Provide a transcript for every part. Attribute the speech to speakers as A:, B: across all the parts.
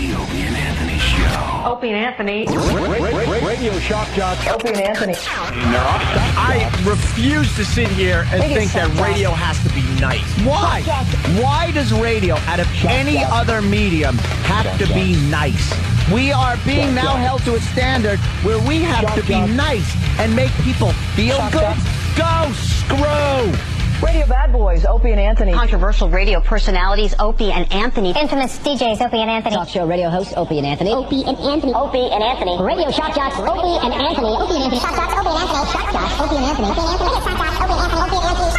A: The Opie and Anthony Show.
B: Opie and Anthony.
C: Radio Shock Jocks.
B: Opie and Anthony.
D: I refuse to sit here and think that radio has to be nice. Why? Why does radio, out of any other medium, have to be nice? We are being now held to a standard where we have to be nice and make people feel good. Go screw!
B: Radio Bad Boys, Opie and Anthony.
E: Controversial radio personalities, Opie and Anthony.
F: Infamous DJs, Opie and Anthony.
G: Talk show radio hosts, Opie and Anthony.
F: Opie and Anthony.
E: Opie and Anthony.
F: Radio shock jocks, Opie and Anthony. Opie and Anthony. Shock jocks, Opie and Anthony. Shock jocks, Opie and Anthony. Opie and Anthony. Shock jocks, Opie and Anthony. Opie and Anthony.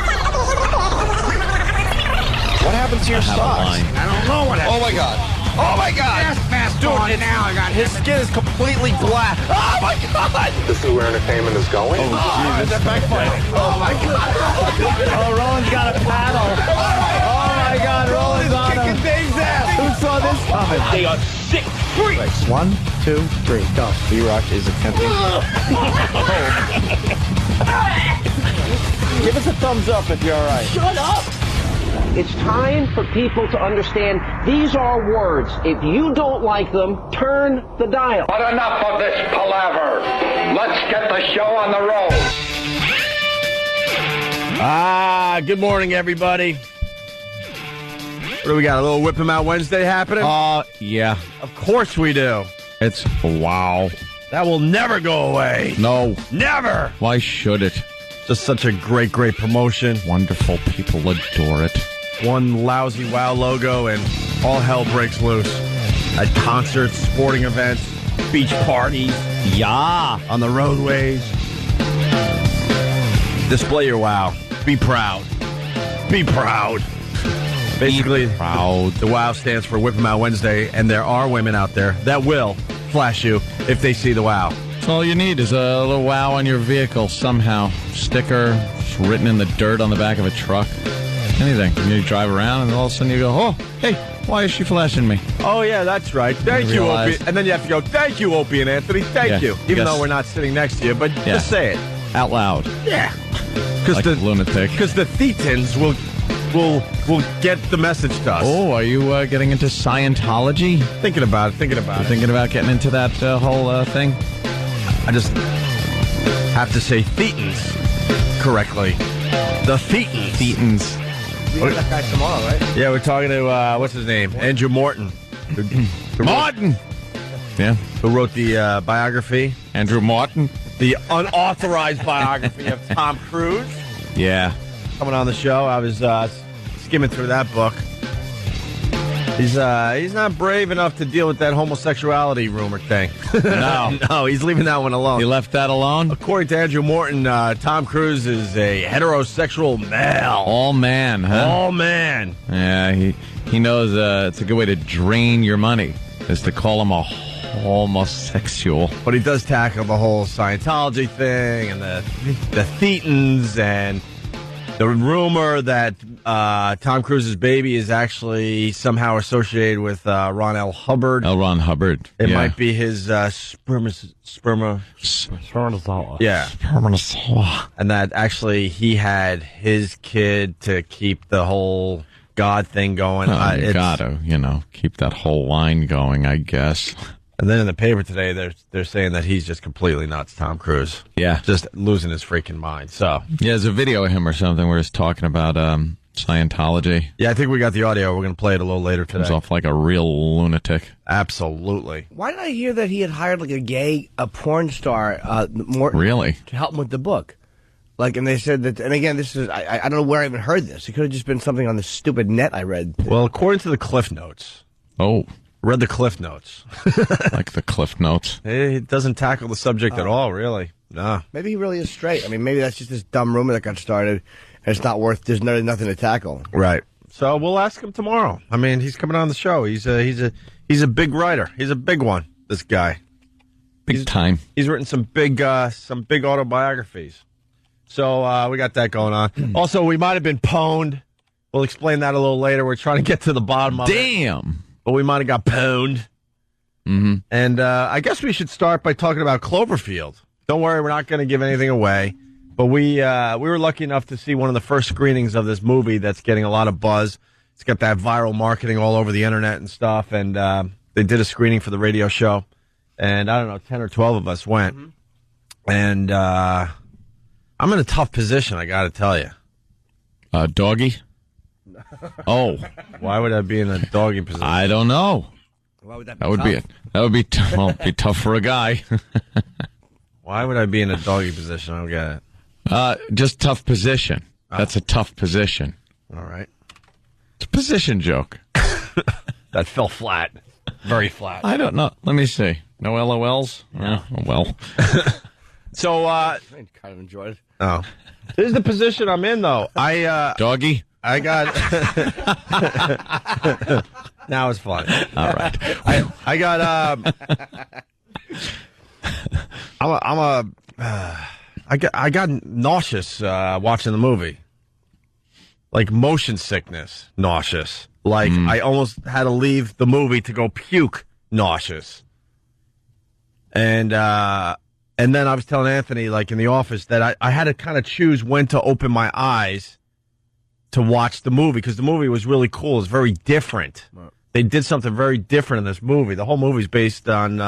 C: What happened to your socks?
D: I don't know what happened.
C: Oh my God. Oh my God.
D: Dude, now I got his skin is completely black. Oh my God.
H: This is where entertainment is going.
D: Oh, Jesus. Oh my God. Oh, Roland's got a paddle. Oh my God, Roland's on him. Kicking Dave's ass. Who saw this coming?
H: They are sick freaks.
C: 1, 2, 3, go. B-Rock is attempting. Give us a thumbs up if you're all right.
B: Shut up!
I: It's time for people to understand these are words. If you don't like them, turn the dial.
H: But enough of this palaver. Let's get the show on the road.
D: Good morning, everybody. What do we got? A little Whip 'em Out Wednesday happening?
J: Yeah.
D: Of course we do.
J: It's wow.
D: That will never go away.
J: No.
D: Never.
J: Why should it?
D: Just such a great promotion.
J: Wonderful people adore it.
D: One lousy WOW logo and all hell breaks loose. At concerts, sporting events, beach parties.
J: Yeah.
D: On the roadways. Display your WOW. Be proud. Be proud. Basically,
J: Be proud.
D: The WOW stands for Whip 'em Out Wednesday, and there are women out there that will flash you if they see the WOW.
J: So all you need is a little wow on your vehicle somehow. Sticker, written in the dirt on the back of a truck. Anything. You drive around and all of a sudden you go, oh, hey, why is she flashing me?
D: Oh, yeah, that's right. Thank you, Opie. And then you have to go, thank you, Opie and Anthony. Thank you. Even though we're not sitting next to you, but just say it.
J: Out loud.
D: Yeah.
J: Like a lunatic.
D: Because the Thetans will get the message to us.
J: Oh, are you getting into Scientology?
D: Thinking about it.
J: Thinking about getting into that whole thing?
D: I just have to say Thetans correctly. The Thetans.
J: Thetans.
C: We got that guy tomorrow, right?
D: Yeah, we're talking to, what's his name? Andrew Morton.
J: Morton! Yeah.
D: Who wrote the biography?
J: Andrew Morton.
D: The unauthorized biography of Tom Cruise.
J: Yeah.
D: Coming on the show. I was skimming through that book. He's not brave enough to deal with that homosexuality rumor thing. No, he's leaving that one alone.
J: He left that alone?
D: According to Andrew Morton, Tom Cruise is a heterosexual male.
J: All man, huh?
D: All man.
J: Yeah, he knows it's a good way to drain your money, is to call him a homosexual.
D: But he does tackle the whole Scientology thing and the Thetans and the rumor that Tom Cruise's baby is actually somehow associated with Ron L. Hubbard.
J: L. Ron Hubbard.
D: It might be his spermatozoa. Yeah.
J: Spermatozoa.
D: And that actually he had his kid to keep the whole God thing going.
J: Well, you gotta, keep that whole line going, I guess.
D: And then in the paper today, they're saying that he's just completely nuts, Tom Cruise.
J: Yeah.
D: Just losing his freaking mind. So
J: yeah, there's a video of him or something where he's talking about Scientology.
D: Yeah, I think we got the audio. We're going to play it a little later today.
J: Comes off like a real lunatic.
D: Absolutely.
C: Why did I hear that he had hired like a porn star,
J: really,
C: to help him with the book? Like, and they said that, and again, this is, I don't know where I even heard this. It could have just been something on the stupid net I read.
D: Well, according to the Cliff Notes.
J: Oh.
D: Read the Cliff Notes.
J: Like the Cliff Notes.
D: It doesn't tackle the subject at all, really. No.
C: Maybe he really is straight. I mean, maybe that's just this dumb rumor that got started, and it's not worth, there's nothing to tackle.
D: Right. So we'll ask him tomorrow. I mean, he's coming on the show. He's a big writer. He's a big one, this guy.
J: Big time.
D: He's written some big autobiographies. So we got that going on. Also, we might have been pwned. We'll explain that a little later. We're trying to get to the bottom of it.
J: Damn.
D: But we might have got pwned.
J: Mm-hmm.
D: And I guess we should start by talking about Cloverfield. Don't worry, we're not going to give anything away. But we were lucky enough to see one of the first screenings of this movie that's getting a lot of buzz. It's got that viral marketing all over the internet and stuff. And
G: they did a screening for the radio show, and I don't know, 10 or 12 of us went. And I'm in a tough position, I got to tell you.
J: Doggy? Oh.
G: Why would I be in a doggy position?
J: I don't know.
C: Why would that be
J: That would
C: tough?
J: be it. That would be, be tough for a guy.
G: Why would I be in a doggy position? I don't get it.
J: Just tough position. That's a tough position.
G: All right.
J: It's a position joke.
G: That fell flat. Very flat.
J: I don't know. Let me see. No LOLs? Yeah. Oh, well.
G: So,
C: I kind of enjoyed it.
G: oh. This is the position I'm in, though.
J: Doggy?
G: I got. Now it's fun.
J: All right.
G: I got. I got nauseous watching the movie. Like motion sickness, nauseous. Like I almost had to leave the movie to go puke, nauseous. And then I was telling Anthony, like in the office, that I had to kind of choose when to open my eyes to watch the movie, because the movie was really cool. It's very different. Right. They did something very different in this movie. The whole movie's based on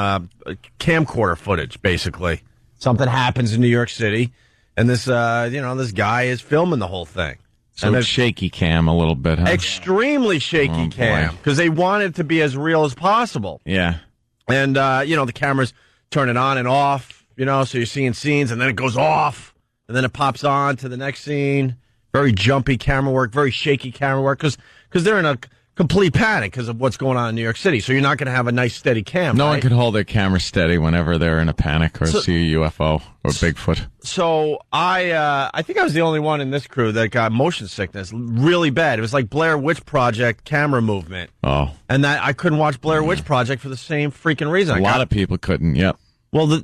G: camcorder footage, basically. Something happens in New York City, and this this guy is filming the whole thing.
J: So
G: and
J: it's shaky cam a little bit, huh?
G: Extremely shaky cam, because they wanted it to be as real as possible.
J: Yeah.
G: And, the cameras turn it on and off, so you're seeing scenes, and then it goes off, and then it pops on to the next scene. Very jumpy camera work, very shaky camera work, because they're in a complete panic because of what's going on in New York City. So you're not going to have a nice, steady cam.
J: No
G: right?
J: one can hold their camera steady whenever they're in a panic or see a UFO or Bigfoot.
G: So I think I was the only one in this crew that got motion sickness really bad. It was like Blair Witch Project camera movement.
J: Oh.
G: And that I couldn't watch Blair Witch Project for the same freaking reason.
J: A lot of people couldn't, yep.
G: Well,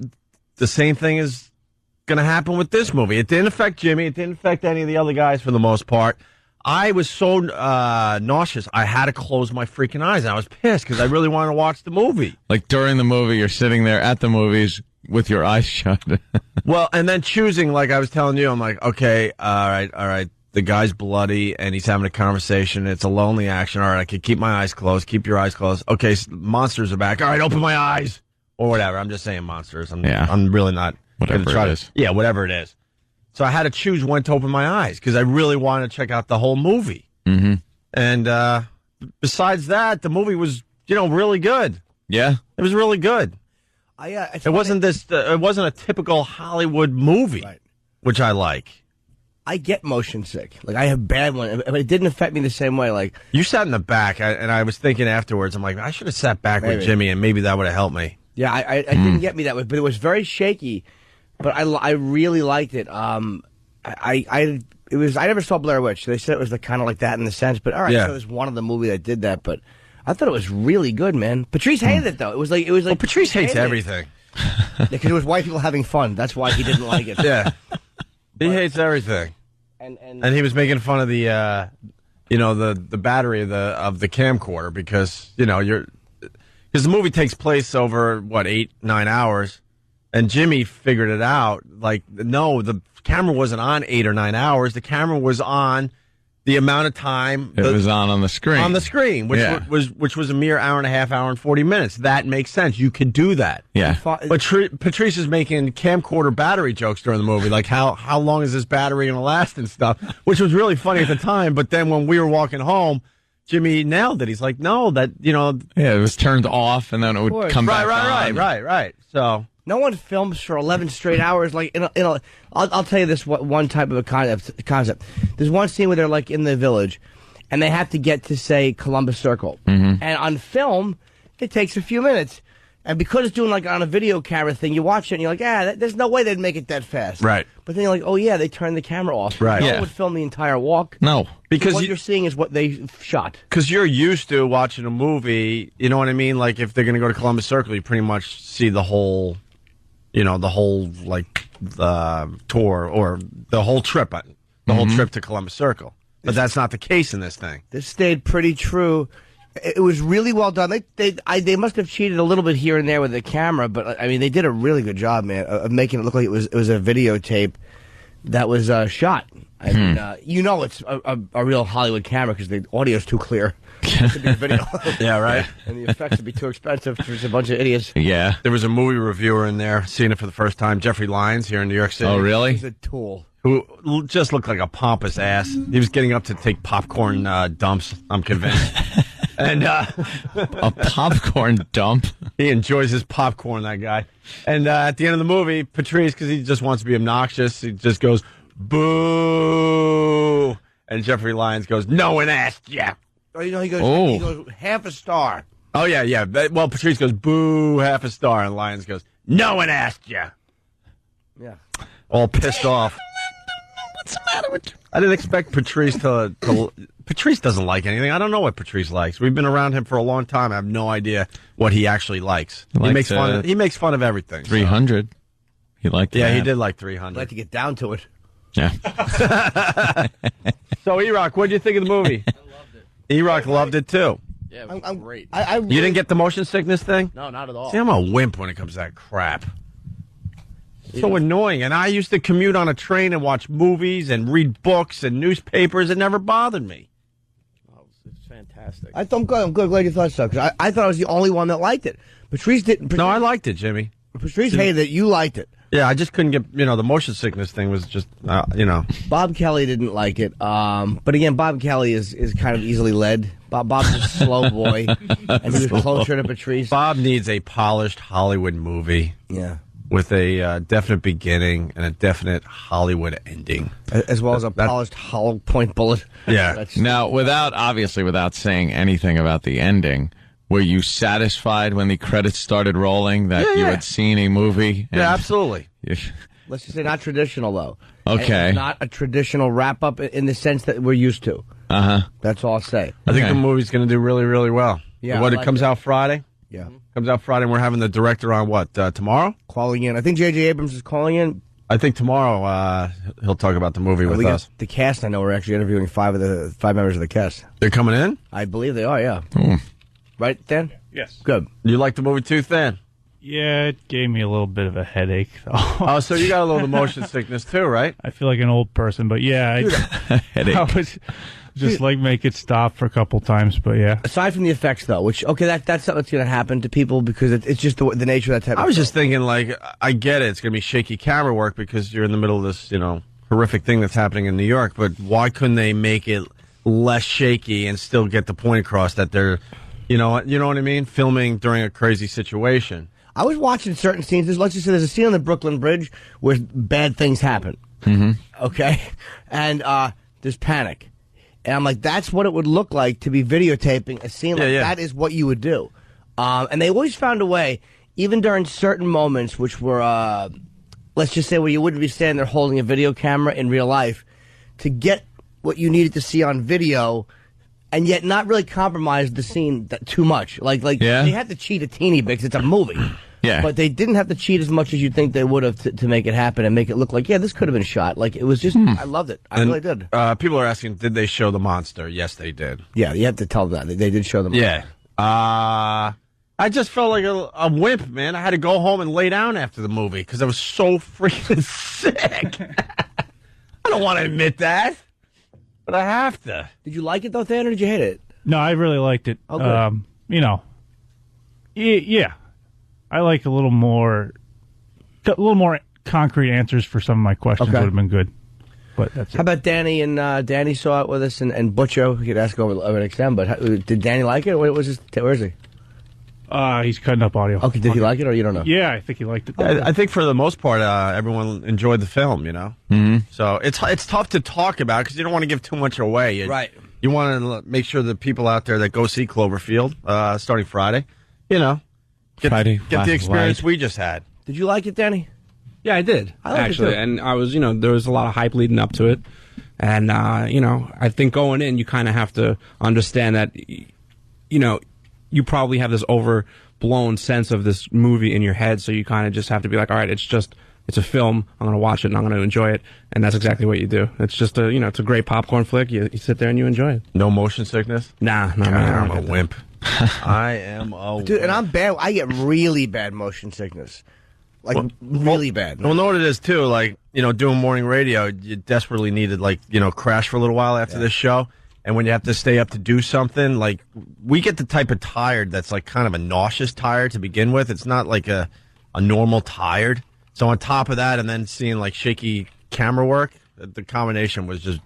G: the same thing is going to happen with this movie. It didn't affect Jimmy. It didn't affect any of the other guys for the most part. I was so nauseous, I had to close my freaking eyes. I was pissed because I really wanted to watch the movie.
J: Like during the movie, you're sitting there at the movies with your eyes shut.
G: Well, and then choosing, like I was telling you, I'm like, okay, all right. The guy's bloody and he's having a conversation. It's a lonely action. All right, I can keep my eyes closed. Keep your eyes closed. Okay, monsters are back. All right, open my eyes. Or whatever. I'm just saying monsters. I'm really not.
J: Whatever it is.
G: Yeah, whatever it is. So I had to choose when to open my eyes because I really wanted to check out the whole movie.
J: Mm-hmm.
G: And besides that, the movie was, really good.
J: Yeah,
G: it was really good. It wasn't a typical Hollywood movie,
C: right,
G: which I like.
C: I get motion sick. Like I have bad one, but it didn't affect me the same way. Like
G: you sat in the back, and I was thinking afterwards, I'm like, I should have sat back with Jimmy, and maybe that would have helped me.
C: Yeah, I didn't get me that way, but it was very shaky. But I really liked it. I never saw Blair Witch. They said it was kind of like that in the sense, but all right, so it was one of the movie that did that. But I thought it was really good, man. Patrice hated it though. It was like
G: Patrice hates everything
C: because it was white people having fun. That's why he didn't like it.
G: Yeah, he hates everything. And he was making fun of the the battery of the camcorder because because the movie takes place over 8-9 hours. And Jimmy figured it out. Like, no, the camera wasn't on 8 or 9 hours. The camera was on the amount of time
J: it was on the screen.
G: On the screen, which was a mere hour and a half, hour and 40 minutes. That makes sense. You could do that.
J: Yeah.
G: But Patrice is making camcorder battery jokes during the movie, like how long is this battery going to last and stuff, which was really funny at the time. But then when we were walking home, Jimmy nailed it. He's like, no, that Yeah,
J: it was turned off, and then it would come back on.
G: Right. So.
C: No one films for 11 straight hours. Like, I'll tell you this one type of a concept. There's one scene where they're like in the village, and they have to get to say Columbus Circle, and on film, it takes a few minutes. And because it's doing like on a video camera thing, you watch it and you're like, there's no way they'd make it that fast.
G: Right.
C: But then you're like, oh yeah, they turned the camera off.
G: Right.
C: No one would film the entire walk.
J: No.
G: Because
C: what you're seeing is what they shot.
G: Because you're used to watching a movie, you know what I mean? Like if they're going to go to Columbus Circle, you pretty much see the whole, the whole tour or the whole trip, whole trip to Columbus Circle. But that's not the case in this thing.
C: This stayed pretty true. It was really well done. They must have cheated a little bit here and there with the camera, but I mean, they did a really good job, man, of making it look like it was a videotape that was shot. I mean, it's a real Hollywood camera because the audio's too clear. It's a big video.
G: Yeah, right.
C: And the effects would be too expensive for just a bunch of idiots.
J: Yeah.
G: There was a movie reviewer in there, seeing it for the first time, Jeffrey Lyons, here in New York City.
J: Oh, really?
C: He's a tool.
G: Who just looked like a pompous ass. He was getting up to take popcorn dumps, I'm convinced. And
J: a popcorn dump.
G: He enjoys his popcorn, that guy. And at the end of the movie, Patrice, because he just wants to be obnoxious, he just goes, boo. And Jeffrey Lyons goes, no one asked ya.
C: Oh, he goes half a star.
G: Oh, yeah. Well, Patrice goes, boo, half a star. And Lyons goes, no one asked ya.
C: Yeah.
G: All pissed off.
J: What's the matter with you?
G: I didn't expect Patrice to Patrice doesn't like anything. I don't know what Patrice likes. We've been around him for a long time. I have no idea what he actually likes. He makes fun of everything.
J: 300. So. He liked that.
G: Yeah, he did like 300.
C: I'd like to get down to it.
J: Yeah.
G: So, E-Rock, what did you think of the movie?
K: I loved it.
G: E-Rock loved it, too.
K: Yeah, it was great.
G: You didn't get the motion sickness thing?
K: No, not at all.
G: See, I'm a wimp when it comes to that crap. So annoying. And I used to commute on a train and watch movies and read books and newspapers. It never bothered me.
K: Oh, it's fantastic.
C: I'm glad you thought so, because I thought I was the only one that liked it. Patrice didn't.
G: No, I liked it, Jimmy.
C: Patrice hated it. You liked it.
G: Yeah, I just couldn't get, the motion sickness thing was just,
C: Bob Kelly didn't like it. But again, Bob Kelly is kind of easily led. Bob's a slow boy, and he was closer to Patrice.
G: Bob needs a polished Hollywood movie.
C: Yeah.
G: With a definite beginning and a definite Hollywood ending.
C: As well as a polished hollow point bullet.
G: Yeah.
J: Now, without saying anything about the ending, were you satisfied when the credits started rolling that you had seen a movie?
G: Yeah, absolutely.
C: Let's just say not traditional, though.
J: Okay.
C: And not a traditional wrap-up in the sense that we're used to.
J: Uh-huh.
C: That's all I'll say.
G: I think the movie's going to do really, really well.
C: Yeah.
G: It comes out Friday?
C: Yeah.
G: Comes out Friday, and we're having the director on tomorrow?
C: Calling in. I think J.J. Abrams is calling in.
G: I think tomorrow he'll talk about the movie with us.
C: The cast, I know, we're actually interviewing five members of the cast.
G: They're coming in?
C: I believe they are, yeah. Right, Dan?
L: Yes.
C: Good.
G: You like the movie too, Than?
L: Yeah, it gave me a little bit of a headache, though.
G: Oh, so you got a little motion sickness too, right?
L: I feel like an old person, but yeah.
J: Headache.
L: I was just make it stop for a couple times, but yeah.
C: Aside from the effects, though, which, that's something that's going to happen to people because it's just the nature of that type of
G: I was just thinking, I get it. It's going to be shaky camera work because you're in the middle of this, horrific thing that's happening in New York, but why couldn't they make it less shaky and still get the point across that they're, you know what I mean? Filming during a crazy situation. I
C: was watching certain scenes. Let's just say there's a scene on the Brooklyn Bridge where bad things happen. Mm-hmm. Okay? And there's panic. And I'm like, that's what it would look like to be videotaping a scene like that is what you would do. And they always found a way, even during certain moments, which were, let's just say where you wouldn't be standing there holding a video camera in real life, to get what you needed to see on video and yet not really compromise the scene too much. They had to cheat a teeny bit because it's a movie.
J: Yeah.
C: But they didn't have to cheat as much as you'd think they would have to make it happen and make it look like, this could have been shot. It was just, I loved it. I really did.
G: People are asking, did they show the monster? Yes, they did.
C: Yeah, you have to tell them that. They did show the monster.
G: Yeah. I just felt like a wimp, man. I had to go home and lay down after the movie because I was so freaking sick. I don't want to admit that, but I have to.
C: Did you like it, though, Than, or did you hate it?
L: No, I really liked it.
C: Oh, good.
L: Yeah. I like a little more concrete answers for some of my questions would have been good. But that's it.
C: How about Danny? And Danny saw it with us, and Butcho. We could ask over an exam, but did Danny like it? Where is he?
L: He's cutting up audio.
C: Okay, did he like it, or you don't know?
L: Yeah, I think he liked it.
G: I think for the most part, everyone enjoyed the film,
J: Mm-hmm.
G: So it's tough to talk about because you don't want to give too much away.
C: Right.
G: You want to make sure the people out there that go see Cloverfield starting Friday, get the experience we just had.
C: Did you like it, Danny?
K: Yeah, I did, actually. And I was, there was a lot of hype leading up to it. And, I think going in, you kind of have to understand that, you probably have this overblown sense of this movie in your head. So you kind of just have to be like, all right, it's a film. I'm going to watch it and I'm going to enjoy it. And that's exactly what you do. It's just it's a great popcorn flick. You sit there and you enjoy it.
G: No motion sickness?
K: Nah,
G: I'm a wimp. I am a wimp.
C: Dude, and I'm bad. I get really bad motion sickness. Really bad.
G: Well, know what it is, too? Doing morning radio, you desperately needed, crash for a little while after this show. and when you have to stay up to do something, like we get the type of tired that's like kind of a nauseous tired to begin with. It's not like a normal tired. So on top of that, and then seeing like shaky camera work, the combination was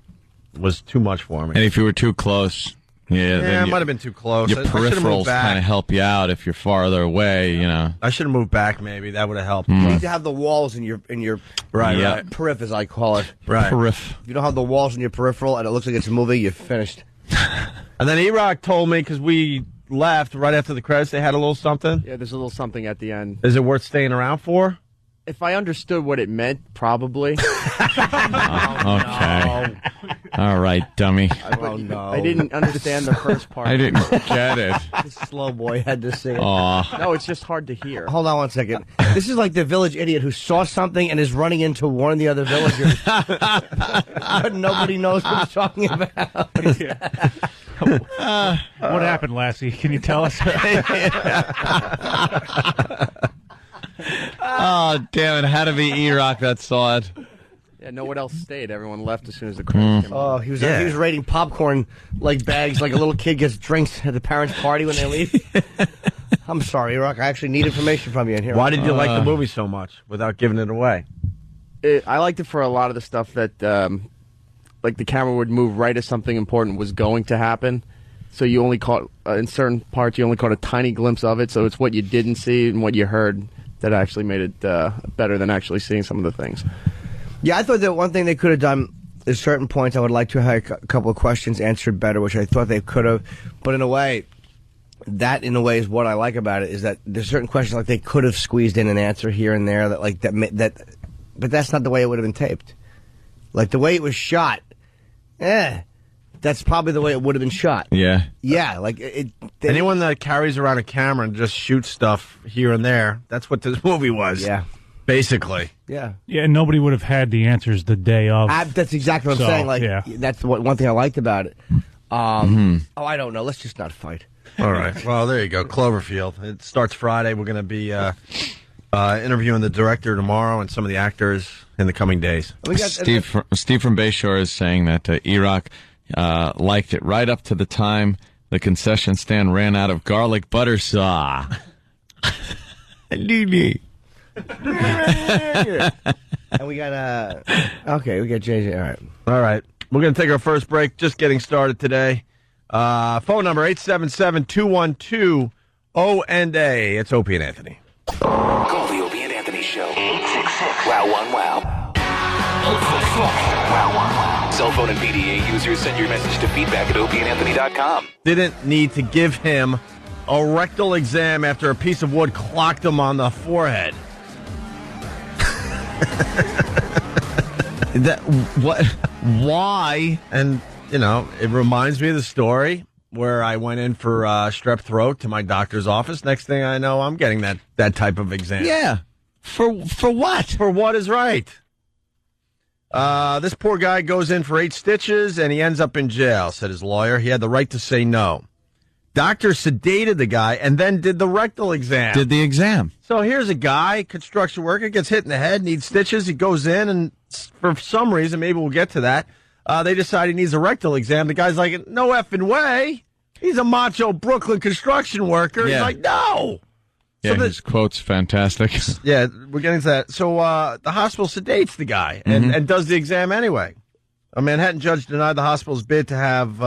G: too much for me.
J: And if you were too close,
G: it might have been too close.
J: Your peripherals kind of help you out if you're farther away. I
G: should have moved back. Maybe that would have helped.
C: You need to have the walls in your
G: right.
C: periph, as I call it.
G: Right.
J: Periph.
C: If you don't have the walls in your peripheral and it looks like it's moving, you're finished.
G: And then E-Rock told me, because we left right after the credits, they had a little something.
M: Yeah, there's a little something at the end.
G: Is it worth staying around for?
M: If I understood what it meant, probably.
J: Okay. All right, dummy.
M: I didn't understand the first part.
J: I didn't get it.
C: This slow boy had to say it.
M: No, it's just hard to hear.
C: Hold on one second. This is like the village idiot who saw something and is running in to warn the other villagers. But nobody knows what he's talking about.
L: What happened, Lassie? Can you tell us?
J: Oh, damn it. Had to be E-Rock that saw it.
M: Yeah, no one else stayed. Everyone left as soon as the credits came out.
C: Oh, he was rating popcorn like bags, like a little kid gets drinks at the parents' party when they leave. I'm sorry, Rock. I actually need information from you in here.
G: Why did you like the movie so much without giving it away?
M: I liked it for a lot of the stuff that, like the camera would move right as something important was going to happen. So you only caught, in certain parts, you only caught a tiny glimpse of it. So it's what you didn't see and what you heard that actually made it better than actually seeing some of the things.
C: Yeah, I thought that one thing they could have done is certain points I would like to have a couple of questions answered better, which I thought they could have. But in a way, is what I like about it, is that there's certain questions like they could have squeezed in an answer here and there but that's not the way it would have been taped. Like the way it was shot, that's probably the way it would have been shot.
J: Yeah.
C: Yeah, like
G: anyone that carries around a camera and just shoots stuff here and there, that's what this movie was.
C: Yeah.
G: Basically.
C: Yeah.
L: Yeah, and nobody would have had the answers the day of.
C: That's exactly what I'm saying. Like, that's one thing I liked about it. Oh, I don't know. Let's just not fight.
G: All right. Well, there you go. Cloverfield. It starts Friday. We're going to be interviewing the director tomorrow and some of the actors in the coming days.
J: Steve from Bayshore is saying that E-Rock liked it right up to the time the concession stand ran out of garlic butter saw.
C: And we got we got JJ.
G: All right. We're going to take our first break. Just getting started today. Phone number 877-212-ONA. It's Opie and Anthony.
A: Call the Opie and Anthony Show. 866-WOW-1-WOW. 866-WOW-1-WOW. Cell phone and PDA users, send your message to feedback@opieandanthony.com.
G: Didn't need to give him a rectal exam after a piece of wood clocked him on the forehead. Why? And, it reminds me of the story where I went in for strep throat to my doctor's office. Next thing I know, I'm getting that type of exam.
J: Yeah. For what?
G: For what is right. This poor guy goes in for 8 stitches, and he ends up in jail, said his lawyer. He had the right to say no. Doctor sedated the guy and then did the rectal exam.
J: Did the exam.
G: So here's a guy, construction worker, gets hit in the head, needs stitches. He goes in, and for some reason, maybe we'll get to that, they decide he needs a rectal exam. The guy's like, no effing way. He's a macho Brooklyn construction worker. Yeah. He's like, no.
J: Yeah, his quote's fantastic.
G: Yeah, we're getting to that. So the hospital sedates the guy and does the exam anyway. A Manhattan judge denied the hospital's bid to have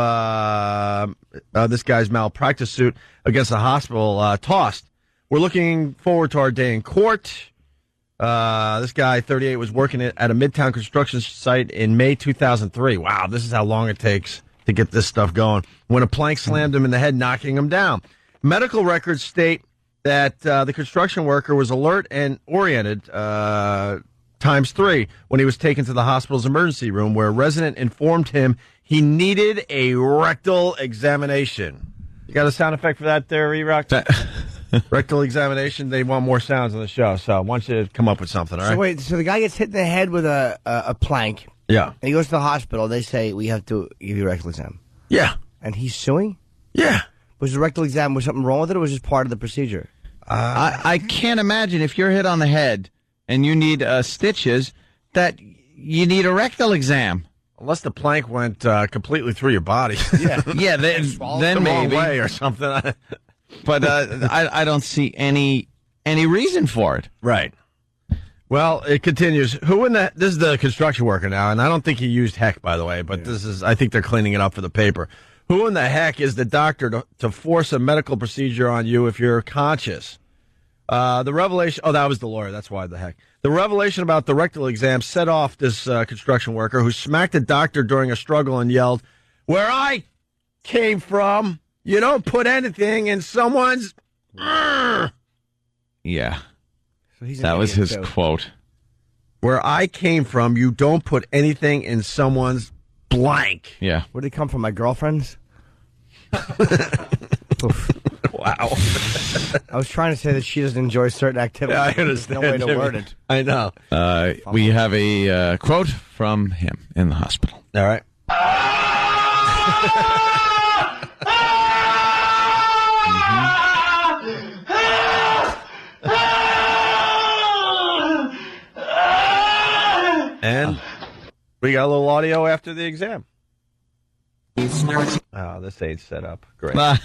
G: this guy's malpractice suit against the hospital tossed. We're looking forward to our day in court. This guy, 38, was working at a Midtown construction site in May 2003. Wow, this is how long it takes to get this stuff going. When a plank slammed him in the head, knocking him down. Medical records state that the construction worker was alert and oriented times 3 when he was taken to the hospital's emergency room, where a resident informed him he needed a rectal examination. You got a sound effect for that there, E-Rock? Rectal examination. They want more sounds on the show, so I want you to come up with something, all right?
C: So wait, so the guy gets hit in the head with a plank.
G: Yeah.
C: And he goes to the hospital. They say, we have to give you a rectal exam.
G: Yeah.
C: And he's suing?
G: Yeah.
C: Was the rectal exam, was something wrong with it, or was it just part of the procedure?
J: I can't imagine if you're hit on the head and you need stitches that you need a rectal exam.
G: Unless the plank went completely through your body.
J: Yeah, then
G: the
J: maybe.
G: wrong way or something.
J: But I don't see any reason for it.
G: Right. Well, it continues. This is the construction worker now, and I don't think he used heck, by the way, but I think they're cleaning it up for the paper. Who in the heck is the doctor to force a medical procedure on you if you're conscious? The revelation, that was the lawyer, that's why the heck. The revelation about the rectal exam set off this construction worker who smacked a doctor during a struggle and yelled, "Where I came from, you don't put anything in someone's..."
J: Yeah.
C: So he's
J: that was his quote.
G: "Where I came from, you don't put anything in someone's blank."
J: Yeah.
C: Where did he come from? My girlfriend's?
G: Wow.
C: I was trying to say that she doesn't enjoy certain activities.
G: Yeah, I understand.
C: No way to word it.
G: I know.
J: We have a quote from him in the hospital.
G: All right. And we got a little audio after the exam. Oh, this ain't set up. Great.
F: I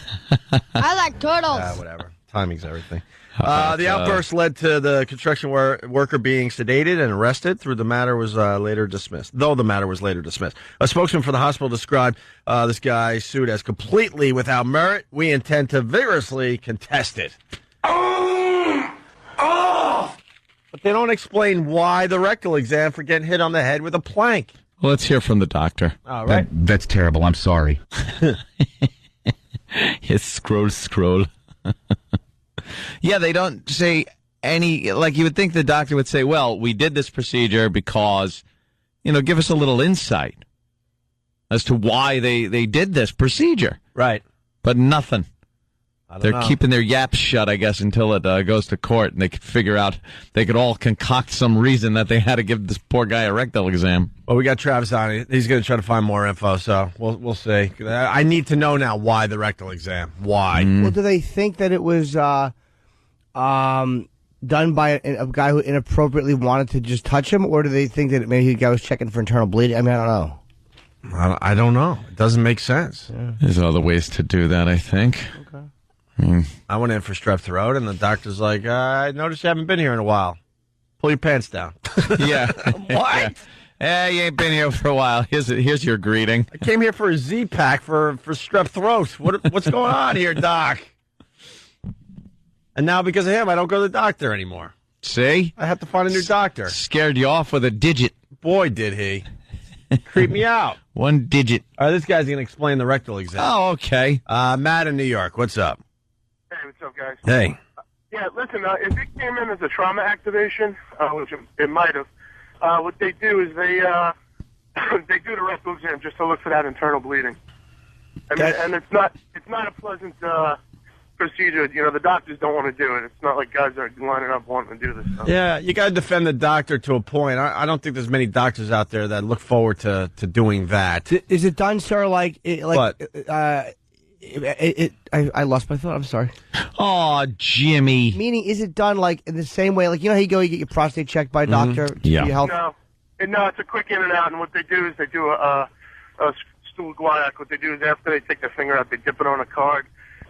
F: like turtles.
G: Whatever. Timing's everything. The outburst led to the construction worker being sedated and arrested. Though the matter was later dismissed. A spokesman for the hospital described this guy's suit as completely without merit. We intend to vigorously contest it. But they don't explain why the rectal exam for getting hit on the head with a plank.
J: Well, let's hear from the doctor.
G: All right.
N: That's terrible. I'm sorry.
J: Yes, scroll. Yeah, they don't say any, like you would think the doctor would say, well, we did this procedure because, give us a little insight as to why they did this procedure.
G: Right.
J: But nothing. They're
G: know.
J: keeping their yaps shut, I guess, until it goes to court, and they could figure out, they could all concoct some reason that they had to give this poor guy a rectal exam.
G: Well, we got Travis on. He's going to try to find more info, so we'll see. I need to know now why the rectal exam. Why?
C: Well, do they think that it was done by a guy who inappropriately wanted to just touch him, or do they think that maybe the guy was checking for internal bleeding? I mean, I don't know.
G: I don't know. It doesn't make sense.
C: Yeah.
J: There's other ways to do that, I think.
C: Okay.
G: I went in for strep throat, and the doctor's like, I noticed you haven't been here in a while. Pull your pants down.
J: Yeah.
G: What?
J: Yeah, you ain't been here for a while. Here's your greeting.
G: I came here for a Z-Pack for strep throat. What's going on here, Doc? And now because of him, I don't go to the doctor anymore.
J: See?
G: I have to find a new doctor.
J: Scared you off with a digit.
G: Boy, did he. Creep me out.
J: One digit.
G: All right, this guy's going to explain the rectal exam.
J: Oh, okay.
G: Matt in New York, what's up?
O: Hey, what's up, guys?
G: Hey.
O: Yeah, listen, if it came in as a trauma activation, which it might have, what they do is they they do the rectal exam just to look for that internal bleeding. And it's not a pleasant procedure. The doctors don't want to do it. It's not like guys are lining up wanting to do this stuff.
G: Yeah, you got to defend the doctor to a point. I don't think there's many doctors out there that look forward to doing that.
C: Is it done, sir?
G: What?
C: I lost my thought. I'm sorry.
J: Oh, Jimmy.
C: Meaning, is it done in the same way? How you go, you get your prostate checked by a doctor?
J: Yeah.
C: Your health?
O: No, it's a quick in and out. And what they do is they do a stool guaiac. What they do is after they take their finger out, they dip it on a card,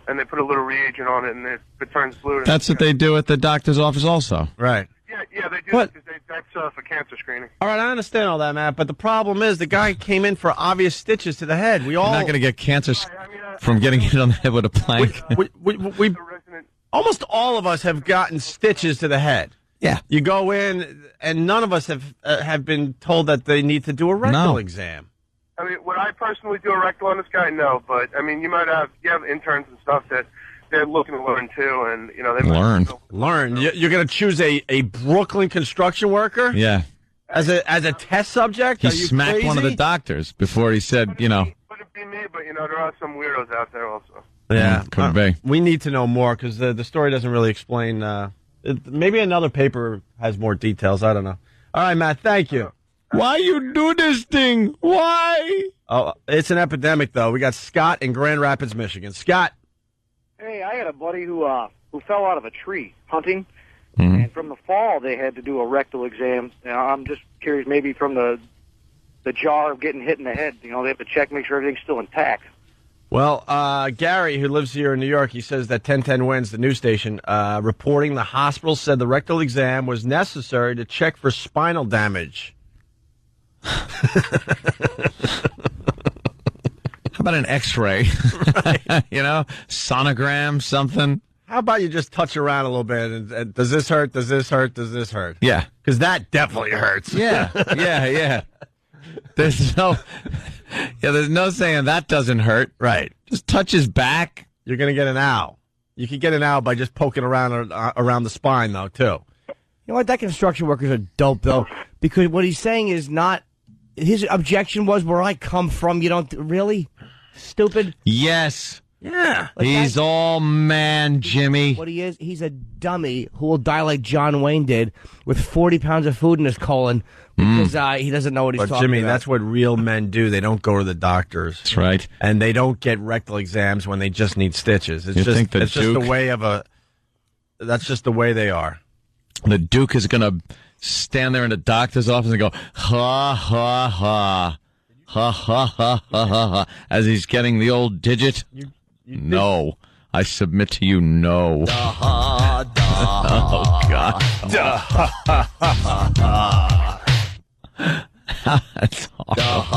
O: and they put a little reagent on it, and it turns fluid.
J: That's what they do at the doctor's office also.
G: Right.
O: Yeah, they do.
G: What?
O: Because that's for cancer screening.
G: All right, I understand all that, Matt, but the problem is the guy came in for obvious stitches to the head.
J: You're not going to get cancer from getting hit on the head with a plank.
G: We almost all of us have gotten stitches to the head.
J: Yeah.
G: You go in, and none of us have been told that they need to do a rectal exam.
O: I mean, would I personally do a rectal on this guy? No, but I mean, you have interns and stuff that they're looking to learn too, and they
J: learn.
G: Learn. You're going to choose a Brooklyn construction worker?
J: Yeah.
G: As a test subject?
J: He
G: Are you
J: smacked
G: crazy?
J: one of the doctors before he said,
O: Wouldn't be me, but there are some weirdos out there also.
G: Yeah,
J: could be.
G: We need to know more because the story doesn't really explain. Maybe another paper has more details. I don't know. All right, Matt. Thank you.
J: Why you do this thing? Why?
G: Oh, it's an epidemic, though. We got Scott in Grand Rapids, Michigan. Scott.
P: Hey, I had a buddy who fell out of a tree hunting, and from the fall they had to do a rectal exam. Now, I'm just curious, maybe from the the jar of getting hit in the head. They have to check, make sure everything's still intact.
G: Well, Gary, who lives here in New York, he says that 1010 Wins, the news station, reporting the hospital said the rectal exam was necessary to check for spinal damage.
J: How about an X-ray? Right. Sonogram, something.
G: How about you just touch around a little bit and does this hurt? Does this hurt? Does this hurt?
J: Yeah.
G: Because that definitely hurts.
J: Yeah. There's no saying that doesn't hurt.
G: Right.
J: Just touch his back.
G: You're going to get an ow. You could get an ow by just poking around the spine, though, too.
C: You know what? That construction worker's a dope, though, because what he's saying is not. His objection was where I come from. You don't really stupid.
J: Yes.
C: Yeah.
J: He's all man, Jimmy.
C: What he is, he's a dummy who will die like John Wayne did with 40 pounds of food in his colon because he doesn't know what he's talking
G: Jimmy,
C: about.
G: that's what real men do. They don't go to the doctors.
J: That's right.
G: And they don't get rectal exams when they just need stitches. It's just just the way of a. That's just the way they are.
J: The Duke is going to stand there in the doctor's office and go, ha, ha, ha. Ha, ha, ha, ha, ha, ha, as he's getting the old digit. No. I submit to you, no. Oh, God. That's awful.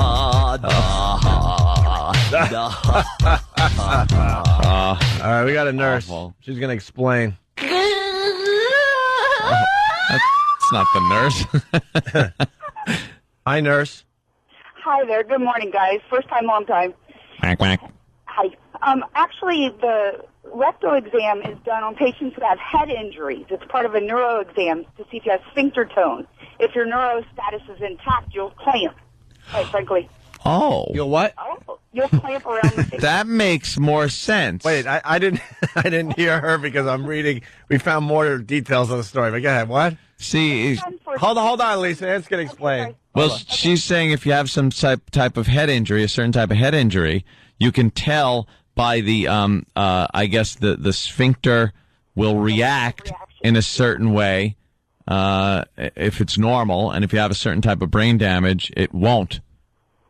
G: All right, we got a nurse.
J: Awful.
G: She's going to explain.
J: That's not the nurse.
G: Hi, nurse.
N: Hi there. Good morning, guys. First time, long time.
J: Quack, quack.
N: Hi. Actually, the rectal exam is done on patients who have head injuries. It's part of a neuro exam to see if you have sphincter tone. If your neuro status is intact, you'll clamp, quite frankly.
J: Oh.
C: You'll what?
N: Oh, you'll clamp around the face.
J: That makes more sense.
G: Wait, I didn't hear her because I'm reading. We found more details on the story. But go ahead. What?
J: See,
G: hold on, Lisa. Ann's going to explain.
J: Well, she's saying if you have some type of head injury, a certain type of head injury, you can tell by the, I guess the sphincter will react in a certain way if it's normal, and if you have a certain type of brain damage, it won't.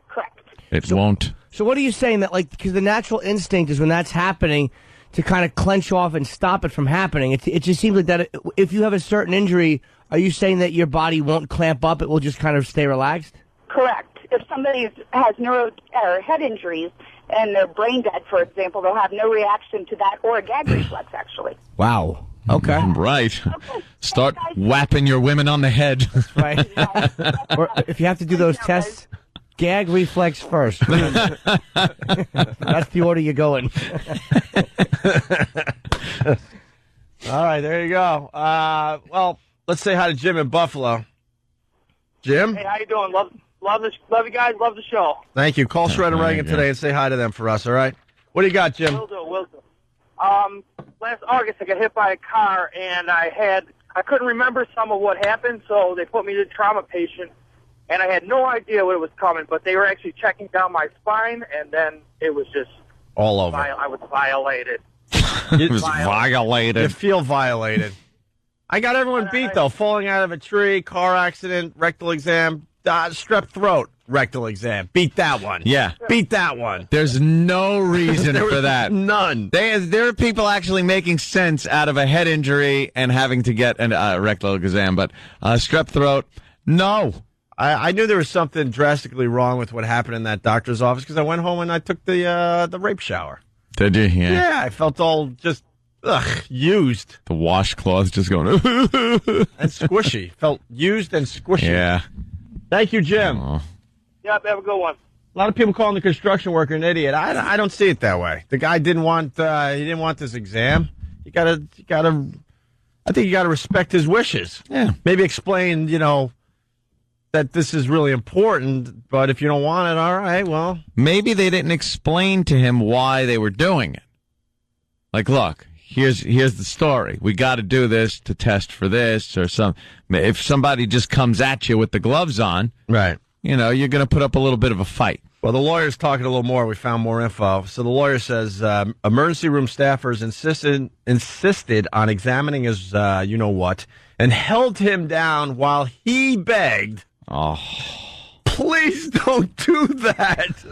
N: Correct.
J: It won't.
C: So what are you saying that because the natural instinct is when that's happening to kind of clench off and stop it from happening? It just seems like that if you have a certain injury, are you saying that your body won't clamp up? It will just kind of stay relaxed?
N: Correct. If somebody has neuro or head injuries and they're brain dead, for example, they'll have no reaction to that or a gag reflex, actually.
C: Wow. Okay.
J: Right. Start whapping your women on the head.
C: That's right. Or if you have to do those tests, gag reflex first. That's the order you go in.
G: All right, there you go. Well, let's say hi to Jim in Buffalo. Jim?
P: Hey, how you doing? Love you guys. Love the show.
G: Thank you. Call Shred and Reagan today and say hi to them for us, all right? What do you got, Jim?
P: Will do. Last August, I got hit by a car, and I couldn't remember some of what happened, so they put me to trauma patient, and I had no idea what was coming, but they were actually checking down my spine, and then it was just
G: all over.
P: I was violated.
J: It was violated.
G: You feel violated. I got everyone beat, though. Falling out of a tree, car accident, rectal exam, strep throat, rectal exam. Beat that one.
J: Yeah.
G: Beat that one.
J: There's no reason for that.
G: None.
J: There are people actually making sense out of a head injury and having to get a rectal exam, but strep throat, no.
G: I knew there was something drastically wrong with what happened in that doctor's office because I went home and I took the rape shower.
J: Did you? Yeah.
G: Yeah, I felt all just used.
J: The washcloth just going
G: and squishy. Felt used and squishy.
J: Yeah.
G: Thank you, Jim.
P: Yep, have a good one.
G: A lot of people calling the construction worker an idiot. I don't see it that way. The guy didn't want this exam. I think you gotta respect his wishes.
J: Yeah.
G: Maybe explain, that this is really important, but if you don't want it, all right, well.
J: Maybe they didn't explain to him why they were doing it. Like, look, here's the story. We got to do this to test for this or some. If somebody just comes at you with the gloves on,
G: right?
J: You're going to put up a little bit of a fight.
G: Well, the lawyer's talking a little more. We found more info. So the lawyer says emergency room staffers insisted on examining his you-know-what and held him down while he begged Please don't do that.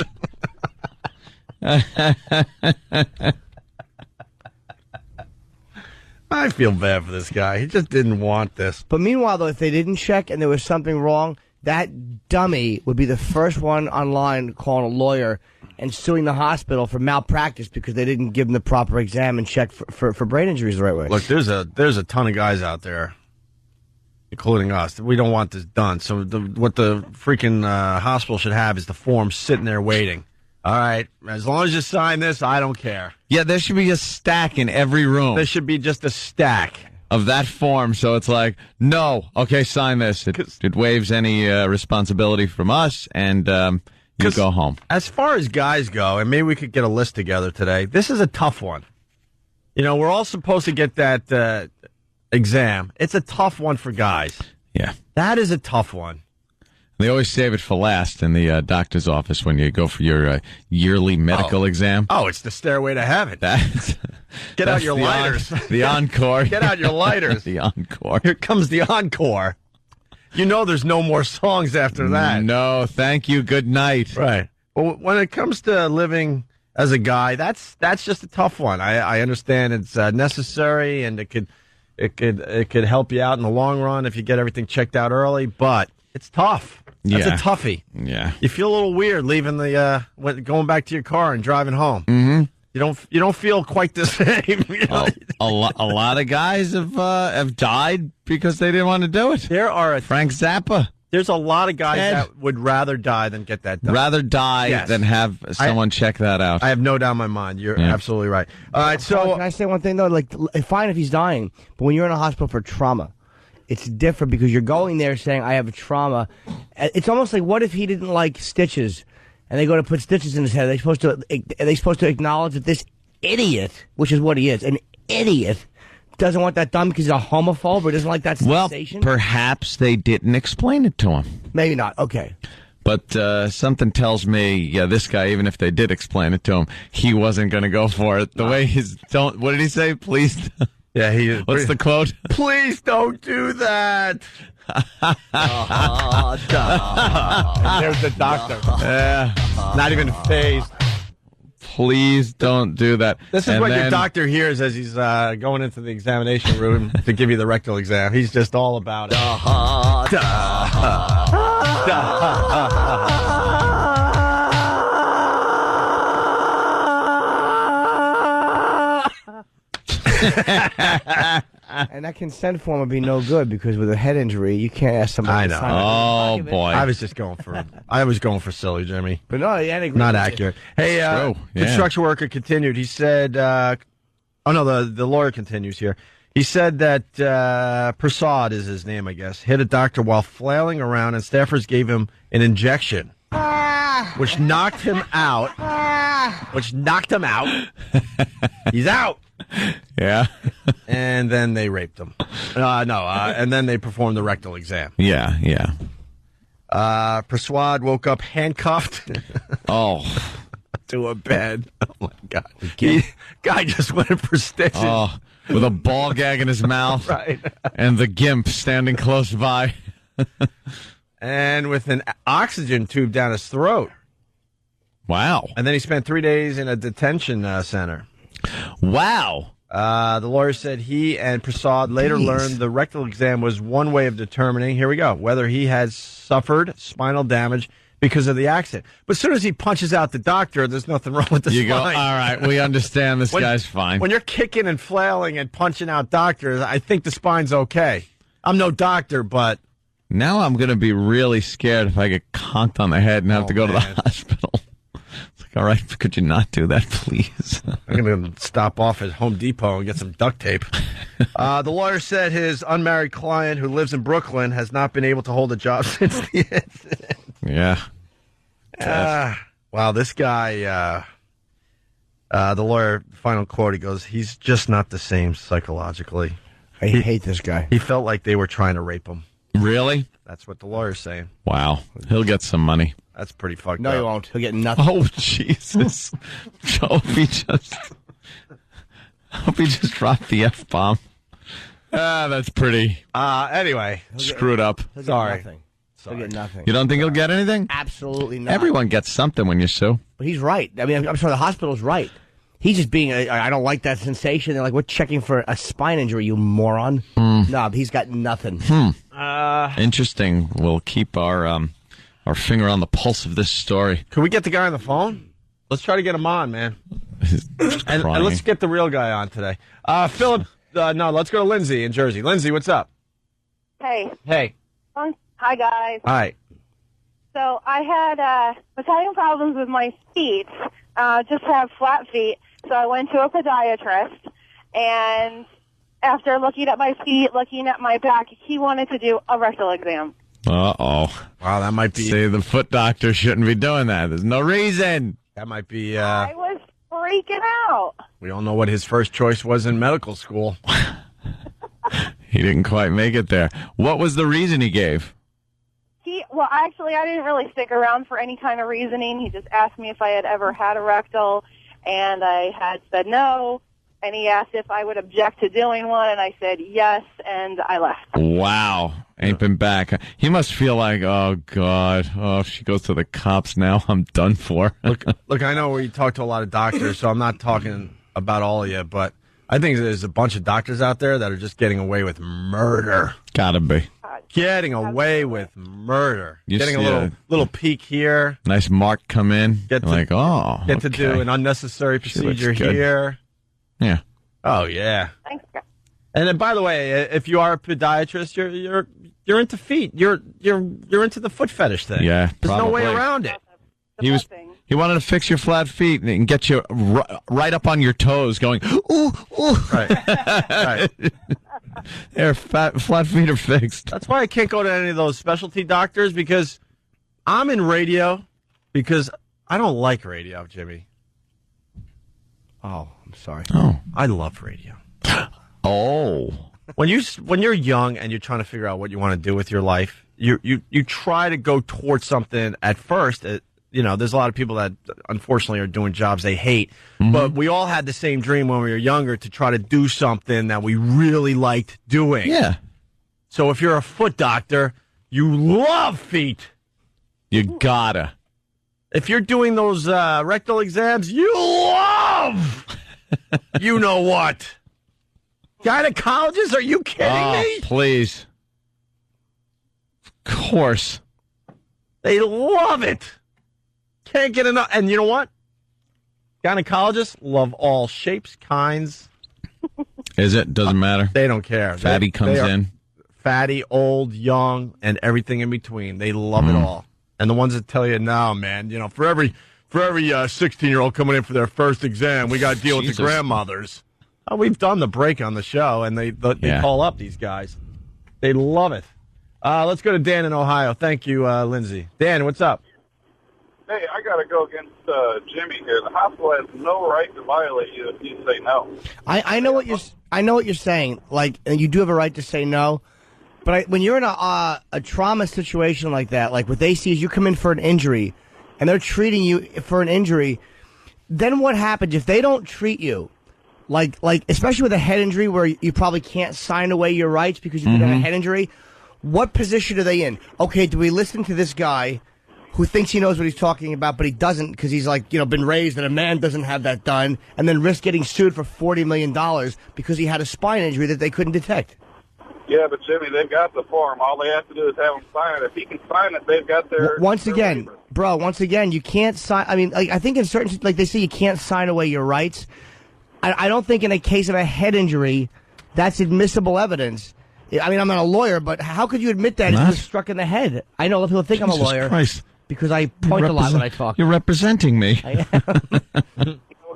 G: I feel bad for this guy. He just didn't want this.
C: But meanwhile, though, if they didn't check and there was something wrong, that dummy would be the first one online calling a lawyer and suing the hospital for malpractice because they didn't give him the proper exam and check for brain injuries the right way.
G: Look, there's a ton of guys out there, including us. We don't want this done. So what the freaking hospital should have is the form sitting there waiting. All right, as long as you sign this, I don't care.
J: Yeah, there should be a stack in every room.
G: There should be just a stack
J: of that form, so it's like, no, okay, sign this. It waives any responsibility from us, and you go home.
G: As far as guys go, and maybe we could get a list together today, this is a tough one. You know, we're all supposed to get that exam. It's a tough one for guys.
J: Yeah.
G: That is a tough one.
J: They always save it for last in the doctor's office when you go for your yearly medical exam.
G: Oh, it's the stairway to heaven. Get out your lighters.
J: The encore.
G: Get out your lighters.
J: The encore.
G: Here comes the encore. You know there's no more songs after that.
J: No, thank you, good night.
G: Right. Well, when it comes to living as a guy, that's just a tough one. I understand it's necessary, and it could help you out in the long run if you get everything checked out early, but it's tough. That's a toughie.
J: Yeah.
G: You feel a little weird leaving going back to your car and driving home.
J: Mm-hmm.
G: You don't feel quite the same. You know?
J: A lot of guys have died because they didn't want to do it. Frank Zappa.
G: There's a lot of guys that would rather die than get that done.
J: Rather die than have someone check that out.
G: I have no doubt in my mind. You're absolutely right. All right, so
C: can I say one thing though? Like, fine if he's dying, but when you're in a hospital for trauma, it's different because you're going there saying, I have a trauma. It's almost like, what if he didn't like stitches and they go to put stitches in his head? Are they supposed to acknowledge that this idiot, which is what he is, an idiot, doesn't want that done because he's a homophobe or doesn't like that sensation?
J: Well, perhaps they didn't explain it to him.
C: Maybe not. Okay.
J: But something tells me, this guy, even if they did explain it to him, he wasn't going to go for it. The way what did he say? Please.
G: Yeah,
J: what's the quote?
G: Please don't do that. There's the doctor.
J: Yeah.
G: Not even phased.
J: Please don't do that.
G: This is what your doctor hears as he's going into the examination room to give you the rectal exam. He's just all about it.
C: And that consent form would be no good because with a head injury, you can't ask somebody.
G: I
C: to
G: know.
C: sign
J: Oh boy!
G: I was going for silly, Jimmy.
C: But no, yeah,
G: not accurate. Hey, construction worker continued. He said, the lawyer continues here. He said that Prasad is his name, I guess, hit a doctor while flailing around, and staffers gave him an injection, which knocked him out. He's out.
J: Yeah.
G: And then they raped him. And then they performed the rectal exam.
J: Yeah.
G: Prasad woke up handcuffed. To a bed. Oh, my God. Guy just went in for stitches.
J: Oh, with a ball gag in his mouth.
G: Right.
J: And the gimp standing close by.
G: And with an oxygen tube down his throat.
J: Wow.
G: And then he spent 3 days in a detention center.
J: Wow.
G: The lawyer said he and Prasad later learned the rectal exam was one way of determining, here we go, whether he has suffered spinal damage because of the accident. But as soon as he punches out the doctor, there's nothing wrong with the spine.
J: You go, all right, we understand this guy's fine.
G: When you're kicking and flailing and punching out doctors, I think the spine's okay. I'm no doctor, but...
J: Now I'm going to be really scared if I get conked on the head and have to go to the hospital. All right, could you not do that, please?
G: I'm going to stop off at Home Depot and get some duct tape. The lawyer said his unmarried client, who lives in Brooklyn, has not been able to hold a job since the incident.
J: Yeah.
G: Wow, this guy, the lawyer, final quote, he goes, he's just not the same psychologically.
C: I hate this guy.
G: He felt like they were trying to rape him.
J: Really?
G: That's what the lawyer's saying.
J: Wow. He'll get some money.
G: That's pretty fucked up.
C: No, he won't. He'll get nothing.
J: Oh, Jesus. Hope he just dropped the F-bomb. That's pretty
G: anyway.
J: screwed up.
G: Sorry.
C: He'll get nothing.
J: You don't think he'll get anything?
C: Absolutely not.
J: Everyone gets something when you sue.
C: But he's right. I mean, I'm sorry, the hospital's right. He's just being, I don't like that sensation. They're like, we're checking for a spine injury, you moron. No, he's got nothing.
J: Interesting. We'll keep our finger on the pulse of this story.
G: Can we get the guy on the phone? Let's try to get him on, man. and let's get the real guy on today. Philip, no, let's go to Lindsay in Jersey. Lindsay, what's up?
Q: Hey.
G: Hey.
Q: Hi, guys.
G: Hi.
Q: So I was having problems with my feet, just have flat feet. So I went to a podiatrist, and after looking at my feet, looking at my back, he wanted to do a rectal exam.
J: Uh-oh.
G: Wow, that might be...
J: See, the foot doctor shouldn't be doing that. There's no reason.
G: That might be...
Q: I was freaking out.
G: We all know what his first choice was in medical school.
J: He didn't quite make it there. What was the reason he gave?
Q: Well, actually, I didn't really stick around for any kind of reasoning. He just asked me if I had ever had a rectal, and I had said no. And he asked if I would object to doing one, and I said yes, and I left.
J: Wow. Ain't been back. He must feel like, oh, God. Oh, if she goes to the cops now, I'm done for.
G: Look, I know we talk to a lot of doctors, so I'm not talking about all of you, but I think there's a bunch of doctors out there that are just getting away with murder.
J: Gotta be.
G: Getting away with murder.
J: You
G: getting
J: see
G: a little peek here.
J: Nice mark come in.
G: Get to,
J: like, oh,
G: get to do an unnecessary procedure here.
J: Yeah.
G: Oh yeah.
Q: Thanks.
G: And then, by the way, if you are a podiatrist, you're into feet. You're into the foot fetish thing.
J: Yeah,
G: there's no way
J: probably.
G: around it.
J: He wanted to fix your flat feet and get you right up on your toes, going ooh ooh.
G: Right.
J: Their flat feet are fixed.
G: That's why I can't go to any of those specialty doctors, because I'm in radio because I don't like radio, Jimmy. Oh, I'm sorry.
J: Oh,
G: I love radio.
J: Oh,
G: when you're young and you're trying to figure out what you want to do with your life, you try to go towards something at first. There's a lot of people that unfortunately are doing jobs they hate, but we all had the same dream when we were younger to try to do something that we really liked doing.
J: Yeah.
G: So if you're a foot doctor, you love feet.
J: You gotta.
G: If you're doing those rectal exams, you love. You know what? Gynecologists? Are you kidding me?
J: Please. Of course.
G: They love it. Can't get enough. And you know what? Gynecologists love all shapes, kinds.
J: Is it? Doesn't matter.
G: They don't care.
J: Fatty comes in.
G: Fatty, old, young, and everything in between. They love it all. And the ones that tell you, no, man, for every 16-year-old coming in for their first exam, we got to deal with the grandmothers. Oh, we've done the break on the show, and they call up these guys. They love it. Let's go to Dan in Ohio. Thank you, Lindsay. Dan, what's up?
R: Hey, I got to go against Jimmy here. The hospital has no right to violate you if you say no.
C: I know what you're saying. Like, you do have a right to say no. But when you're in a trauma situation like that, like what they see is you come in for an injury, and they're treating you for an injury, then what happens if they don't treat you? Like especially with a head injury where you probably can't sign away your rights because you've got a head injury. What position are they in? Okay, do we listen to this guy who thinks he knows what he's talking about, but he doesn't because he's been raised that a man doesn't have that done, and then risk getting sued for $40 million because he had a spine injury that they couldn't detect?
R: Yeah, but Jimmy, they've got the form. All they have to do is have him sign it. If he can sign it, they've got their...
C: Once again, you can't sign... I mean, I think in certain... Like they say you can't sign away your rights. I don't think in a case of a head injury, that's admissible evidence. I mean, I'm not a lawyer, but how could you admit that if you were struck in the head? I know a lot of people think I'm a lawyer.
J: Christ.
C: Because I point a lot when I talk.
J: You're representing me.
R: Well,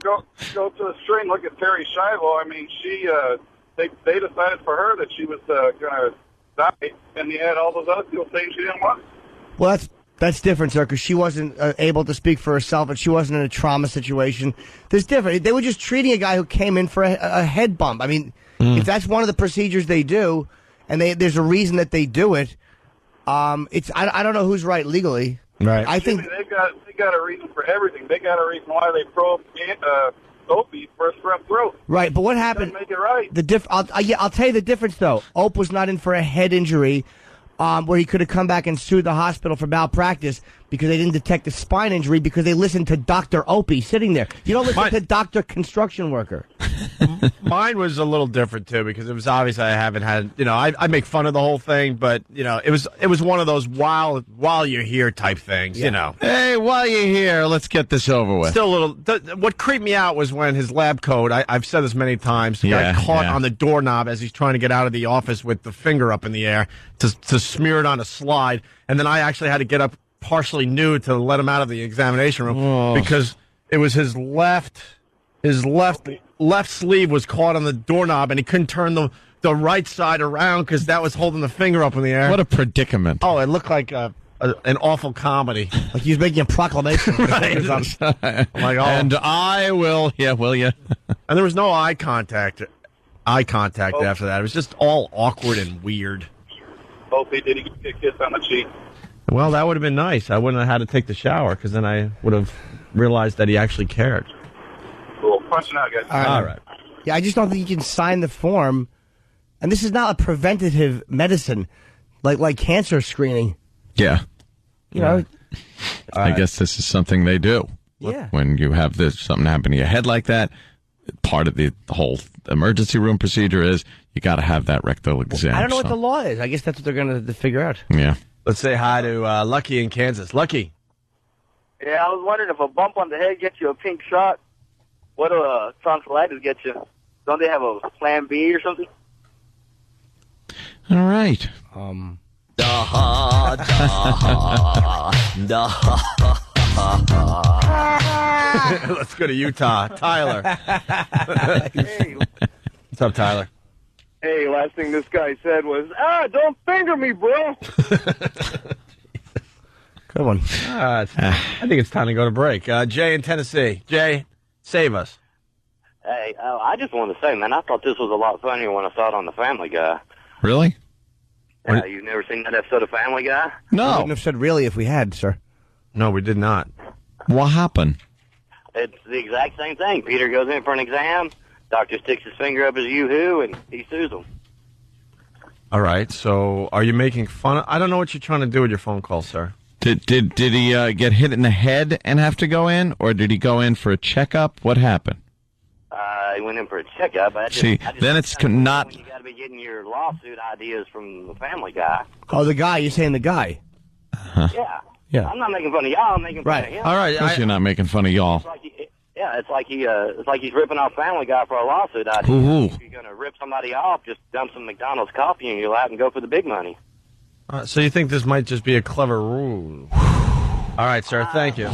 R: go to the stream, look at Terry Schiavo. I mean, they decided for her that she was going to die, and you had all those other people saying she didn't want.
C: Well, that's different, sir, because she wasn't able to speak for herself, and she wasn't in a trauma situation. There's different. They were just treating a guy who came in for a head bump. I mean, if that's one of the procedures they do, and there's a reason that they do it, I don't know who's right legally.
G: Right.
C: I think
R: they got a reason for everything. They got a reason why they probed Opie for a strep throat.
C: Right, but what happened?
R: Make it right.
C: I'll tell you the difference though. Ope was not in for a head injury. where he could have come back and sued the hospital for malpractice because they didn't detect a spine injury because they listened to Dr. Opie sitting there. You don't listen to Dr. Construction Worker.
G: Mine was a little different too because it was obvious I haven't had. I make fun of the whole thing, but it was one of those while you're here type things.
C: Yeah.
J: Hey, while you're here, let's get this over with.
G: Still a little. What creeped me out was when his lab coat. I've said this many times. Got caught on the doorknob as he's trying to get out of the office with the finger up in the air to smear it on a slide, and then I actually had to get up partially nude to let him out of the examination room because it was his left sleeve was caught on the doorknob and he couldn't turn the right side around because that was holding the finger up in the air.
J: What a predicament.
G: Oh, it looked like an awful comedy.
C: Like he was making a proclamation.
G: Right. I'm like,
J: and I will, will you?
G: And there was no eye contact after that. It was just all awkward and weird.
R: Opie, did he get a kiss on the cheek?
G: Well, that would have been nice. I wouldn't have had to take the shower because then I would have realized that he actually cared.
R: Cool. Punching out, guys.
G: All right.
C: Yeah, I just don't think you can sign the form. And this is not a preventative medicine like cancer screening.
J: Yeah.
C: I
J: guess this is something they do.
C: Yeah.
J: When you have something happen to your head like that, part of the whole emergency room procedure is you got to have that rectal exam.
C: I don't know what the law is. I guess that's what they're going to figure out.
J: Yeah.
G: Let's say hi to Lucky in Kansas. Lucky.
P: Yeah, I was wondering if a bump on the head gets you a pink shot, what do tonsillitis get you? Don't they have a plan B or something?
J: All right.
G: Let's go to Utah. Tyler.
P: Hey.
G: What's up, Tyler?
P: Hey, last thing this guy said was, don't finger me, bro.
C: Good one.
G: I think it's time to go to break. Jay in Tennessee. Jay, save us.
S: Hey, I just wanted to say, man, I thought this was a lot funnier when I saw it on The Family Guy.
J: Really?
S: You've never seen that episode of Family Guy?
C: No. I wouldn't have said really if we had, sir.
G: No, we did not.
J: What happened?
S: It's the exact same thing. Peter goes in for an exam, doctor sticks his finger up his yoo-hoo, and he sues him.
G: All right, so are you making fun? I don't know what you're trying to do with your phone call, sir.
J: Did he get hit in the head and have to go in, or did he go in for a checkup? What happened?
S: He went in for a checkup.
J: Then it's not...
S: You got to be getting your lawsuit ideas from The Family Guy.
C: Oh, the guy. You're saying the guy.
S: Yeah.
C: Yeah.
S: I'm not making fun of y'all. I'm making fun of him.
J: All right. Of course you're not making fun of y'all.
S: It's like he's ripping off Family Guy for a lawsuit idea.
J: Ooh.
S: If you're going to rip somebody off, just dump some McDonald's coffee in your lap and go for the big money.
G: So you think this might just be a clever rule? All right, sir. Thank you.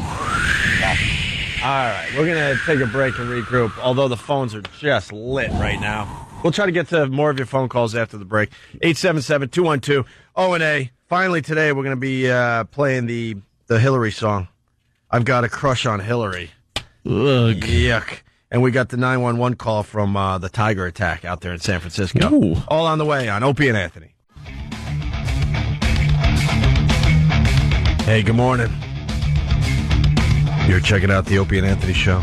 G: All right, we're going to take a break and regroup, although the phones are just lit right now. We'll try to get to more of your phone calls after the break. 877-212-ONA. Finally today, we're going to be playing the Hillary song. I've got a crush on Hillary.
J: Ugh.
G: Yuck. And we got the 911 call from the Tiger attack out there in San Francisco.
J: Ooh.
G: All on the way on Opie and Anthony. Hey, good morning. You're checking out the Opie and Anthony show.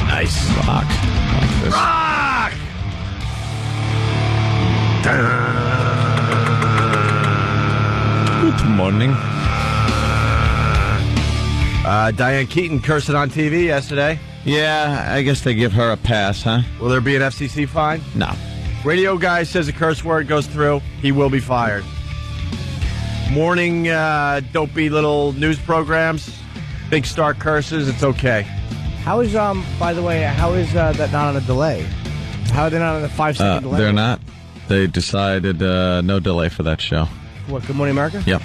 G: Nice.
J: Rock. Like this.
G: Rock!
J: Good morning.
G: Diane Keaton cursing on TV yesterday.
J: Yeah, I guess they give her a pass, huh?
G: Will there be an FCC fine?
J: No.
G: Radio guy says a curse word goes through, he will be fired. Morning dopey little news programs, big star curses, it's okay.
C: How is, by the way, how is that not on a delay? How are they not on a 5-second delay?
J: They're not. They decided no delay for that show.
C: What, Good Morning America?
J: Yep.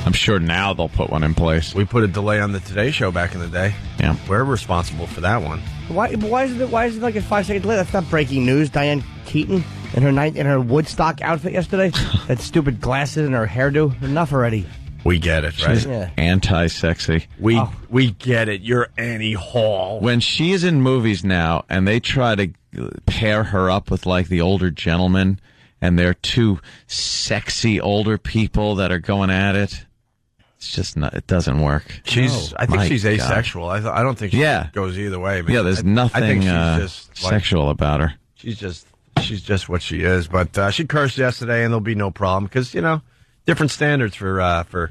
J: I'm sure now they'll put one in place.
G: We put a delay on the Today Show back in the day.
J: Yeah.
G: We're responsible for that one.
C: Why is it like a 5-second delay? That's not breaking news. Diane Keaton in her Woodstock outfit yesterday. That stupid glasses and her hairdo. Enough already.
G: We get it, right?
J: She's anti-sexy.
G: We get it. You're Annie Hall.
J: When she is in movies now and they try to pair her up with like the older gentleman and they're two sexy older people that are going at it, It's just not. It doesn't work.
G: I think she's asexual. I don't think she goes either way. But
J: there's nothing
G: I think she's just
J: sexual about her.
G: She's just what she is. But she cursed yesterday, and there'll be no problem because different standards for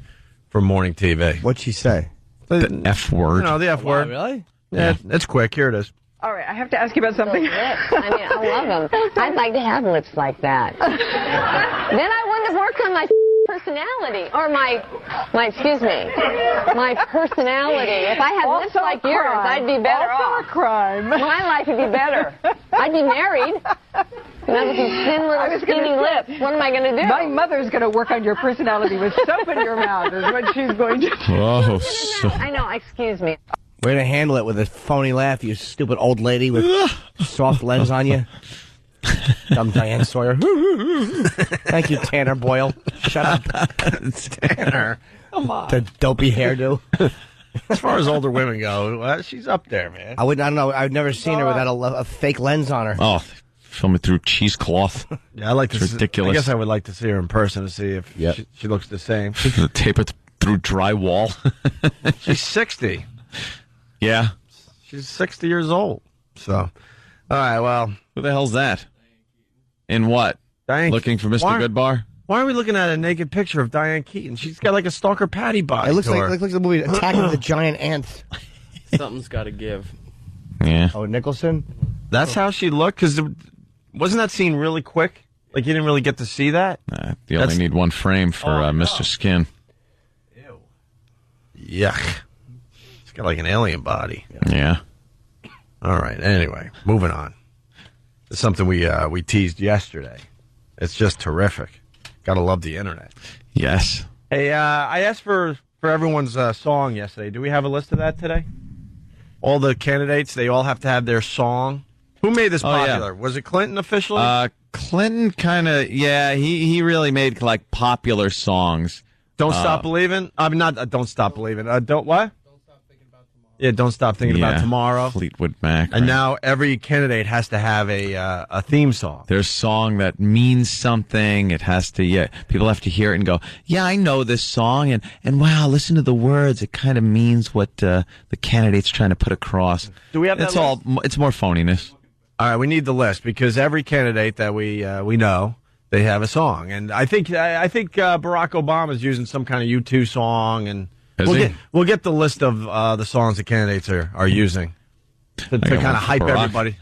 G: morning TV.
C: What'd she say?
J: The F word.
G: The F word.
C: Really?
G: Yeah, it's quick. Here it is.
B: All right, I have to ask you about something.
T: Lips. I mean, I love them. I'd like to have lips like that. Then I wouldn't have worked on my personality, or my personality. If I had
B: Also
T: lips like
B: a
T: yours,
B: crime.
T: I'd be better
B: Also
T: off.
B: a crime.
T: My life would be better. I'd be married. And I with these thin little skinny lips. What am I going to do?
B: My mother's going to work on your personality with soap in your mouth is what she's going to do.
J: Oh,
T: I know, excuse me.
C: Way to handle it with a phony laugh, you stupid old lady with soft lens on you. Dumb Diane Sawyer. Thank you, Tanner Boyle. Shut up.
G: Tanner.
C: Come on. The dopey hairdo.
G: As far as older women go, she's up there, man.
C: I don't know. I've never seen her without a fake lens on her.
J: Oh, film it through cheesecloth.
G: Yeah, I like to.
J: It's ridiculous.
G: I guess I would like to see her in person to see if she looks the same.
J: Tape it through drywall.
G: She's 60.
J: Yeah.
G: She's 60 years old. So, all right, well.
J: Who the hell's that? In what?
G: Diane
J: Looking for Mr. Goodbar?
G: Why are we looking at a naked picture of Diane Keaton? She's got like a Stalker Patty body.
C: It looks
G: to
C: like
G: her.
C: the movie Attack of the Giant Ants.
M: Something's got to give.
J: Yeah.
C: Oh, Nicholson?
G: That's how she looked? Because wasn't that scene really quick? Like, you didn't really get to see that?
J: You only need one frame for Mr. Skin.
G: Ew. Yuck. She's got like an alien body.
J: Yeah.
G: All right. Anyway, moving on. It's something we teased yesterday. It's just terrific. Gotta love the internet.
J: Yes.
G: Hey, I asked for everyone's song yesterday. Do we have a list of that today? All the candidates, they all have to have their song. Who made this popular?
J: Yeah.
G: Was it Clinton officially?
J: Clinton kind of, he really made like popular songs.
G: Don't Stop Believing? I mean, not Don't Stop Believing. Don't what? Yeah, Don't Stop Thinking About Tomorrow.
J: Fleetwood Mac.
G: And now every candidate has to have a theme song.
J: There's a song that means something. It has to, people have to hear it and go, yeah, I know this song. And wow, listen to the words. It kind of means what the candidate's trying to put across.
G: Do we have that list?
J: It's more phoniness.
G: All right, we need the list because every candidate that we know, they have a song. And I think Barack Obama is using some kind of U2 song, and we'll get the list of the songs the candidates are using to kind of hype everybody.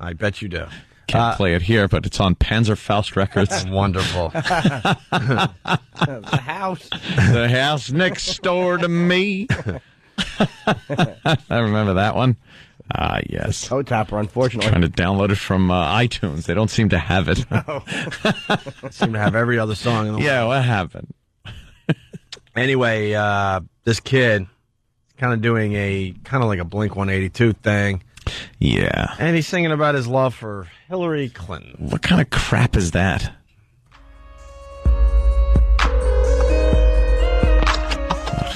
G: I bet you do.
J: Can't play it here, but it's on Panzerfaust Records.
G: Wonderful.
C: The house.
J: The house next door to me. I remember that one. Yes.
C: Toe Tapper, unfortunately.
J: Trying to download it from iTunes. They don't seem to have it.
G: No. Seem to have every other song in the world.
J: Yeah, what happened?
G: Anyway, this kid kind of doing like a Blink-182 thing.
J: Yeah.
G: And he's singing about his love for Hillary Clinton.
J: What kind of crap is that?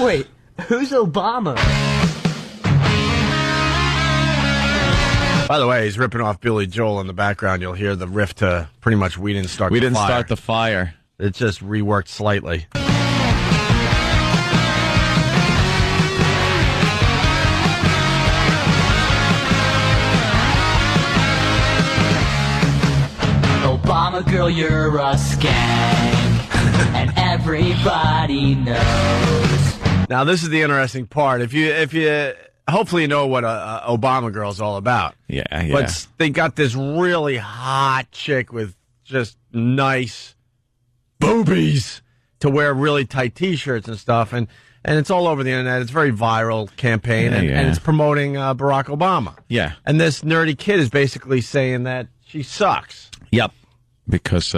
C: Wait, who's Obama?
G: By the way, he's ripping off Billy Joel in the background. You'll hear the riff to pretty much We Didn't Start the Fire.
J: We Didn't Start the Fire.
G: It's just reworked slightly.
U: Obama girl, you're a skank, and everybody knows.
G: Now, this is the interesting part. If you hopefully you know what a Obama girl's all about.
J: Yeah.
G: But they got this really hot chick with just nice boobies to wear really tight T-shirts and stuff, and it's all over the internet. It's a very viral campaign, and it's promoting Barack Obama.
J: Yeah.
G: And this nerdy kid is basically saying that she sucks.
J: Yep. Because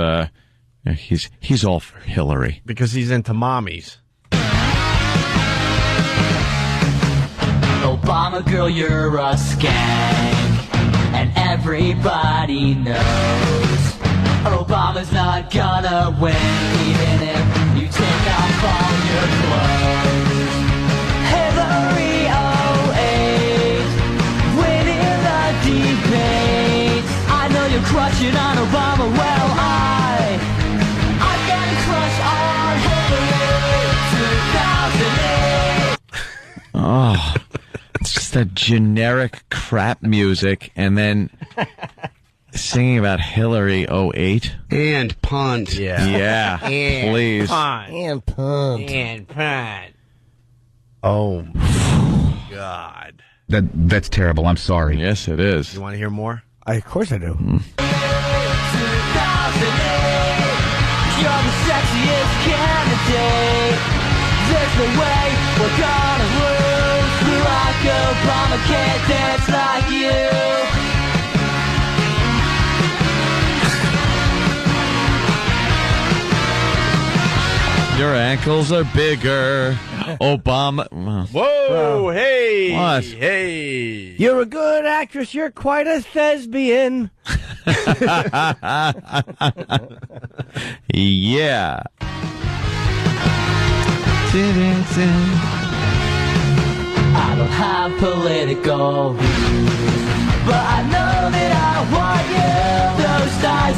J: he's all for Hillary.
G: Because he's into mommies.
U: Obama girl, you're a skank, and everybody knows Obama's not gonna win, even if you take off all your clothes. Hillary 08, winning the debate. I know you're crushing on Obama, well I've got a crush on Hillary 2008.
J: Just that generic crap music, and then singing about Hillary 08.
K: And punt.
J: Yeah, please.
C: And punt.
K: And punt.
G: Oh, God.
E: That's terrible. I'm sorry.
J: Yes, it is.
G: You want to hear more?
C: Of course I do.
U: 2008, you're the sexiest candidate. There's no way we're gonna lose. Barack Obama can't dance like you.
J: Your ankles are bigger. Obama.
G: Whoa, hey.
J: What?
G: Hey.
C: You're a good actress. You're quite a thespian.
J: Yeah.
U: I don't have political views, but I know that I want you. Those eyes,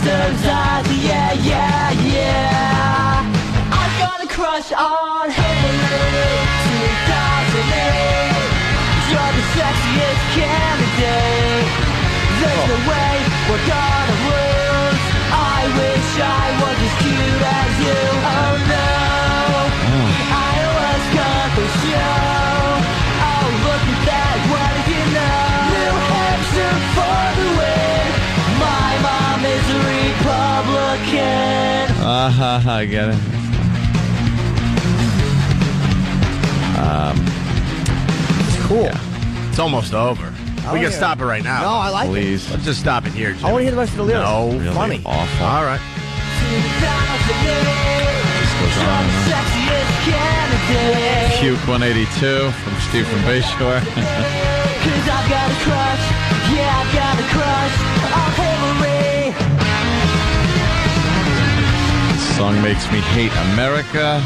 U: yeah, yeah, yeah. I've got a crush on Hillary. 2008, you're the sexiest candidate. There's no way we're gonna lose. I wish I was as cute as you. Oh no, Iowa's got the show. Oh, look at that, what do you know? New Hampshire for the win. My mom is a Republican.
J: I get it.
C: It's cool.
G: Yeah. It's almost over. We can stop it right now.
C: No, I like
J: Please.
C: it.
G: Let's just stop it here, Jimmy.
C: I want to hear the rest of the lyrics.
G: No.
J: Really
C: Funny.
J: awful.
G: All right.
J: Puke 182 from Steve from Bayshore.
U: Cause I've got a crush, yeah, I've got a crush on Hillary.
J: Song makes me hate America.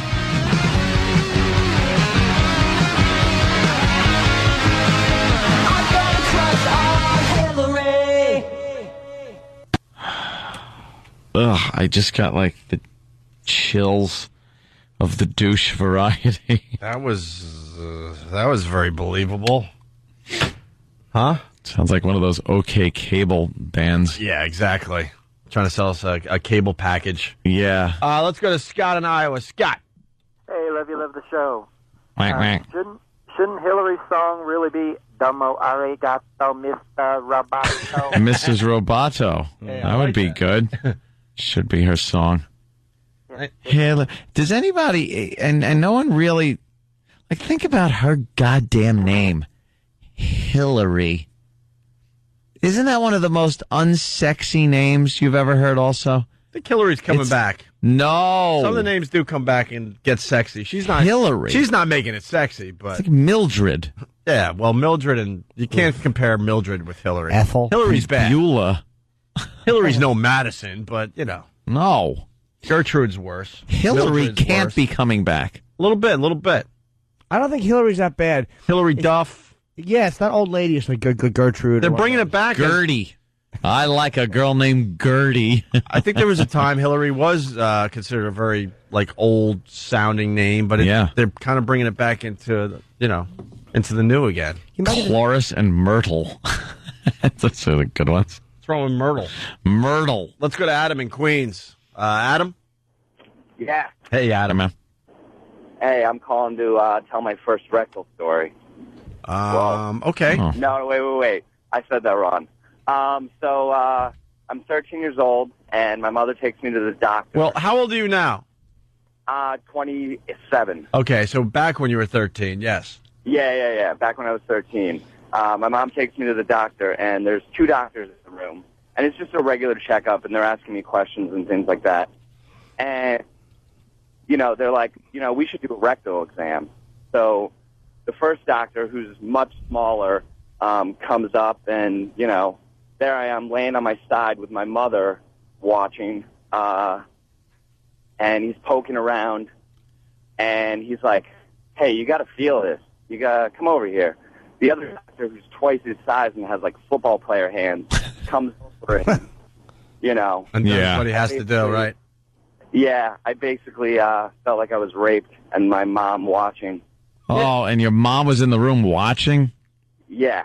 U: I've got a crush on Hillary.
J: Ugh, I just got like the chills of the douche variety.
G: That was very believable. Huh?
J: Sounds like one of those OK Cable bands.
G: Yeah, exactly. Trying to sell us a cable package.
J: Yeah.
G: Let's go to Scott in Iowa. Scott.
V: Hey, love you, love the show.
J: Whack, whack.
V: Shouldn't Hillary's song really be Domo Arigato, Mr. Roboto?
J: Mrs. Roboto.
G: Hey,
J: That would be good. Should be her song. Hillary. Does anybody, and no one really, like, think about her goddamn name. Hillary. Isn't that one of the most unsexy names you've ever heard also?
G: I think Hillary's coming back.
J: No.
G: Some of the names do come back and get sexy. She's not
J: Hillary.
G: She's not making it sexy, but
J: It's like Mildred.
G: yeah, well, Mildred, and you can't compare Mildred with Hillary.
C: Ethel.
G: Hillary's bad.
J: Beulah.
G: Hillary's no Madison, but you know.
J: No.
G: Gertrude's worse.
J: Hillary
G: Mildred's
J: can't
G: worse.
J: be coming back.
G: A little bit.
C: I don't think Hillary's that bad.
G: Hillary Duff.
C: Yeah, it's not old lady. It's like Gertrude.
G: They're bringing it back.
J: Gertie. I like a girl named Gertie.
G: I think there was a time Hillary was considered a very like old sounding name, but they're kind of bringing it back into into the new again.
J: Cloris and Myrtle. That's really good ones.
G: What's wrong with Myrtle?
J: Myrtle.
G: Let's go to Adam in Queens. Adam?
W: Yeah.
J: Hey, Adam.
W: Hey, I'm calling to tell my first rectal story.
G: Okay.
J: Oh.
W: No, wait. I said that wrong. So I'm 13 years old, and my mother takes me to the doctor.
G: Well, how old are you now?
W: 27.
G: Okay, so back when you were 13, yes.
W: Yeah. Back when I was 13. My mom takes me to the doctor, and there's two doctors in the room. And it's just a regular checkup, and they're asking me questions and things like that. And, they're like, we should do a rectal exam. So the first doctor, who's much smaller, comes up, and, there I am laying on my side with my mother watching, and he's poking around, and he's like, hey, you got to feel this. You got to come over here. The other doctor, who's twice his size and has, like, football player hands, comes over and,
G: And that's what he has to do, right?
W: Yeah, I basically felt like I was raped and my mom watching.
J: Oh, and your mom was in the room watching?
W: Yeah.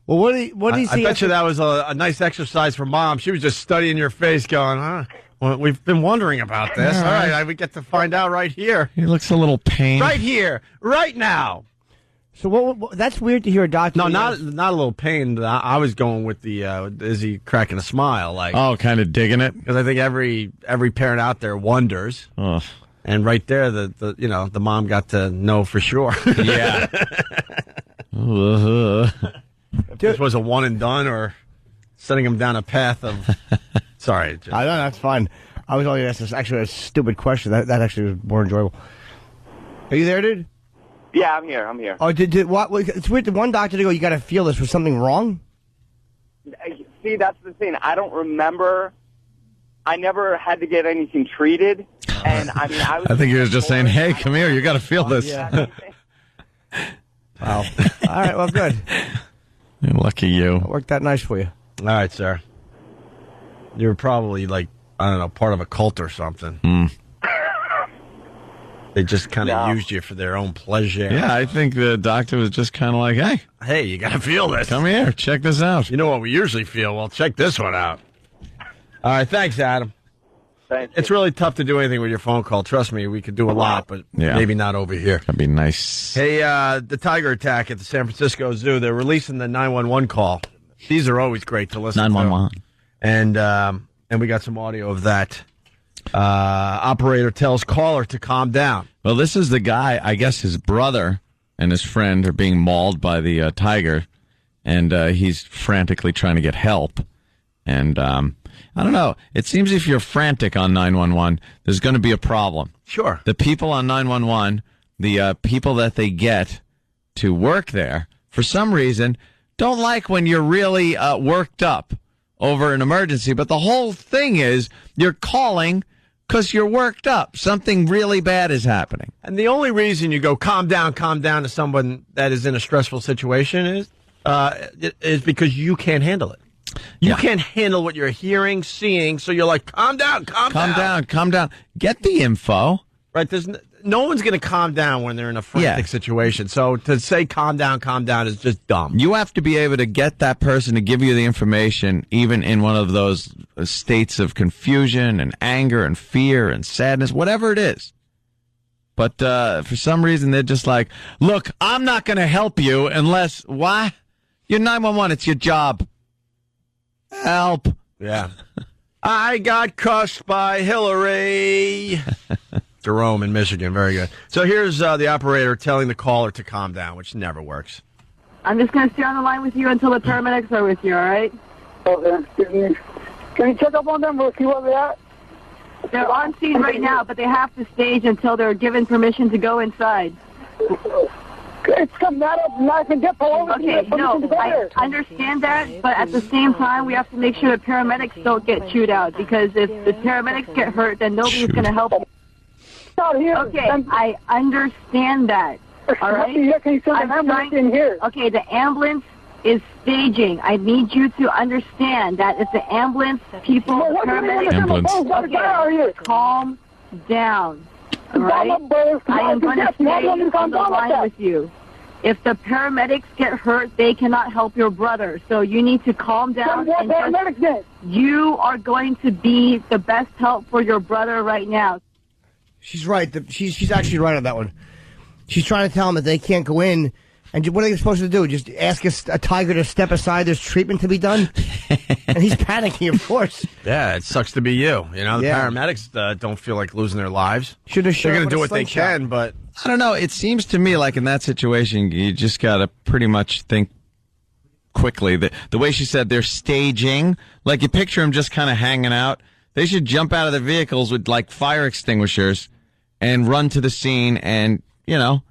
C: Well, what do you see?
G: I bet you that was a nice exercise for Mom. She was just studying your face going, huh? Well, we've been wondering about this. All right, we get to find out right here.
J: He looks a little pained.
G: Right here, right now.
C: So what that's weird to hear a doctor.
G: No, not a little pain. I was going with the is he cracking a smile? Like,
J: oh, kind of digging it,
G: because I think every parent out there wonders.
J: Oh.
G: And right there, the mom got to know for sure.
J: Yeah.
G: If this was a one and done, or setting him down a path of. Sorry,
C: I know that's fine. I was only going to ask actually a stupid question. That actually was more enjoyable. Are you there, dude?
W: Yeah, I'm here.
C: Oh, did what? It's weird. Did one doctor to go? You got to feel this. Was something wrong?
W: See, that's the thing. I don't remember. I never had to get anything treated, and I mean,
J: I think he was just saying, "Hey, come here. You got to feel this."
C: Yeah. Wow. All right. Well, good.
J: Lucky you.
C: It worked out nice for you.
G: All right, sir. You were probably like, I don't know, part of a cult or something. They just kind of used you for their own pleasure.
J: Yeah, I think the doctor was just kind of like,
G: hey, you got to feel this.
J: Come here, check this out.
G: You know what we usually feel? Well, check this one out. All right, thanks, Adam.
W: Thanks.
G: It's really tough to do anything with your phone call. Trust me, we could do a lot, but maybe not over here.
J: That'd be nice.
G: Hey, the tiger attack at the San Francisco Zoo, they're releasing the 911 call. These are always great to listen
J: 911.
G: to. And we got some audio of that. Operator tells caller to calm down.
J: Well, this is the guy, I guess his brother and his friend are being mauled by the tiger, and he's frantically trying to get help. And I don't know. It seems if you're frantic on 911, there's going to be a problem.
G: Sure.
J: The people on 911, the people that they get to work there, for some reason, don't like when you're really worked up over an emergency. But the whole thing is you're calling because you're worked up. Something really bad is happening.
G: And the only reason you go calm down to someone that is in a stressful situation is because you can't handle it. You can't handle what you're hearing, seeing, so you're like, calm down.
J: Get the info.
G: Right, no one's going to calm down when they're in a frantic situation. So to say calm down is just dumb.
J: You have to be able to get that person to give you the information, even in one of those states of confusion and anger and fear and sadness, whatever it is. But for some reason, they're just like, look, I'm not going to help you unless, why? You're 911, it's your job. Help.
G: Yeah. I got cussed by Hillary. Jerome in Michigan. Very good. So here's the operator telling the caller to calm down, which never works.
B: I'm just going to stay on the line with you until the paramedics are with you, all right?
R: Okay, excuse me. Can you check up on them or see where they're at?
B: They're on scene right now, but they have to stage until they're given permission to go inside.
R: It's a matter of life and death.
B: Okay, no, I understand that, but at the same time, we have to make sure the paramedics don't get chewed out, because if the paramedics get hurt, then nobody's going to help them. Okay, I understand that. All right? Okay, the ambulance is staging. I need you to understand that if the ambulance people, paramedics, calm down. All right? I am going to stay on the line with you. If the paramedics get hurt, they cannot help your brother. So you need to calm down. And you are going to be the best help for your brother right now.
C: She's right. She's actually right on that one. She's trying to tell them that they can't go in. And what are they supposed to do? Just ask a tiger to step aside? There's treatment to be done? And he's panicking, of course.
G: Yeah, it sucks to be you. You know, the paramedics don't feel like losing their lives.
C: They're
G: going to do what they can, but...
J: I don't know. It seems to me like in that situation, you just got to pretty much think quickly. The way she said they're staging, like you picture them just kind of hanging out. They should jump out of their vehicles with like fire extinguishers and run to the scene and, you know,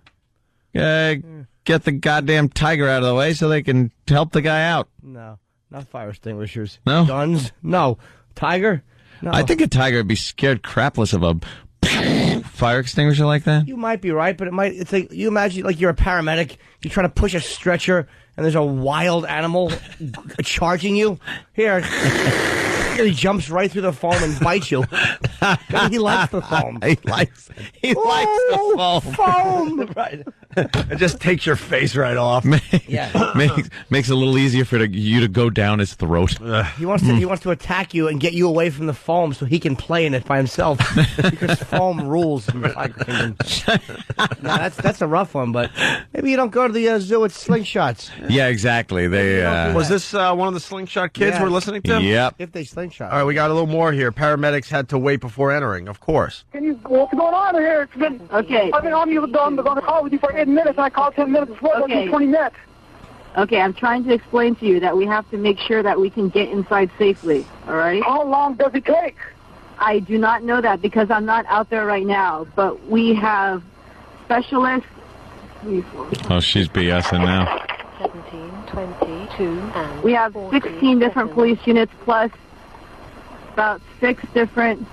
J: get the goddamn tiger out of the way so they can help the guy out.
C: No, not fire extinguishers.
J: No?
C: Guns? No. Tiger? No.
J: I think a tiger would be scared crapless of a fire extinguisher like that.
C: You might be right, but it's like, you imagine like you're a paramedic, you're trying to push a stretcher, and there's a wild animal charging you. Here. He jumps right through the foam and bites you. He likes the foam.
J: He likes the foam.
C: Foam! Right.
G: It just takes your face right off.
C: Yeah.
J: Makes it a little easier for you to go down his throat.
C: He wants to attack you and get you away from the foam so he can play in it by himself. Because foam rules in the Tiger Kingdom. No, that's a rough one, but maybe you don't go to the zoo with slingshots.
J: Yeah, exactly. They
G: Was this one of the slingshot kids we're listening to?
J: Yep.
C: If they slingshot.
G: All right, we got a little more here. Paramedics had to wait before entering, of course.
D: What's going on here? It's been,
B: Okay.
D: I've been on the call with you for 8 minutes, and I called 10 minutes before.
B: Okay.
D: 20 minutes.
B: Okay, I'm trying to explain to you that we have to make sure that we can get inside safely, all right?
D: How long does it take?
B: I do not know that because I'm not out there right now, but we have specialists.
J: Oh, she's BSing now.
B: 17, 22, and we have 16 different police units plus about 6 different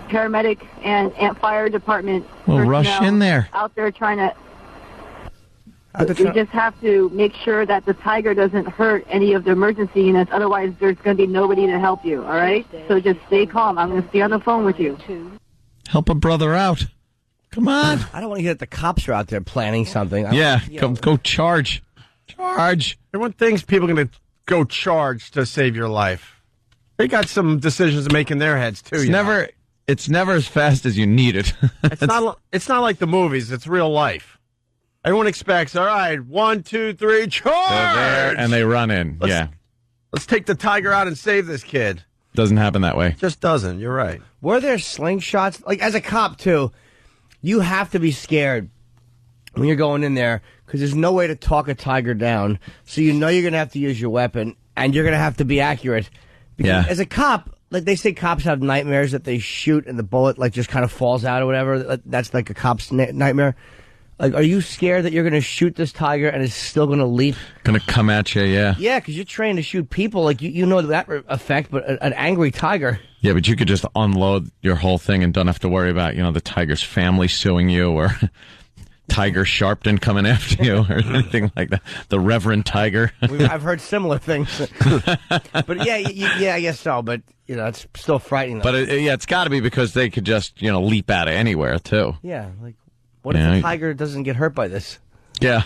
B: paramedic and fire department
J: Well, rush
B: personnel
J: in there.
B: out there trying to. We just have to make sure that the Tiger doesn't hurt any of the emergency units. Otherwise, there's going to be nobody to help you. All right. So just stay calm. I'm going to stay on the phone with you.
J: Help a brother out. Come on.
C: I don't want to hear that the cops are out there planning something.
J: Go charge. Charge.
G: Everyone thinks people are going to go charge to save your life. They got some decisions to make in their heads, too.
J: It's never as fast as you need it.
G: It's not like the movies. It's real life. Everyone expects, all right, 1, 2, 3, charge!
J: They're there and they run in.
G: Let's take the Tiger out and save this kid.
J: Doesn't happen that way.
G: Just doesn't. You're right.
C: Were there slingshots? Like, as a cop, too, you have to be scared when you're going in there because there's no way to talk a tiger down. So you know you're going to have to use your weapon and you're going to have to be accurate. Because as a cop, like they say cops have nightmares that they shoot and the bullet like just kind of falls out or whatever. That's like a cop's nightmare. Like, are you scared that you're going to shoot this tiger and it's still going to leap?
J: Going to come at you, yeah.
C: Yeah, because you're trained to shoot people. Like, you know that effect, but an angry tiger.
J: Yeah, but you could just unload your whole thing and don't have to worry about, the tiger's family suing you or Tiger Sharpton coming after you or anything like that. The Reverend Tiger.
C: I've heard similar things. But yeah, I guess so. But, it's still frightening.
J: But, it's got to be because they could just, leap out of anywhere, too.
C: Yeah, like... What if the tiger doesn't get hurt by this?
J: Yeah.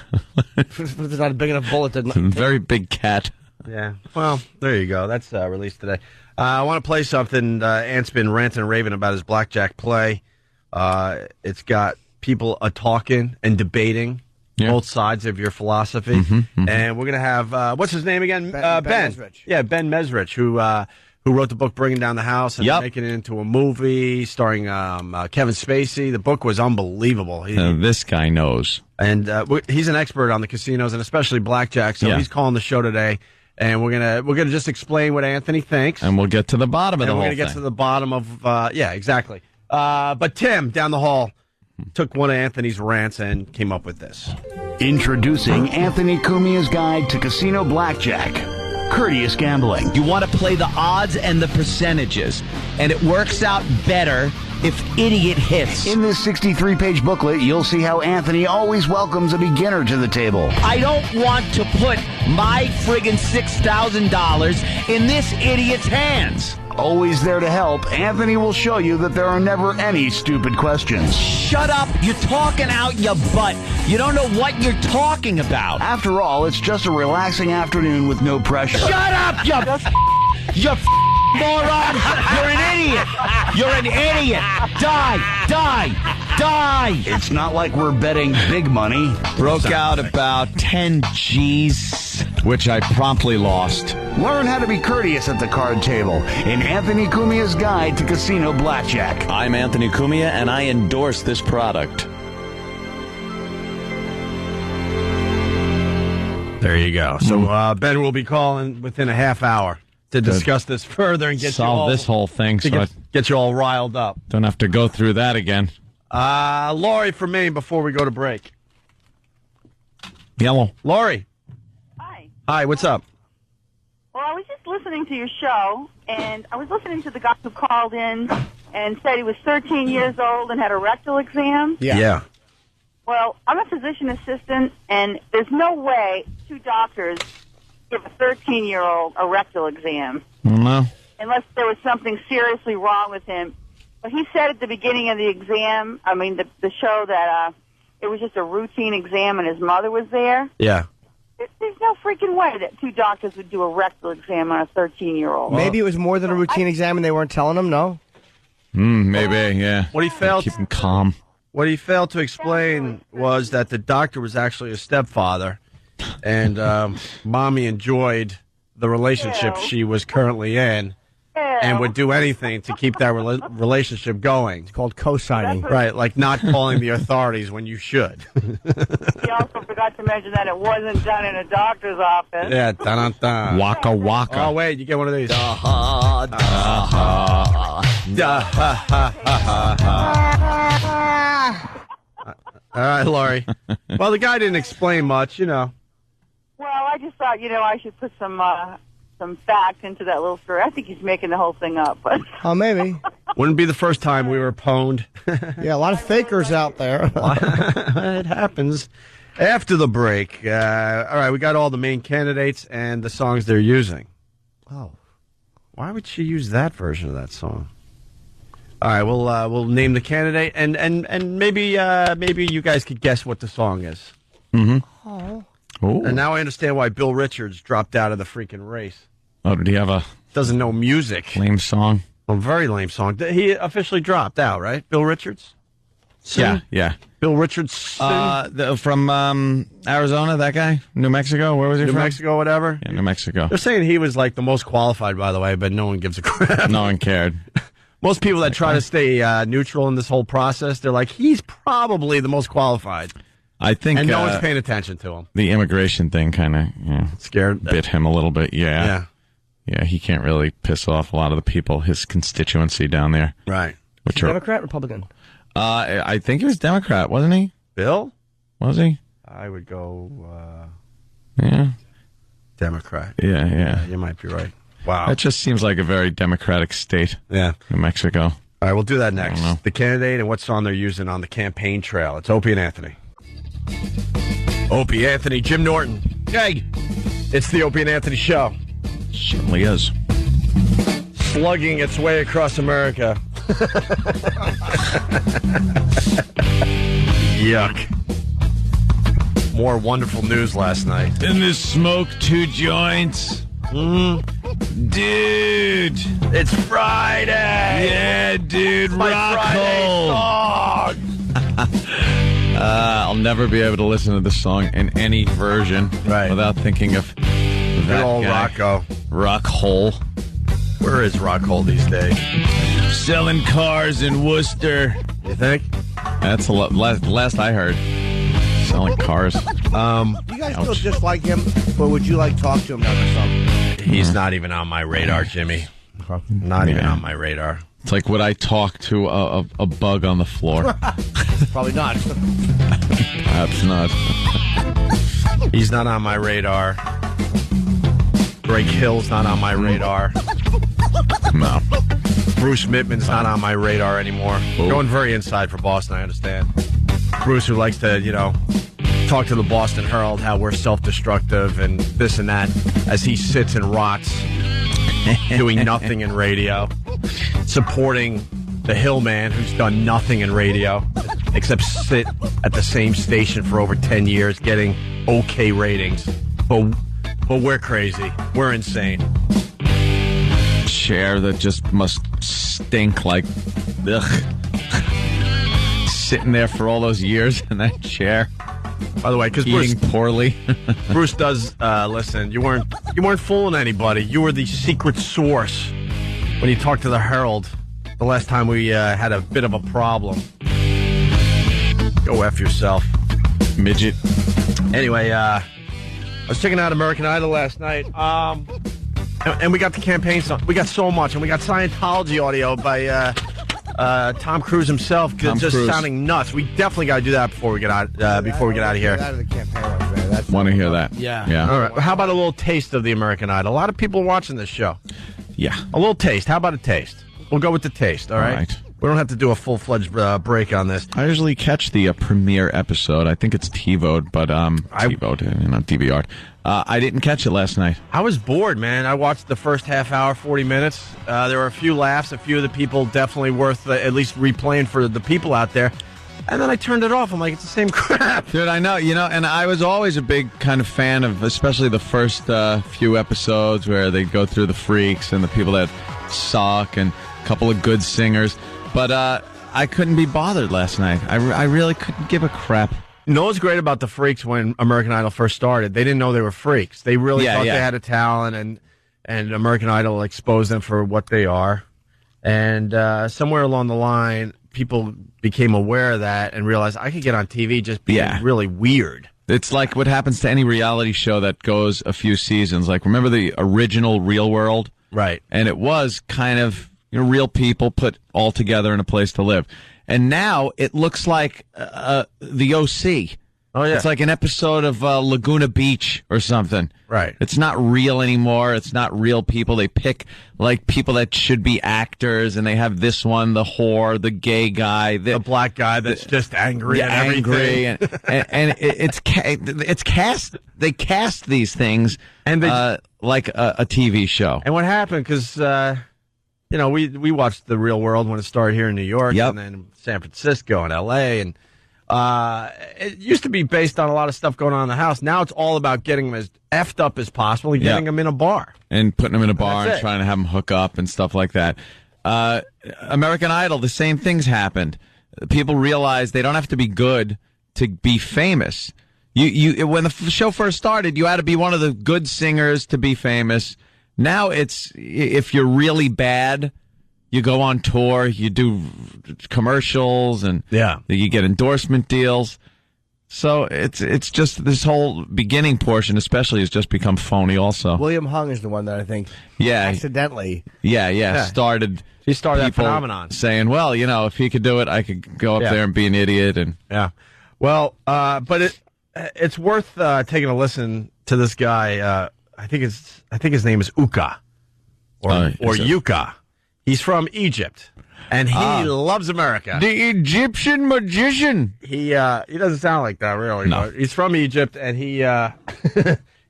C: If there's not a big enough bullet to...
J: Very big cat.
G: Yeah. Well, there you go. That's released today. I want to play something. Ant's been ranting and raving about his blackjack play. It's got people talking and debating both sides of your philosophy. And we're going to have... what's his name again? Ben Mesrich. Yeah, Ben Mesrich, who wrote the book Bringing Down the House and making it into a movie starring Kevin Spacey. The book was unbelievable.
J: This guy knows.
G: And he's an expert on the casinos and especially blackjack, so he's calling the show today. And we're gonna just explain what Anthony thinks.
J: And we'll get to the bottom of the whole thing.
G: We're going to get to the bottom of, exactly. But Tim, down the hall, took one of Anthony's rants and came up with this.
H: Introducing Anthony Cumia's Guide to Casino Blackjack. Courteous gambling.
I: You want to play the odds and the percentages, and it works out better if idiot hits.
H: In this 63-page booklet, you'll see how Anthony always welcomes a beginner to the table.
I: I don't want to put my friggin' $6,000 in this idiot's hands.
H: Always there to help, Anthony will show you that there are never any stupid questions.
I: Shut up! You're talking out your butt. You don't know what you're talking about.
H: After all, it's just a relaxing afternoon with no pressure.
I: Shut up, you moron! You're an idiot! You're an idiot! Die!
H: It's not like we're betting big money.
J: Broke out about 10 G's, which I promptly lost.
H: Learn how to be courteous at the card table in Anthony Cumia's Guide to Casino Blackjack.
J: I'm Anthony Cumia, and I endorse this product.
G: There you go. So Ben will be calling within a half hour to discuss this further and get
J: solve this whole thing, so
G: get you all riled up.
J: Don't have to go through that again.
G: Lori from Maine before we go to break.
J: Yellow.
G: Lori. Hi, what's up?
N: Well, I was just listening to your show, and I was listening to the guy who called in and said he was 13 years old and had a rectal exam.
G: Yeah.
N: Well, I'm a physician assistant, and there's no way 2 doctors give a 13-year-old a rectal exam.
J: No.
N: Unless there was something seriously wrong with him. But he said at the beginning of the exam, the show that it was just a routine exam and his mother was there.
G: Yeah.
N: There's no freaking way that 2 doctors would do a rectal exam on a 13-year-old.
C: Maybe it was more than a routine exam and they weren't telling him, no?
J: Maybe, yeah.
G: What he failed
J: keep him calm.
G: What he failed to explain was that the doctor was actually a stepfather, and Mommy enjoyed the relationship she was currently in, and would do anything to keep that relationship going. It's
C: called co-signing.
G: Right, like not calling the authorities when you should.
N: He also forgot to mention that it wasn't done in a doctor's office.
G: Yeah, dun-dun-dun.
J: Waka waka.
G: Oh, wait, you get one of these. All right, Laurie. Well, the guy didn't explain much, you know.
N: Well, I just thought, I should put some facts into that little story. I think he's making the whole thing up. But
C: Oh, maybe.
G: Wouldn't be the first time we were pwned.
C: Yeah, a lot of fakers out there.
G: It happens. After the break, all right, we got all the main candidates and the songs they're using.
C: Oh.
G: Why would she use that version of that song? All right, we'll name the candidate, and maybe you guys could guess what the song is.
J: Mm-hmm.
C: Oh.
J: Ooh.
G: And now I understand why Bill Richards dropped out of the freaking race.
J: Oh, did he have a...
G: Doesn't know music.
J: Lame song?
G: A very lame song. He officially dropped out, right? Bill Richards?
J: Yeah.
G: Bill Richards?
J: From Arizona, that guy? New Mexico? Where was he
G: New
J: from?
G: Mexico, whatever?
J: Yeah, New Mexico.
G: They're saying he was like the most qualified, by the way, but no one gives a crap.
J: No one cared.
G: Most people that try to stay neutral in this whole process, they're like, he's probably the most qualified.
J: I think...
G: And no one's paying attention to him.
J: The immigration thing kind of
G: scared
J: bit him a little bit, yeah. Yeah, he can't really piss off a lot of the people, his constituency down there.
G: Right.
J: Which are,
C: Democrat, Republican?
J: I think he was Democrat, wasn't he?
G: Bill?
J: Was he?
G: I would go...
J: yeah.
G: Democrat.
J: Yeah.
G: You might be right. Wow.
J: That just seems like a very democratic state.
G: Yeah.
J: New Mexico.
G: All right, we'll do that next. The candidate and what song they're using on the campaign trail. It's Opie and Anthony. Opie, Anthony, Jim Norton. Hey, it's the Opie and Anthony Show.
J: Certainly is.
G: Slugging its way across America. Yuck. More wonderful news last night.
J: Didn't this smoke 2 joints? Dude.
G: It's Friday.
J: Yeah, dude.
G: My
J: Rock
G: Friday
J: song. I'll never be able to listen to this song in any version without thinking of that
G: old
J: guy.
G: Rocco.
J: Rock Hole.
G: Where is Rock Hole these days?
J: Selling cars in Worcester.
G: You think?
J: That's the last I heard. Selling cars.
C: You guys still just like him, but would you talk to him now or something?
G: He's not even on my radar, Jimmy. Not even on my radar.
J: It's like, would I talk to a bug on the floor?
C: Probably not.
J: Perhaps not.
G: He's not on my radar. Greg Hill's not on my radar.
J: No.
G: Bruce Mittman's not on my radar anymore. Going very inside for Boston, I understand. Bruce, who likes to, talk to the Boston Herald how we're self-destructive and this and that as he sits and rots, doing nothing in radio, supporting the Hillman, who's done nothing in radio except sit at the same station for over 10 years, getting okay ratings. But we're crazy. We're insane.
J: Chair that just must stink like, ugh. Sitting there for all those years in that chair.
G: By the way, because
J: eating poorly.
G: Bruce does listen. You weren't fooling anybody. You were the secret source when you talked to the Herald the last time we had a bit of a problem. Go F yourself,
J: midget.
G: Anyway, I was checking out American Idol last night, and we got the campaign song. We got so much, and we got Scientology audio by Tom Cruise himself, sounding nuts. We definitely got to do that before we get out. Before we get out of here.
C: Out of the campaign,
J: want to hear that?
C: Yeah.
G: All right. How about a little taste of the American Idol? A lot of people are watching this show.
J: Yeah.
G: A little taste. How about a taste? We'll go with the taste. All right. We don't have to do a full-fledged break on this.
J: I usually catch the premiere episode. I think it's TiVo'd, but TiVo'd, DVR'd. I didn't catch it last night.
G: I was bored, man. I watched the first half hour, 40 minutes. There were a few laughs. A few of the people definitely worth at least replaying for the people out there. And then I turned it off. I'm like, it's the same crap.
J: Dude, I know, and I was always a big kind of fan of, especially the first few episodes where they go through the freaks and the people that suck and a couple of good singers. But I couldn't be bothered last night. I really couldn't give a crap.
G: You know what's great about the freaks when American Idol first started? They didn't know they were freaks. They really thought they had a talent, and American Idol exposed them for what they are. And somewhere along the line, people became aware of that and realized I could get on TV just being really weird.
J: It's like what happens to any reality show that goes a few seasons. Like, remember the original Real World?
G: Right.
J: And it was kind of real people put all together in a place to live. And now it looks like the OC.
G: Oh, yeah.
J: It's like an episode of Laguna Beach or something.
G: Right.
J: It's not real anymore. It's not real people. They pick, like, people that should be actors, and they have this one, the whore, the gay guy.
G: The black guy that's just angry at everything.
J: And it's cast. They cast these things and like a TV show.
G: And what happened, because, we watched The Real World when it started here in New York, and then San Francisco and L.A., and it used to be based on a lot of stuff going on in the house. Now it's all about getting them as effed up as possible and getting them in a bar.
J: And putting them in a bar and trying to have them hook up and stuff like that. American Idol, the same things happened. People realized they don't have to be good to be famous. You when the show first started, you had to be one of the good singers to be famous. Now it's, if you're really bad, you go on tour, you do commercials, and you get endorsement deals. So it's just this whole beginning portion, especially, has just become phony. Also,
C: William Hung is the one that I think, accidentally,
J: started.
G: He started that phenomenon,
J: saying, "Well, if he could do it, I could go up there and be an idiot." And
G: well, but it's worth taking a listen to this guy. I think his name is Uka or Yuka. He's from Egypt, and he loves America.
J: The Egyptian magician.
G: He doesn't sound like that, really.
J: No.
G: But he's from Egypt, and he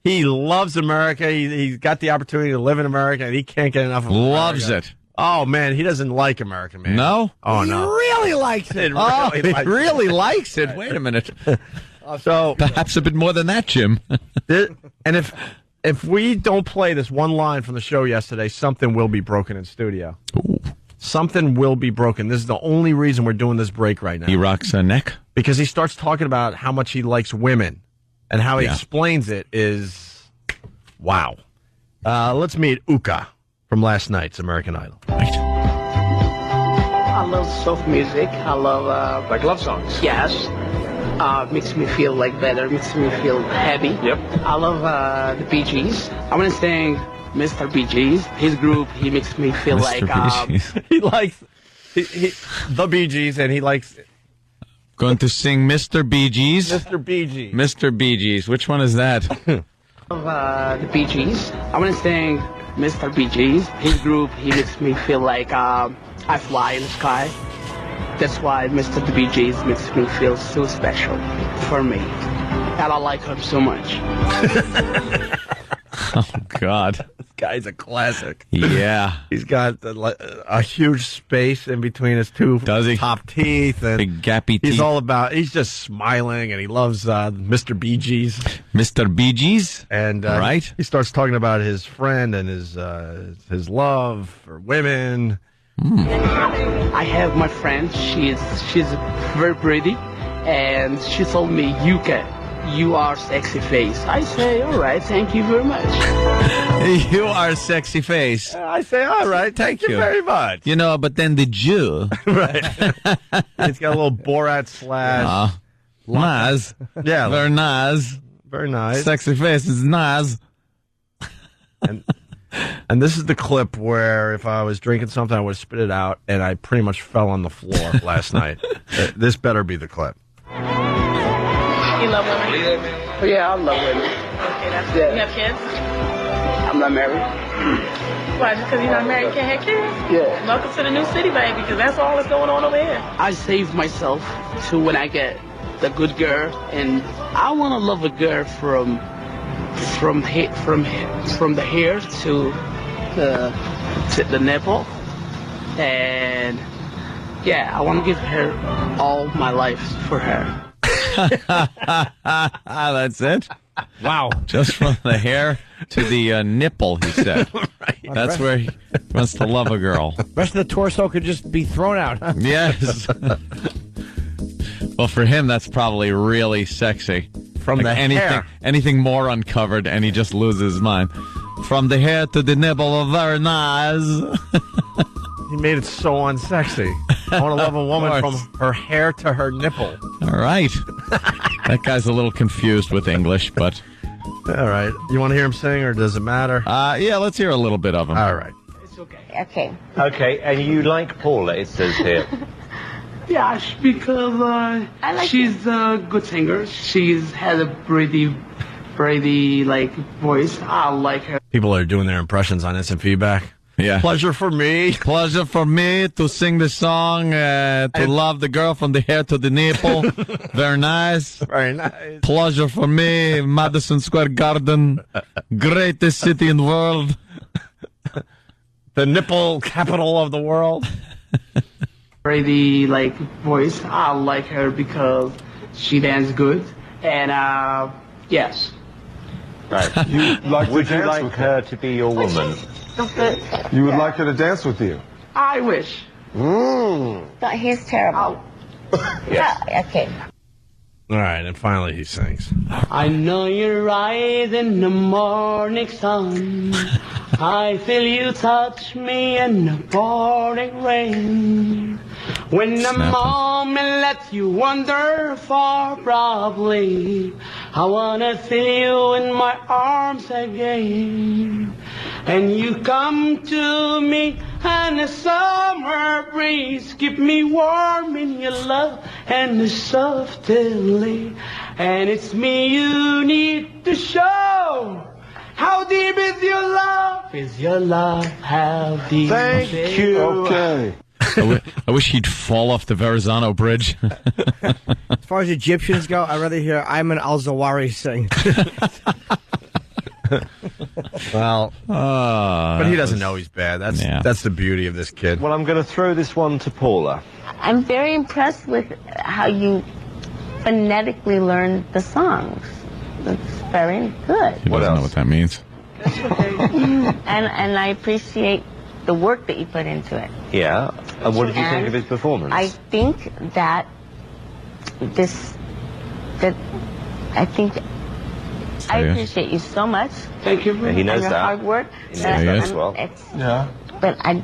G: he loves America. He's got the opportunity to live in America, and he can't get enough of America.
J: Loves it.
G: Oh, man, he doesn't like America, man.
J: No?
G: Oh,
C: he
G: no.
C: really likes it.
J: He really likes it. Wait a minute.
G: So
J: perhaps a bit more than that, Jim.
G: And if we don't play this one line from the show yesterday, something will be broken in studio.
J: Ooh.
G: Something will be broken. This is the only reason we're doing this break right now.
J: He rocks a neck?
G: Because he starts talking about how much he likes women. And how he explains it is, wow. Let's meet Uka from last night's American Idol.
J: Right.
A: I love soft music. I love...
G: like love songs?
A: Yes. Makes me feel like better, makes me feel happy.
G: Yep.
A: I love the Bee Gees. I want to sing Mr. Bee Gees. His group, he makes me feel
G: he likes the Bee Gees, and he likes...
J: Going to sing Mr. Bee Gees?
G: Mr. Bee Gees.
J: Mr. Bee Gees. Which one is that?
A: I love the Bee Gees. I want to sing Mr. Bee Gees. His group, he makes me feel like I fly in the sky. That's why Mr. Bee Gees makes me feel so special for me. And I like him so much.
J: Oh, God.
G: This guy's a classic.
J: Yeah.
G: He's got a huge space in between his two top teeth. And
J: big gappy teeth.
G: He's just smiling, and he loves Mr. Bee Gees.
J: Mr. Bee Gees?
G: And
J: right.
G: He starts talking about his friend and his love for women.
A: I have my friend. She's very pretty, and she told me, Yuka, you are sexy face. I say, all right, thank you very much.
J: You are sexy face.
G: I say, all right, thank you very much.
J: But then the Jew.
G: Right. It's got a little Borat slash.
J: Nice.
G: Yeah.
J: Very nice.
G: Very nice.
J: Sexy face is nice.
G: And this is the clip where if I was drinking something, I would spit it out, and I pretty much fell on the floor last night. This better be the clip.
A: You love women? Yeah, I love women.
F: Okay, that's good. You have kids?
A: I'm not married.
F: Why, just because you're not married, you can't have kids?
A: Yeah.
F: Welcome to the new city, baby, because that's all that's going on over here.
A: I save myself to when I get the good girl, and I want to love a girl from the hair to the nipple, and yeah, I want to give her all my life for her.
J: That's it?
C: Wow.
J: Just from the hair to the nipple, he said.
C: Right.
J: That's where he wants to love a girl.
C: The rest of the torso could just be thrown out. Huh?
J: Yes. Well, for him, that's probably really sexy.
G: From the hair.
J: Anything more uncovered, and he just loses his mind. From the hair to the nipple, very nice.
G: He made it so unsexy. I want to love a woman from her hair to her nipple.
J: All right. That guy's a little confused with English, but...
G: All right. You want to hear him sing, or does it matter?
J: Yeah, let's hear a little bit of him.
G: All right.
T: Okay.
L: Okay, and you like Paula, it says here.
A: Yeah, because she's a good singer. She's has a pretty like voice. I like her.
G: People are doing their impressions on instant feedback.
J: Yeah.
G: Pleasure for me.
J: Pleasure for me to sing the song, to love the girl from the hair to the nipple. Very nice.
G: Very nice.
J: Pleasure for me, Madison Square Garden, greatest city in the world.
G: The nipple capital of the world.
A: Pretty like voice. I like her because she dances good. And yes.
L: Right. Would you like her to be your woman?
R: You would like her to dance with you?
A: I wish.
T: But he's terrible.
L: Yes.
T: Okay.
G: All right, and finally he sings.
A: I know you're right in the morning sun. I feel you touch me in the pouring rain. When the moment lets you wander far, probably I wanna feel you in my arms again. And you come to me and the summer breeze keep me warm in your love and the softly. And it's me you need to show. How deep is your love? Is your love how deep?
G: Thank you.
R: Okay.
J: I wish he'd fall off the Verrazano Bridge.
C: As far as Egyptians go, I'd rather hear Ayman al-Zawahiri sing.
G: Well, but he doesn't know he's bad. That's the beauty of this kid.
L: Well, I'm going to throw this one to Paula.
T: I'm very impressed with how you phonetically learn the songs. It's very good.
J: He doesn't know what that means.
T: And I appreciate the work that you put into it.
L: Yeah. And what did you think of his performance?
T: I think that I appreciate you so much.
A: Thank you.
L: He knows
T: and your
L: that.
T: hard work.
L: He knows that as well.
A: Yeah.
T: But I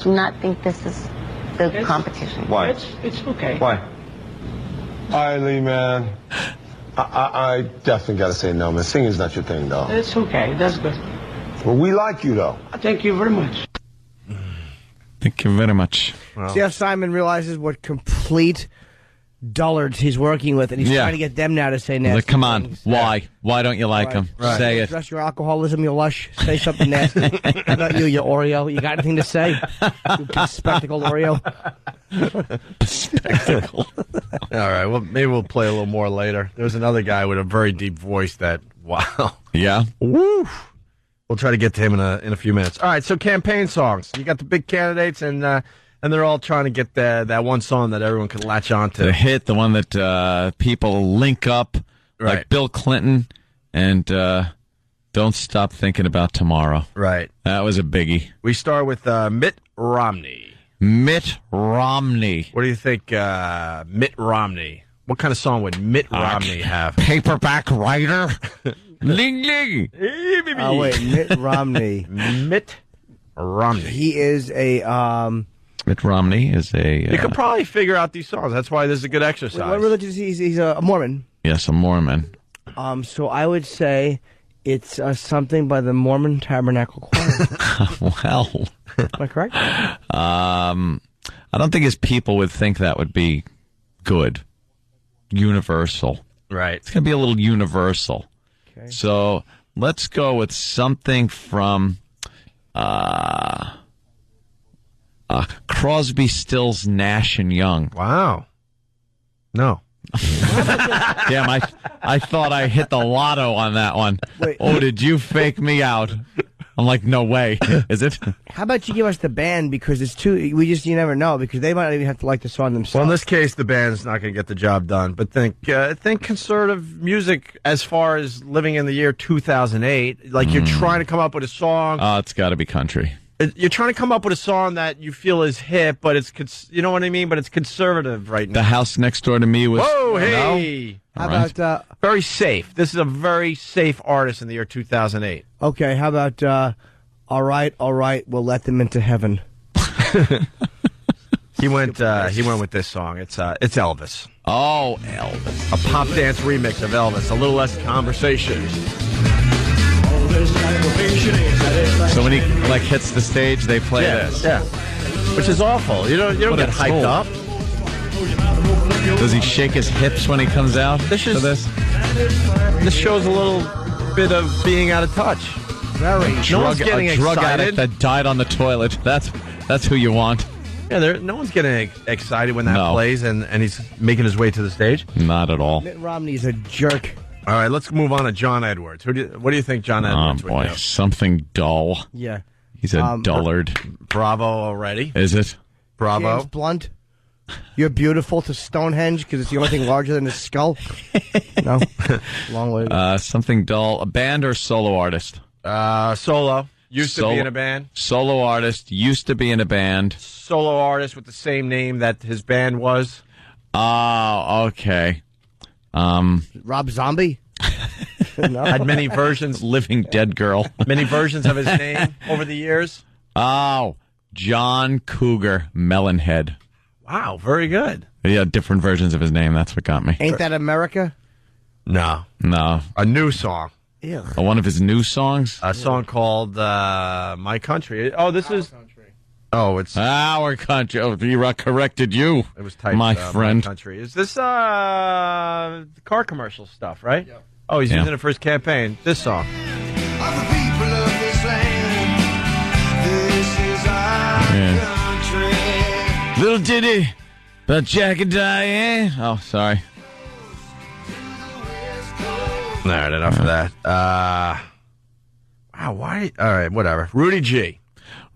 T: do not think this is the competition.
L: Why?
A: It's okay.
L: Why?
R: Eileen, man. I definitely got to say no, man. Singing's not your thing, though.
A: It's okay. That's good.
R: Well, we like you, though.
A: Thank you very much.
J: Thank you very much.
C: Well. See how Simon realizes what complete dullards he's working with, and he's trying to get them now to say nasty
J: like, come on,
C: things.
J: Why? Why don't you like him?
C: Right.
J: Say it.
C: Address your alcoholism, you lush. Say something nasty. How about you Oreo? You got anything to say? You bespectacled Oreo.
J: Spectacle.
G: All right, well, maybe we'll play a little more later. There's another guy with a very deep voice that, wow.
J: Yeah?
G: Woo! We'll try to get to him in a few minutes. All right, so campaign songs. You got the big candidates, and they're all trying to get that one song that everyone can latch on to.
J: The hit, the one that people link up, like Bill Clinton and Don't Stop Thinking About Tomorrow.
G: Right.
J: That was a biggie.
G: We start with Mitt Romney.
J: Mitt Romney.
G: What do you think, Mitt Romney? What kind of song would Mitt Romney have?
J: Paperback writer? Ling Ling.
C: Oh, wait, Mitt Romney.
G: Mitt Romney.
C: He is a...
J: Mitt Romney is a...
G: you could probably figure out these songs. That's why this is a good exercise.
C: What religion is he? He's a Mormon.
J: Yes, a Mormon.
C: So I would say it's something by the Mormon Tabernacle Choir.
J: Well...
C: Am I correct?
J: I don't think his people would think that would be good. Universal.
G: Right.
J: It's going to be a little universal. Okay. So let's go with something from Crosby, Stills, Nash and Young.
G: Wow. No.
J: Damn, I thought I hit the lotto on that one. Wait. Oh, did you fake me out? I'm like, no way. Is it?
C: How about you give us the band, because it's too. You never know, because they might not even have to like the song themselves.
G: Well, in this case, the band's not going to get the job done. But think conservative music as far as living in the year 2008. Like you're trying to come up with a song.
J: Oh, it's got to be country.
G: You're trying to come up with a song that you feel is hip, but it's you know what I mean. But it's conservative right now.
J: The house next door to me was.
G: Whoa, hey!
C: How
J: right.
C: about
G: very safe? This is a very safe artist in the year 2008.
C: Okay, how about all right, we'll let them into heaven.
G: He went with this song. It's Elvis.
J: Oh, Elvis.
G: A pop dance remix of Elvis. A little less conversation.
J: So when he like hits the stage, they play this.
G: Yeah. Which is awful. You don't get hyped up.
J: Does he shake his hips when he comes out?
G: This shows a little bit of being out of touch.
C: Very.
G: No one's getting
J: a drug addict
G: excited.
J: that died on the toilet. That's who you want.
G: Yeah, no one's getting excited when that plays and he's making his way to the stage.
J: Not at all.
C: Mitt Romney's a jerk.
G: All right, let's move on to John Edwards. What do you think John Edwards would do?
J: Something dull.
C: Yeah.
J: He's a dullard.
G: Bravo already.
J: Is it?
G: Bravo.
C: James Blunt. You're beautiful to Stonehenge because it's the only thing larger than his skull. No. Long way.
J: Something dull. A band or solo artist?
G: Solo. Used to be in a band.
J: Solo artist. Used to be in a band.
G: Solo artist with the same name that his band was.
J: Oh, okay.
C: Rob Zombie?
G: No. Had many versions.
J: Living Dead Girl.
G: Many versions of his name over the years.
J: Oh, John Cougar Melonhead.
G: Wow, very good.
J: Yeah, different versions of his name. That's what got me.
C: Ain't That America?
G: No.
J: A
G: new song.
C: Ew.
J: One of his new songs?
G: A song called My Country. Oh, this is... Oh, it's...
J: Our Country. Oh, he corrected you.
G: It was typed,
J: my friend.
G: My Country. Is this car commercial stuff, right? Yeah. Oh, he's using it for his campaign. This song.
J: Little ditty about Jack and Diane. Oh, sorry.
G: All right, enough of that. Wow, why? All right, whatever. Rudy G.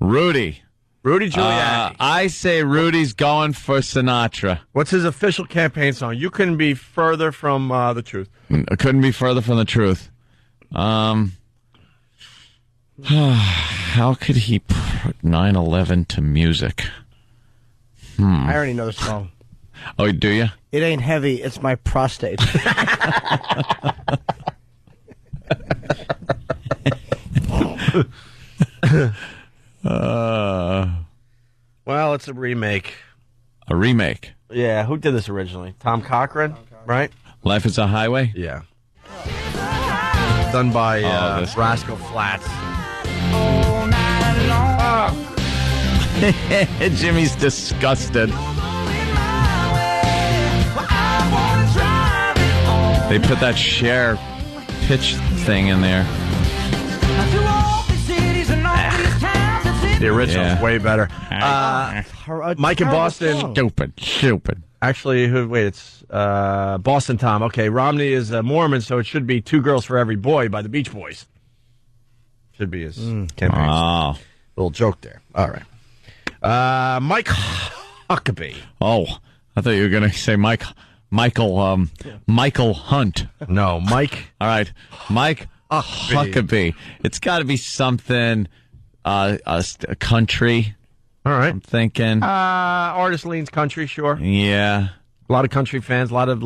J: Rudy
G: Giuliani.
J: I say Rudy's going for Sinatra.
G: What's his official campaign song? You couldn't be further from the truth.
J: I couldn't be further from the truth. How could he put 9/11 to music?
C: I already know the song.
J: Oh, do you?
C: It ain't heavy, it's my prostate.
G: Well, it's a remake.
J: A remake?
G: Yeah, who did this originally? Tom Cochran, right?
J: Life is a Highway?
G: Yeah. Done by Rascal Flatts.
J: Jimmy's disgusted. They put that Cher pitch thing in there.
G: The original's way better. Mike in Boston.
J: Stupid.
G: Actually, it's Boston Tom. Okay, Romney is a Mormon, so it should be Two Girls for Every Boy by the Beach Boys. Should be his campaign.
J: Oh.
G: Little joke there. All right. Mike Huckabee.
J: Oh, I thought you were going to say Michael Hunt.
G: No, Mike.
J: All right, Mike Huckabee. It's got to be something a country.
G: All right.
J: I'm thinking.
G: Artist leans country, sure.
J: Yeah.
G: A lot of country fans, a lot of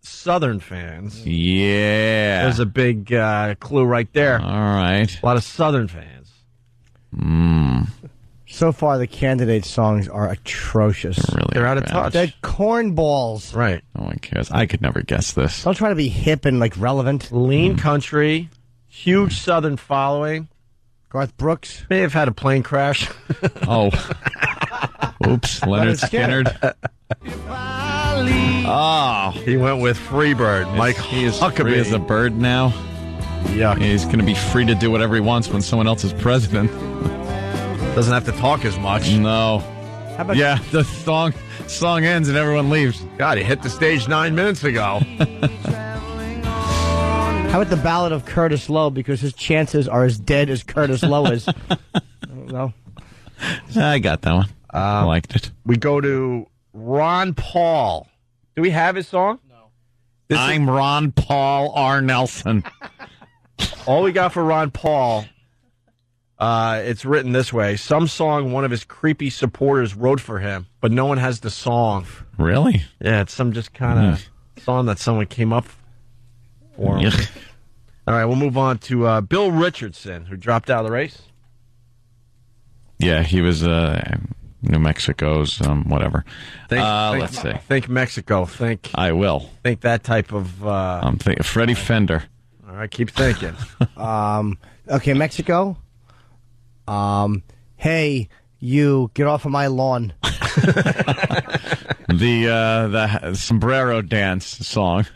G: Southern fans.
J: Yeah.
G: There's a big clue right there.
J: All right.
G: A lot of Southern fans.
C: So far, the candidate songs are atrocious.
G: They're out of touch.
C: They're cornballs.
G: Right.
J: No one cares. I could never guess this.
C: Don't try to be hip and relevant.
G: Lean country, huge Southern following.
C: Garth Brooks
G: may have had a plane crash.
J: Oh. Oops. Leonard Skinner. Oh.
G: He went with Freebird. Mike
J: he is
G: Huckabee.
J: Free as a bird now.
G: Yuck.
J: He's going to be free to do whatever he wants when someone else is president.
G: Doesn't have to talk as much.
J: No.
C: How about
J: the song ends and everyone leaves.
G: God, he hit the stage 9 minutes ago.
C: How about the Ballad of Curtis Lowe? Because his chances are as dead as Curtis Lowe is. I don't know.
J: I got that one. I liked it.
G: We go to Ron Paul. Do we have his song? No.
J: I'm Ron Paul R. Nelson.
G: All we got for Ron Paul, it's written this way. Some song one of his creepy supporters wrote for him, but no one has the song.
J: Really?
G: Yeah, it's some just kind of song that someone came up for him. All right, we'll move on to Bill Richardson, who dropped out of the race.
J: Yeah, he was New Mexico's whatever. Let's see.
G: Think Mexico.
J: I will.
G: Think that type of...
J: I'm thinking Freddie Fender.
G: All right, keep thinking.
C: Okay, Mexico. Hey, you, get off of my lawn.
J: The sombrero dance song.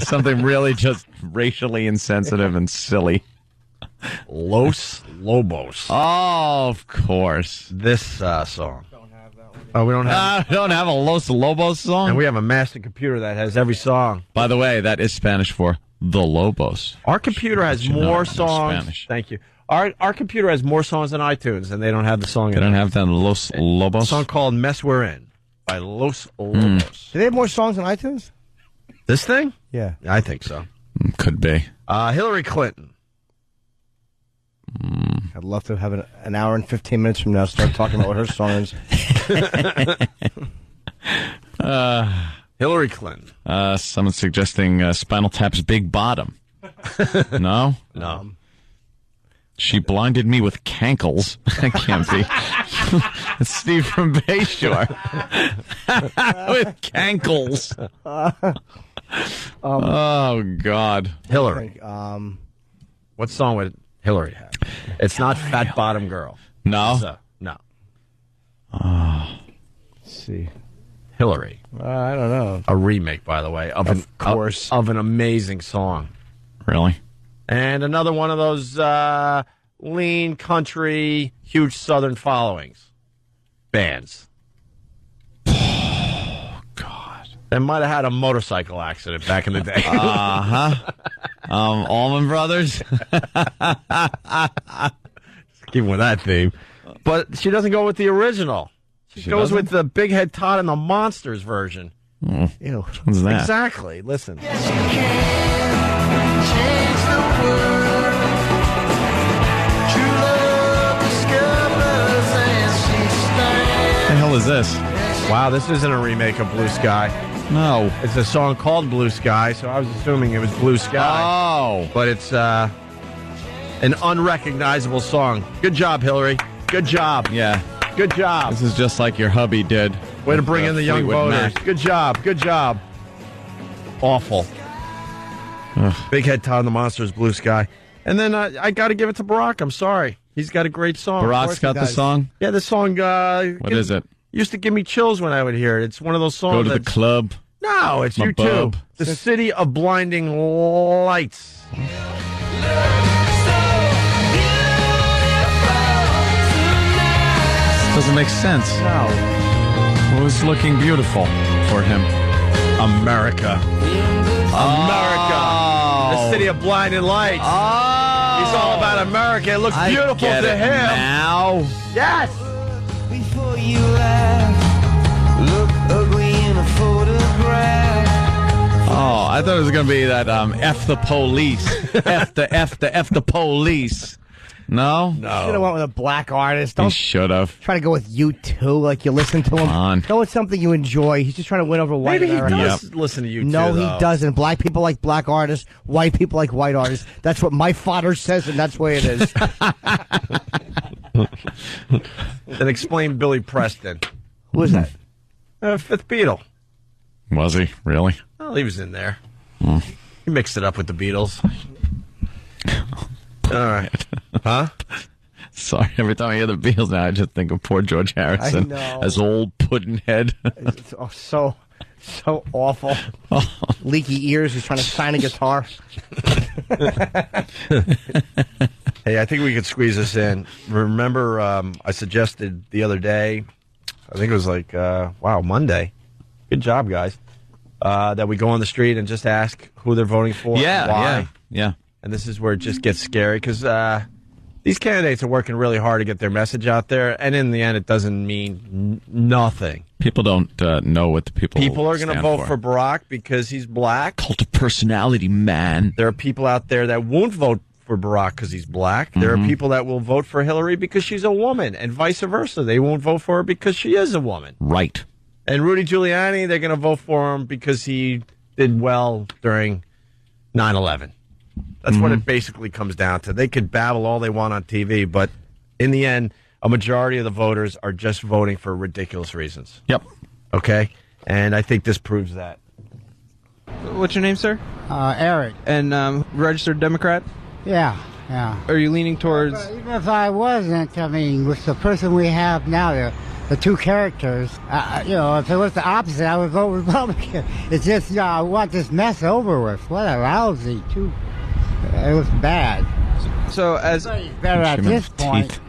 J: Something really just racially insensitive and silly.
G: Los Lobos.
J: Oh, of course.
G: This song. Oh, we don't have.
J: We don't have a Los Lobos song.
G: And we have a master computer that has every song.
J: By the way, that is Spanish for the Lobos.
G: Our computer has more songs.
J: Spanish.
G: Thank you. Our computer has more songs than iTunes, and they don't have the song.
J: They don't have the Los Lobos.
G: A song called "Mess We're In" by Los Lobos.
C: Do they have more songs than iTunes?
G: This thing?
C: Yeah,
G: I think so.
J: Could be.
G: Hillary Clinton.
C: I'd love to have an hour and 15 minutes from now start talking about what her song is.
G: Hillary Clinton.
J: Someone's suggesting Spinal Tap's Big Bottom. No?
G: No.
J: She blinded me with cankles. That can't be. It's Steve from Bayshore. With cankles. Oh, God.
G: Hillary. What song would Hillary have? It's not Fat Bottom Girl.
J: No?
G: No.
C: Let's see.
G: Hillary.
C: I don't know.
G: A remake, by the way, of an amazing song.
J: Really?
G: And another one of those lean country, huge Southern followings bands.
J: Oh, God.
G: They might have had a motorcycle accident back in the day.
J: Allman Brothers.
G: Keep with that theme. But she doesn't go with the original. She goes with the Big Head Todd and the Monsters version.
C: Ew.
J: What's that?
G: Exactly. Listen.
J: What the hell is this?
G: Wow, this isn't a remake of Blue Sky.
J: No.
G: It's a song called Blue Sky, so I was assuming it was Blue Sky.
J: Oh.
G: But it's an unrecognizable song. Good job, Hillary. Good job.
J: Yeah.
G: Good job.
J: This is just like your hubby did.
G: Way to bring in the young
J: Fleetwood
G: voters.
J: Mac.
G: Good job. Good job. Awful.
J: Ugh.
G: Big Head Todd and the Monsters, Blue Sky. And then I got to give it to Barack. I'm sorry. He's got a great song.
J: Barack's got the song?
G: Yeah, the song.
J: What is it?
G: Used to give me chills when I would hear it. It's one of those songs.
J: Go to the club.
G: No, it's
J: My
G: you too.
J: bub.
G: The City of Blinding Lights.
J: Doesn't make sense.
G: No.
J: What was looking beautiful for him?
G: America. America. The City of Blinding Lights. He's all about America. It looks beautiful
J: get
G: to
J: it
G: him.
J: now.
G: Yes.
U: Before you laugh, look ugly in a photograph.
J: Oh, I thought it was going to be that F the police. F the police. No?
C: Should have went with a black artist.
J: He
C: Don't
J: should have.
C: try to go with U2 like you listen to him.
J: Come on.
C: Go with something you enjoy. He's just trying to win over white
G: Maybe he
C: America.
G: does listen to you
C: No,
G: too,
C: he
G: though.
C: doesn't. Black people like black artists. White people like white artists. That's what my father says, and that's the way it is.
G: Then explain Billy Preston.
C: Who is that?
G: Fifth Beatle.
J: Was he? Really?
G: Well, he was in there. He mixed it up with the Beatles. All right. Huh?
J: Sorry, every time I hear the Beatles now, I just think of poor George Harrison
C: I know.
J: as old Puddinhead.
C: It's so awful. Leaky ears. He's trying to sign a guitar.
G: Hey, I think we could squeeze this in. Remember, I suggested the other day, I think it was like, Monday. Good job, guys. that we go on the street and just ask who they're voting for,
J: Yeah,
G: why.
J: yeah.
G: And this is where it just gets scary because these candidates are working really hard to get their message out there, and in the end, it doesn't mean nothing.
J: People don't know what the
G: People are going to vote for Barack because he's black.
J: Cult of personality, man.
G: There are people out there that won't vote for Barack because he's black. There are people that will vote for Hillary because she's a woman, and vice versa. They won't vote for her because she is a woman.
J: Right.
G: And Rudy Giuliani, they're going to vote for him because he did well during 9/11. That's what it basically comes down to. They could babble all they want on TV, but in the end, a majority of the voters are just voting for ridiculous reasons.
J: Yep.
G: Okay? And I think this proves that.
O: What's your name, sir?
P: Eric.
O: And registered Democrat?
P: Yeah, yeah.
O: Are you leaning towards...
P: Even if I wasn't, I mean, with the person we have now, the two characters, if it was the opposite, I would vote Republican. It's just, I want this mess over with. What a lousy two. It was bad.
O: So as...
P: Better at this point.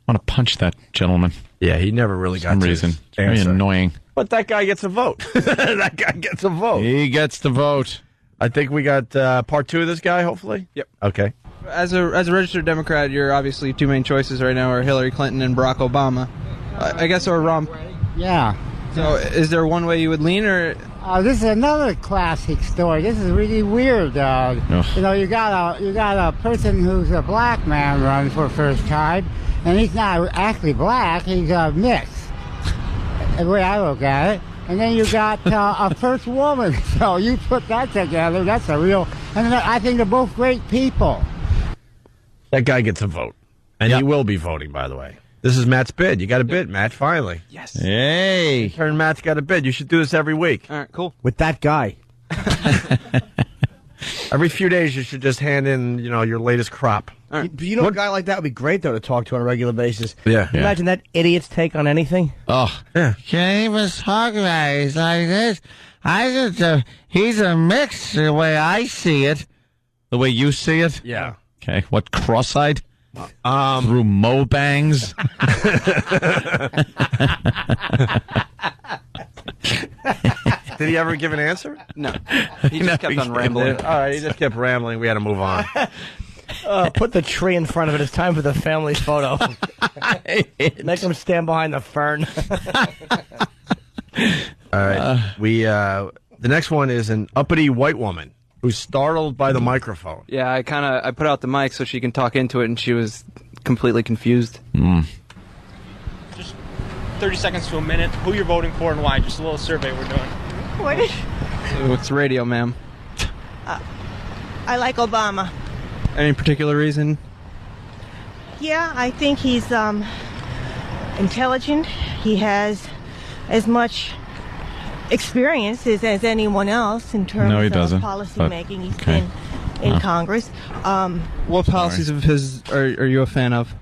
J: I want to punch that gentleman.
G: Yeah, he never really got
J: some
G: to
J: reason.
G: his
J: Very
G: answer.
J: annoying.
G: But that guy gets a vote. That guy gets a vote.
J: He gets the vote.
G: I think we got part 2 of this guy, hopefully?
O: Yep.
G: Okay.
O: As a registered Democrat, your obviously two main choices right now are Hillary Clinton and Barack Obama. I guess, or Ron...
P: Yeah.
O: So is there one way you would lean, or...
P: This is another classic story. This is really weird. You got a person who's a black man running for the first time, and he's not actually black. He's mixed. The way I look at it. And then you got a first woman. So you put that together. That's a real. And I think they're both great people.
G: That guy gets a vote, and he will be voting. By the way, this is Matt's bid. You got a bid, Matt. Finally.
O: Yes.
J: Hey.
G: Turn Matt's got a bid. You should do this every week.
O: All right, cool.
C: With that guy.
G: Every few days, you should just hand in, your latest crop.
C: You know, a guy like that would be great, though, to talk to on a regular basis.
G: Yeah.
C: Imagine that idiot's take on anything.
J: Oh.
G: Yeah.
P: Can't even talk about it. He's like this. He's a mix the way I see it.
J: The way you see it?
G: Yeah.
J: Okay. What, cross-eyed? Through Mobangs?
G: Did he ever give an answer?
O: No. He just kept on rambling.
G: All right, he just kept rambling. We had to move on.
C: Put the tree in front of it. It's time for the family photo. Make them stand behind the fern.
G: All right. The next one is an uppity white woman who's startled by the microphone.
O: Yeah, I put out the mic so she can talk into it, and she was completely confused.
Q: Just 30 seconds to a minute. Who you're voting for and why. Just a little survey we're doing.
X: What?
O: So it's radio, ma'am.
X: I like Obama.
O: Any particular reason?
X: Yeah, I think he's intelligent. He has as much experience as anyone else in terms
J: No, he doesn't,
X: of policy
J: but-
X: making. He's
J: okay.
X: been in Congress.
O: What policies of his are you a fan of?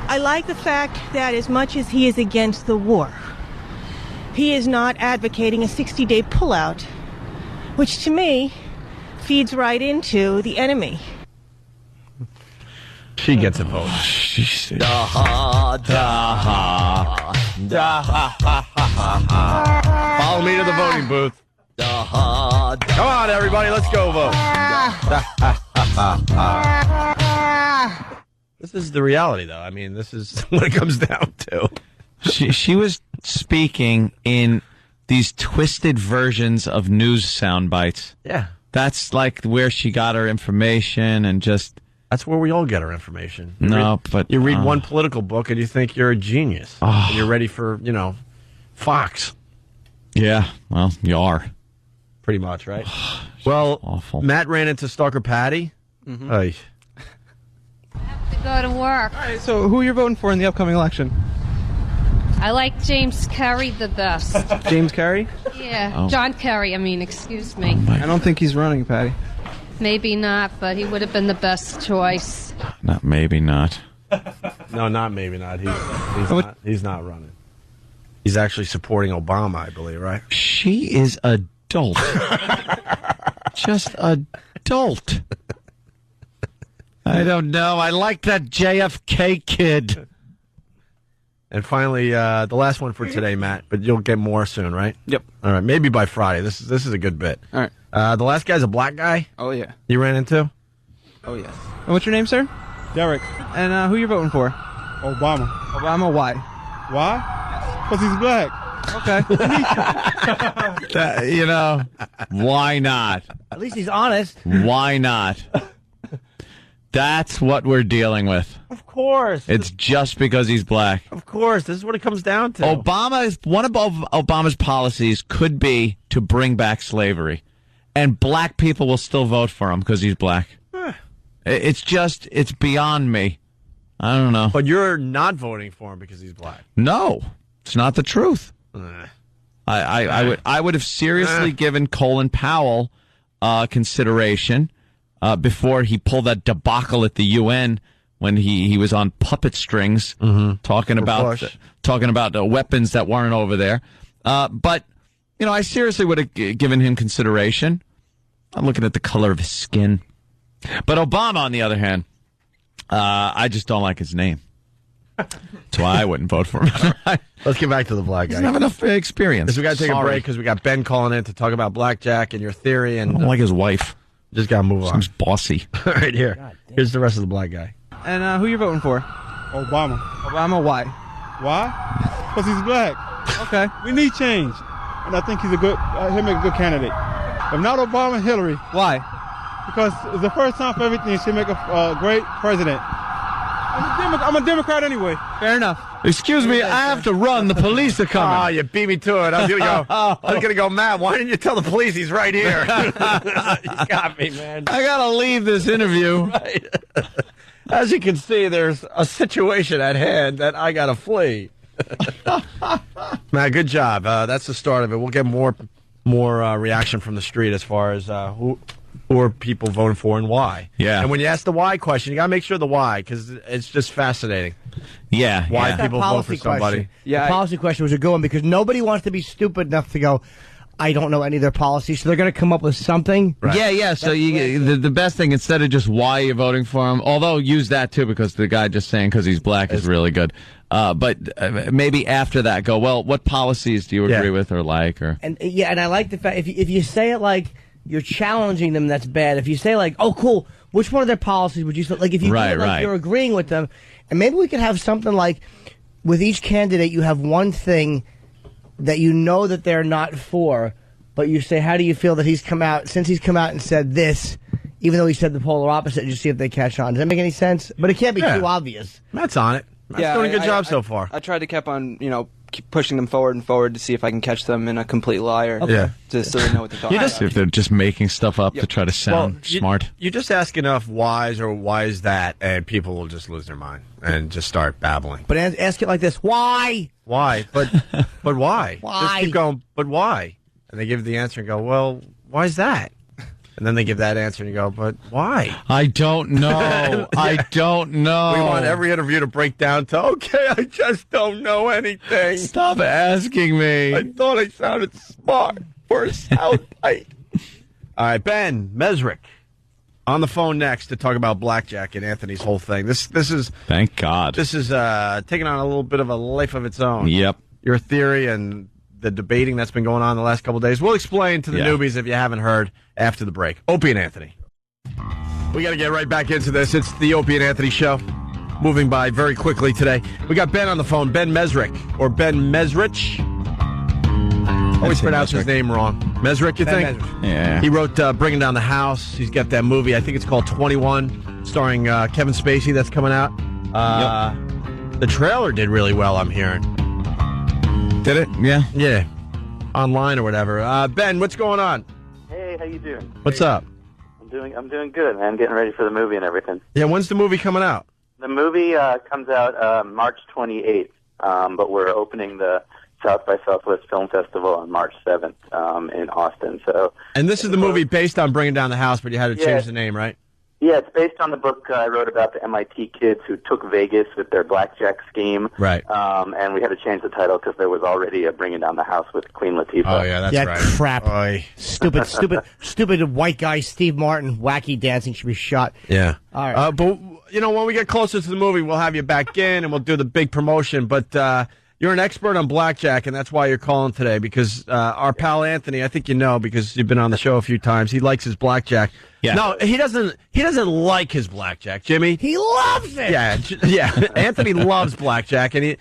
X: I like the fact that as much as he is against the war, he is not advocating a 60-day pullout, which to me feeds right into the enemy.
G: She gets a vote. Follow me to the voting booth. Come on, everybody, let's go vote. This is the reality, though. I mean, this is what it comes down to.
J: She was speaking in these twisted versions of news sound bites.
G: Yeah.
J: That's like where she got her information and just...
G: That's where we all get our information.
J: You
G: read one political book and you think you're a genius. And you're ready for, Fox.
J: Yeah, well, you are.
G: Pretty much, right? Well,
J: awful.
G: Matt ran into Stalker Patty.
O: Mm-hmm.
G: Ay.
Y: To go to work.
O: All right, so who you're voting for in the upcoming election?
Y: I like James Kerry the best.
O: James Kerry?
Y: Yeah,
O: Oh.
Y: John Kerry, excuse me.
O: I don't think he's running, Patty.
Y: Maybe not, but he would have been the best choice.
J: Maybe not.
G: No, not maybe not. He's not running. He's actually supporting Obama, I believe, right?
J: She is adult. Just adult. I don't know. I like that JFK kid.
G: And finally, the last one for today, Matt, but you'll get more soon, right?
O: Yep.
G: All right, maybe by Friday. This is a good bit.
O: All right.
G: The last guy's a black guy?
O: Oh, yeah.
G: You ran into?
O: Oh, yeah. And what's your name, sir?
D: Derek.
O: And who you voting for?
D: Obama.
O: Obama, why?
D: Why? Because he's black.
O: Okay.
J: Why not?
C: At least he's honest.
J: Why not? That's what we're dealing with.
C: Of course.
J: It's just because he's black.
C: Of course. This is what it comes down to.
J: One of Obama's policies could be to bring back slavery. And black people will still vote for him because he's black. It's beyond me. I don't know.
G: But you're not voting for him because he's black.
J: No, it's not the truth. I would have seriously given Colin Powell consideration before he pulled that debacle at the UN when he was on puppet strings talking about weapons that weren't over there. But I seriously would have given him consideration. I'm looking at the color of his skin. But Obama, on the other hand, I just don't like his name. That's why I wouldn't vote for him.
G: Let's get back to the black guy.
J: He doesn't have enough experience.
G: We got to take a break because we got Ben calling in to talk about blackjack and your theory. And
J: I don't like his wife.
G: Just got to move on.
J: Seems bossy.
G: Right here. Here's the rest of the black guy.
O: And who you voting for?
D: Obama.
O: Obama, why?
D: Why? Because he's black.
O: Okay.
D: We need change. And I think he'll make a good candidate. If not Obama, Hillary.
O: Why?
D: Because it's the first time for everything. She'll make a great president. I'm a Democrat anyway.
O: Fair enough.
J: Excuse me, I have to run. The police are coming.
G: Oh, you beat me to it. I was gonna go, Matt, why didn't you tell the police he's right here? You got me, man.
J: I gotta leave this interview.
G: Right. As you can see, there's a situation at hand that I gotta flee. Matt, good job. That's the start of it. We'll get more reaction from the street as far as who are people voting for and why.
J: Yeah.
G: And when you ask the why question, you got to make sure the why, because it's just fascinating.
J: Yeah.
G: Why people vote for somebody.
C: Question. Yeah, the policy question was a good one because nobody wants to be stupid enough to go, I don't know any of their policies, so they're going to come up with something.
J: Right. Yeah. So the best thing, instead of just why you're voting for him, although use that too, because the guy just saying because he's black is really good. But maybe after that, go, well, what policies do you agree with or like?
C: And I like the fact, if you say it like you're challenging them, that's bad. If you say like, oh, cool, which one of their policies would you, like if you do it like you're agreeing with them, and maybe we could have something like, with each candidate, you have one thing that you know that they're not for, but you say, how do you feel that since he's come out and said this, even though he said the polar opposite, just see if they catch on. Does that make any sense? But it can't be too obvious.
G: Matt's on it. Matt's doing a good job so far.
O: I tried to keep on, keep pushing them forward and forward to see if I can catch them in a complete liar.
G: Yeah.
O: Just so they know what they're talking about.
J: If they're just making stuff up to try to sound smart.
G: You just ask enough whys or why is that, and people will just lose their mind and just start babbling.
C: But ask it like this: why?
G: Why? But why?
C: Why?
G: Just keep going. But why? And they give the answer and go, well, why is that? And then they give that answer and you go, but why?
J: I don't know. I don't know.
G: We want every interview to break down to, okay, I just don't know anything.
J: Stop asking me.
G: I thought I sounded smart for a soundbite. All right, Ben Mesrick on the phone next to talk about blackjack and Anthony's whole thing. This is...
J: Thank God.
G: This is taking on a little bit of a life of its own.
J: Yep.
G: Your theory and the debating that's been going on the last couple of days. We'll explain to the newbies if you haven't heard after the break. Opie and Anthony. We got to get right back into this. It's the Opie and Anthony show. Moving by very quickly today. We got Ben on the phone, Ben Mesrick, or Ben Mesrich. Always pronounce his name wrong. Mesrick, you think?
J: Yeah.
G: He wrote Bringing Down the House. He's got that movie, I think it's called 21, starring Kevin Spacey that's coming out. The trailer did really well, I'm hearing.
J: Did it? Yeah.
G: Yeah. Online or whatever. Ben, what's going on?
E: Hey, how you doing?
G: What's up?
E: I'm doing good, man. Getting ready for the movie and everything.
G: Yeah, when's the movie coming out?
E: The movie comes out March 28th, but we're opening the South by Southwest Film Festival on March 7th in Austin. So.
G: And this is the movie based on Bringing Down the House, but you had to change the name, right?
E: Yeah, it's based on the book I wrote about the MIT kids who took Vegas with their blackjack scheme.
G: Right.
E: And we had to change the title because there was already a Bringing Down the House with Queen Latifah.
G: Oh, yeah, that's right.
C: Crap.
G: Oy.
C: Stupid white guy Steve Martin, wacky dancing should be shot.
G: Yeah.
C: All right.
G: But when we get closer to the movie, we'll have you back in and we'll do the big promotion. But you're an expert on blackjack, and that's why you're calling today. Because our pal Anthony, I think you know because you've been on the show a few times. He likes his blackjack.
J: Yeah.
G: No, he doesn't. He doesn't like his blackjack, Jimmy.
C: He loves it.
G: Yeah. Anthony loves blackjack, and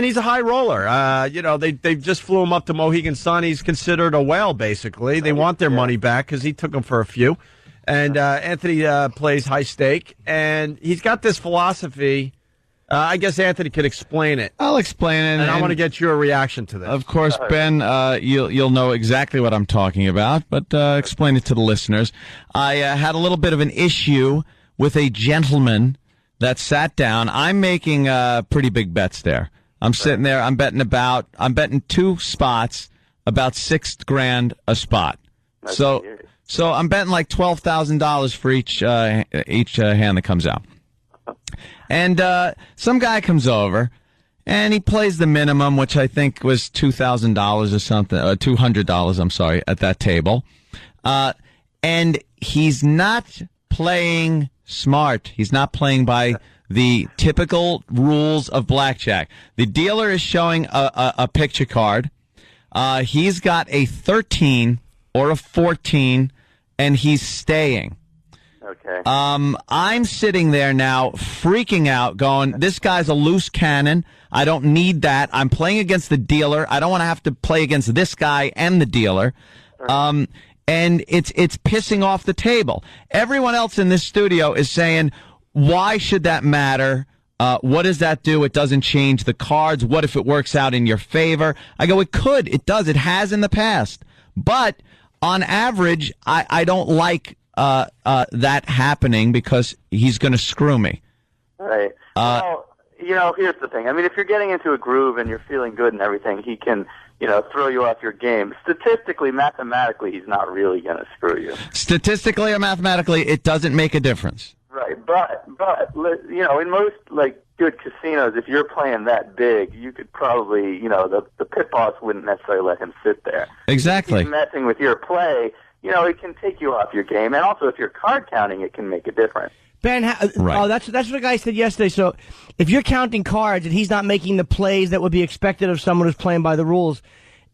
G: he's a high roller. They just flew him up to Mohegan Sun. He's considered a whale, basically. They want their money back because he took them for a few. And Anthony plays high stake, and he's got this philosophy. I guess Anthony could explain it.
J: I'll explain it.
G: And I want to get your reaction to this.
J: Of course, Ben, you'll know exactly what I'm talking about, but explain it to the listeners. I had a little bit of an issue with a gentleman that sat down. I'm making pretty big bets there. I'm sitting there. I'm betting 2 spots, about $6,000 a spot. So I'm betting like $12,000 for each hand that comes out. And some guy comes over, and he plays the minimum, which I think was $2,000 or something, $200, I'm sorry, at that table. And he's not playing smart. He's not playing by the typical rules of blackjack. The dealer is showing a picture card. He's got a 13 or a 14, and he's staying.
E: Okay.
J: I'm sitting there now freaking out going, this guy's a loose cannon. I don't need that. I'm playing against the dealer. I don't want to have to play against this guy and the dealer. And it's pissing off the table. Everyone else in this studio is saying, why should that matter? What does that do? It doesn't change the cards. What if it works out in your favor? I go, it could. It does. It has in the past. But on average, I don't like that happening because he's going to screw me.
E: Right. Here's the thing. I mean, if you're getting into a groove and you're feeling good and everything, he can, throw you off your game. Statistically, mathematically, he's not really going to screw you.
J: Statistically or mathematically, it doesn't make a difference.
E: Right. But in most, good casinos, if you're playing that big, you could probably, the pit boss wouldn't necessarily let him sit there.
J: Exactly.
E: If he's messing with your play, it can take you off your game. And also, if you're card counting, it can make a difference.
C: Ben,
J: right.
C: Oh, that's what the guy said yesterday. So if you're counting cards and he's not making the plays that would be expected of someone who's playing by the rules,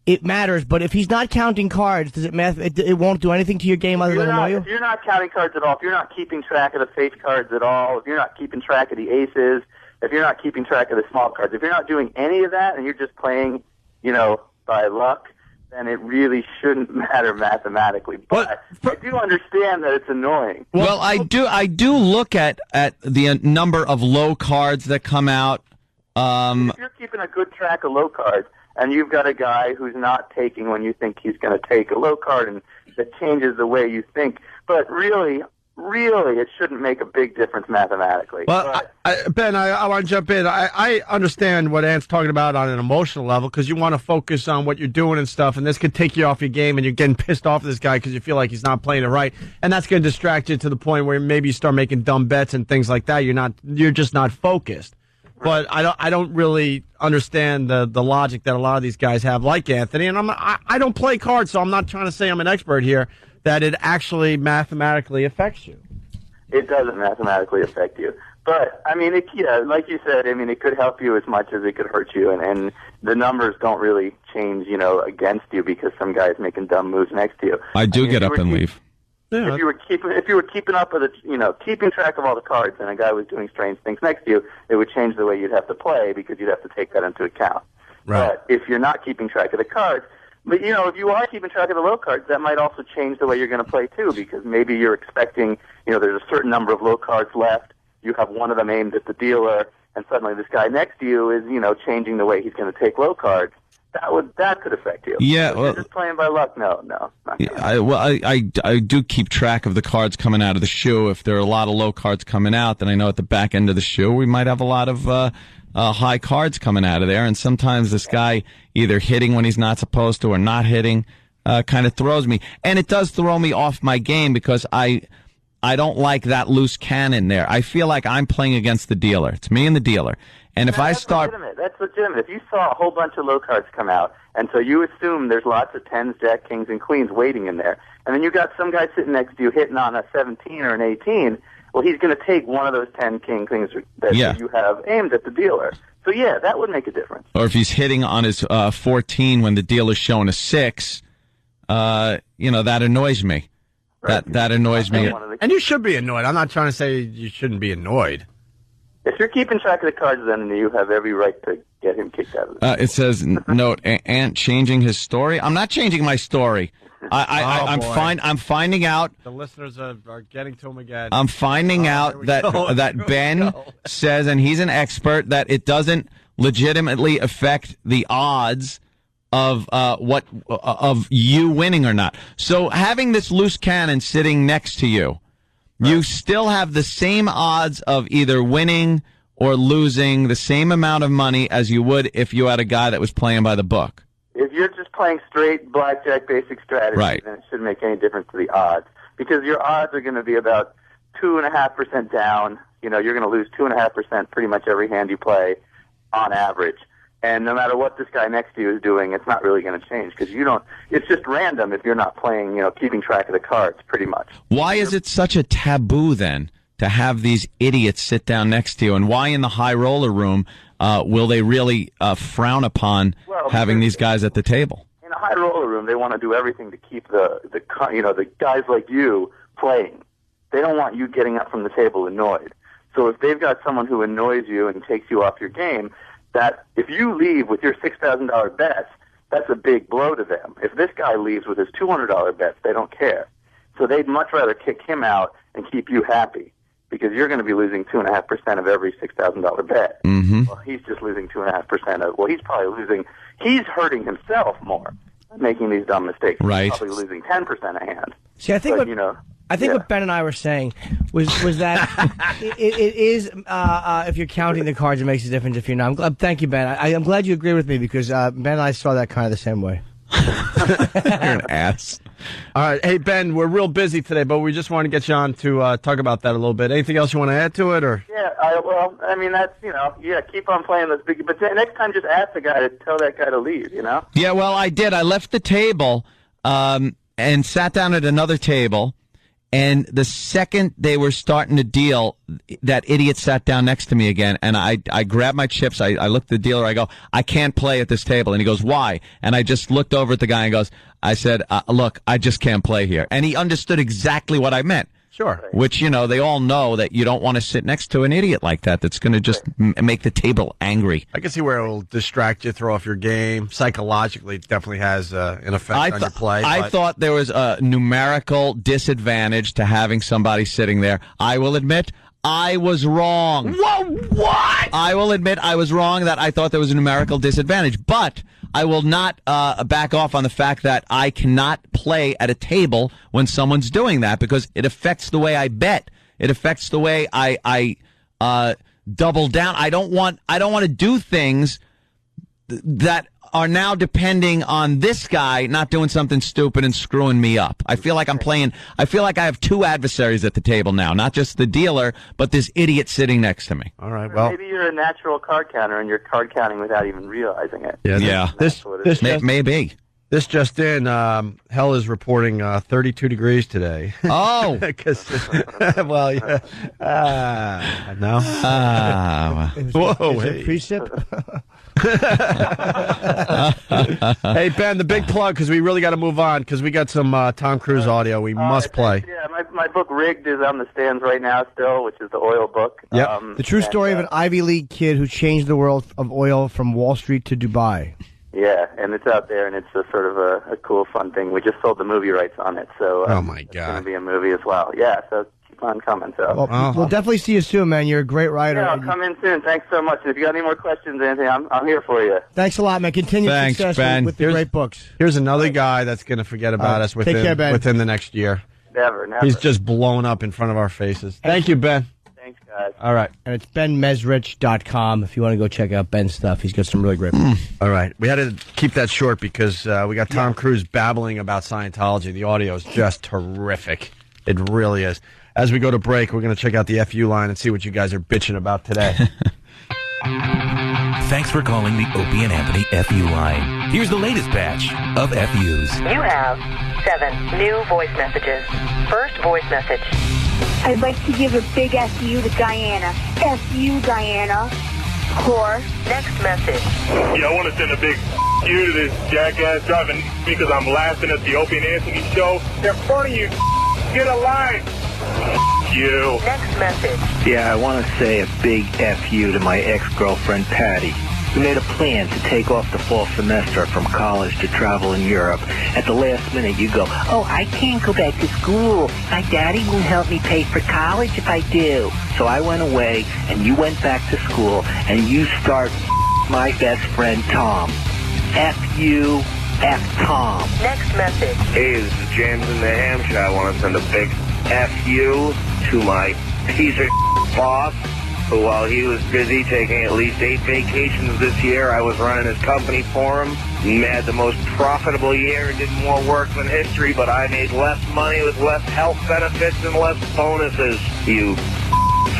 C: it matters. But if he's not counting cards, does it matter? It won't do anything to your game other than annoy you?
E: If you're not counting cards at all, if you're not keeping track of the face cards at all, if you're not keeping track of the aces, if you're not keeping track of the small cards, if you're not doing any of that and you're just playing, by luck, then it really shouldn't matter mathematically. But I do understand that it's annoying.
J: Well, I do look at the number of low cards that come out.
E: If you're keeping a good track of low cards, and you've got a guy who's not taking when you think he's going to take a low card, and that changes the way you think. But really, it shouldn't make a big difference mathematically.
G: Well, Ben, I want to jump in. I understand what Ant's talking about on an emotional level because you want to focus on what you're doing and stuff, and this could take you off your game, and you're getting pissed off at this guy because you feel like he's not playing it right, and that's going to distract you to the point where maybe you start making dumb bets and things like that. You're just not focused. But I don't really understand the logic that a lot of these guys have, like Anthony. And I don't play cards, so I'm not trying to say I'm an expert here. That it actually mathematically affects you.
E: It doesn't mathematically affect you, but I mean, like you said, I mean, it could help you as much as it could hurt you, and the numbers don't really change, against you because some guy's making dumb moves next to you.
J: I get up and leave.
E: Yeah. If you were keeping up with it, keeping track of all the cards, and a guy was doing strange things next to you, it would change the way you'd have to play because you'd have to take that into account.
G: Right.
E: But if you're not keeping track of the cards, but if you are keeping track of the low cards, that might also change the way you're going to play too, because maybe you're expecting, there's a certain number of low cards left. You have one of them aimed at the dealer, and suddenly this guy next to you is, changing the way he's going to take low cards. That could affect you.
J: Yeah,
E: if you're just playing by luck. No.
J: I do keep track of the cards coming out of the shoe. If there are a lot of low cards coming out, then I know at the back end of the shoe we might have a lot of high cards coming out of there. And sometimes this guy either hitting when he's not supposed to or not hitting kind of throws me. And it does throw me off my game because I don't like that loose cannon there. I feel like I'm playing against the dealer. It's me and the dealer. And if I start...
E: That's legitimate. If you saw a whole bunch of low cards come out, and so you assume there's lots of 10s, Jack, Kings, and Queens waiting in there, and then you got some guy sitting next to you hitting on a 17 or an 18, Well, he's going to take one of those 10 king things that you have aimed at the dealer. So, yeah, that would make a difference.
J: Or if he's hitting on his 14 when the dealer's showing a 6, that annoys me. Right. That annoys me.
G: And you should be annoyed. I'm not trying to say you shouldn't be annoyed.
E: If you're keeping track of the cards, then you have every right to get him kicked out of it.
J: It says, note, Ant changing his story. I'm not changing my story. I'm finding out.
G: The listeners are getting to him again.
J: I'm finding out that Ben says, and he's an expert, that it doesn't legitimately affect the odds of of you winning or not. So having this loose cannon sitting next to you, you still have the same odds of either winning or losing the same amount of money as you would if you had a guy that was playing by the book.
E: If you're just playing straight blackjack basic strategy, then it shouldn't make any difference to the odds, because your odds are going to be about 2.5% down. You're going to lose 2.5% pretty much every hand you play on average. And no matter what this guy next to you is doing, it's not really going to change, because it's just random if you're not playing, keeping track of the cards pretty much.
J: Why is it such a taboo then to have these idiots sit down next to you? And why in the high roller room will they really frown upon having these guys at the table?
E: In a high roller room, they want to do everything to keep the guys like you playing. They don't want you getting up from the table annoyed. So if they've got someone who annoys you and takes you off your game, that if you leave with your $6,000 bets, that's a big blow to them. If this guy leaves with his $200 bets, they don't care. So they'd much rather kick him out and keep you happy, because you're going to be losing 2.5% of every $6,000 bet.
J: Mm-hmm.
E: Well, he's just losing 2.5% of. Well, he's probably he's hurting himself more, making these dumb mistakes.
J: Right.
E: He's probably losing 10% a hand.
C: See, I think what Ben and I were saying was that it is if you're counting the cards, it makes a difference. If you're not, thank you, Ben. I'm glad you agree with me, because Ben and I saw that kind of the same way.
J: You're an ass.
G: All right, hey Ben, we're real busy today, but we just want to get you on to talk about that a little bit. Anything else you want to add to it, or?
E: Yeah, that's keep on playing those big. But next time, just ask the guy to tell that guy to leave.
J: Yeah, well, I did. I left the table and sat down at another table. And the second they were starting to deal, that idiot sat down next to me again, and I grabbed my chips. I looked at the dealer. I go, I can't play at this table. And he goes, why? And I just looked over at the guy and goes, I said, look, I just can't play here. And he understood exactly what I meant.
G: Sure.
J: Which, they all know that you don't want to sit next to an idiot like that that's going to just make the table angry.
G: I can see where it will distract you, throw off your game. Psychologically, it definitely has an effect on your play.
J: I thought there was a numerical disadvantage to having somebody sitting there. I will admit, I was wrong.
G: Whoa, what?
J: I will admit I was wrong that I thought there was a numerical disadvantage, but I will not back off on the fact that I cannot play at a table when someone's doing that, because it affects the way I bet. It affects the way I double down. I don't want to do things that are now depending on this guy not doing something stupid and screwing me up. I feel like I feel like I have two adversaries at the table now, not just the dealer, but this idiot sitting next to me.
G: All right, well.
E: Maybe you're a natural card counter and you're card counting without even realizing it.
J: Yeah.
G: This
J: maybe.
G: This just in, Hell is reporting 32 degrees today.
J: Oh!
G: Well, yeah. No? Whoa, hey.
C: Pre-sip?
G: Hey, Ben, the big plug, because we really got to move on, because we got some Tom Cruise audio we must play.
E: Yeah, my book Rigged is on the stands right now still, which is the oil book.
G: Yep.
C: The true story of an Ivy League kid who changed the world of oil from Wall Street to Dubai.
E: Yeah, and it's out there, and it's a sort of a cool, fun thing. We just sold the movie rights on it, so
G: oh my
E: it's
G: God,
E: going to be a movie as well. Yeah, so keep on coming. So
C: we'll definitely see you soon, man. You're a great writer.
E: Yeah, I'll come in soon. Thanks so much. If you got any more questions or anything, I'm here for you.
C: Thanks a lot, man. Continued success with the great books.
G: Here's another guy that's going to forget about us within the next year.
E: Never.
G: He's just blown up in front of our faces. Thank you, Ben.
E: Thanks, guys.
G: All right.
C: And it's benmezrich.com if you want to go check out Ben's stuff. He's got some really great books.
G: All right. We had to keep that short because we got Tom Cruise babbling about Scientology. The audio is just terrific. It really is. As we go to break, we're going to check out the FU line and see what you guys are bitching about today.
K: Thanks for calling the Opie and Anthony FU line. Here's the latest batch of FUs.
M: You have 7 new voice messages. First voice message.
N: I'd like to give a big F-U to Diana. F-U, Diana. Whore. Next message.
B: Yeah, I want to send a big you to this jackass driving because I'm laughing at the Opie and Anthony show. In front of you. Get a line. You.
N: Next message.
M: Yeah, I want to say a big F-U to my ex-girlfriend, Patty. We made a plan to take off the fall semester from college to travel in Europe. At the last minute, you go, oh, I can't go back to school. My daddy won't help me pay for college if I do. So I went away, and you went back to school, and you start my best friend, Tom. F-U, F-Tom.
N: Next message.
M: Hey, this is James in New Hampshire. I want to send a big F-U to my piece of boss, who, while he was busy taking at least 8 vacations this year, I was running his company for him. He had the most profitable year and did more work than history, but I made less money with less health benefits and less bonuses, you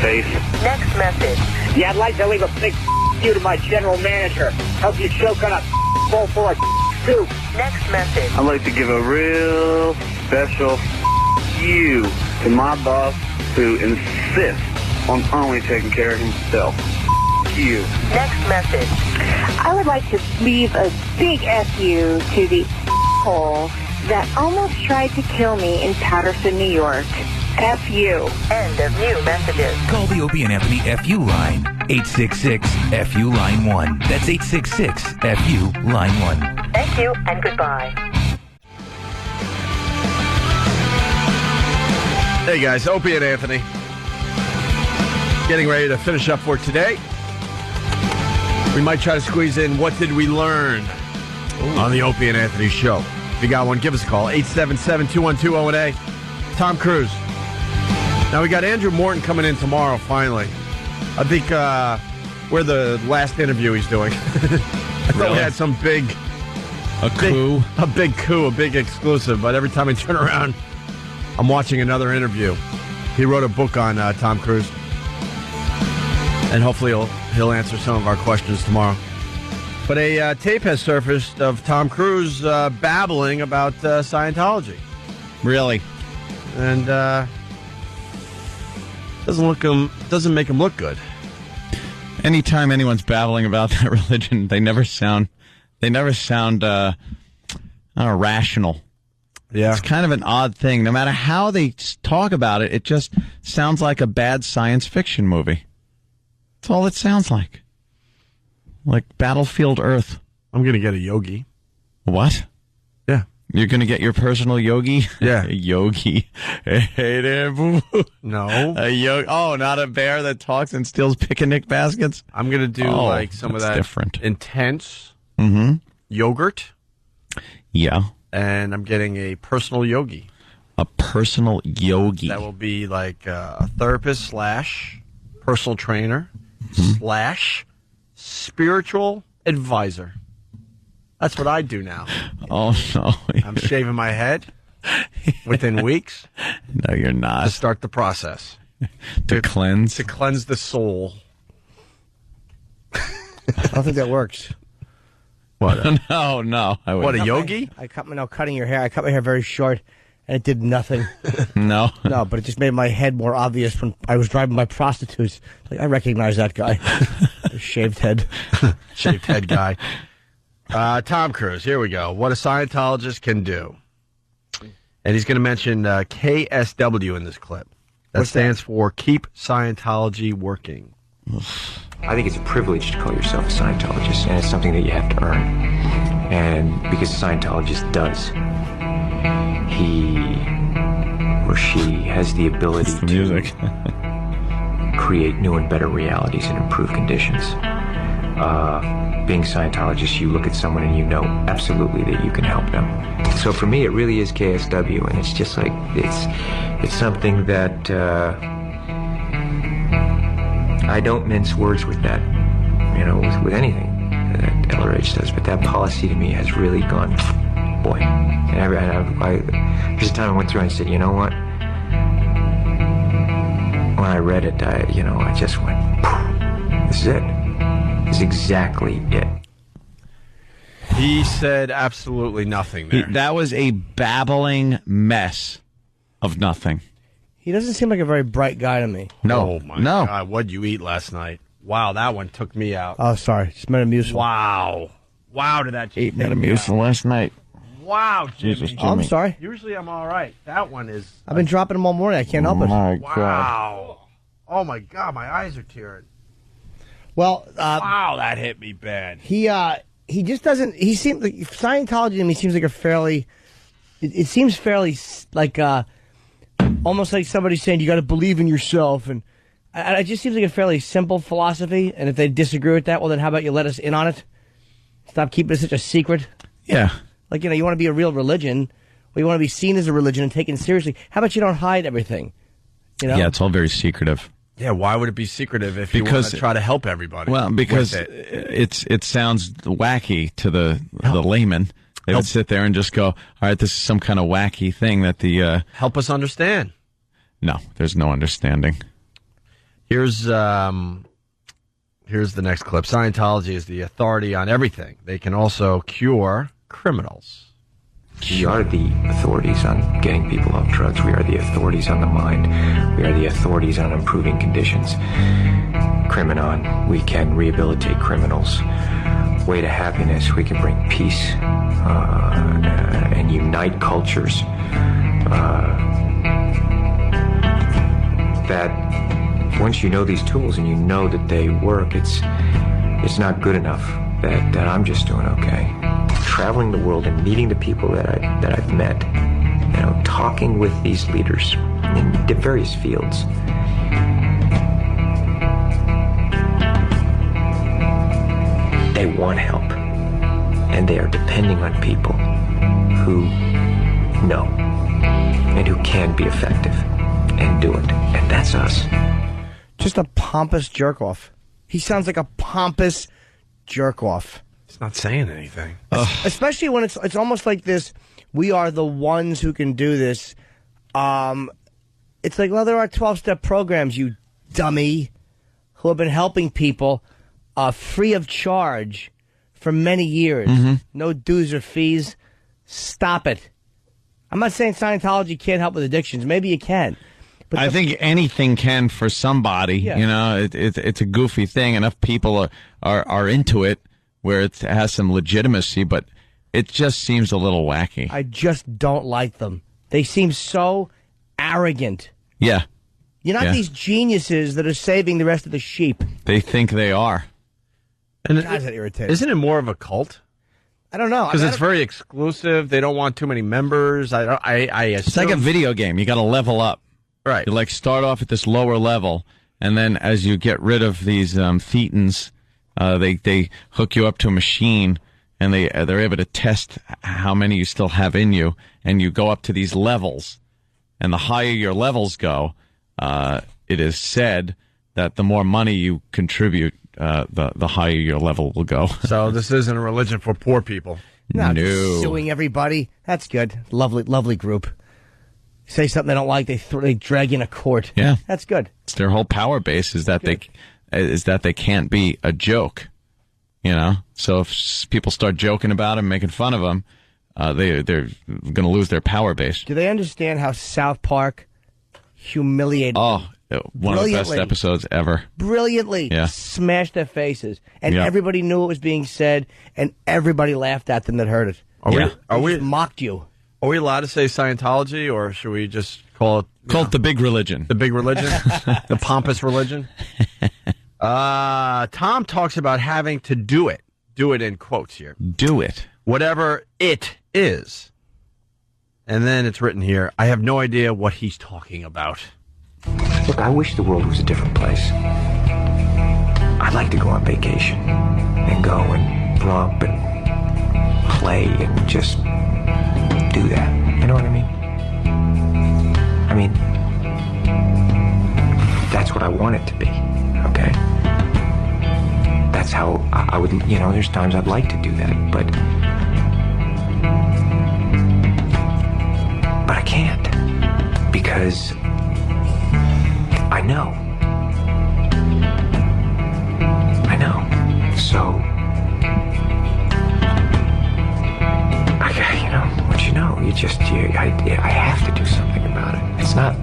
M: face.
N: Next message.
M: Yeah, I'd like to leave a big you to my general manager. Help you choke on a bowl full of soup.
N: Next message.
M: I'd like to give a real special you to my boss who insists on only taking care of himself. You.
N: Next message. I would like to leave a big F-U to the hole that almost tried to kill me in Patterson, New York. F-U. End of new messages.
K: Call the Opie and Anthony FU line. 866-FU line 1. That's 866-FU line 1.
N: Thank you and goodbye.
G: Hey guys, Opie and Anthony. Getting ready to finish up for today. We might try to squeeze in what did we learn on the Opie and Anthony show. If you got one, give us a call. 877-212-0-A. Tom Cruise. Now we got Andrew Morton coming in tomorrow, finally. I think we're the last interview he's doing. I thought we had some big coup, a big exclusive, but every time I turn around, I'm watching another interview. He wrote a book on Tom Cruise, and hopefully he'll answer some of our questions tomorrow. But a tape has surfaced of Tom Cruise babbling about Scientology.
J: Really?
G: And doesn't make him look good.
J: Anytime anyone's babbling about that religion, they never sound rational.
G: Yeah.
J: It's kind of an odd thing. No matter how they talk about it, it just sounds like a bad science fiction movie. That's all it sounds like. Like Battlefield Earth.
G: I'm going to get a yogi.
J: What?
G: Yeah.
J: You're going to get your personal yogi?
G: Yeah.
J: A yogi. Hey there, boo.
G: No.
J: A yogi. Oh, not a bear that talks and steals picnic baskets?
G: I'm going to do like some of that
J: different.
G: Intense
J: yogurt.
G: Yeah. And I'm getting a personal yogi.
J: A personal yogi.
G: That will be like a therapist / personal trainer / spiritual advisor. That's what I do now.
J: Oh, no.
G: I'm shaving my head within weeks.
J: No, you're not.
G: To start the process.
J: To cleanse?
G: To cleanse the soul.
C: I don't think that works.
J: What? No.
G: What, a yogi?
C: Cutting your hair. I cut my hair very short, and it did nothing.
J: No,
C: but it just made my head more obvious when I was driving by prostitutes. Like, I recognize that guy. Shaved head.
G: Shaved head guy. Tom Cruise, here we go. What a Scientologist can do. And he's going to mention KSW in this clip. That stands for Keep Scientology Working.
S: I think it's a privilege to call yourself a Scientologist, and it's something that you have to earn. And because a Scientologist does, he or she has the ability to create new and better realities and improve conditions. Being Scientologist, you look at someone and you know absolutely that you can help them. So for me, it really is KSW, and it's just like, it's something that I don't mince words with that, with anything that LRH does. But that policy to me has really gone, boy. And there's a time I went through and I said, you know what? When I read it, I just went, this is it. This is exactly it.
G: He said absolutely nothing there.
J: That was a babbling mess of nothing.
C: He doesn't seem like a very bright guy to me.
J: No.
G: Oh, my God. What'd you eat last night? Wow, that one took me out.
C: Oh, sorry. Just Metamucil.
G: Wow. Wow, did that just
J: Ate
G: take me
J: Metamucil last night.
G: out. Wow, Jimmy.
J: Jesus,
C: Oh, I'm
J: Jimmy.
C: sorry.
G: Usually I'm all right. That one is...
C: I've been dropping them all morning. I can't help it.
J: My God.
G: Wow. Oh, my God, my eyes are tearing.
C: Well,
G: Wow, that hit me bad.
C: he just doesn't. He seems like Scientology to me seems like a fairly. It seems fairly like almost like somebody saying you got to believe in yourself, and it just seems like a fairly simple philosophy. And if they disagree with that, well, then how about you let us in on it? Stop keeping it such a secret.
J: Yeah.
C: Like, you want to be a real religion, or you want to be seen as a religion and taken seriously. How about you don't hide everything?
J: Yeah, it's all very secretive.
G: Yeah, why would it be secretive if you want to try to help everybody?
J: Well, because
G: with
J: it sounds wacky to the layman. They would sit there and just go, all right, this is some kind of wacky thing that the...
G: help us understand.
J: No, there's no understanding.
G: Here's the next clip. Scientology is the authority on everything. They can also cure criminals.
S: We are the authorities on getting people off drugs. We are the authorities on the mind. We are the authorities on improving conditions. Criminon, we can rehabilitate criminals. Way to happiness, we can bring peace and unite cultures. That once you know these tools and you know that they work, it's not good enough that I'm just doing okay. Traveling the world and meeting the people that I've met, talking with these leaders in various fields. They want help, and they are depending on people who know and who can be effective and do it, and that's us.
C: Just a pompous jerk-off. He sounds like a pompous jerk-off.
G: It's not saying anything.
C: Especially when it's almost like this, we are the ones who can do this. It's like, well, there are 12-step programs, you dummy, who have been helping people free of charge for many years.
J: Mm-hmm.
C: No dues or fees. Stop it. I'm not saying Scientology can't help with addictions. Maybe you can. But
J: I think anything can for somebody.
C: Yeah.
J: It's a goofy thing. Enough people are into it where it has some legitimacy, but it just seems a little wacky.
C: I just don't like them. They seem so arrogant.
J: Yeah.
C: You're not these geniuses that are saving the rest of the sheep.
J: They think they are.
G: And
C: God, that irritating.
G: Isn't it more of a cult?
C: I don't know.
G: Because it's very exclusive. They don't want too many members. I assume.
J: It's like a video game. You got to level up.
G: Right.
J: You start off at this lower level, and then as you get rid of these thetans, they hook you up to a machine, and they're able to test how many you still have in you, and you go up to these levels, and the higher your levels go, it is said that the more money you contribute, the higher your level will go.
G: So this isn't a religion for poor people.
C: No,
J: No.
C: just suing everybody. That's good. Lovely group. Say something they don't like, they drag in a court.
J: Yeah,
C: that's good.
J: It's their whole power base is that they can't be a joke. So if people start joking about them, making fun of them, they're going to lose their power base.
C: Do they understand how South Park humiliated them?
J: One of the best episodes ever.
C: Brilliantly smashed their faces, and everybody knew it was being said, and everybody laughed at them that heard it.
G: Are we
C: just mocked you?
G: Are we allowed to say Scientology, or should we just call it
J: the big religion?
G: The big religion, the pompous religion. Tom talks about having to do it. Do it in quotes here.
J: Do it.
G: Whatever it is. And then it's written here, I have no idea what he's talking about.
S: Look, I wish the world was a different place. I'd like to go on vacation and go and romp and play and just do that. You know what I mean? I mean, that's what I want it to be, okay? That's how I would, there's times I'd like to do that, but I can't because I know. So, I have to do something about it. It's not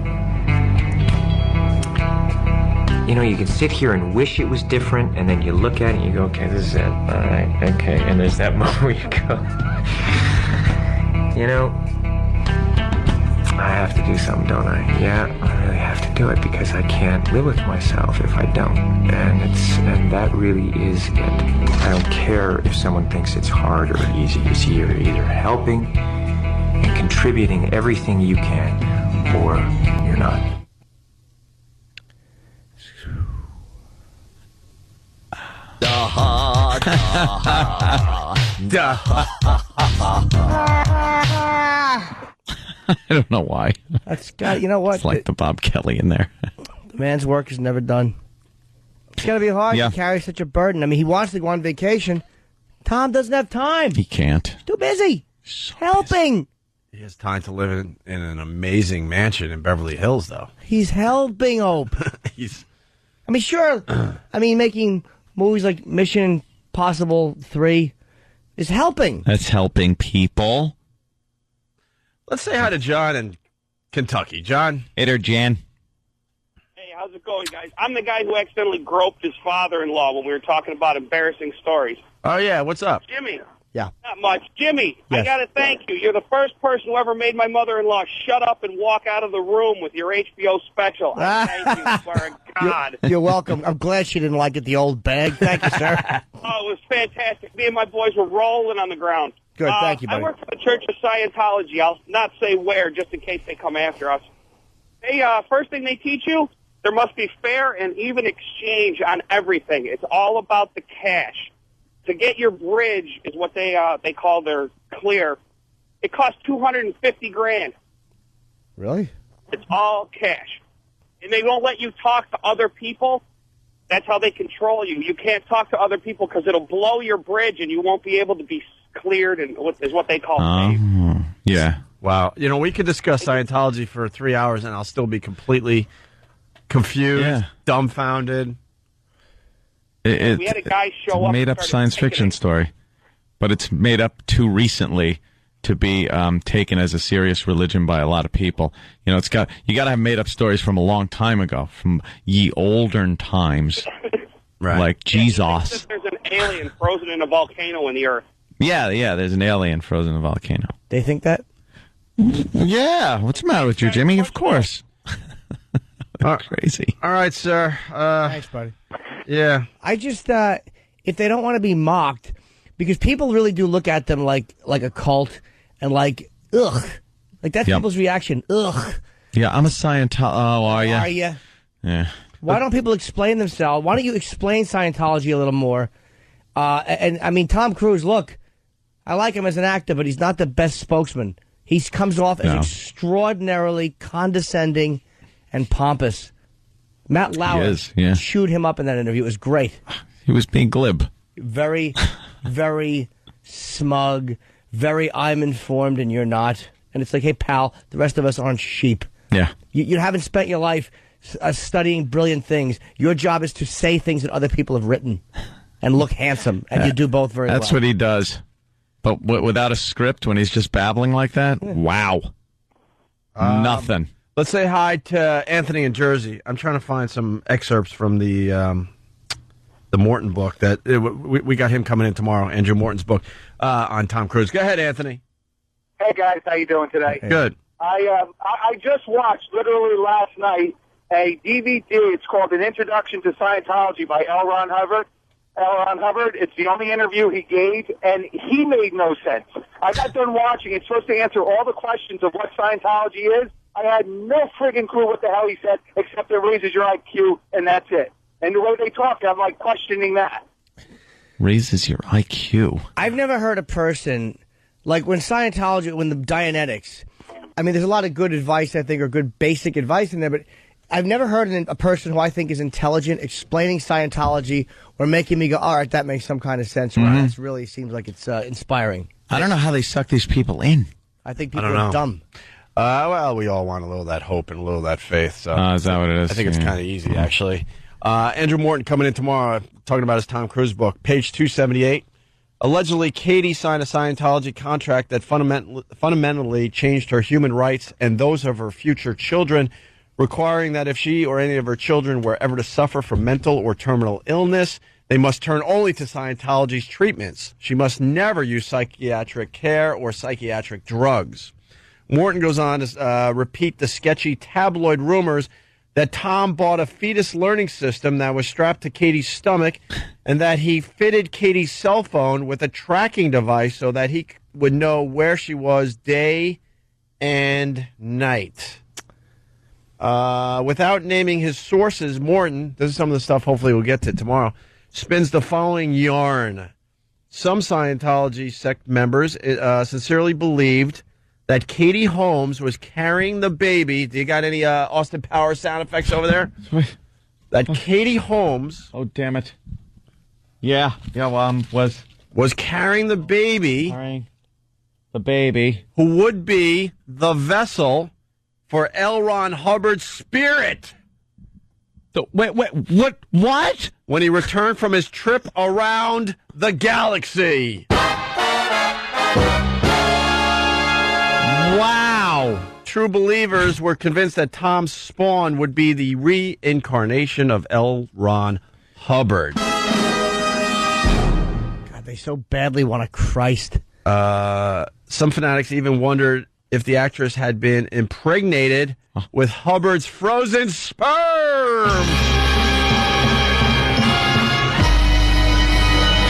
S: you know, you can sit here and wish it was different, and then you look at it and you go, okay, this is it. All right, okay. And there's that moment where you go, you know, I have to do something, don't I? Yeah, I really have to do it because I can't live with myself if I don't. And that really is it. I don't care if someone thinks it's hard or easy. You're either helping and contributing everything you can, or you're not.
J: I don't know why.
C: That's got. You know what?
J: It's like the Bob Kelly in there.
C: The man's work is never done. It's got to be hard to carry such a burden. I mean, he wants to go on vacation. Tom doesn't have time.
J: He can't.
C: Too busy. Helping.
G: He has time to live in an amazing mansion in Beverly Hills, though.
C: He's helping, Hope. I mean, sure. I mean, making movies like Mission Impossible 3 is helping.
J: That's helping people.
G: Let's say hi to John in Kentucky. John?
J: Hey there, Jan.
F: Hey, how's it going, guys? I'm the guy who accidentally groped his father-in-law when we were talking about embarrassing stories.
G: Oh, yeah. What's up?
F: Jimmy.
C: Yeah.
F: Not much. Jimmy,
G: Yes.
F: I got to thank you. You're the first person who ever made my mother-in-law shut up and walk out of the room with your HBO special. I thank you, swear to God.
C: You're welcome. I'm glad she didn't like it, the old bag. Thank you, sir.
F: Oh, it was fantastic. Me and my boys were rolling on the ground.
C: Good, thank you, buddy.
F: I work for the Church of Scientology. I'll not say where, just in case they come after us. They first thing they teach you, there must be fair and even exchange on everything. It's all about the cash. To get your bridge is what they call their clear. It costs $250,000.
C: Really?
F: It's all cash, and they won't let you talk to other people. That's how they control you. You can't talk to other people because it'll blow your bridge, and you won't be able to be cleared. And is what they call saved.
J: Yeah.
G: Wow. You know, we could discuss Scientology for 3 hours, and I'll still be completely confused, dumbfounded.
F: We had a guy show up.
J: Made up science fiction story, but it's made up too recently to be taken as a serious religion by a lot of people. You know, you got to have made up stories from a long time ago, from ye olden times,
G: right?
J: Like Jesus.
F: There's an alien frozen in a volcano in the earth.
J: Yeah. There's an alien frozen in a volcano.
C: They think that?
J: Yeah. What's the matter with you, Jimmy? Of course. Crazy.
G: All right, sir.
C: Thanks, buddy.
G: Yeah.
C: I just, if they don't want to be mocked, because people really do look at them like a cult and like, ugh. Like, that's people's reaction. Ugh.
J: Yeah, I'm a Scientologist. Oh, are you?
C: Are you?
J: Yeah.
C: Why don't people explain themselves? Why don't you explain Scientology a little more? And I mean, Tom Cruise, look, I like him as an actor, but he's not the best spokesman. He comes off as extraordinarily condescending and pompous. Matt Lauer chewed him up in that interview. It was great.
J: He was being glib.
C: Very, very smug, very I'm informed and you're not. And it's like, hey, pal, the rest of us aren't sheep.
J: Yeah.
C: You haven't spent your life studying brilliant things. Your job is to say things that other people have written and look handsome. And you do both very well.
J: That's what he does. But without a script, when he's just babbling like that, wow. Nothing.
G: Let's say hi to Anthony in Jersey. I'm trying to find some excerpts from the Morton book that we got him coming in tomorrow. Andrew Morton's book on Tom Cruise. Go ahead, Anthony.
H: Hey guys, how you doing today?
G: Good.
H: I just watched literally last night a DVD. It's called An Introduction to Scientology by L. Ron Hubbard. It's the only interview he gave, and he made no sense. I got done watching. It's supposed to answer all the questions of what Scientology is. I had no friggin' clue what the hell he said, except it raises your IQ, and that's it. And the way they talk, I'm like questioning that.
J: Raises your IQ.
C: I've never heard a person, like when Scientology, when the Dianetics, I mean, there's a lot of good advice, I think, or good basic advice in there, but I've never heard a person who I think is intelligent explaining Scientology or making me go, all right, that makes some kind of sense. Or that really seems like it's inspiring.
J: I don't know how they suck these people in.
C: I think people are dumb.
G: Well, we all want a little of that hope and a little of that faith. So
J: is that what it is?
G: I think it's kind of easy, actually. Andrew Morton coming in tomorrow, talking about his Tom Cruise book, page 278. Allegedly, Katie signed a Scientology contract that fundamentally changed her human rights and those of her future children requiring that if she or any of her children were ever to suffer from mental or terminal illness, they must turn only to Scientology's treatments. She must never use psychiatric care or psychiatric drugs. Morton goes on to repeat the sketchy tabloid rumors that Tom bought a fetus learning system that was strapped to Katie's stomach and that he fitted Katie's cell phone with a tracking device so that he would know where she was day and night. Without naming his sources, Morton, this is some of the stuff hopefully we'll get to tomorrow, spins the following yarn. Some Scientology sect members sincerely believed that Katie Holmes was carrying the baby. Do you got any Austin Powers sound effects over there? That Katie Holmes...
J: Oh, damn it. Yeah,
G: was carrying the baby.
J: Carrying the baby.
G: Who would be the vessel for L. Ron Hubbard's spirit.
J: Wait, what?
G: When he returned from his trip around the galaxy. Wow. True believers were convinced that Tom's spawn would be the reincarnation of L. Ron Hubbard.
C: God, they so badly want a Christ.
G: Some fanatics even wondered if the actress had been impregnated with Hubbard's frozen sperm.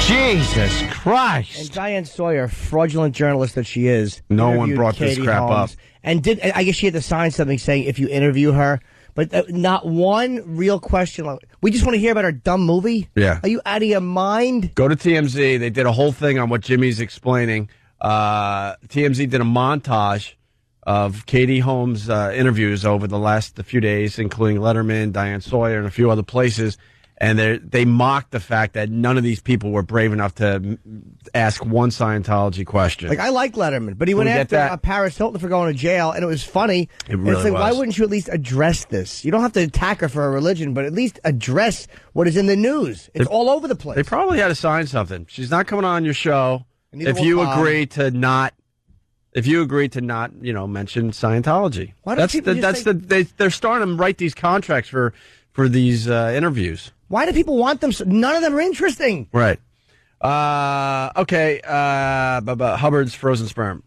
J: Jesus Christ.
C: And Diane Sawyer, fraudulent journalist that she is.
G: No one brought this crap up.
C: And I guess she had to sign something saying if you interview her. But not one real question. We just want to hear about her dumb movie?
G: Yeah.
C: Are you out of your mind?
G: Go to TMZ. They did a whole thing on what Jimmy's explaining. TMZ did a montage of Katie Holmes' interviews over the last few days, including Letterman, Diane Sawyer, and a few other places. And they mocked the fact that none of these people were brave enough to ask one Scientology question.
C: Like, I like Letterman, but he went after Paris Hilton for going to jail, and it was funny.
G: It really
C: it's like,
G: was.
C: why wouldn't you at least address this? You don't have to attack her for her religion, but at least address what is in the news. It's all over the place.
G: They probably had to sign something. She's not coming on your show if
C: will
G: you
C: Bob.
G: agree to not. If you agree to not, mention Scientology.
C: Why don't people just
G: they're starting to write these contracts for these interviews.
C: Why do people want them? None of them are interesting.
G: Right. Okay. Hubbard's frozen sperm.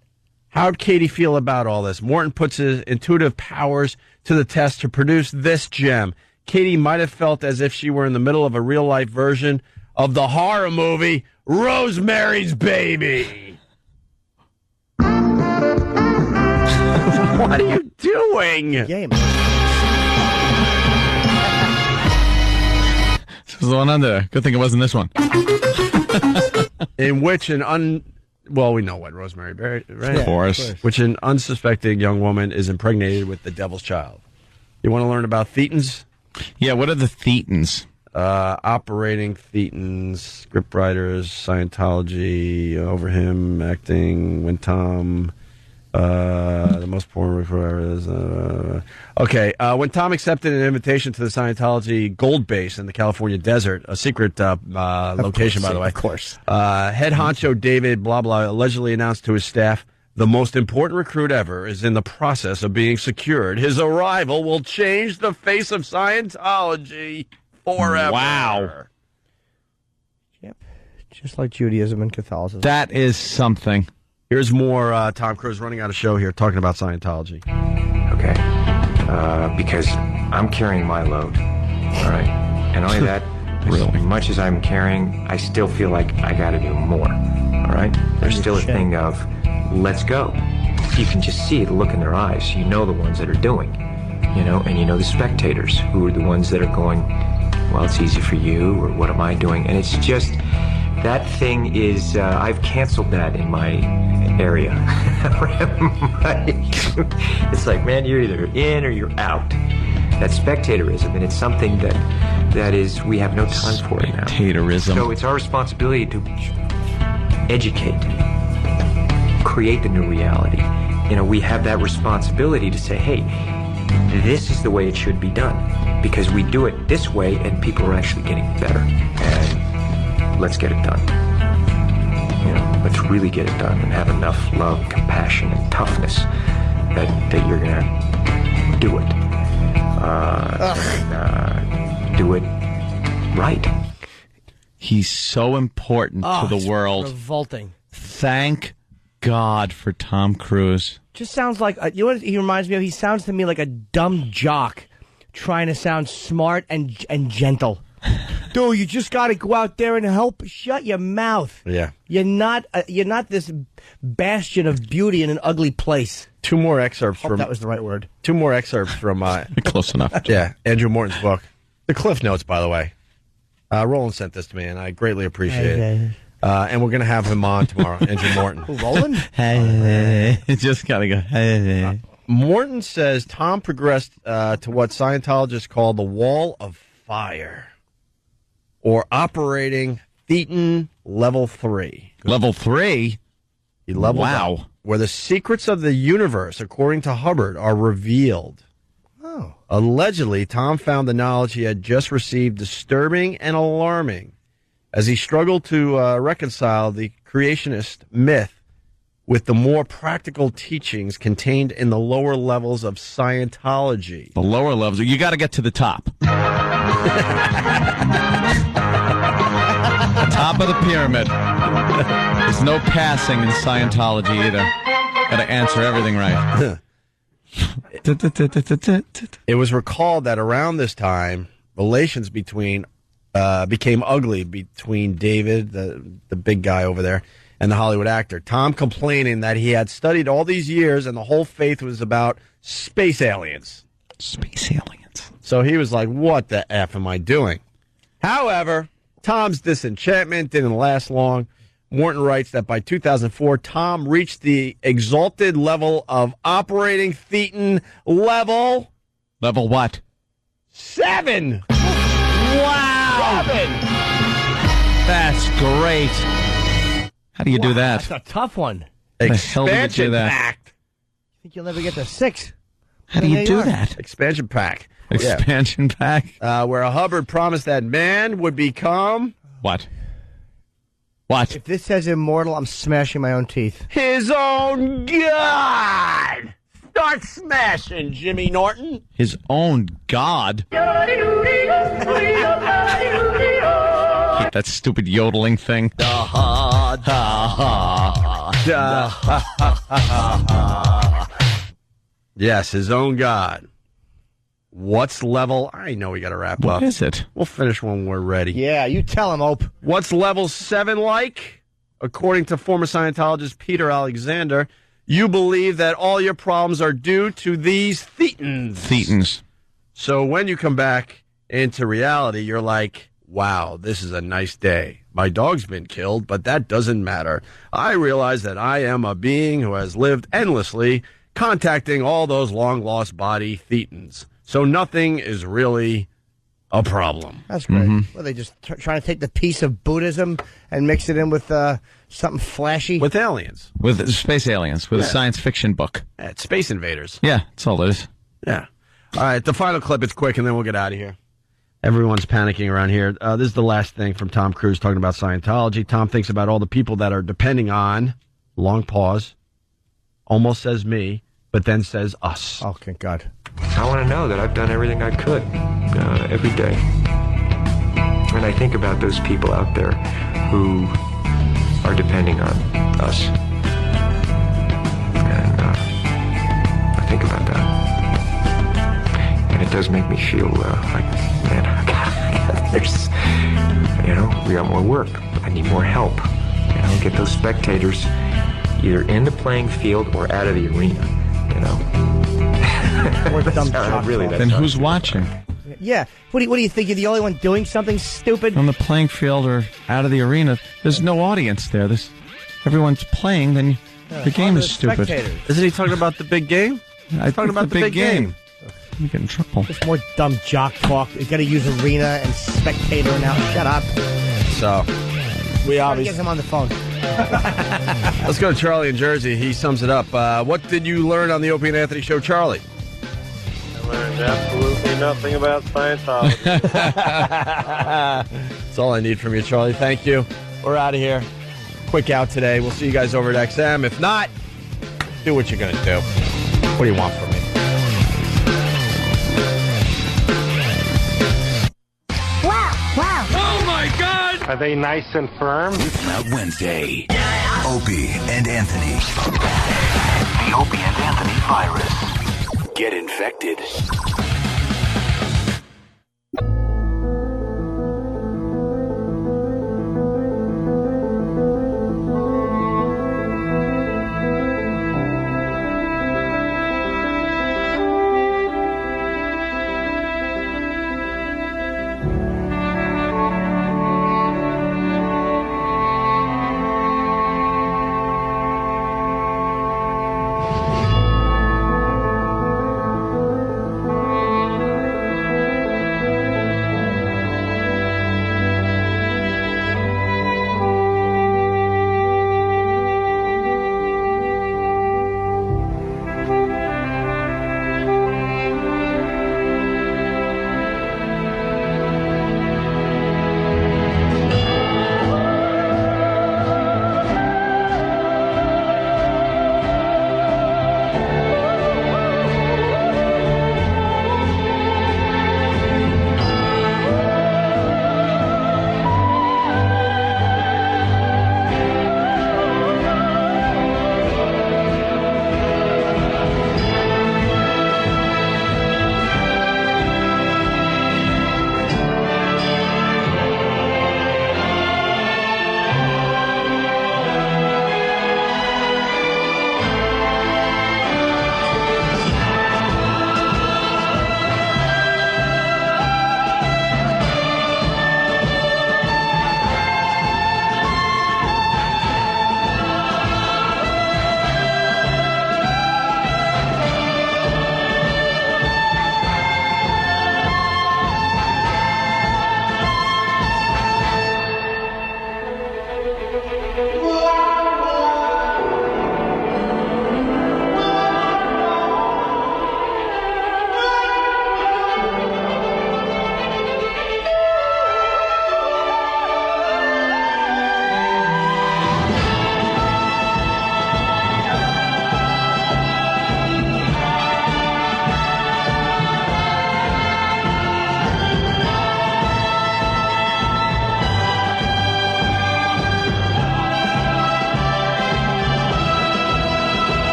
G: How'd Katie feel about all this? Morton puts his intuitive powers to the test to produce this gem. Katie might have felt as if she were in the middle of a real-life version of the horror movie Rosemary's Baby. What are you doing?
C: Game.
J: This was the one under. Good thing it wasn't this one.
G: In which we know what Rosemary Berry, right?
J: Of course.
G: Which an unsuspecting young woman is impregnated with the devil's child. You want to learn about thetans?
J: Yeah, what are the thetans?
G: Operating thetans, scriptwriters, Scientology, over him, acting, when Tom... the most important is when Tom accepted an invitation to the Scientology Gold Base in the California desert, a secret location, by the way.
C: Of course.
G: Head honcho David blah blah allegedly announced to his staff, the most important recruit ever is in the process of being secured. His arrival will change the face of Scientology forever.
J: Wow.
C: Yep. Just like Judaism and Catholicism.
J: That is something.
G: Here's more Tom Cruise running out of show here, talking about Scientology.
S: Okay. Because I'm carrying my load. All right. And only that, as much as I'm carrying, I still feel like I got to do more. All right. There's still a thing of, let's go. You can just see the look in their eyes. You know the ones that are doing, and you know the spectators who are the ones that are going, well, it's easy for you, or what am I doing? And it's just, that thing is, I've canceled that in my area. It's like, man, you're either in or you're out. That's spectatorism, and it's something that is, we have no time for it now.
J: Spectatorism.
S: So it's our responsibility to educate, create the new reality. We have that responsibility to say, hey, this is the way it should be done, because we do it this way and people are actually getting better. And let's get it done. Let's really get it done and have enough love, compassion, and toughness that you're going to do it. and do it right.
J: He's so important to the world.
C: Revolting.
J: Thank God for Tom Cruise.
C: Just sounds like you know what he reminds me of. He sounds to me like a dumb jock trying to sound smart and gentle. Dude, you just got to go out there and help. Shut your mouth.
G: Yeah.
C: You're not this bastion of beauty in an ugly place.
G: Two more excerpts
C: Hope that was the right word.
G: Two more excerpts from
J: close enough.
G: Yeah, Andrew Morton's book. The Cliff Notes, by the way. Roland sent this to me, and I greatly appreciate it. And we're going to have him on tomorrow, Andrew Morton.
C: Who, Roland?
J: Hey, just got to go. Hey.
G: Morton says Tom progressed to what Scientologists call the Wall of Fire, or operating Thetan Level 3.
J: Level 3?
G: He leveled
J: Wow.
G: up, where the secrets of the universe, according to Hubbard, are revealed.
C: Oh.
G: Allegedly, Tom found the knowledge he had just received disturbing and alarming as he struggled to reconcile the creationist myth with the more practical teachings contained in the lower levels of Scientology.
J: The lower levels. You got to get to the top. Top of the pyramid. There's no passing in Scientology either. Got to answer everything right.
G: It was recalled that around this time, relations became ugly between David, the big guy over there, and the Hollywood actor. Tom complaining that he had studied all these years and the whole faith was about space aliens.
J: Space aliens.
G: So he was like, what the F am I doing? However, Tom's disenchantment didn't last long. Morton writes that by 2004, Tom reached the exalted level of operating Thetan level...
J: Level what?
G: 7!
C: Wow!
G: 7!
J: That's great. How do you do that?
C: That's a tough one.
J: How the hell do you do
G: Expansion
J: that?
G: pack.
C: Think you'll never get to 6.
J: How do you do that?
G: Expansion pack.
J: Expansion pack?
G: Where Hubbard promised that man would become...
J: What? What?
C: If this says immortal, I'm smashing my own teeth.
G: His own God! Start smashing, Jimmy Norton.
J: His own God? Keep that stupid yodeling thing.
G: Yes, his own God. What's level... I know we got to wrap up.
J: What is it?
G: We'll finish when we're ready.
C: Yeah, you tell him, Ope.
G: What's level 7 like? According to former Scientologist Peter Alexander, you believe that all your problems are due to these Thetans.
J: Thetans.
G: So when you come back into reality, you're like, wow, this is a nice day. My dog's been killed, but that doesn't matter. I realize that I am a being who has lived endlessly, contacting all those long-lost body Thetans. So nothing is really a problem.
C: That's great. Well, they just trying to take the piece of Buddhism and mix it in with something flashy?
G: With aliens.
J: With space aliens. With a science fiction book.
G: It's Space Invaders.
J: Yeah, that's all it is.
G: Yeah. All right, the final clip. It's quick, and then we'll get out of here. Everyone's panicking around here. This is the last thing from Tom Cruise talking about Scientology. Tom thinks about all the people that are depending on, long pause, almost says me, but then says us.
C: Oh, thank God.
S: I want to know that I've done everything I could every day. And I think about those people out there who are depending on us. And I think about that. And it does make me feel like, man, there's, we got more work. I need more help. Get those spectators either in the playing field or out of the arena.
J: Then who's watching?
C: Yeah. What do you think? You're the only one doing something stupid?
J: On the playing field or out of the arena, there's no audience there. Everyone's playing, then the game is stupid.
G: Isn't he talking about the big game?
J: I'm
G: talking about the big game.
J: You get in trouble.
C: Just more dumb jock talk. You got to use arena and spectator now. Shut up.
G: So, we obviously
C: get him on the phone.
G: Let's go to Charlie in Jersey. He sums it up. What did you learn on the Opie and Anthony show, Charlie?
I: I learned absolutely nothing about Scientology.
G: That's all I need from you, Charlie. Thank you. We're out of here. Quick out today. We'll see you guys over at XM. If not, do what you're going to do. What do you want from me?
L: Are they nice and firm?
K: Out Wednesday. Opie and Anthony.
U: The Opie and Anthony virus.
K: Get infected.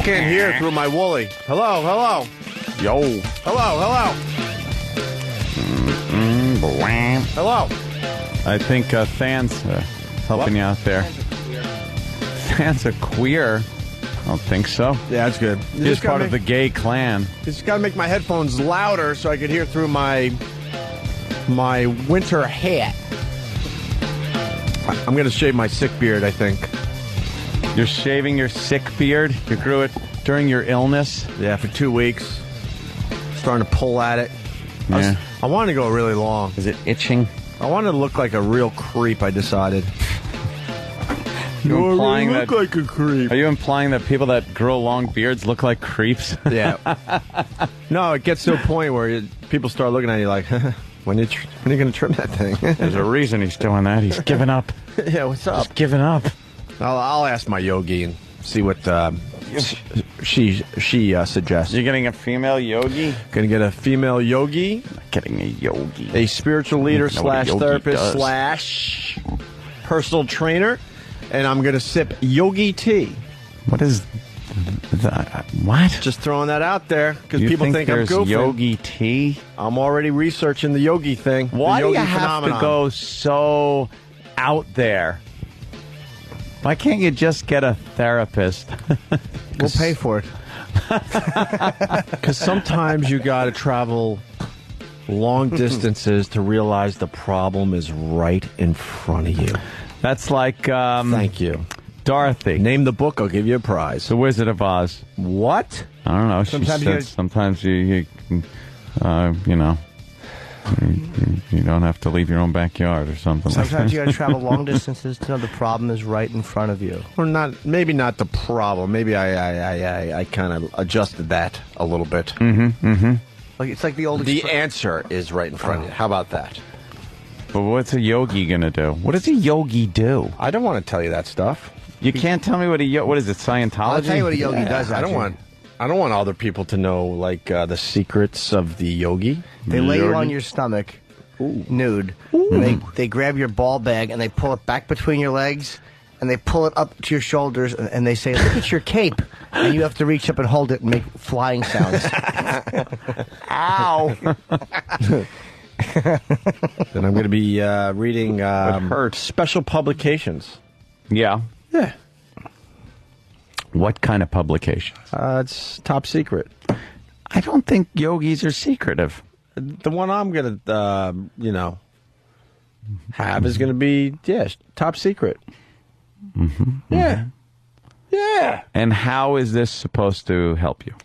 G: can't hear through my woolly. Hello, hello. Yo. Hello, hello. Hello.
J: I think fans helping you out there. Fans are queer. I don't think so.
G: Yeah, that's good.
J: He's part of the gay clan.
G: Just got to make my headphones louder so I could hear through my winter hat. I'm going to shave my sick beard, I think.
J: You're shaving your sick beard? You grew it during your illness?
G: Yeah, for 2 weeks. Starting to pull at it.
J: Yeah.
G: I wanted to go really long.
J: Is it itching?
G: I wanted to look like a real creep, I decided.
J: You're implying
G: look like a creep.
J: Are you implying that people that grow long beards look like creeps?
G: Yeah. No, it gets to a point where people start looking at you like, when are you going to trim that thing?
J: There's a reason he's doing that. He's giving up.
G: Yeah, what's up?
J: He's giving up.
G: I'll ask my yogi and see what she suggests.
J: You're getting a female yogi?
G: Gonna get a female yogi.
J: getting a yogi.
G: A spiritual leader
J: You know what a
G: slash
J: yogi
G: therapist
J: does.
G: slash personal trainer, and I'm going to sip yogi tea.
J: What is that? What?
G: Just throwing that out there because
J: You
G: people think I'm
J: there's
G: goofing.
J: yogi tea?
G: I'm already researching the yogi thing.
J: Why
G: the
J: do
G: yogi
J: you have
G: phenomenon.
J: to go so out there? Why can't you just get a therapist?
C: We'll pay for it.
G: Because sometimes you got to travel long distances to realize the problem is right in front of you.
J: That's like...
G: Thank you.
J: Dorothy.
G: Name the book, I'll give you a prize.
J: The Wizard of Oz.
G: What?
J: I don't know.
C: Sometimes
J: she
C: you
J: said
C: gotta-
J: sometimes you don't have to leave your own backyard or something.
C: Sometimes you
J: like
C: got to travel long distances to know the problem is right in front of you.
G: Or not? Maybe not the problem. Maybe I kind of adjusted that a little bit.
C: Like it's like the old.
G: The answer is right in front of you. How about that?
J: But what's a yogi gonna do? What does a yogi do?
G: I don't want to tell you that stuff.
J: You can't tell me what what is it? Scientology?
C: I'll tell you what a yogi does.
G: I don't want other people to know like the secrets of the yogi.
C: They lay you on your stomach, nude. And they grab your ball bag and they pull it back between your legs, and they pull it up to your shoulders, and they say, "Look at your cape," and you have to reach up and hold it and make flying sounds. Ow!
G: Then I'm going to be reading special publications.
J: Yeah.
G: Yeah.
J: What kind of publication?
G: It's top secret.
J: I don't think yogis are secretive.
G: The one I'm going to, have is going to be, top secret.
J: Mm-hmm.
G: Yeah. Yeah.
J: And how is this supposed to help you?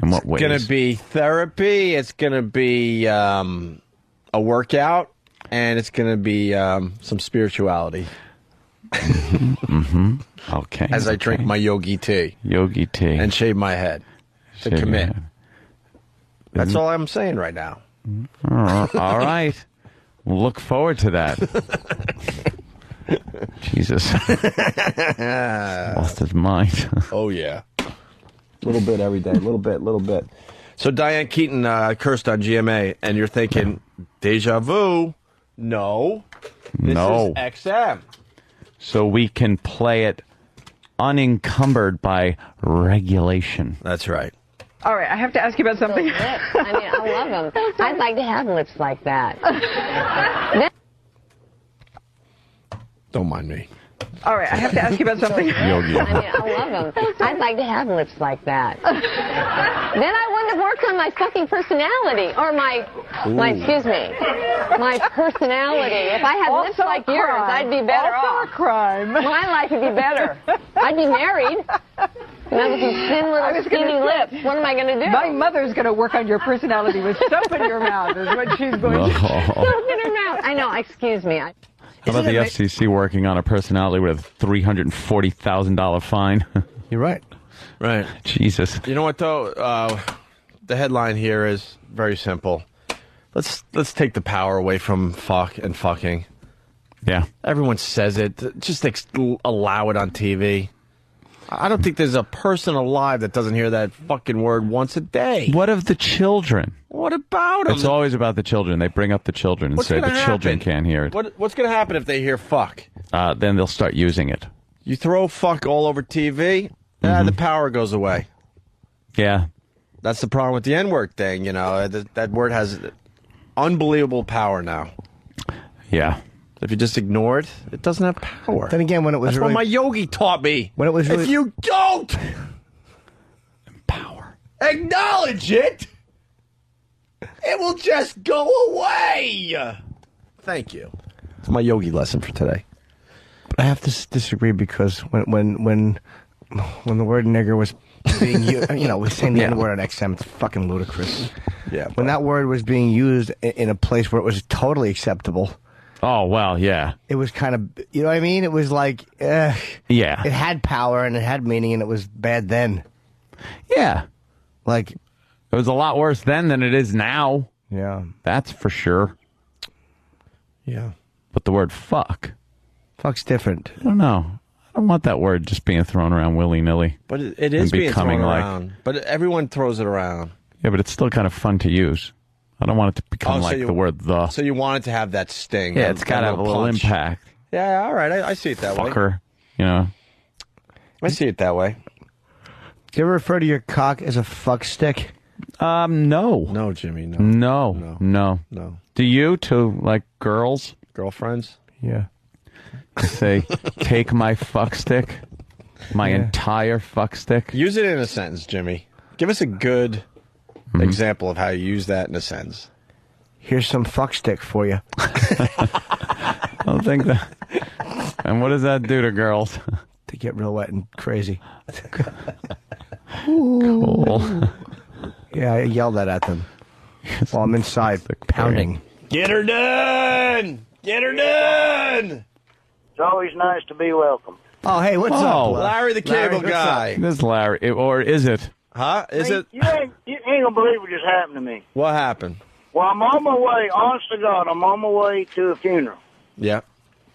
J: In what ways?
G: It's going to be therapy. It's going to be a workout. And it's going to be some spirituality.
J: Mm-hmm. Okay.
G: As I drink my yogi tea.
J: Yogi tea.
G: And shave my head. To
J: Shave your
G: commit.
J: head.
G: That's all I'm saying right now.
J: All right. We'll look forward to that. Jesus. Lost his mind.
G: Oh, yeah. A little bit every day. Little bit. So Diane Keaton cursed on GMA, and you're thinking, deja vu. No. This
J: No.
G: is XM.
J: So we can play it unencumbered by regulation.
G: That's right.
L: All right, I have to ask you about something.
R: Lips. I mean, I love them. I'd like to have lips like that.
G: Don't mind me.
L: All right, I have to ask you about something.
J: Yogi.
R: I mean, I love them. I'd like to have lips like that. Then I wouldn't have worked on my fucking personality, or my personality. If I had lips like yours, I'd be better off.
L: A crime.
R: My life would be better. I'd be married. Now with some thin little skinny lips, what am I going to do?
L: My mother's going to work on your personality with soap in your mouth is what she's going to do.
R: Soap in her mouth. I know, excuse me.
J: How about the FCC working on a personality with a $340,000 fine?
C: You're right.
G: Right.
J: Jesus.
G: You know what, though? The headline here is very simple. Let's take the power away from fuck and fucking.
J: Yeah.
G: Everyone says it. Just allow it on TV. I don't think there's a person alive that doesn't hear that fucking word once a day.
J: What of the children?
G: What about them?
J: It's always about the children. They bring up the children and
G: What's
J: say the
G: gonna
J: children
G: happen?
J: can't hear it.
G: What's going to happen if they hear fuck?
J: Then they'll start using it.
G: You throw fuck all over TV, the power goes away.
J: Yeah.
G: That's the problem with the N-word thing, that word has unbelievable power now.
J: Yeah.
G: If you just ignore it, it doesn't have power.
C: Then again, when it was
G: That's
C: really,
G: what my yogi taught me.
C: When it was really,
G: If you don't acknowledge it, it will just go away. Thank you. It's my yogi lesson for today.
C: I have to disagree because when the word nigger was being used, we're saying the N word on XM, it's fucking ludicrous.
G: Yeah.
C: When that word was being used in a place where it was totally acceptable.
J: Oh, well, yeah.
C: It was kind of, you know what I mean? It was like,
J: Yeah.
C: it had power and it had meaning and it was bad then.
J: Yeah.
C: Like,
J: it was a lot worse then than it is now.
C: Yeah.
J: That's for sure.
G: Yeah.
J: But the word fuck.
C: Fuck's different.
J: I don't know. I don't want that word just being thrown around willy-nilly.
G: But it is
J: and
G: being
J: becoming
G: thrown
J: like,
G: around. But everyone throws it around.
J: Yeah, but it's still kind of fun to use. I don't want it to become like the word the.
G: So you wanted to have that sting.
J: Yeah, it's got to have a little
G: punch.
J: impact.
G: Yeah, all right. I see it that way.
J: Fucker, you know.
G: I see it that way.
C: Do you ever refer to your cock as a fuck stick?
J: No.
G: No, Jimmy, no.
J: No. Do you, to, like, girls?
G: Girlfriends?
C: Yeah.
J: Say, take my fuck stick? My entire fuck stick?
G: Use it in a sentence, Jimmy. Give us a good example of how you use that in a sentence.
C: Here's some fuck stick for you.
J: I don't think that... And what does that do to girls?
C: They get real wet and crazy.
J: Cool.
C: Yeah, I yelled that at them while I'm inside pounding.
G: Get her done! Get her done!
A: It's always nice to be welcome.
C: Oh, hey, what's up?
G: Larry the Cable Guy.
J: This is Larry. Or is it?
G: Huh? Is it?
A: You ain't gonna believe what just happened to me.
G: What happened?
A: Well, I'm on my way, honest to God, I'm on my way to a funeral.
G: Yeah.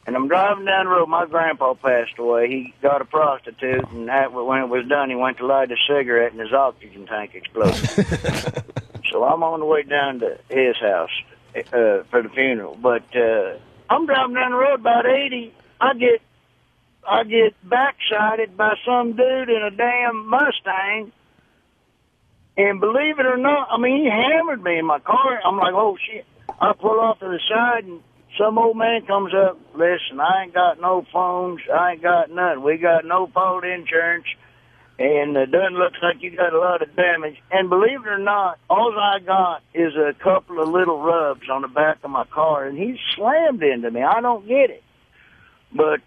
A: And I'm driving down the road. My grandpa passed away. He got a prostitute, and when it was done, he went to light a cigarette, and his oxygen tank exploded. So I'm on the way down to his house for the funeral. But I'm driving down the road about 80. I get backsided by some dude in a damn Mustang. And believe it or not, I mean, he hammered me in my car. I'm like, oh, shit. I pull off to the side, and some old man comes up. Listen, I ain't got no phones. I ain't got nothing. We got no fault insurance. And it doesn't look like you got a lot of damage. And believe it or not, all I got is a couple of little rubs on the back of my car. And he slammed into me. I don't get it. But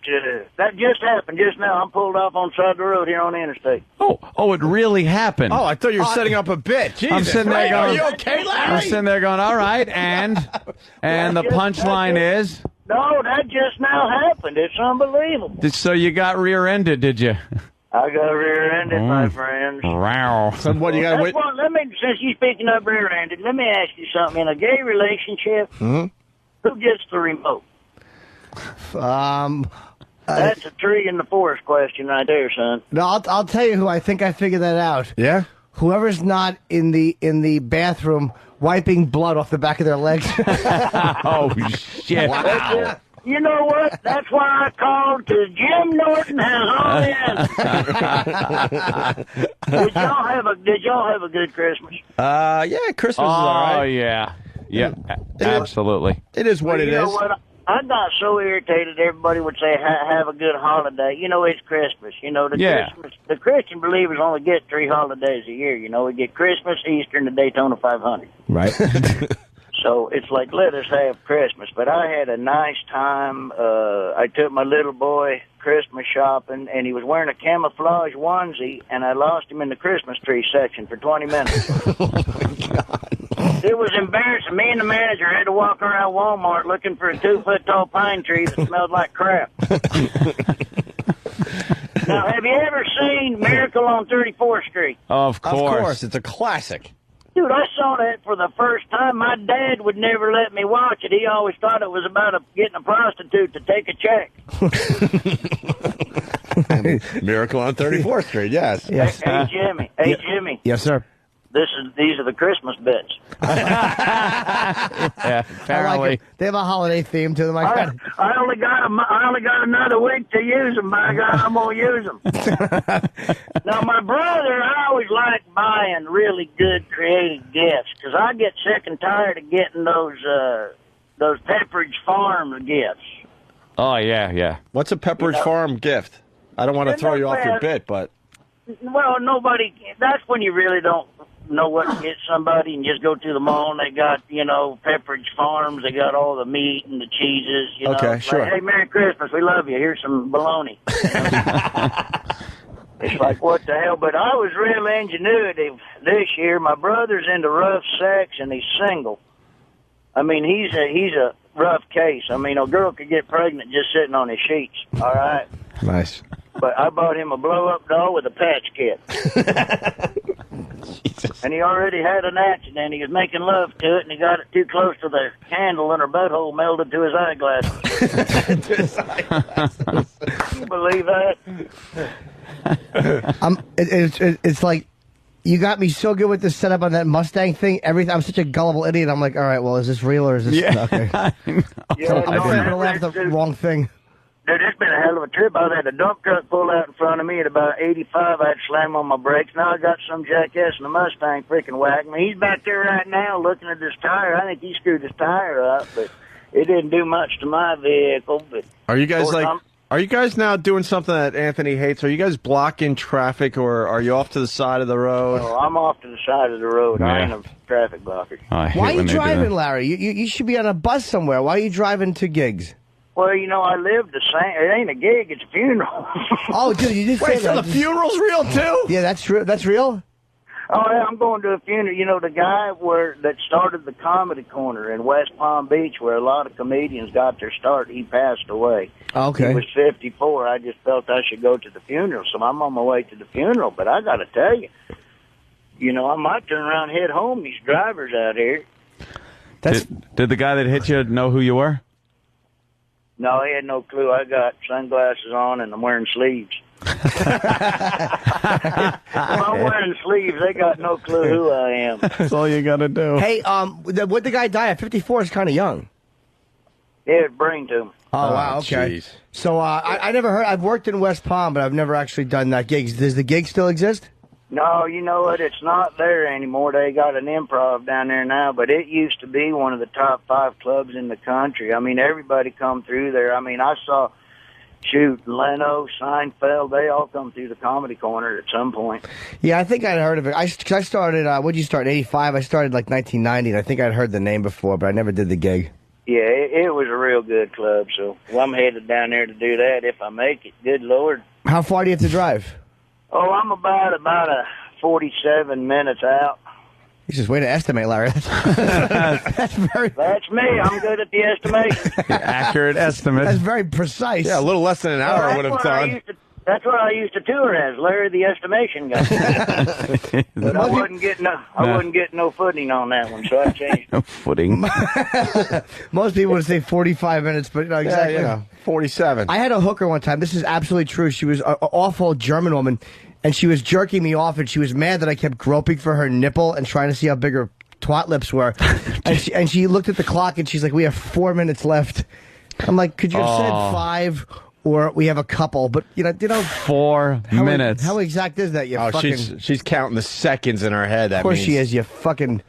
A: that just happened just now. I'm pulled off on the side of the road here on the interstate.
J: Oh, it really happened.
G: Oh, I thought you were setting up a bit. Jesus.
J: I'm sitting there going,
G: are you okay, Larry?
J: I'm sitting there going, all right, and the punchline is?
A: No, that just now happened. It's unbelievable.
J: So you got rear-ended, did you?
A: I got rear-ended, my friends.
J: Wow.
G: So what, you got to wait?
A: Since you're speaking of rear-ended, let me ask you something. In a gay relationship, who gets the remote? That's a tree in the forest question right there, son.
C: No, I'll tell you who I think I figured that out.
G: Yeah?
C: Whoever's not in the bathroom wiping blood off the back of their legs.
J: Oh, shit.
A: Wow. You know what? That's why I called to Jim Norton has all in. Did y'all have a good Christmas?
G: Yeah, Christmas is all right.
J: Oh, yeah. Yeah, absolutely.
G: It is what it is.
A: You know what? I got so irritated everybody would say, have a good holiday. You know, it's Christmas. You know, the Christian believers only get 3 holidays a year. You know, we get Christmas, Easter, and the Daytona 500.
C: Right.
A: So it's like, let us have Christmas. But I had a nice time. I took my little boy Christmas shopping, and he was wearing a camouflage onesie, and I lost him in the Christmas tree section for 20 minutes. Oh, my God. It was embarrassing. Me and the manager had to walk around Walmart looking for a 2-foot-tall pine tree that smelled like crap. Now, have you ever seen Miracle on 34th Street?
J: Of course.
G: Of course. It's a classic.
A: Dude, I saw that for the first time. My dad would never let me watch it. He always thought it was about getting a prostitute to take a check.
G: Miracle on 34th Street, yes.
A: Hey, Jimmy. Hey, Jimmy.
C: Yes, sir.
A: These are the Christmas bits.
J: Yeah, apparently.
C: Like they have a holiday theme to them.
A: I only got another week to use them. By God, I'm gonna use them. Now, my brother, I always like buying really good, creative gifts because I get sick and tired of getting those Pepperidge Farm gifts.
J: Oh yeah.
G: What's a Pepperidge Farm gift? I don't want to throw you off your bit, but
A: well, nobody. That's when you really don't know what to get somebody and just go to the mall and they got, Pepperidge Farms. They got all the meat and the cheeses.
G: Okay, sure.
A: Like, hey, Merry Christmas. We love you. Here's some bologna. It's like, what the hell? But I was real ingenuitive this year. My brother's into rough sex and he's single. I mean, he's a rough case. I mean, a girl could get pregnant just sitting on his sheets. All right.
G: Nice.
A: But I bought him a blow-up doll with a patch kit.
G: Jesus.
A: And he already had an accident. He was making love to it, and he got it too close to the candle, and her butthole melted to his eyeglasses. Can you believe that?
C: It's like You got me so good with this setup on that Mustang thing. Everything. I'm such a gullible idiot. I'm like, all right, well, is this real or is this okay?
A: Yeah,
C: I'm afraid to laugh at the wrong thing.
A: Dude, it's been a hell of a trip. I had a dump truck pull out in front of me at about 85. I had to slam on my brakes. Now I got some jackass in a Mustang freaking whacking me. He's back there right now looking at this tire. I think he screwed his tire up, but it didn't do much to my vehicle. But
G: Are you guys Are you guys now doing something that Anthony hates? Are you guys blocking traffic, or are you off to the side of the road?
A: Oh, I'm off to the side of the road. I ain't a traffic blocker.
C: Why are you driving, Larry? You should be on a bus somewhere. Why are you driving to gigs?
A: Well, you know, I live the same. It ain't a gig; it's a funeral.
C: Oh, dude, you just
A: Wait,
C: said
A: so
C: that.
A: the funeral's real too?
C: Yeah, that's real. That's real.
A: Oh, yeah, I'm going to a funeral. You know, the guy that started the Comedy Corner in West Palm Beach, where a lot of comedians got their start, he passed away.
C: Okay.
A: He was 54. I just felt I should go to the funeral, so I'm on my way to the funeral. But I got to tell you, you know, I might turn around and head home. These drivers out here.
J: Did the guy that hit you know who you were?
A: No, he had no clue. I got sunglasses on and I'm wearing sleeves. If I'm wearing sleeves, they got no clue who I am.
G: That's all you got to do.
C: Hey, what the guy die at 54 is kind of young.
A: Yeah, it's brain tumor.
C: Oh, wow, okay.
G: jeez.
C: So I never heard. I've worked in West Palm, but I've never actually done that gig. Does the gig still exist?
A: No, you know what? It's not there anymore. They got an Improv down there now, but it used to be one of the top 5 clubs in the country. I mean, everybody come through there. I mean, I saw, Leno, Seinfeld, they all come through the Comedy Corner at some point.
C: Yeah, I think I'd heard of it. I started, what did you start, in 85? I started like 1990, and I think I'd heard the name before, but I never did the gig.
A: Yeah, it was a real good club, so I'm headed down there to do that if I make it. Good Lord.
C: How far do you have to drive?
A: Oh, I'm about 47 minutes out.
C: You just way to estimate, Larry. That's
A: me. I'm good at the estimation.
G: Accurate estimate.
C: That's very precise.
G: Yeah, a little less than an hour would have done.
A: That's what I used to tour as, Larry the Estimation Guy. But I wasn't getting no footing on that one, so I changed.
J: No footing.
C: Most people would say 45 minutes, but exactly.
G: Yeah, 47.
C: I had a hooker one time. This is absolutely true. She was an awful German woman, and she was jerking me off, and she was mad that I kept groping for her nipple and trying to see how big her twat lips were. and she looked at the clock, and she's like, "We have 4 minutes left." I'm like, "Could you have said 5? Or we have a couple?" But,
J: 4 minutes.
C: How exact is that? You fucking...
G: she's counting the seconds in her head.
C: Of course she is, you fucking...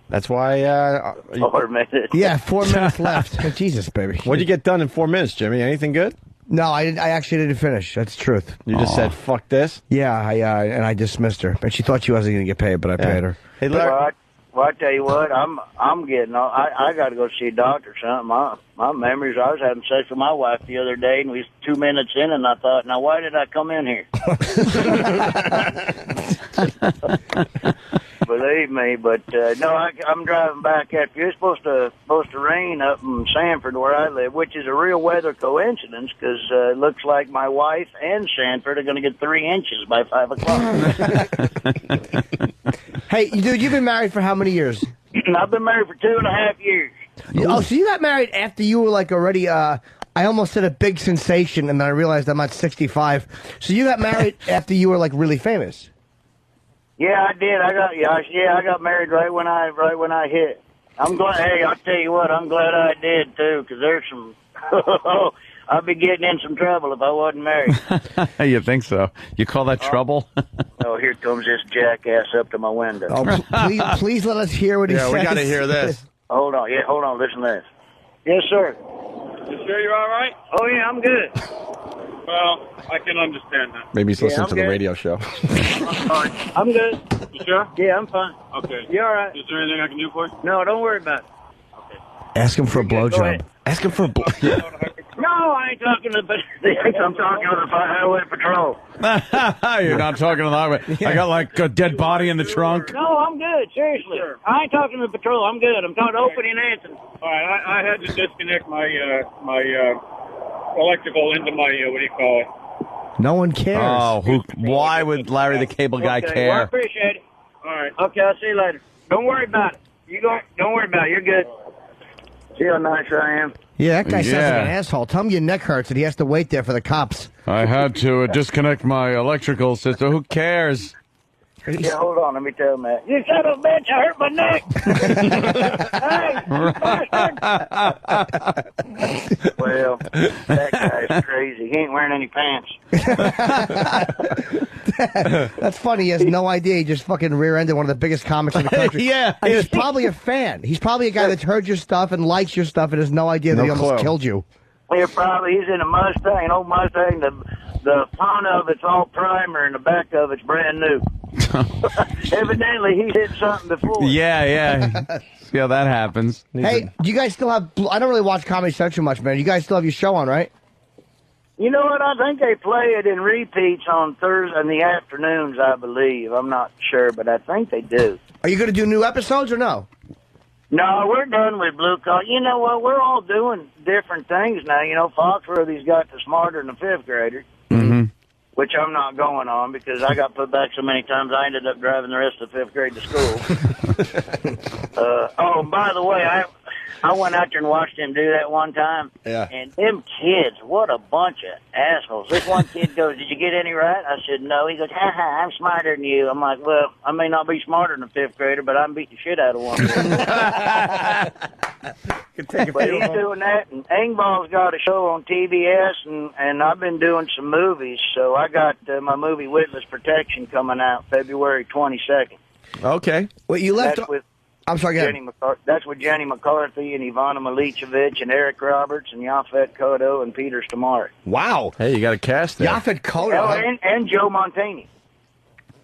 G: That's why...
A: 4 minutes.
C: Yeah, 4 minutes left. Jesus, baby.
G: What'd you get done in 4 minutes, Jimmy? Anything good?
C: No, I actually didn't finish. That's the truth.
G: You just said, fuck this?
C: Yeah, and I dismissed her. And she thought she wasn't going to get paid, but I paid her.
G: Hey, Larry...
A: Well, I tell you what, I'm getting. I got to go see a doctor or something. My memories. I was having sex with my wife the other day, and we was 2 minutes in, and I thought, now why did I come in here? Believe me, but no, I'm driving back after. It's supposed to rain up in Sanford where I live, which is a real weather coincidence because it looks like my wife and Sanford are going to get 3 inches by 5 o'clock.
C: Hey, dude, you've been married for how many years?
A: I've been married for 2.5 years.
C: Oh, so you got married after you were like already, I almost said a big sensation, and then I realized I'm not 65. So you got married after you were like really famous?
A: Yeah, I did. I got married right when I hit. I'm glad. Hey, I'll tell you what, I'm glad I did too, because there's some. I'd be getting in some trouble if I wasn't married.
J: You think so? You call that trouble?
A: Oh, here comes this jackass up to my window.
C: Oh, please let us hear what he says.
G: Yeah, we got to hear this.
A: Hold on. Yeah, hold on. Listen to this. Yes, sir.
B: You sure you're all right?
A: Oh, yeah, I'm good.
B: Well, I can understand that.
G: Maybe he's listening
A: I'm
G: to the
A: good.
G: radio show.
A: I'm good.
B: You sure?
A: Yeah, I'm fine.
B: Okay.
A: You all right?
B: Is there anything I can do for you?
A: No, don't worry about it.
C: Ask him for a
A: Go
C: blowjob.
A: ahead.
G: Ask him for a blowjob.
A: No, I ain't talking to the I'm talking to the Highway Patrol.
J: You're not talking to the highway. I got like a dead body in the trunk.
A: No, I'm good. Seriously. I ain't talking to the patrol. I'm good. I'm talking to Opie and Anson.
B: All right, I had to disconnect my electrical into my, what do you call it?
C: No one cares.
J: Oh, why would Larry the Cable Guy
A: Okay,
J: care?
A: well, I appreciate it.
B: All right.
A: Okay, I'll see you later. Don't worry about it. Don't worry about it. You're good. See how nice I am?
C: Yeah, that guy sounds like an asshole. Tell him your neck hurts and he has to wait there for the cops.
J: I had to disconnect my electrical system. Who cares?
A: Yeah, hold on. Let me tell him that. You son of a bitch! I hurt my neck. Hey, well, that guy's crazy. He ain't wearing any pants.
C: That's funny. He has no idea. He just fucking rear-ended one of the biggest comics in the country.
G: Yeah.
C: And he's probably a fan. He's probably a guy that's heard your stuff and likes your stuff and has no idea that he almost killed you.
A: Yeah, probably. He's in a Mustang, an old Mustang. The front of it's all primer and the back of it's brand new. Evidently, he's hit something before.
J: Yeah. See how that happens.
C: Hey, do you guys still have... I don't really watch Comedy Central much, man. You guys still have your show on, right?
A: You know what? I think they play it in repeats on Thursday in the afternoons, I believe. I'm not sure, but I think they do.
C: Are you going to do new episodes or no?
A: No, we're done with Blue Collar. You know what? We're all doing different things now. You know, Foxworthy's got the Smarter Than a Fifth Grader, which I'm not going on because I got put back so many times I ended up driving the rest of the fifth grade to school. Oh, by the way, I went out there and watched him do that one time.
G: Yeah.
A: And them kids, what a bunch of assholes. This one kid goes, "Did you get any right?" I said, "No." He goes, "Ha ha, I'm smarter than you." I'm like, "Well, I may not be smarter than a fifth grader, but I'm beating the shit out of one." But he's doing that, and Engball's got a show on TBS, and I've been doing some movies. So I got my movie Witless Protection coming out February 22nd.
G: Okay.
C: Well, you left...
A: That's with
C: I'm sorry, go ahead.
A: Jenny McCarthy. That's with Jenny McCarthy and Ivana Milicevic and Eric Roberts and Yaphet Kotto and Peter Stamari.
C: Wow.
G: Hey, you got a cast there.
C: Yaphet Kotto.
A: Oh, and Joe Montani.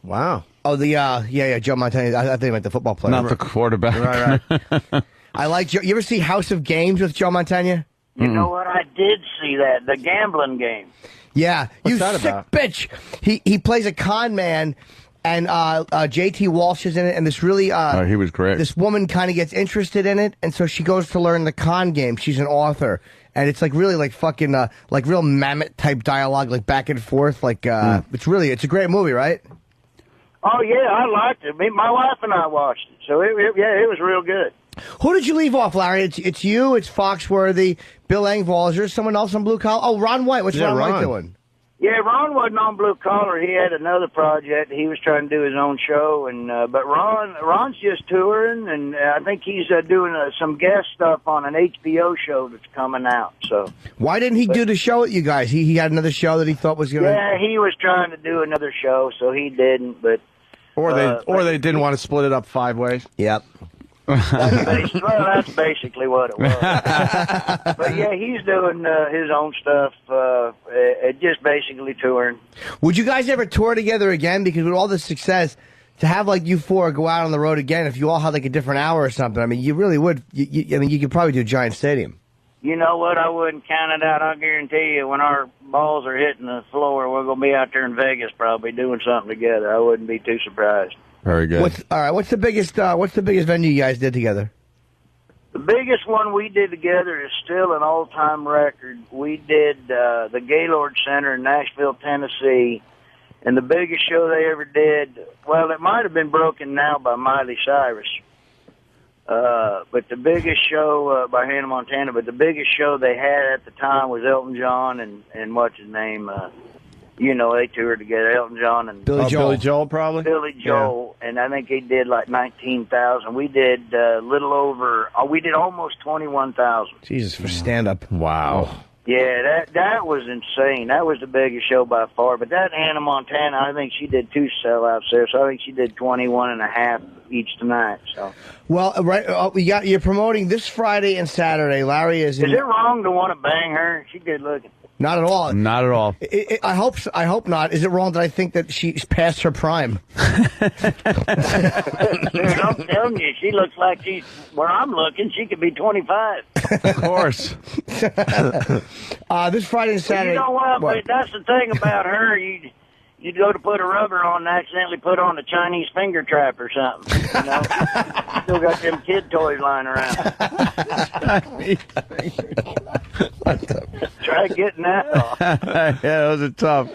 G: Wow.
C: Oh, yeah, Joe Montana. I think like the football player.
J: Not the quarterback.
C: Right. I like Joe. You ever see House of Games with Joe Montana?
A: You know what? I did see that. The gambling game.
C: Yeah.
G: What's
C: you
G: that
C: sick
G: about?
C: bitch. He plays a con man, and J.T. Walsh is in it, and this really...
J: he was great.
C: This woman kind of gets interested in it, and so she goes to learn the con game. She's an author. And it's like really like fucking, like real mammoth type dialogue, like back and forth. Like, it's a great movie, right?
A: Oh, yeah, I liked it. My wife and I watched it. So, it was real good.
C: Who did you leave off, Larry? It's you, it's Foxworthy, Bill Engvall. Is there someone else on Blue Collar? Oh, Ron White. What's Ron White doing?
A: Yeah, Ron wasn't on Blue Collar. He had another project. He was trying to do his own show, and but Ron's just touring, and I think he's doing some guest stuff on an HBO show that's coming out. So
C: why didn't he do the show with you guys? He had another show that he thought was going to...
A: Yeah, he was trying to do another show, so he didn't, but...
G: Or they didn't want to split it up 5 ways.
C: Yep.
A: That's basically what it was. But yeah, he's doing his own stuff, just basically touring.
C: Would you guys ever tour together again? Because with all this success, to have like you four go out on the road again, if you all had like a different hour or something, I mean, you really would. I mean, you could probably do a giant stadium.
A: You know what? I wouldn't count it out. I'll guarantee you, when our balls are hitting the floor, we're going to be out there in Vegas probably doing something together. I wouldn't be too surprised.
J: Very good.
C: What's the biggest venue you guys did together?
A: The biggest one we did together is still an all-time record. We did the Gaylord Center in Nashville, Tennessee, and the biggest show they ever did, well, it might have been broken now by Miley Cyrus, but the biggest show by Hannah Montana, but the biggest show they had at the time was Elton John and what's his name, you know, they toured together, Elton John and
C: Billy Joel.
G: Billy Joel, probably?
A: Billy Joel, and I think he did like 19,000. We did we did almost 21,000.
C: Jesus, for stand-up.
G: Wow.
A: Yeah, that was insane. That was the biggest show by far. But that Hannah Montana, I think she did 2 sellouts there, so I think she did 21.5 each tonight. So.
C: Well, right, you're promoting this Friday and Saturday. Larry is in...
A: Is it wrong to want to bang her? She's good looking.
C: Not at all.
J: Not at all.
C: I hope not. Is it wrong that I think that she's past her prime?
A: Dude, I'm telling you, she looks like she's, where I'm looking, she could be 25.
J: Of course.
C: This Friday and Saturday.
A: You know what? But that's the thing about her. You'd go to put a rubber on and accidentally put on a Chinese finger trap or something. You know? Still got them kid toys lying around. Try getting that off.
J: Yeah, those are tough.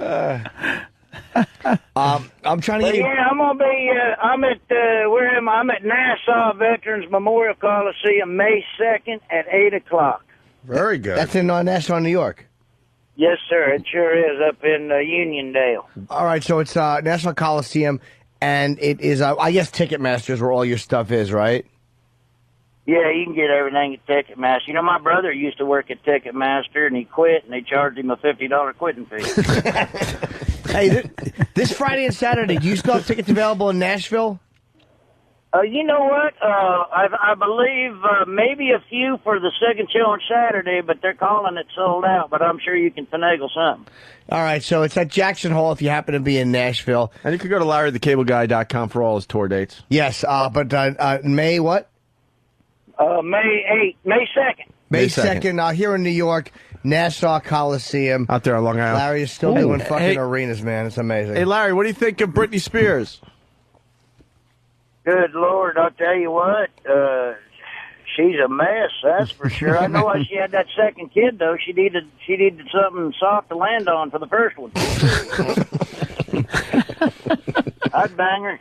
C: I'm trying to get.
A: Yeah, I'm gonna be. I'm at where am I? I'm at Nassau Veterans Memorial Coliseum, May 2nd at 8:00.
G: Very good.
C: That's in Nassau, New York.
A: Yes, sir. It sure is up in Uniondale.
C: All right, so it's Nassau Coliseum, and it is, I guess, Ticketmaster is where all your stuff is, right?
A: Yeah, you can get everything at Ticketmaster. You know, my brother used to work at Ticketmaster, and he quit, and they charged him a $50 quitting fee.
C: Hey, this Friday and Saturday, do you still have tickets available in Nashville?
A: You know what? I believe maybe a few for the second show on Saturday, but they're calling it sold out, but I'm sure you can finagle something.
C: All right, so it's at Jackson Hall if you happen to be in Nashville.
G: And you can go to LarryTheCableGuy.com for all his tour dates.
C: Yes, but May what?
A: May 2nd.
C: May 2nd, here in New York, Nassau Coliseum.
G: Out there on Long Island.
C: Larry is still doing fucking arenas, man. It's amazing.
G: Hey, Larry, what do you think of Britney Spears?
A: Good Lord, I'll tell you what, she's a mess, that's for sure. I know why she had that second kid, though. She needed something soft to land on for the first one. I'd bang her.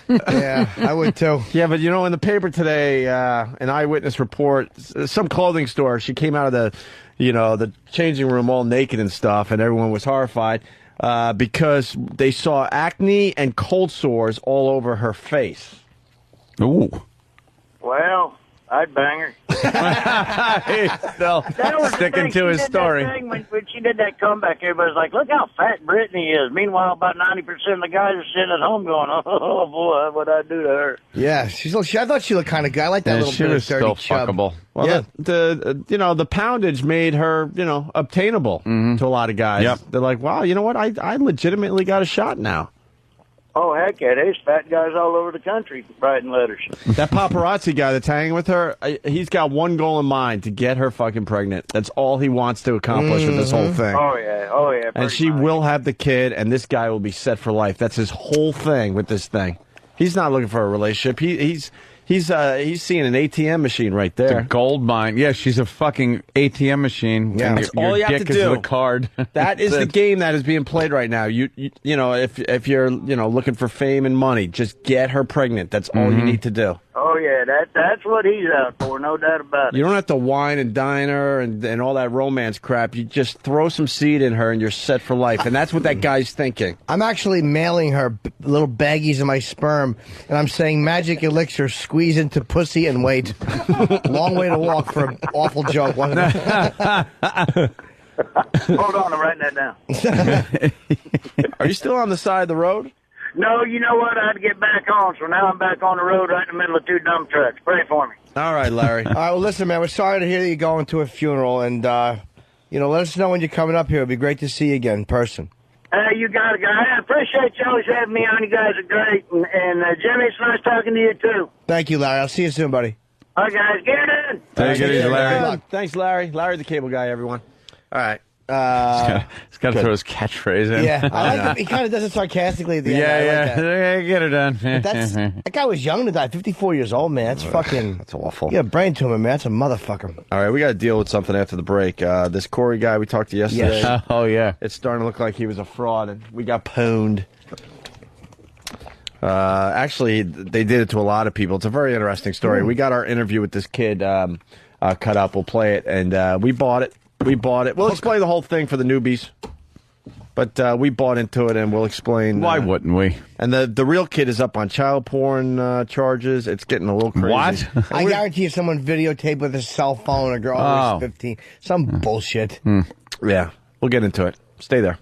C: Yeah, I would too.
G: Yeah, but you know, in the paper today, an eyewitness report, some clothing store, she came out of the changing room all naked and stuff, and everyone was horrified because they saw acne and cold sores all over her face.
J: Ooh.
A: Well, I'd bang her.
G: He's still sticking to his story.
A: When she did that comeback, everybody's like, look how fat Britney is. Meanwhile, about 90% of the guys are sitting at home going, oh, boy, what'd I do to her?
C: Yeah, I thought she looked kind of good. I like that little
G: she
C: bit
G: was
C: of dirty
G: still
C: chub.
G: fuckable. Well,
C: Yeah.
G: the poundage made her, obtainable to a lot of guys.
J: Yep.
G: They're like, wow, you know what? I legitimately got a shot now.
A: Oh, heck yeah, there's fat guys all over the country writing letters.
G: That paparazzi guy that's hanging with her, he's got one goal in mind, to get her fucking pregnant. That's all he wants to accomplish with this whole thing.
A: Oh, yeah.
G: And she will have the kid, and this guy will be set for life. That's his whole thing with this thing. He's not looking for a relationship. He's seeing an ATM machine right there.
J: The gold mine. Yeah, she's a fucking ATM machine.
G: Yeah,
J: and
G: that's
J: your
G: all you have
J: dick
G: to
J: is
G: do.
J: the card.
G: That is the game that is being played right now. You know, if you're looking for fame and money, just get her pregnant. That's all you need to do.
A: Oh, yeah, that's what he's out for, no doubt about it.
G: You don't have to wine and dine her and all that romance crap. You just throw some seed in her and you're set for life. And that's what that guy's thinking.
C: I'm actually mailing her little baggies of my sperm, and I'm saying magic elixir, squeeze into pussy and wait. Long way to walk for an awful joke, wasn't it?
A: Hold on, I'm writing that down.
G: Are you still on the side of the road?
A: No, you know what? I had to get back on, so now I'm back on the road right in the middle of two dump trucks. Pray for me.
G: All right, Larry.
C: All right, well, listen, man, we're sorry to hear that you're going to a funeral, and, let us know when you're coming up here. It'd be great to see you again in person.
A: You got it, guy. I appreciate you always having me on. You guys are great. And Jimmy, it's nice talking to you, too.
C: Thank you, Larry. I'll see you soon, buddy.
A: All right, guys, get it in.
J: Take it easy, Larry.
G: Thanks, Larry. Larry the Cable Guy, everyone. All right.
J: He's got to throw his catchphrase in.
C: Yeah, I like it. He kind of does it sarcastically at the end. I like that.
J: Yeah, get her done.
C: But that guy was young to die, 54 years old, man. That's fucking...
G: That's awful.
C: You got a brain tumor, man. That's a motherfucker.
G: All right, we got to deal with something after the break. This Corey guy we talked to yesterday.
C: Yes.
J: Oh, yeah.
G: It's starting to look like he was a fraud, and we got pwned. Actually, they did it to a lot of people. It's a very interesting story. We got our interview with this kid cut up. We'll play it, and we bought it. We'll explain the whole thing for the newbies. But we bought into it, and we'll explain.
J: Why wouldn't we?
G: And the real kid is up on child porn charges. It's getting a little crazy.
J: What?
C: I guarantee you someone videotaped with a cell phone, a girl who's 15. Some bullshit.
G: Yeah, we'll get into it. Stay there.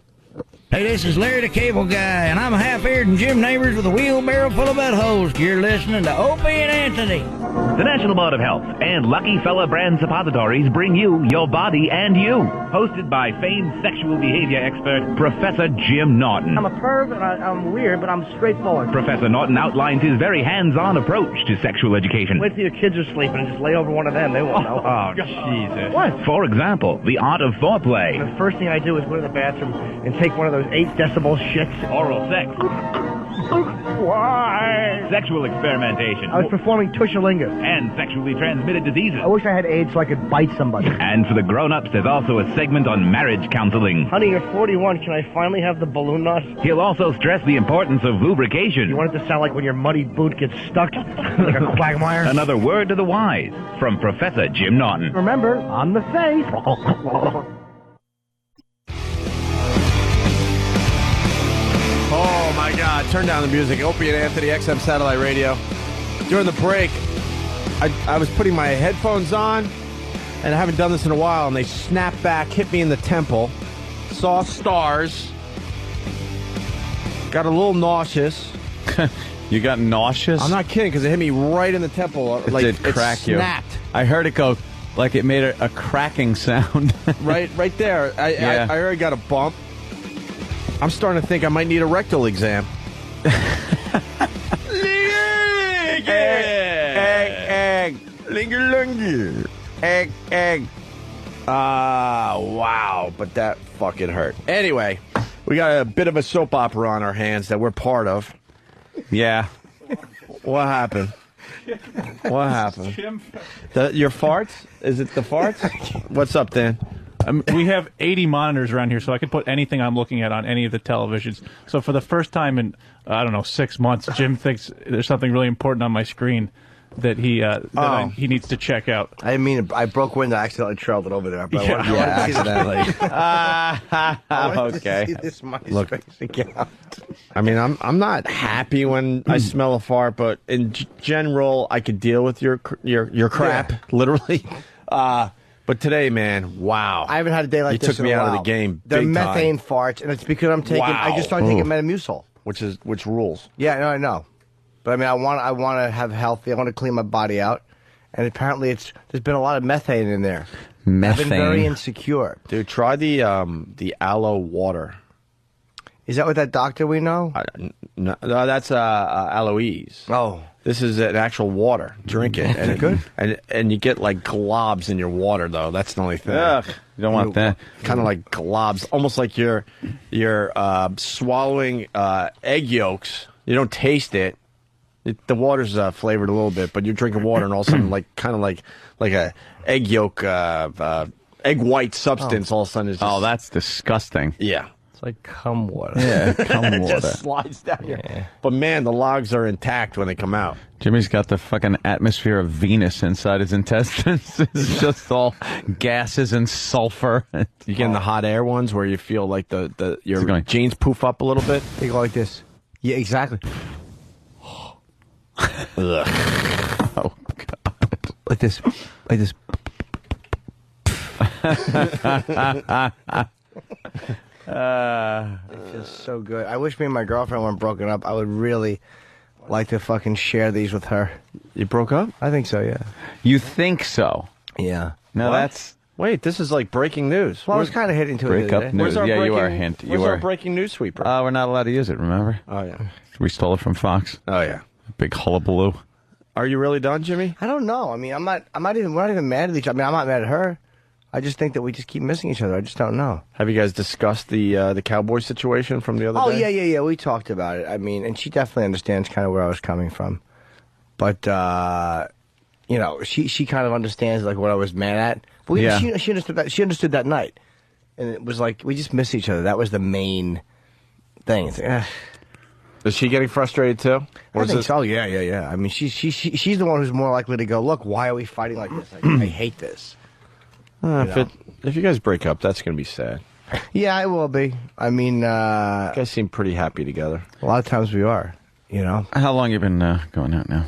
P: Hey, this is Larry the Cable Guy, and I'm half-eared and Jim Neighbors with a wheelbarrow full of buttholes. You're listening to Opie and Anthony.
Q: The National Board of Health and Lucky Fella brand suppositories bring you Your Body and You. Hosted by famed sexual behavior expert Professor Jim Norton.
C: I'm a perv, and I'm weird, but I'm straightforward.
Q: Professor Norton outlines his very hands-on approach to sexual education.
C: Wait till your kids are sleeping and just lay over one of them. They won't know.
Q: Oh, Jesus.
C: What?
Q: For example, the art of foreplay.
C: The first thing I do is go to the bathroom and take one of those 8 decibel shits.
Q: Oral sex.
C: Why?
Q: Sexual experimentation.
C: I was performing Tushalinga.
Q: And sexually transmitted diseases.
C: I wish I had AIDS so I could bite somebody.
Q: And for the grown-ups, there's also a segment on marriage counseling.
C: Honey, you're 41. Can I finally have the balloon knot?
Q: He'll also stress the importance of lubrication.
C: You want it to sound like when your muddy boot gets stuck like a quagmire?
Q: Another word to the wise from Professor Jim Norton.
C: Remember, on the face.
G: Oh, Oh, my God. Turn down the music. Opie and Anthony, XM Satellite Radio. During the break, I was putting my headphones on, and I haven't done this in a while, and they snapped back, hit me in the temple, saw stars, got a little nauseous.
J: You got nauseous?
G: I'm not kidding, because it hit me right in the temple.
J: It did crack you.
G: Snapped.
J: I heard it go, like it made a cracking sound.
G: right there. I already got a bump. I'm starting to think I might need a rectal exam. Egg. Linger. Egg. Wow. But that fucking hurt. Anyway, we got a bit of a soap opera on our hands that we're part of.
J: Yeah.
G: What happened? What happened? Your farts? Is it the farts? What's up, Dan?
T: We have 80 monitors around here, so I can put anything I'm looking at on any of the televisions. So for the first time in, 6 months, Jim thinks there's something really important on my screen that he needs to check out.
C: I mean, I broke window, I accidentally trailed it over there. But
G: accidentally.
C: Okay.
G: Look, I mean, I'm not happy when I smell a fart, but in general, I could deal with your crap, literally. But today, man, wow!
C: I haven't had a day like
G: you
C: this.
G: You took me
C: in a
G: out
C: while.
G: of the game.
C: They're
G: big
C: methane
G: time.
C: farts, and it's because I'm taking.
G: Wow.
C: I just started taking Metamucil,
G: which rules.
C: Yeah, no, I know. But I mean, I want to have healthy. I want to clean my body out, and apparently, there's been a lot of methane in there.
J: Methane.
C: I've been very insecure.
G: Dude, try the aloe water.
C: Is that what that doctor we know?
G: No, that's Aloes.
C: Oh.
G: This is an actual water. Drink it.
C: And good?
G: And you get like globs in your water, though. That's the only thing.
J: Ugh, you don't want that.
G: Kind of like globs. Almost like you're swallowing egg yolks. You don't taste it. The water's flavored a little bit, but you're drinking water and all of a sudden kind of like a egg yolk, egg white substance all of a sudden is just...
J: Oh, that's disgusting.
G: Yeah.
C: Like cum water.
J: Yeah, cum
G: it
J: water.
G: just slides down here. But man, the logs are intact when they come out.
J: Jimmy's got the fucking atmosphere of Venus inside his intestines. It's just all gases and sulfur.
G: You get in the hot air ones where you feel like your jeans poof up a little bit.
C: They go like this. Yeah, exactly.
G: Ugh.
J: Oh God.
C: Like this. Like this. It feels so good. I wish me and my girlfriend weren't broken up. I would really like to fucking share these with her.
G: You broke up?
C: I think so, yeah.
J: You think so?
C: Yeah.
J: No,
G: What?
J: that's...
G: Wait, this is like breaking news.
C: Well, I was kind of hitting to
J: Break
C: it the
J: up
C: other day.
J: news. Yeah, you are hint.
G: Where's
J: You
G: our
J: are.
G: breaking news sweeper?
J: We're not allowed to use it, remember?
G: Oh, yeah.
J: We stole it from Fox.
G: Oh, yeah.
J: Big hullabaloo.
G: Are you really done, Jimmy?
C: I don't know. I mean, we're not even mad at each other. I mean, I'm not mad at her. I just think that we just keep missing each other. I just don't know.
G: Have you guys discussed the Cowboy situation from the other
C: Oh,
G: day?
C: yeah. We talked about it. I mean, and she definitely understands kind of where I was coming from. But, she kind of understands, like, what I was mad at. But she understood that. She understood that night. And it was like, we just miss each other. That was the main thing. It's like,
G: Is she getting frustrated, too?
C: I think so. Yeah. I mean, she's the one who's more likely to go, look, why are we fighting like this? I hate this.
G: If you guys break up, that's going to be sad.
C: Yeah, it will be. I mean... you
G: guys seem pretty happy together.
C: A lot of times we are, you know?
J: How long you been going out now?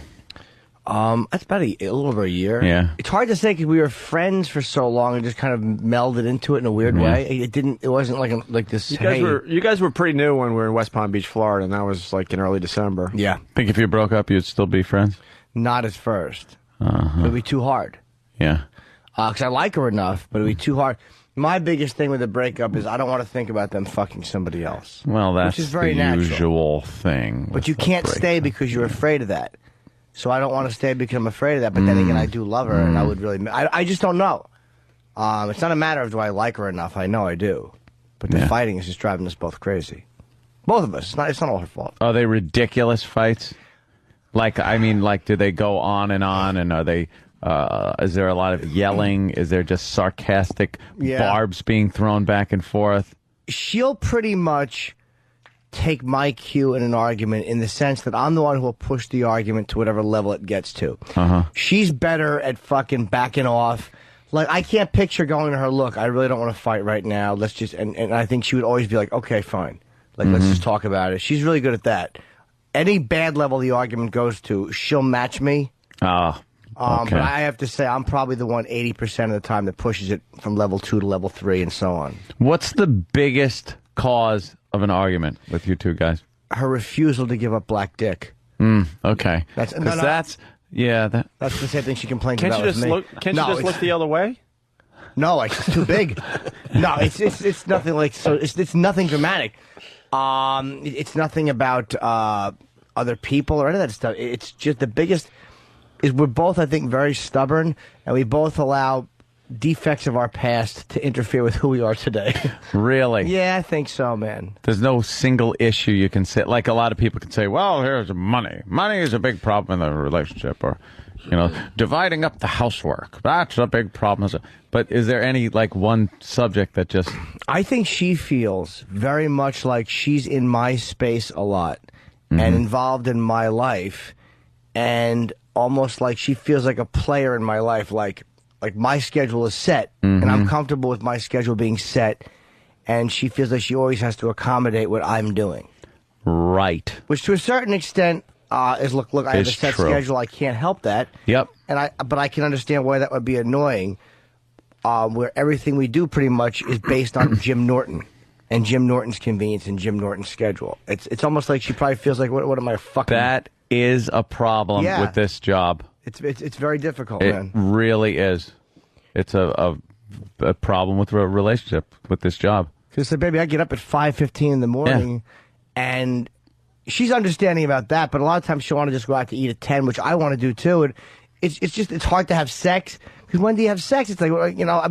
C: That's about a little over a year.
J: Yeah.
C: It's hard to say because we were friends for so long and just kind of melded into it in a weird way. It wasn't like this...
G: You guys were pretty new when we were in West Palm Beach, Florida, and that was like in early December.
C: Yeah.
J: Think if you broke up, you'd still be friends?
C: Not at first.
J: Uh-huh.
C: It would be too hard.
J: Yeah.
C: Because I like her enough, but it would be too hard. My biggest thing with a breakup is I don't want to think about them fucking somebody else.
J: Well, that's
C: which is very
J: the
C: natural.
J: usual thing.
C: But you can't stay because you're afraid of that. So I don't want to stay because I'm afraid of that. But then again, I do love her, and I would really... I just don't know. It's not a matter of do I like her enough. I know I do. But the fighting is just driving us both crazy. Both of us. It's not all her fault.
J: Are they ridiculous fights? Do they go on, and are they... is there a lot of yelling? Is there just sarcastic barbs being thrown back and forth?
C: She'll pretty much take my cue in an argument in the sense that I'm the one who will push the argument to whatever level it gets to.
J: Uh-huh.
C: She's better at fucking backing off. Like, I can't picture going to her, look, I really don't want to fight right now. Let's just... And I think she would always be like, okay, fine. Like, let's just talk about it. She's really good at that. Any bad level the argument goes to, she'll match me.
J: Oh, okay.
C: But I have to say, I'm probably the one 80% of the time that pushes it from level 2 to level 3 and so on.
J: What's the biggest cause of an argument with you two guys?
C: Her refusal to give up black dick.
J: Okay.
C: That's
J: that's
C: the same thing she complains
G: Can't
C: about
G: you just
C: with me.
G: look? Can't you just look the other way?
C: No, it's too big. No, it's nothing like so. It's nothing dramatic. It's nothing about other people or any of that stuff. It's just the biggest is we're both, I think, very stubborn, and we both allow defects of our past to interfere with who we are today.
J: Really?
C: Yeah, I think so, man.
J: There's no single issue you can say. Like a lot of people can say, well, here's money. Money is a big problem in the relationship. Or, dividing up the housework. That's a big problem. But is there any, one subject that just...
C: I think she feels very much like she's in my space a lot and involved in my life, and almost like she feels like a player in my life, like my schedule is set, and I'm comfortable with my schedule being set, and she feels like she always has to accommodate what I'm doing.
J: Right.
C: Which, to a certain extent, is look. I have a set schedule. I can't help that.
J: Yep.
C: But I can understand why that would be annoying. Where everything we do pretty much is based on Jim Norton and Jim Norton's convenience and Jim Norton's schedule. It's almost like she probably feels like, what am I fucking?
J: That is a problem with this job.
C: It's very difficult,
J: It
C: man.
J: really is. It's a problem with a relationship with this job.
C: Because, baby, I get up at 5:15 in the morning, and she's understanding about that. But a lot of times she'll want to just go out to eat at 10, which I want to do too. And it's hard to have sex. Because when do you have sex? It's like,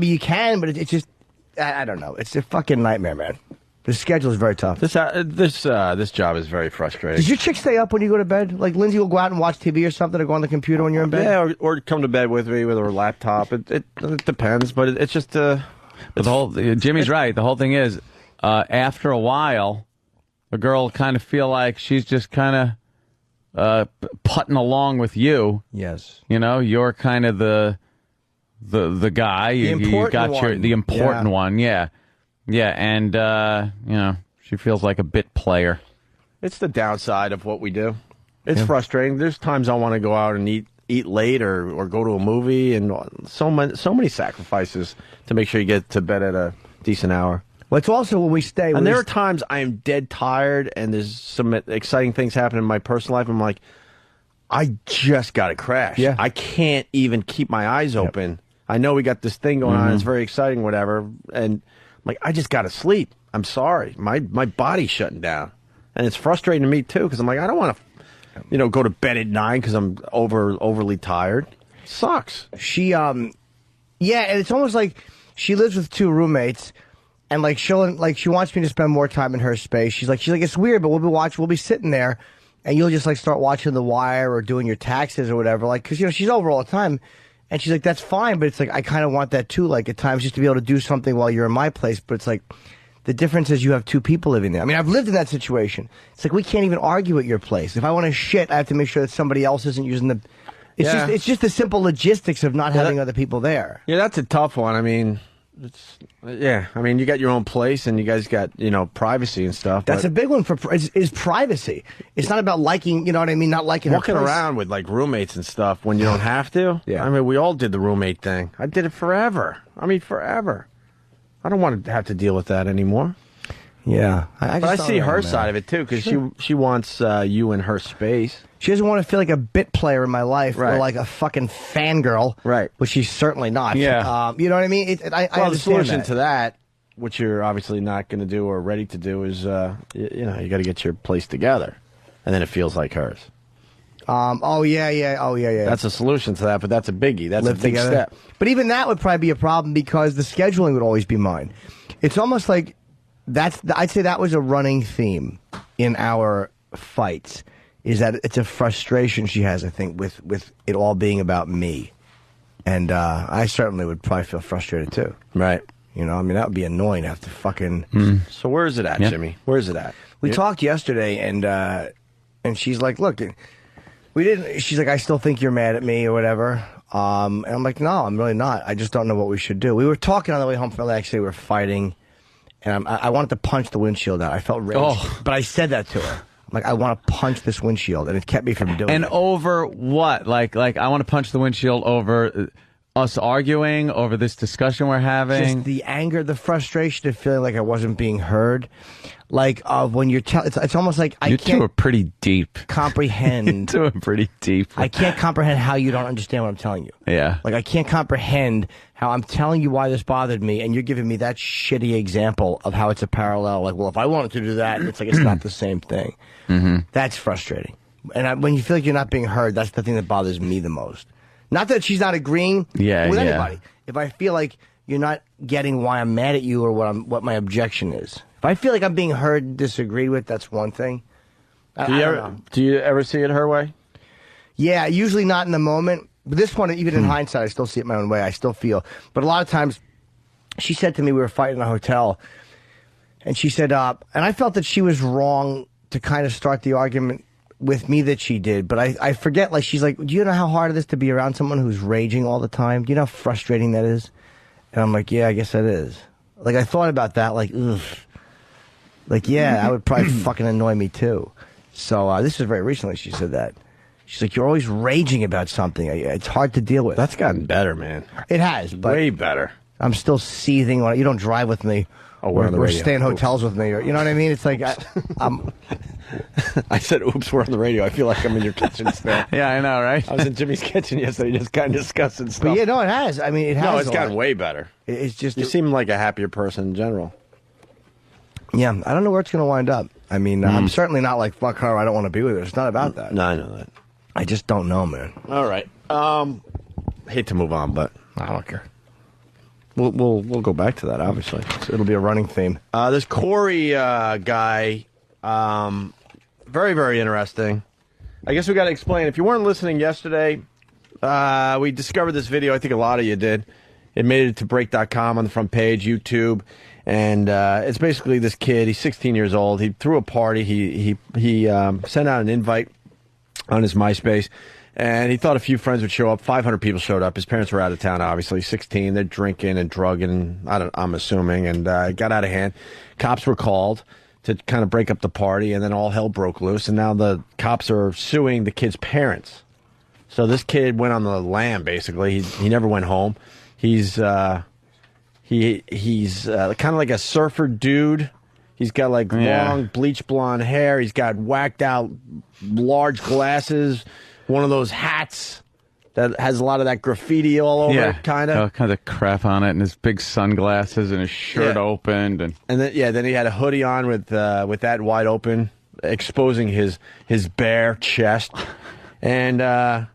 C: you can, but it's just, I don't know. It's a fucking nightmare, man. The schedule is very tough.
G: This job is very frustrating.
C: Does your chick stay up when you go to bed? Like Lindsay will go out and watch TV or something, or go on the computer when you're in bed?
G: Yeah, or come to bed with me with her laptop. It depends, but it's just...
J: Jimmy's right. The whole thing is, after a while, the girl kind of feel like she's just kind of putting along with you.
C: Yes.
J: You're kind of the guy. You got the important one. Yeah. Yeah, and, she feels like a bit player.
G: It's the downside of what we do. It's frustrating. There's times I want to go out and eat late or go to a movie, and so many sacrifices to make sure you get to bed at a decent hour.
C: Well, it's also when we stay.
G: And there are times I am dead tired, and there's some exciting things happening in my personal life. I'm like, I just got to crash.
C: Yeah.
G: I can't even keep my eyes open. I know we got this thing going on. It's very exciting, whatever, and... like, I just got to sleep. I'm sorry. My body's shutting down. And it's frustrating to me, too, because I'm like, I don't want to, go to bed at 9 because I'm overly tired. It sucks.
C: She, and it's almost like she lives with 2 roommates, and, she wants me to spend more time in her space. She's like, it's weird, but we'll be sitting there, and you'll just, start watching The Wire or doing your taxes or whatever, because, she's over all the time. And she's like, that's fine, but it's like, I kind of want that too, at times, just to be able to do something while you're in my place. But it's like, the difference is you have 2 people living there. I mean, I've lived in that situation. It's like, we can't even argue at your place. If I want to shit, I have to make sure that somebody else isn't using the... It's just the simple logistics of not having other people there.
G: Yeah, that's a tough one. I mean, you got your own place, and you guys got, privacy and stuff.
C: That's a big one is privacy. It's not about liking, not liking
G: walking
C: her place.
G: around with roommates and stuff when you don't have to.
C: Yeah.
G: I mean, we all did the roommate thing. I did it forever. Forever. I don't want to have to deal with that anymore.
C: Yeah.
G: I see her side of it, too, because she wants you in her space.
C: She doesn't want to feel like a bit player in my life or like a fucking fangirl.
G: Right.
C: Which she's certainly not.
G: Yeah.
C: You know what I mean? I
G: the solution
C: that.
G: to that, which you're obviously not going to do or ready to do, is, you got to get your place together. And then it feels like hers.
C: Yeah.
G: That's a solution to that, but that's a biggie. That's
C: Live
G: a big
C: together.
G: step.
C: But even that would probably be a problem because the scheduling would always be mine. It's almost like I'd say that was a running theme in our fights, is that it's a frustration she has, I think, with it all being about me. And I certainly would probably feel frustrated, too.
G: Right.
C: That would be annoying to have to fucking...
G: So where is it at, Jimmy? Where is it at?
C: We talked yesterday, and she's like, look, she's like, I still think you're mad at me or whatever. And I'm like, no, I'm really not. I just don't know what we should do. We were talking on the way home from LA, actually, we were fighting. and I wanted to punch the windshield out. I felt rage, but I said that to her. I'm like, I want to punch this windshield, and it kept me from doing it.
J: And over what? Like I want to punch the windshield over us arguing, over this discussion we're having.
C: Just the anger, the frustration of feeling like I wasn't being heard. Like when you're it's almost like I
J: you
C: can't.
J: two are pretty deep.
C: Comprehend.
J: You two are pretty deep.
C: I can't comprehend how you don't understand what I'm telling you.
J: Yeah.
C: Like I can't comprehend how I'm telling you why this bothered me, and you're giving me that shitty example of how it's a parallel. Like, well, if I wanted to do that, it's like it's not the same thing.
J: Mm-hmm.
C: That's frustrating. And when you feel like you're not being heard, that's the thing that bothers me the most. Not that she's not agreeing with anybody. If I feel like you're not getting why I'm mad at you or what my objection is. If I feel like I'm being heard and disagreed with, that's one thing.
G: Do you ever see it her way?
C: Yeah, usually not in the moment. But this one, even in hindsight, I still see it my own way. I still feel. But a lot of times, she said to me, we were fighting in a hotel, and she said, and I felt that she was wrong to kind of start the argument with me that she did. But I forget, like, she's like, do you know how hard it is to be around someone who's raging all the time? Do you know how frustrating that is? And I'm like, yeah, I guess that is. Like, I thought about that, like, ugh. Like, yeah, that would probably fucking annoy me, too. So this is very recently she said that. She's like, you're always raging about something. It's hard to deal with.
G: That's gotten better, man.
C: It has, but
G: way better.
C: I'm still seething. You don't drive with me.
G: Oh, we're on the radio.
C: Stay in hotels with me. Or, you know what I mean? It's like,
G: I said, oops, we're on the radio. I feel like I'm in your kitchen still.
J: Yeah, I know, right?
G: I was in Jimmy's kitchen yesterday just kind of discussing stuff.
C: But yeah, no, it has. I mean, it has.
G: No, it's gotten way better.
C: It's just...
G: You seem like a happier person in general.
C: Yeah, I don't know where it's going to wind up. I mean, I'm certainly not like, fuck her, I don't want to be with her. It's not about that.
G: No, I know that.
C: I just don't know, man.
G: All right. Hate to move on, but
C: I don't care.
G: We'll go back to that, obviously.
C: It'll be a running theme.
G: This Corey guy, very, very interesting. I guess we got to explain. If you weren't listening yesterday, we discovered this video. I think a lot of you did. It made it to break.com on the front page, YouTube. And it's basically this kid. He's 16 years old. He threw a party. He sent out an invite on his MySpace, and he thought a few friends would show up. 500 people showed up. His parents were out of town, obviously. 16. They're drinking and drugging, I'm assuming, and it got out of hand. Cops were called to kind of break up the party, and then all hell broke loose, and now the cops are suing the kid's parents. So this kid went on the lam, basically. He never went home. He's kind of like a surfer dude. He's got like long bleach blonde hair. He's got whacked out large glasses. One of those hats that has a lot of that graffiti all over it, kind of.
J: All kinds of crap on it, and his big sunglasses, and his shirt opened, and
G: then he had a hoodie on with that wide open, exposing his bare chest, and a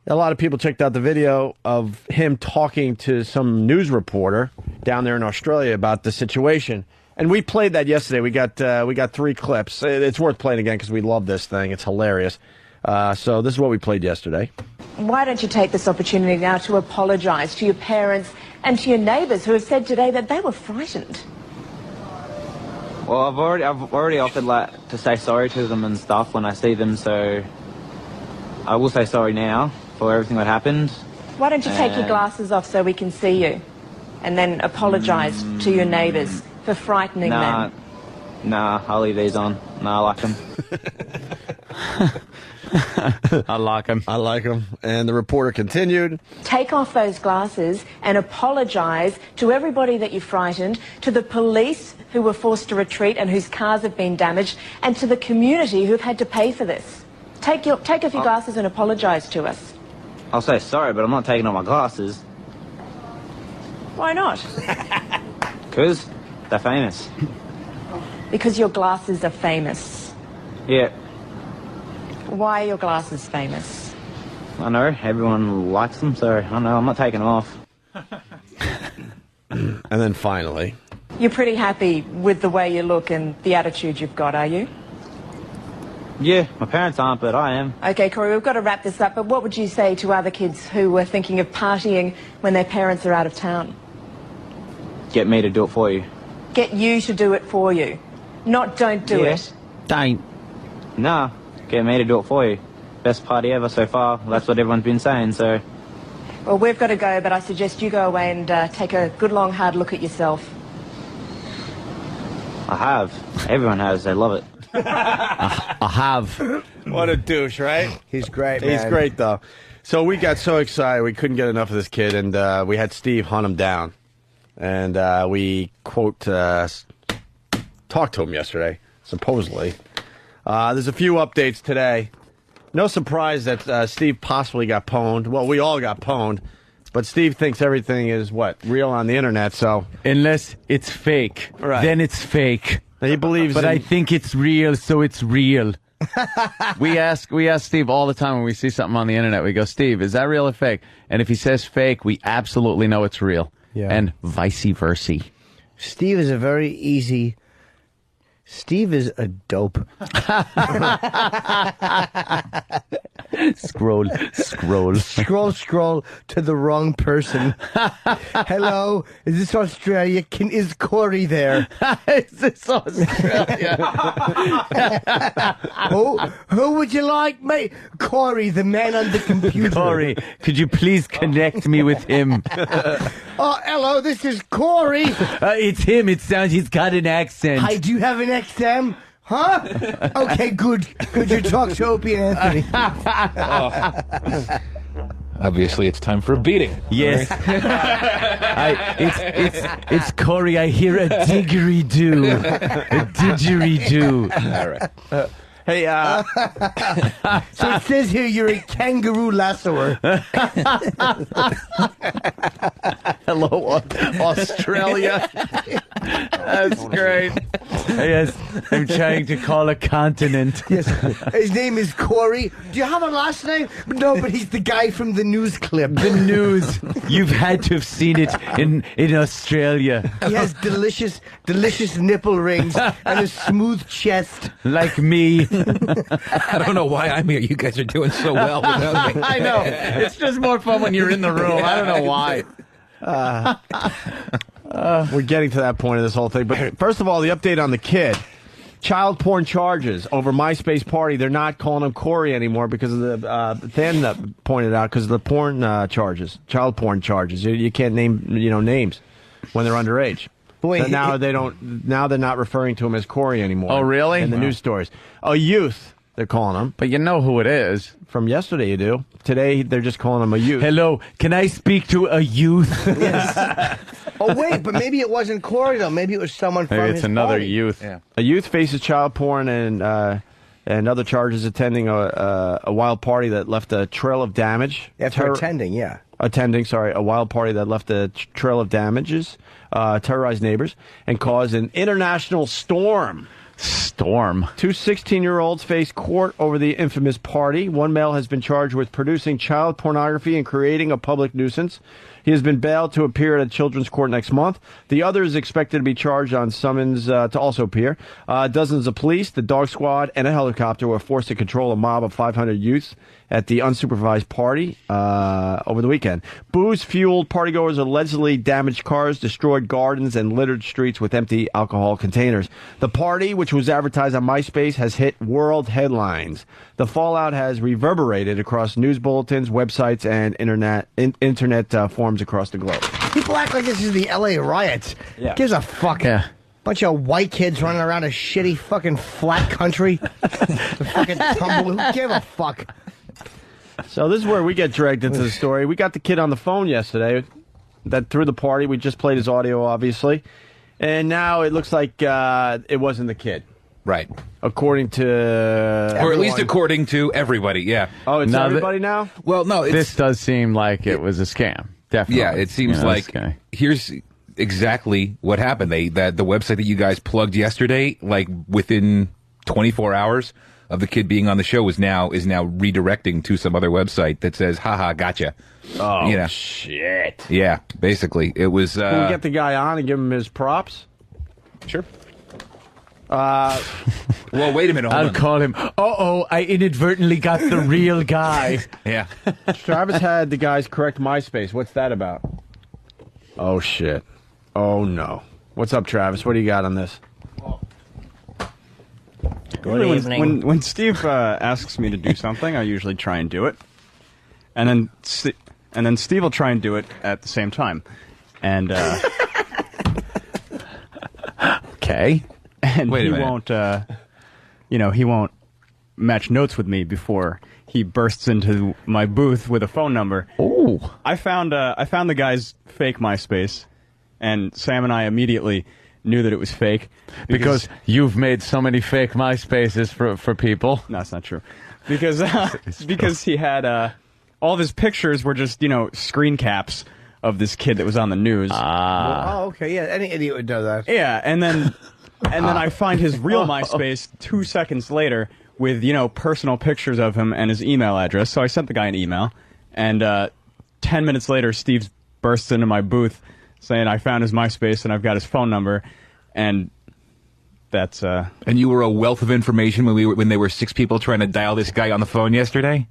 G: lot of people checked out the video of him talking to some news reporter down there in Australia about the situation. And we played that yesterday. We got 3 clips. It's worth playing again because we love this thing. It's hilarious. So this is what we played yesterday.
D: Why don't you take this opportunity now to apologise to your parents and to your neighbours who have said today that they were frightened?
V: Well, I've already offered to say sorry to them and stuff when I see them. So I will say sorry now for everything that happened.
D: Why don't you take your glasses off so we can see you, and then apologise to your neighbours for frightening them?
V: Nah, I'll leave these on. Nah, I like them.
J: I like him.
G: And the reporter continued.
D: Take off those glasses and apologise to everybody that you frightened, to the police who were forced to retreat and whose cars have been damaged, and to the community who've had to pay for this. Take off your glasses and apologise to us.
V: I'll say sorry, but I'm not taking off my glasses.
D: Why not?
V: Because they're famous.
D: Because your glasses are famous.
V: Yeah.
D: Why are your glasses famous?
V: I know, everyone likes them, so I know, I'm not taking them off.
G: And then finally...
D: You're pretty happy with the way you look and the attitude you've got, are you?
V: Yeah, my parents aren't, but I am.
D: Okay, Corey, we've got to wrap this up, but what would you say to other kids who were thinking of partying when their parents are out of town?
V: Get me to do it for you.
D: Get you to do it for you. Not don't do it.
V: Don't. Nah, get me to do it for you. Best party ever so far. That's what everyone's been saying, so...
D: Well, we've got to go, but I suggest you go away and take a good long hard look at yourself.
V: I have. Everyone has. They love it.
J: I have.
G: What a douche, right?
C: He's great,
G: He's
C: man.
G: great, though. So we got so excited. We couldn't get enough of this kid, and we had Steve hunt him down. And we, quote, talked to him yesterday, supposedly. There's a few updates today. No surprise that Steve possibly got pwned. Well, we all got pwned. But Steve thinks everything is, real on the internet, so...
J: Unless it's fake.
G: Right.
J: Then it's fake.
G: He believes
J: But
G: in...
J: I think it's real, so it's real. we ask Steve all the time when we see something on the internet. We go, Steve, is that real or fake? And if he says fake, we absolutely know it's real.
C: Yeah.
J: And vice versa.
C: Steve is a very easy... Steve is a dope.
J: Scroll
C: to the wrong person. Hello, is this Australia? Is Corey there?
J: Is this Australia?
C: Who would you like, mate? Corey, the man on the computer.
J: Corey, could you please connect me with him?
C: Oh, hello, this is Corey.
J: It's him. It sounds he's got an accent.
C: Hi, do you have an XM? Huh? Okay, good. Could you talk to Opie and Anthony?
E: Obviously, it's time for a beating.
J: Yes. It's Corey. I hear a didgeridoo. A didgeridoo.
E: All right.
G: Hey,
C: so it says here you're a kangaroo lassoer.
J: Hello, Australia. That's great. Yes, I'm trying to call a continent.
C: Yes, his name is Corey. Do you have a last name? No, but he's the guy from the news clip.
J: The news. You've had to have seen it in Australia.
C: He has delicious nipple rings and a smooth chest.
J: Like me.
E: I don't know why I'm here. You guys are doing so well without me.
J: I know. It's just more fun when you're in the room. I don't know why.
G: We're getting to that point of this whole thing. But first of all, the update on the kid. Child porn charges over MySpace party. They're not calling him Corey anymore because of the Than pointed out because of the porn charges, child porn charges. You can't name names when they're underage.
C: Boy,
G: so now they don't. Now they're not referring to him as Corey anymore.
J: Oh, really?
G: In the news stories, a youth. They're calling him.
J: But you know who it is.
G: From yesterday, you do. Today, they're just calling him a youth.
J: Hello, can I speak to a youth?
C: Yes. Oh, wait, but maybe it wasn't Corey, though. Maybe it was someone from
J: Maybe
C: his
J: it's another
C: party.
J: youth.
E: Yeah.
G: A youth faces child porn and other charges attending a wild party that left a trail of damage.
C: After attending, yeah.
G: Attending, a wild party that left a trail of damages, terrorized neighbors, and caused an international storm. Two 16-year-olds face court over the infamous party. One male has been charged with producing child pornography and creating a public nuisance. He has been bailed to appear at a children's court next month. The other is expected to be charged on summons to also appear. Dozens of police, the dog squad, and a helicopter were forced to control a mob of 500 youths at the unsupervised party over the weekend. Booze-fueled partygoers allegedly damaged cars, destroyed gardens, and littered streets with empty alcohol containers. The party, which was advertised on MySpace, has hit world headlines. The fallout has reverberated across news bulletins, websites, and internet forums across the globe.
C: People act like this is the L.A. riots.
G: Yeah.
C: Gives a fuck.
J: Yeah.
C: Bunch of white kids running around a shitty fucking flat country. The fucking tumble. Who give a fuck?
G: So this is where we get dragged into the story. We got the kid on the phone yesterday that threw the party. We just played his audio, obviously. And now it looks like it wasn't the kid.
E: Right.
G: According to...
E: Or at least according to everybody, yeah.
G: Oh, it's
J: Now
G: everybody now?
E: Well, no,
J: This does seem like it was a scam. Definitely.
E: Yeah, it seems like here's exactly what happened. That the website that you guys plugged yesterday, like within 24 hours of the kid being on the show, is now redirecting to some other website that says, haha, gotcha.
G: Oh, shit.
E: Yeah, basically. It was...
G: Can we get the guy on and give him his props?
E: Sure. Well, wait a minute. Hold
J: I'll
E: on.
J: call him. I inadvertently got the real guy.
E: Yeah.
G: Travis had the guys correct MySpace. What's that about? Oh, shit. Oh, no. What's up, Travis? What do you got on this?
O: Good evening. When Steve asks me to do something, I usually try and do it. And then Steve will try and do it at the same time. And
J: Okay.
O: and
E: Wait a
O: he
E: minute.
O: won't, he won't match notes with me before he bursts into my booth with a phone number.
J: Oh,
O: I found the guy's fake MySpace, and Sam and I immediately knew that it was fake
J: because you've made so many fake MySpaces for people.
O: No, that's not true. Because he had all of his pictures were just screen caps of this kid that was on the news.
C: Oh, okay, yeah. Any idiot would know that.
O: Yeah, and then I find his real MySpace 2 seconds later with personal pictures of him and his email address. So I sent the guy an email, and 10 minutes later, Steve bursts into my booth saying I found his MySpace and I've got his phone number, and that's.
E: And you were a wealth of information when there were 6 people trying to dial this guy on the phone yesterday.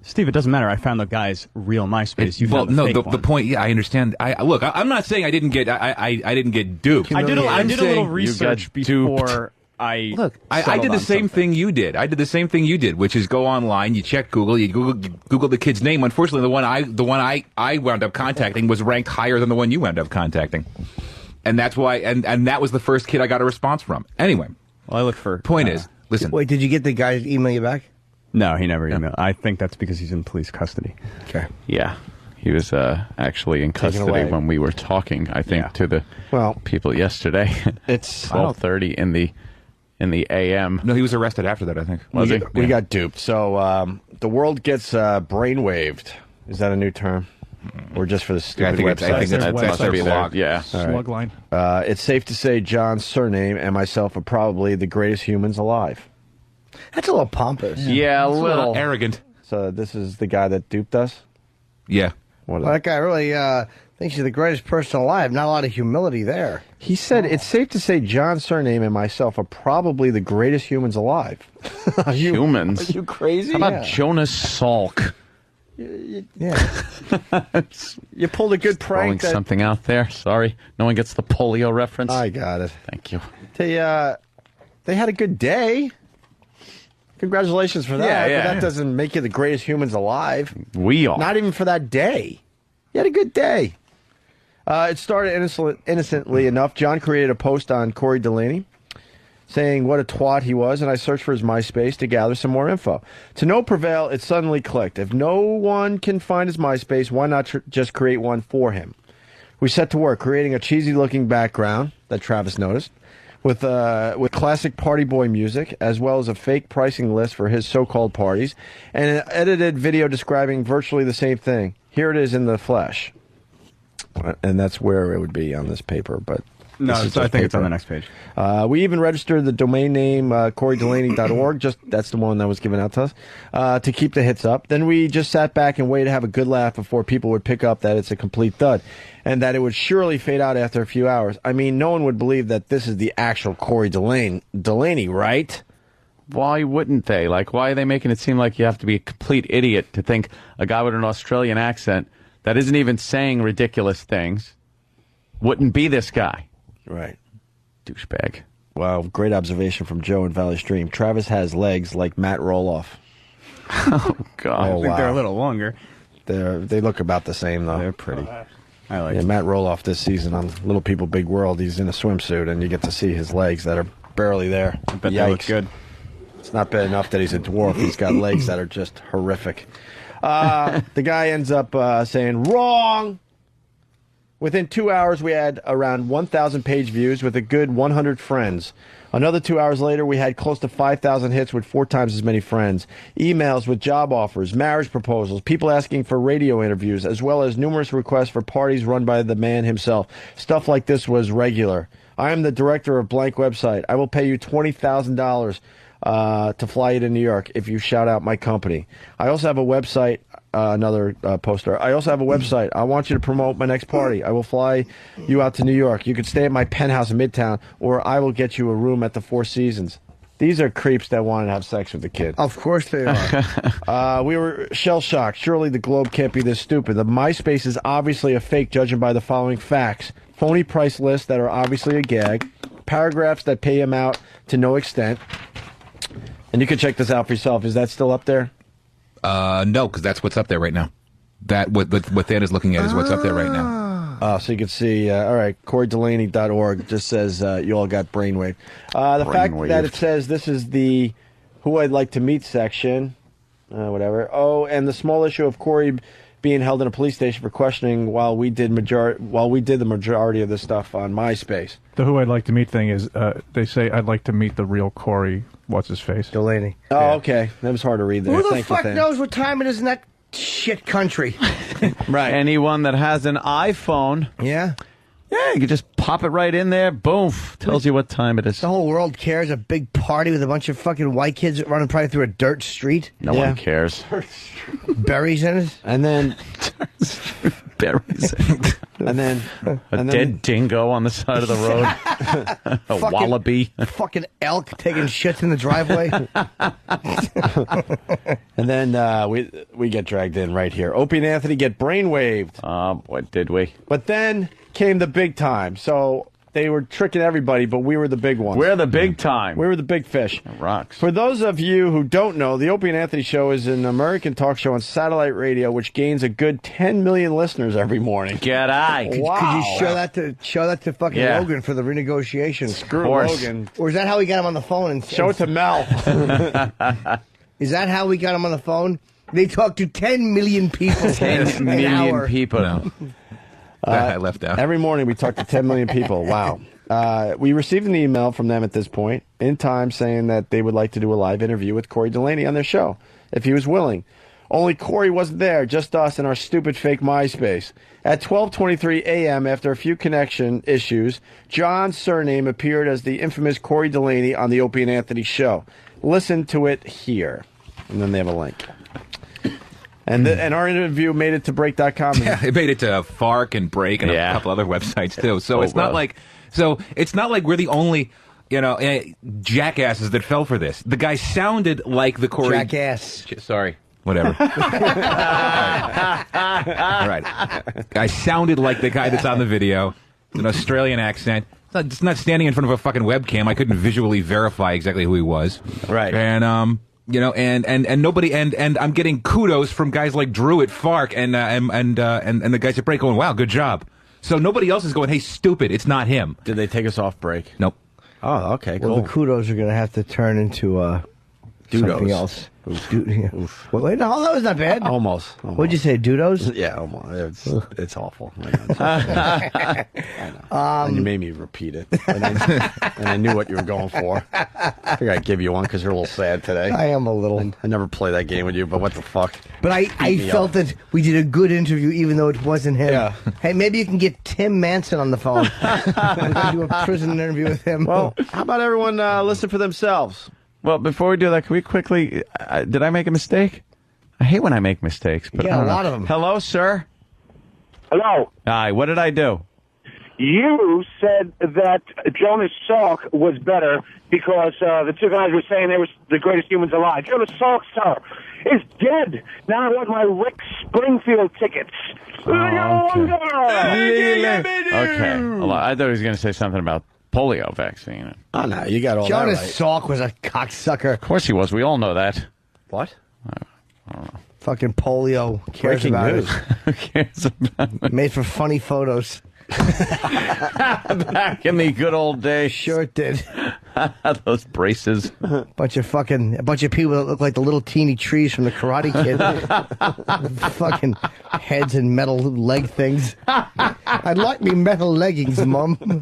O: Steve, it doesn't matter. I found the guy's real MySpace. You found
E: the point. Yeah, I understand. I'm not saying I didn't get. I didn't get duped.
O: I did a little research before. I
E: did the same thing you did. I did the same thing you did, which is go online, you check Google, you Google the kid's name. Unfortunately, the one I wound up contacting was ranked higher than the one you wound up contacting, and that's why. And that was the first kid I got a response from. Anyway,
O: well, I look for.
E: Point is, listen.
C: Wait, did you get the guy to email you back?
O: No, he never emailed. I think that's because he's in police custody.
C: Okay.
J: Yeah. He was actually in custody when we were talking, I think, to the people yesterday.
G: It's
J: 12:30 in the AM.
E: No, he was arrested after that, I think.
J: Was he?
G: We got duped. So the world gets brainwaved. Is that a new term? Or just for the stupid website?
E: I think that's their blog.
J: Yeah.
T: Slug line.
G: It's safe to say John's surname and myself are probably the greatest humans alive.
C: That's a little pompous.
J: Yeah, a little
E: arrogant.
G: So this is the guy that duped us?
E: Yeah.
C: Well, that guy really thinks he's the greatest person alive. Not a lot of humility there.
G: He said, it's safe to say John's surname and myself are probably the greatest humans alive.
J: Humans?
G: Are you crazy?
J: How about Jonas Salk?
G: Yeah. You pulled a good
J: Throwing
G: prank.
J: something out there. Sorry. No one gets the polio reference.
G: I got it.
J: Thank you.
G: They had a good day. Congratulations for that.
J: Yeah.
G: But that doesn't make you the greatest humans alive.
J: We are.
G: Not even for that day. You had a good day. It started innocently enough. John created a post on Corey Delaney saying what a twat he was, and I searched for his MySpace to gather some more info. To no prevail, it suddenly clicked. If no one can find his MySpace, why not just create one for him? We set to work creating a cheesy-looking background that Travis noticed, with classic party boy music, as well as a fake pricing list for his so-called parties, and an edited video describing virtually the same thing. Here it is in the flesh. And that's where it would be on this paper, but...
O: No, I think it's on the next page.
G: We even registered the domain name CoreyDelaney.org. That's the one that was given out to us to keep the hits up. Then we just sat back and waited to have a good laugh before people would pick up that it's a complete dud and that it would surely fade out after a few hours. I mean, no one would believe that this is the actual Corey Delaney, right?
J: Why wouldn't they? Like, why are they making it seem like you have to be a complete idiot to think a guy with an Australian accent that isn't even saying ridiculous things wouldn't be this guy?
G: Right.
J: Douchebag.
G: Wow, great observation from Joe in Valley Stream. Travis has legs like Matt Roloff.
J: Oh, God.
O: I think they're a little longer.
G: They look about the same, though.
O: They're pretty. I like
G: it. Matt Roloff this season on Little People, Big World, he's in a swimsuit, and you get to see his legs that are barely there.
O: I bet they look good.
G: It's not bad enough that he's a dwarf. He's got legs that are just horrific. The guy ends up saying, wrong! Within 2 hours, we had around 1,000 page views with a good 100 friends. Another 2 hours later, we had close to 5,000 hits with 4 times as many friends. Emails with job offers, marriage proposals, people asking for radio interviews, as well as numerous requests for parties run by the man himself. Stuff like this was regular. I am the director of blank website. I will pay you $20,000 to fly you to New York if you shout out my company. I also have a website. Another poster. I also have a website. I want you to promote my next party. I will fly you out to New York. You could stay at my penthouse in Midtown, or I will get you a room at the Four Seasons. These are creeps that want to have sex with the kid.
C: Of course they are.
G: We were shell-shocked. Surely the Globe can't be this stupid. The MySpace is obviously a fake, judging by the following facts. Phony price lists that are obviously a gag. Paragraphs that pay him out to no extent. And you can check this out for yourself. Is that still up there?
E: No, because that's what's up there right now. That what Dan is looking at is what's up there right now.
G: So you can see, all right, CoreyDelaney.org just says you all got brainwave. The fact that it says this is the who I'd like to meet section, whatever. Oh, and the small issue of Corey being held in a police station for questioning while we did the majority of the stuff on MySpace.
T: The who I'd like to meet thing is they say I'd like to meet the real Corey. What's his face?
C: Delaney.
G: Oh, okay. That was hard to read there.
C: Who the
G: Thank you,
C: fuck
G: Thane.
C: knows what time it is in that shit country?
J: Right. Anyone that has an iPhone.
C: Yeah.
J: Yeah, you can just pop it right in there. Boom. Tells you what time it is.
C: The whole world cares. A big party with a bunch of fucking white kids running probably through a dirt street.
J: No one cares.
C: Berries in it.
G: And then...
J: berries in it.
G: And then...
J: A dead dingo on the side of the road. A wallaby.
C: Fucking elk taking shits in the driveway.
G: And then we get dragged in right here. Opie and Anthony get brainwaved.
J: Oh, boy, did we.
G: But then came the big time. So they were tricking everybody, but we were the big ones.
J: We're the big time.
G: We were the big fish.
J: It rocks.
G: For those of you who don't know, the Opie and Anthony Show is an American talk show on satellite radio, which gains a good 10 million listeners every morning.
J: G'day.
C: Could you show that to fucking Logan for the renegotiation?
G: Screw Logan.
C: Or is that how we got him on the phone? And
G: Show it to Mel.
C: Is that how we got him on the phone? They talked to 10 million people.
J: 10 million people.
E: No. I left out.
G: Every morning we talk to 10 million people. Wow. We received an email from them at this point in time saying that they would like to do a live interview with Corey Delaney on their show, if he was willing. Only Corey wasn't there, just us and our stupid fake MySpace. At 12:23 a.m., after a few connection issues, John's surname appeared as the infamous Corey Delaney on the Opie and Anthony Show. Listen to it here. And then they have a link. And our interview made it to Break.com.
E: Yeah, it made it to Fark and Break and a couple other websites too. So it's not like we're the only jackasses that fell for this. The guy sounded like the Corey
C: jackass.
E: Sorry, whatever. All right, guy sounded like the guy that's on the video, an Australian accent. It's not standing in front of a fucking webcam. I couldn't visually verify exactly who he was.
G: Right.
E: And and nobody, and I'm getting kudos from guys like Drew at Fark and the guys at Break going, wow, good job. So nobody else is going, hey, stupid, it's not him.
G: Did they take us off break?
E: Nope.
G: Oh, okay, cool.
C: Well, the kudos are going to have to turn into something else.
G: Oof.
C: Well, wait, no, that was not bad.
G: Almost.
C: What'd you say, dudos?
G: Yeah, almost. It's awful. I know. And you made me repeat it. And I knew what you were going for. I think I'd give you one because you're a little sad today.
C: I am a little.
G: I never play that game with you, but what the fuck?
C: But I felt that we did a good interview even though it wasn't him.
G: Yeah.
C: Hey, maybe you can get Tim Manson on the phone. We can do a prison interview with him.
G: Well, how about everyone listen for themselves?
J: Well, before we do that, can we quickly... did I make a mistake? I hate when I make mistakes. But
C: you got a lot of them.
J: Hello, sir?
H: Hello.
J: Hi, what did I do?
H: You said that Jonas Salk was better because the two guys were saying they were the greatest humans alive. Jonas Salk, sir, is dead. Now I want my Rick Springfield tickets.
J: Okay. I thought he was going to say something about polio vaccine.
G: Oh, no, you got all
C: Jonas
G: that right.
C: Salk was a cocksucker.
J: Of course he was. We all know that.
G: What?
J: I don't know.
C: Fucking polio. Cares
G: Breaking
C: about
G: news.
C: it.
J: Who cares about it?
C: Made for funny photos.
J: Back in the good old days.
C: Sure it did.
J: Those braces.
C: A bunch of people that look like the little teeny trees from the Karate Kid. Fucking heads and metal leg things. I'd like me metal leggings, Mom.
J: Got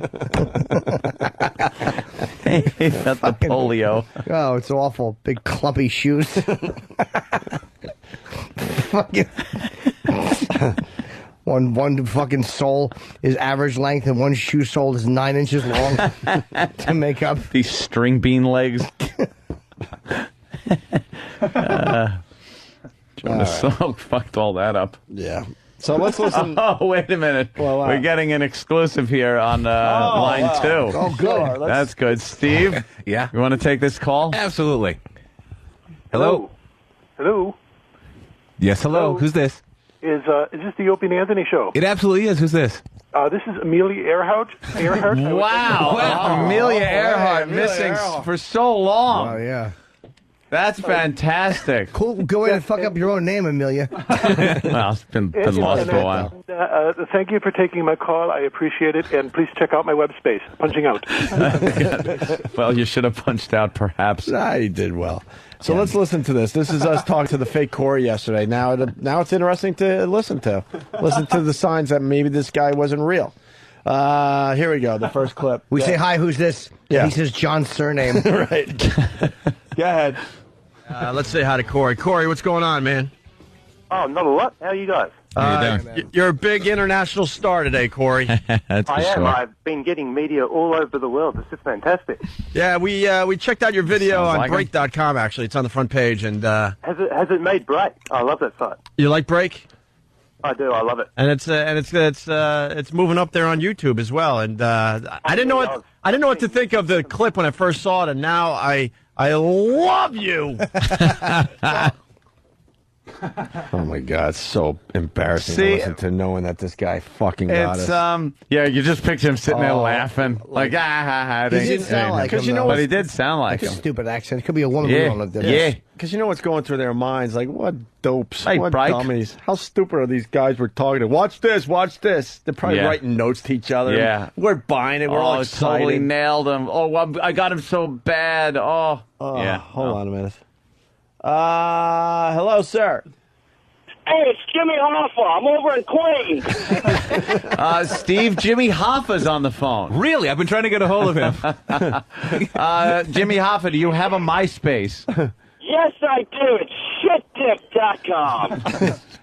J: the polio.
C: Oh, it's awful. Big clumpy shoes. Fucking... One fucking sole is average length, and one shoe sole is 9 inches long to make up.
J: These string bean legs. Jonas Salk fucked all that up.
G: Yeah. So let's listen.
J: Oh, wait a minute.
G: Well,
J: we're getting an exclusive here on line 2.
C: Oh, good.
J: That's good. Steve?
E: Yeah?
J: You want to take this call?
E: Absolutely. Hello?
B: Hello.
E: Yes, hello. Who's this?
B: Is this the Opie and Anthony show?
E: It absolutely is. Who's this?
B: This is Amelia Earhart.
J: Wow. Amelia Earhart missing for so long.
C: Oh, yeah.
J: That's fantastic.
C: Cool. Go in and fuck up your own name, Amelia.
J: Well, it's been lost for a while.
M: Thank you for taking my call. I appreciate it. And please check out my web space, Punching Out.
J: Well, you should have punched out, perhaps.
G: He did well. So let's listen to this. This is us talking to the fake Corey yesterday. Now it's interesting to listen to. Listen to the signs that maybe this guy wasn't real. Here we go, the first clip.
C: We say, hi, who's this?
G: Yeah.
C: And he says John's surname.
G: Right. Go ahead. Let's say hi to Corey. Corey, what's going on, man?
M: Oh, not a lot. How are you guys?
G: You're a big international star today, Corey.
J: That's
M: I am. I've been getting media all over the world. This is fantastic.
G: Yeah, we checked out your video
J: Sounds
G: on
J: like
G: Break.com, actually. It's on the front page. And
M: Has it made Break? I love that site.
G: you like Break?
M: I do. I love it.
G: And it's moving up there on YouTube as well. And I didn't know what to think of the clip when I first saw it, and now I love you. Oh my God, it's so embarrassing to listen to, knowing that this guy fucking got us.
J: Yeah, you just picture him sitting there laughing, like
C: He didn't sound like him, though.
J: but he did sound like
C: Like a
J: him.
C: stupid accent. It could be a woman.
J: Yeah.
C: We don't know this.
J: Yeah.
G: Because you know what's going through their minds, like, what dopes,
J: Hey,
G: what
J: Brike.
G: dummies. How stupid are these guys we're talking to? Watch this, watch this. They're probably
J: Yeah.
G: writing notes to each other.
J: Yeah.
G: We're buying it, we're all excited.
J: Totally nailed him. Oh, well, I got him so bad. Oh, yeah.
G: Hold on a minute. Hello, sir.
N: Hey, it's Jimmy Hoffa. I'm over in Queens.
J: Steve, Jimmy Hoffa's on the phone.
E: Really? I've been trying to get a hold of him.
J: Jimmy Hoffa, do you have a MySpace?
N: Yes, I do. It's shittip.com.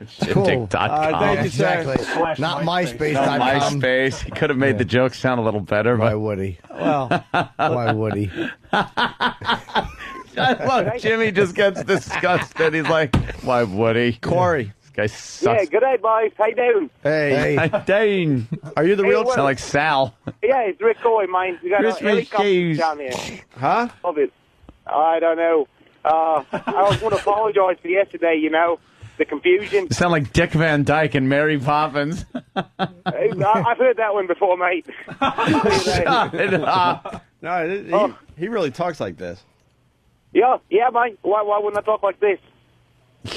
J: Shitdick.com.
G: Thank you, sir.
C: Exactly. Not MySpace.
J: No, MySpace. He could have made the joke sound a little better.
C: Why
J: But
C: would he?
G: Well,
C: Why would he?
J: look, Jimmy just gets disgusted. He's like, why would he?
G: Corey.
J: This guy sucks.
N: Yeah, good day, boys. How you doing?
G: Hey.
J: Hey, Dane.
G: Are you the real?
N: what-
J: Sound like Sal.
N: Yeah, it's Rick Coy, mine. We got a
J: Christmas
N: helicopter
J: shoes.
N: down here.
G: Huh?
N: Love it. I don't know. I was going to apologize for yesterday, the confusion.
J: You sound like Dick Van Dyke and Mary Poppins.
N: I've heard that one before, mate.
J: Shut it up.
G: No, he really talks like this.
N: Yeah, mate. Why wouldn't I talk like this?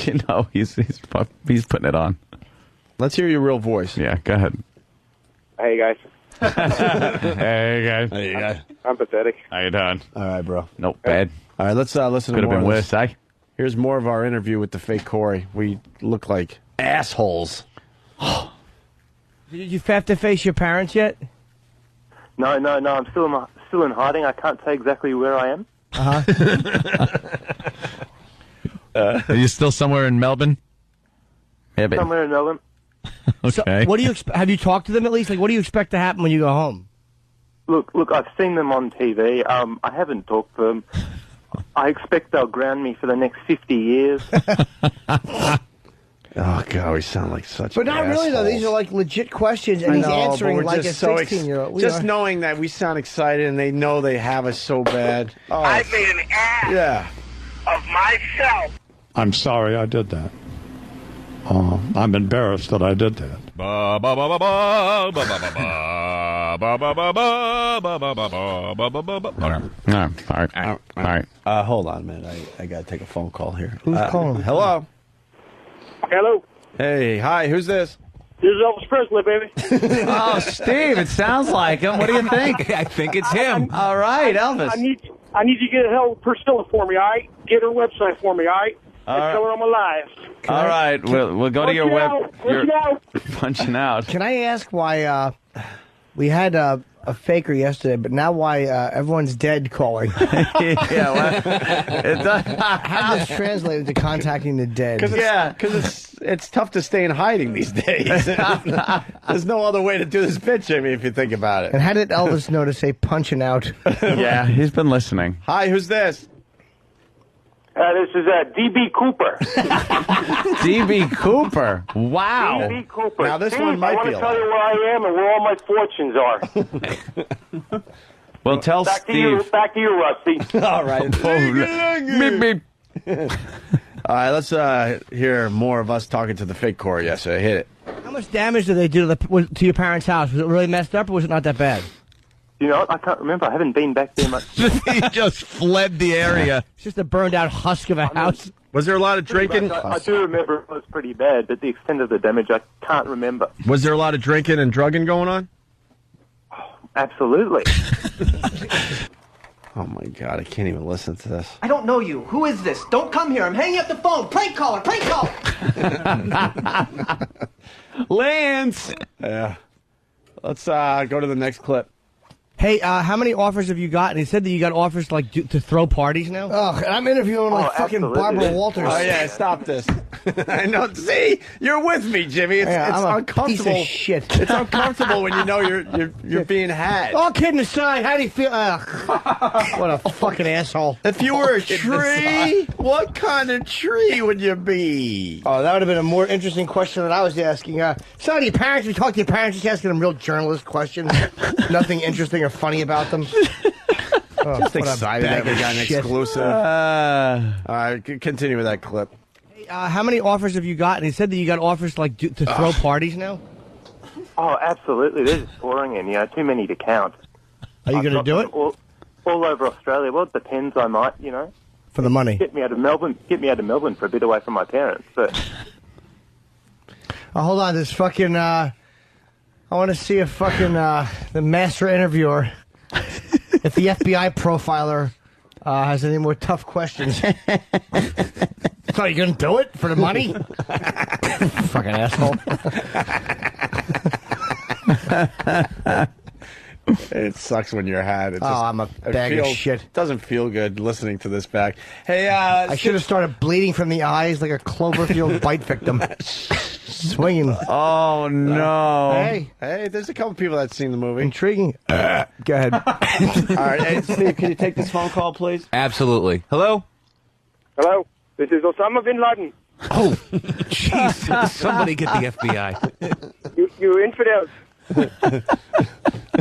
J: You know, he's putting it on.
G: Let's hear your real voice.
J: Yeah, go ahead.
N: Hey, guys.
J: Hey, guys.
G: There you go.
N: I'm pathetic.
J: How you doing?
G: All right, bro.
J: Nope, bad.
G: All right, let's listen
J: Could
G: to
J: have
G: more
J: been
G: of this.
J: worse, eh?
G: Here's more of our interview with the fake Corey. We look like assholes.
C: Did you have to face your parents yet?
M: No. I'm still in hiding. I can't say exactly where I am.
J: Are you still somewhere in Melbourne? Yeah, but
M: Somewhere in Melbourne.
J: okay.
C: So, what do you have you talked to them at least? Like, what do you expect to happen when you go home?
M: Look, I've seen them on TV. I haven't talked to them. I expect they'll ground me for the next 50 years.
G: Oh, God, we sound like such
C: But not really, though.
G: assholes.
C: These are like legit questions, and
G: I
C: he's
G: know, but
C: answering
G: we're
C: like a
G: just so
C: 16-year-old.
G: Just knowing that we sound excited and they know they have us so bad. Oh,
N: I made an ass
G: yeah.
N: of myself.
W: I'm sorry I did that. I'm embarrassed that I did that.
E: Ba ba ba ba ba ba ba ba ba ba ba ba ba ba ba ba ba ba.
J: All right.
G: Hold on a minute. I got to take a phone call here.
C: Who's calling?
G: Hello.
N: Hello.
G: Hey, hi. Who's this?
N: This is Elvis Presley, baby.
J: Oh, Steve, it sounds like him. What do you think?
E: I think it's him.
J: All right, Elvis.
N: I need you to get a hell of Priscilla for me, all right? Get her website for me, all right? And tell her I'm alive.
J: All right, we'll go to your web.
N: Punch out.
J: Punching out.
C: Can I ask why we had a faker yesterday, but now why everyone's dead calling?
J: Yeah, well,
C: How does this translate into contacting the dead?
G: Because it's tough to stay in hiding these days. There's no other way to do this pitch, I mean, if you think about it.
C: And how did Elvis know to say punching out?
J: Yeah, he's been listening.
G: Hi, who's this?
N: This is DB Cooper.
J: DB Cooper. Wow.
N: DB Cooper.
G: Now, this
N: Steve,
G: one might
N: I want
G: be
N: to
G: a
N: tell
G: lie.
N: you where I am and where all my fortunes are.
J: Well, tell
N: Back to you, Rusty.
G: All right.
J: Beep, beep.
G: All right, let's hear more of us talking to the fake Corey yesterday. Hit it.
C: How much damage did they do to your parents' house? Was it really messed up, or was it not that bad?
M: You know what? I can't remember. I haven't been back there much.
G: He just fled the area.
C: It's just a burned out husk of a house.
G: Was there a lot of drinking?
M: I do remember it was pretty bad, but the extent of the damage I can't remember.
G: Was there a lot of drinking and drugging going on?
M: Absolutely.
G: Oh my God, I can't even listen to this.
F: I don't know you. Who is this? Don't come here. I'm hanging up the phone. Prank caller. Prank caller.
G: Lance! Yeah. Let's go to the next clip.
C: Hey, how many offers have you gotten? He said that you got offers like to throw parties now. Oh, and I'm interviewing like fucking Barbara Walters.
G: Oh yeah, stop this. I know. See, you're with me, Jimmy. It's
C: I'm a
G: uncomfortable.
C: piece of shit.
G: It's uncomfortable when you know you're being had.
C: All kidding aside, how do you feel? What a fucking asshole!
G: If you were a tree, what kind of tree would you be?
C: Oh, that would have been a more interesting question than I was asking. So, your parents, we talked to your parents, just asking them real journalist questions. Nothing interesting or funny about them.
G: Just excited that we got an exclusive. All right, continue with that clip.
C: Hey, how many offers have you gotten? He said that you got offers like to throw parties now.
M: Oh, absolutely. They're just pouring in. Too many to count.
C: Are you going to do it?
M: All over Australia. Well, it depends. I might,
C: For the money.
M: Get me out of Melbourne for a bit away from my parents. But
C: hold on, this fucking. I want to see if fucking the master interviewer, if the FBI profiler has any more tough questions. So you going to do it for the money? Fucking asshole.
G: It sucks when you're had.
C: I'm a bag of shit.
G: It doesn't feel good listening to this back. Hey,
C: I should have started bleeding from the eyes like a Cloverfield bite victim. Swinging.
G: Oh, no.
C: Hey,
G: there's a couple people that's seen the movie.
C: Intriguing. Go ahead.
G: All right, hey, Steve, can you take this phone call, please?
E: Absolutely. Hello?
N: Hello? This is Osama bin Laden.
E: Oh, jeez. Somebody get the FBI.
N: You infidels.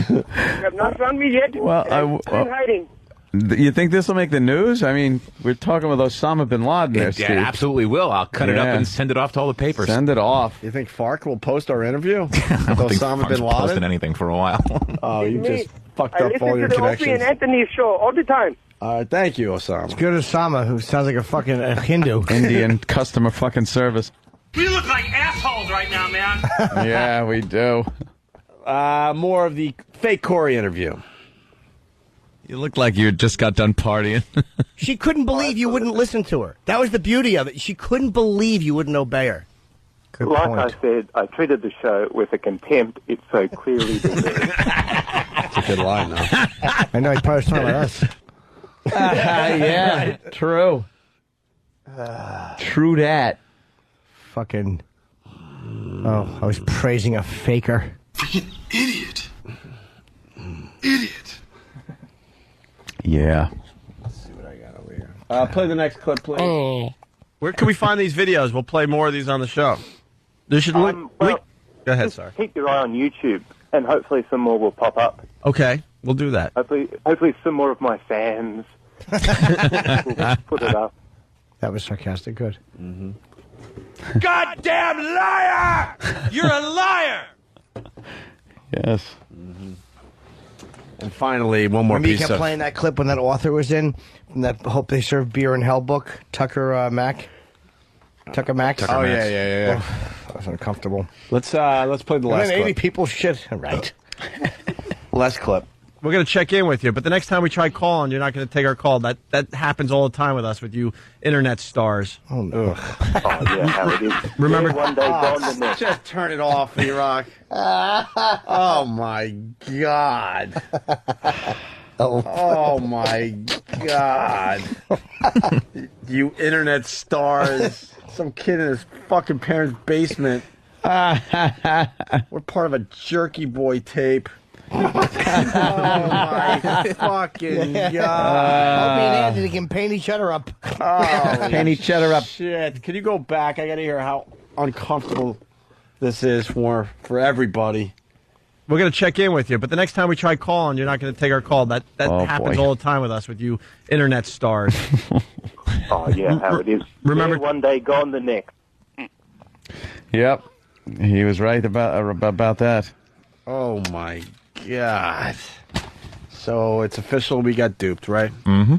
N: You have not found me yet.
J: Well,
N: I'm in hiding.
J: You think this will make the news? I mean, we're talking with Osama bin Laden there, Steve.
E: It absolutely will. I'll cut it up and send it off to all the papers.
J: Send it off.
G: You think Fark will post our interview?
E: I don't think
G: Osama
E: Fark's
G: bin Laden?
E: posted anything for a while.
G: Oh, you just fucked
N: I
G: up all your
N: listen to the Opie
G: connections.
N: and Anthony's show all the time.
G: All right, thank you, Osama.
C: It's good Osama, who sounds like a fucking Hindu.
J: Indian customer fucking service.
I: We look like assholes right now, man.
J: Yeah, we do.
G: More of the fake Corey interview.
J: You look like you just got done partying.
C: She couldn't believe you wouldn't listen to her. That was the beauty of it. She couldn't believe you wouldn't obey her. Good
M: like
C: point.
M: I said, I treated the show with a contempt it so clearly deserves.
G: That's a good line, though.
C: I know, he's probably talking about us.
J: Yeah, true. True that.
C: Fucking. Oh, I was praising a faker.
I: Freaking idiot. Idiot.
J: Yeah.
G: Let's see what I got over here. Play the next clip, please.
C: Oh.
G: Where can we find these videos? We'll play more of these on the show. There should
M: Well,
G: Go ahead, sorry.
M: Keep your eye on YouTube, and hopefully some more will pop up.
G: Okay, we'll do that.
M: Hopefully some more of my fans will put it up.
C: That was sarcastic. Good.
G: Mm-hmm.
I: Goddamn liar! You're a liar!
J: Yes.
G: Mm-hmm. And finally, one more
C: Remember you
G: piece
C: kept
G: of...
C: playing that clip when that author was in that Hope They Serve Beer in Hell book, Tucker Mack? Tucker Mack?
G: Oh, yeah.
C: Oh, that was uncomfortable.
G: Let's play the last
C: And then 80
G: clip.
C: people shit. Right.
G: Last clip. We're going to check in with you, but the next time we try calling, you're not going to take our call. That happens all the time with us, with you internet stars.
C: Oh, no.
M: Oh, yeah, how it is.
G: Remember,
M: One day gone the next.
G: just turn it off, E-Rock. Oh, my God. Oh, my God. You internet stars. Some kid in his fucking parents' basement. We're part of a Jerky Boy tape. Oh, my fucking God.
C: Hope and Anthony can paint each other up.
G: Oh,
J: Paint each other up.
G: shit. Can you go back? I got to hear how uncomfortable this is for everybody. We're going to check in with you, but the next time we try calling, you're not going to take our call. That happens all the time with us, with you internet stars.
M: Oh, yeah, how it is.
G: Remember-
M: Yeah, one day gone the next.
J: Yep. He was right about that.
G: Oh, my God. So it's official. We got duped, right?
J: Mm-hmm.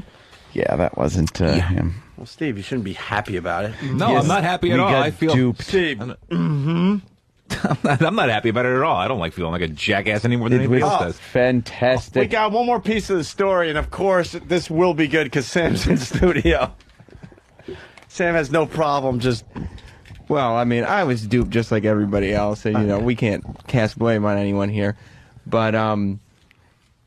J: Yeah, that wasn't him.
G: Well, Steve, you shouldn't be happy about it.
E: No, I'm not happy at all. I feel
J: duped.
G: Steve.
E: I'm not happy about it at all. I don't like feeling like a jackass any more than anybody else does.
J: Fantastic.
G: We got one more piece of the story, and of course, this will be good because Sam's in studio. Sam has no problem just...
K: Well, I mean, I was duped just like everybody else, and, you know, we can't cast blame on anyone here. But,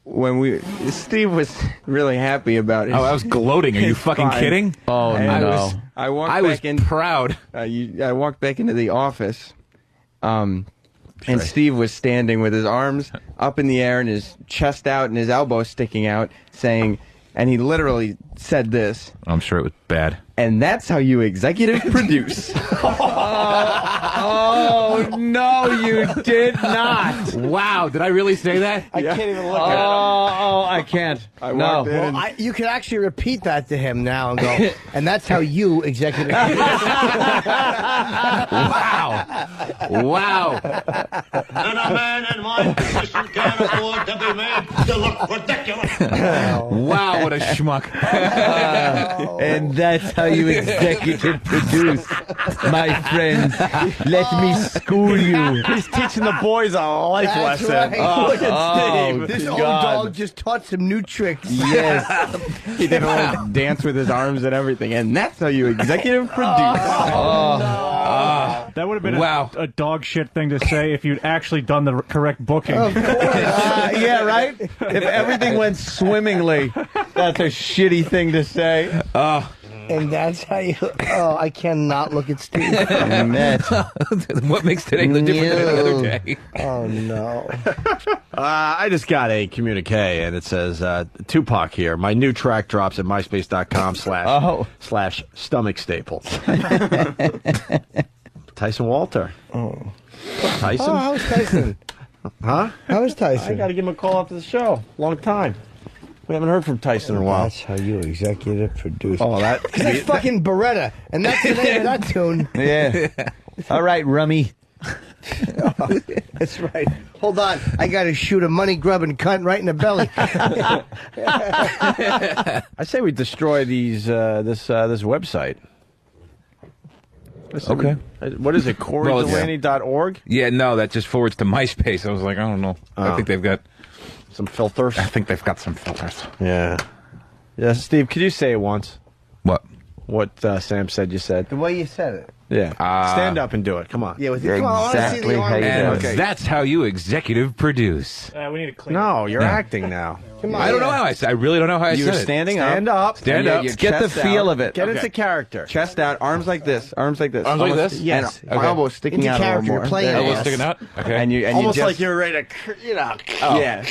K: when Steve was really happy about it.
E: Oh, I was gloating. Are you fucking kidding?
J: Oh, no.
K: I was
E: proud.
K: I walked back into the office, and Steve was standing with his arms up in the air and his chest out and his elbow sticking out, saying, and he literally said this.
E: I'm sure it was bad.
K: And that's how you executive produce.
J: Oh, no, you did not.
E: Wow, did I really say that?
G: I can't even look at it.
J: Oh, I can't. No.
C: Well, you could actually repeat that to him now and go, and that's how you executive produce.
E: Wow. Wow.
I: And a man in my position can't afford to be made to look ridiculous.
E: Wow, what a schmuck.
J: And that's how you executive produce, my friends. Let me school you.
G: He's teaching the boys a life
C: That's
G: lesson.
C: right.
G: Look at Steve.
C: This old
J: God.
C: dog just taught some new tricks.
K: Yes. He did a little dance with his arms and everything. And that's how you executive produce.
T: That would have been
E: Wow.
T: a dog shit thing to say if you'd actually done the correct booking.
J: Yeah, right? If everything went swimmingly, that's a shitty thing to say.
C: And that's how you... Oh, I cannot look at Steve.
E: What makes today look different than another day?
C: Oh, no.
G: I just got a communique, and it says, Tupac here. My new track drops at myspace.com// stomach staples. Tyson Walter.
C: Oh.
G: Tyson?
C: Oh, how's Tyson?
G: Huh?
C: How is Tyson?
G: I got to give him a call after the show. Long time. We haven't heard from Tyson in a while.
C: That's how you executive produce.
G: Oh, that...
C: Because that's fucking Beretta, and that's the name of that tune.
J: Yeah. All right, Rummy.
C: That's right. Hold on. I got to shoot a money-grubbing cunt right in the belly.
G: I say we destroy these this website.
E: Okay.
G: What is it? CoreyDelaney.org?
E: Yeah, no, that just forwards to MySpace. I was like, I don't know. I think they've got
G: some filters.
E: I think they've got some filters.
G: Yeah. Yeah, Steve, could you say it once?
E: What?
G: What Sam said you said.
C: The way you said it.
G: Yeah. Stand up and do it. Come on.
C: Yeah, with come on, I wanna see the arm.
E: And that's how you executive produce.
T: We need to clean
G: No, you're acting now.
C: Come on.
E: I don't know how I said. I really don't know how I
K: You're
E: said
K: standing
E: it.
K: up.
G: Stand up.
E: Stand
K: And
E: up.
K: your
J: Get the
K: chest
J: feel
K: out.
J: of it.
G: Get into character.
K: Chest out, arms like this, arms like this.
E: Arms like
K: Almost-
E: this?
C: Yes.
K: And elbows sticking
C: Into
K: out
C: character,
K: a
C: you're
K: little more.
C: playing
K: There you
E: Elbows
K: go.
E: sticking out. Okay.
K: And you
G: Almost
K: you just,
G: like you're ready to,
K: Yeah.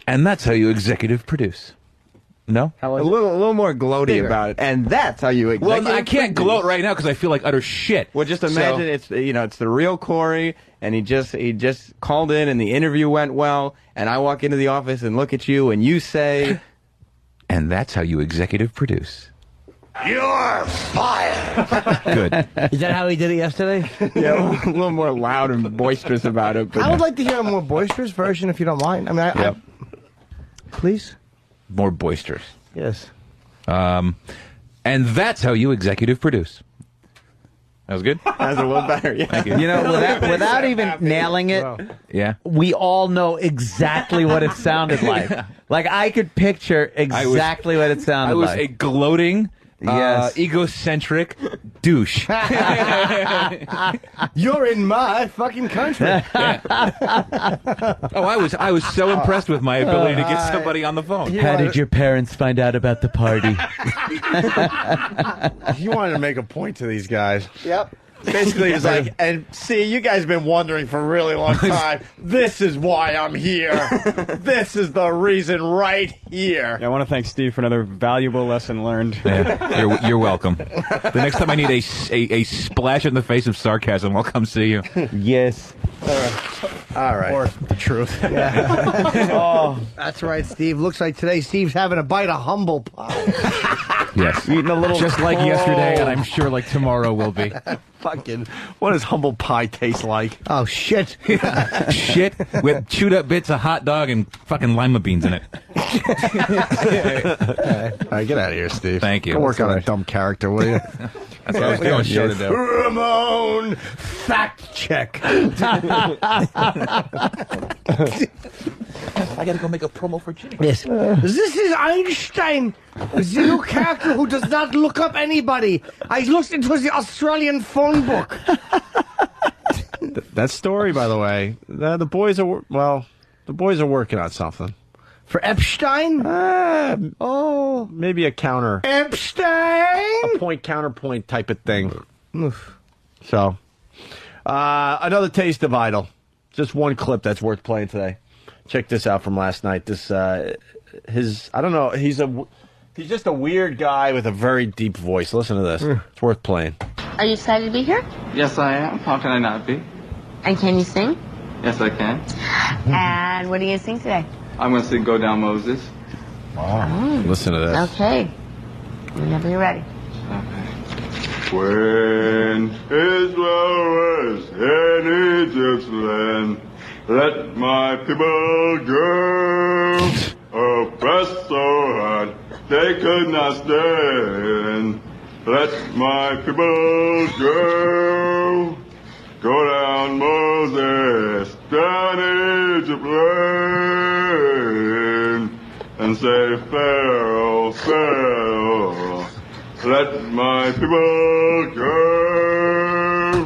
E: And that's how you executive produce. No?
K: A little more gloaty about it. And that's how you executive
E: Well, I can't
K: produce.
E: gloat right now because I feel like utter shit.
K: Well, just imagine it's the real Corey, and he just called in, and the interview went well, and I walk into the office and look at you, and you say,
E: and that's how you executive produce.
I: You're fired.
E: Good.
C: Is that how he did it yesterday?
K: yeah, a little more loud and boisterous about it. But
C: I would like to hear a more boisterous version if you don't mind. I mean, I please?
E: More boisterous.
C: Yes.
E: And that's how you executive produce. That was good?
K: That was a little better, yeah.
E: Thank you.
J: You know, without even nailing it,
E: Yeah.
J: we all know exactly what it sounded like. Like, I could picture exactly what it sounded
E: I was
J: like.
E: a gloating,
J: Yes.
E: egocentric douche.
C: You're in my fucking country.
E: Oh, I was so impressed with my ability to get somebody on the phone.
J: How did your parents find out about the party?
G: You wanted to make a point to these guys.
C: Yep.
G: Basically, it's like, and see, you guys have been wondering for a really long time. This is why I'm here. This is the reason right here.
O: I want to thank Steve for another valuable lesson learned.
E: Yeah, you're welcome. The next time I need a splash in the face of sarcasm, I'll come see you.
J: Yes.
G: All right.
C: Or the truth. Oh, that's right, Steve. Looks like today Steve's having a bite of humble pie.
E: Yes.
K: Eating a little
E: Just like yesterday, and I'm sure like tomorrow will be.
G: Fucking, what does humble pie taste like?
C: Oh, shit.
E: Shit with chewed up bits of hot dog and fucking lima beans in it.
G: right, get out of here, Steve.
E: Thank you.
G: Go work on a dumb character, will you?
E: That's what I was doing. Show to do.
C: Ramon, fact check.
E: I gotta go make a promo for Jimmy.
C: Yes. This is Einstein, the new character who does not look up anybody. I looked into the Australian phone book.
G: That story, by the way, the boys are working on something.
C: For Epstein?
G: Maybe a counter.
C: Epstein?
G: A point counterpoint type of thing. So, another taste of Idol. Just one clip that's worth playing today. Check this out from last night. This, I don't know. He's just a weird guy with a very deep voice. Listen to this. It's worth playing.
R: Are you excited to be here?
V: Yes, I am. How can I not be?
R: And can you sing?
V: Yes, I can.
R: And what are you going to sing today?
V: I'm going to sing Go Down Moses.
G: Wow. Listen to this.
R: Okay. Whenever you're ready.
B: When Israel was in Egypt's land, let my people go. Oppressed so hard, they could not stand. Let my people go. Go down, Moses, down Egypt land, and say, Pharaoh, Pharaoh, let my people go.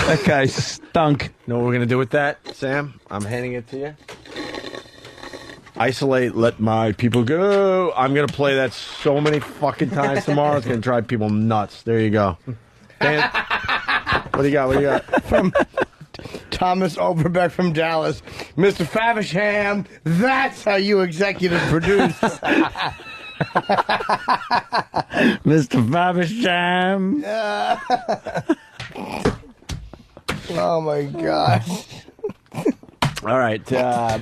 G: That guy stunk. You know what we're going to do with that, Sam? I'm handing it to you. Isolate, let my people go. I'm going to play that so many fucking times tomorrow. It's going to drive people nuts. There you go. Dan, what do you got? What do you got?
C: From Thomas Overbeck from Dallas. Mr. Favisham, that's how you executive produce.
J: Mr. Favisham.
C: Oh, my gosh.
G: All right.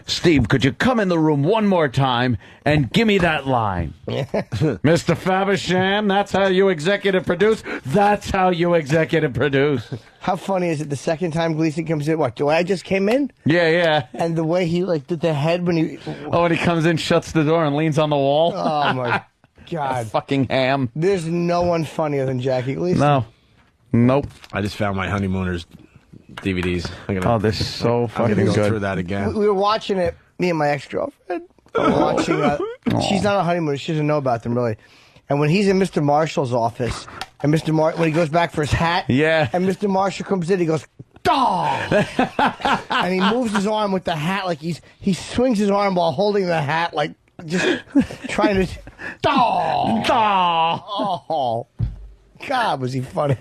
J: Steve, could you come in the room one more time and give me that line? Mr. Faversham, that's how you executive produce. That's how you executive produce.
C: How funny is it the second time Gleason comes in? What, the way I just came in?
J: Yeah, yeah.
C: And the way he, did the head when he...
J: Oh, when he comes in, shuts the door, and leans on the wall?
C: Oh, my God.
J: Fucking ham.
C: There's no one funnier than Jackie Gleason.
J: No. Nope.
G: I just found my Honeymooners DVDs.
J: They're so fucking
G: I'm gonna
J: good.
G: go through that again.
C: We were watching it, me and my ex-girlfriend. Watching. She's not a honeymoon. She doesn't know about them really. And when he's in Mr. Marshall's office, and when he goes back for his hat,
J: yeah,
C: and Mr. Marshall comes in, he goes, "Dawg!" And he moves his arm with the hat like he swings his arm while holding the hat, like just trying to, "Dawg! Dawg!" Oh, God, was he funny?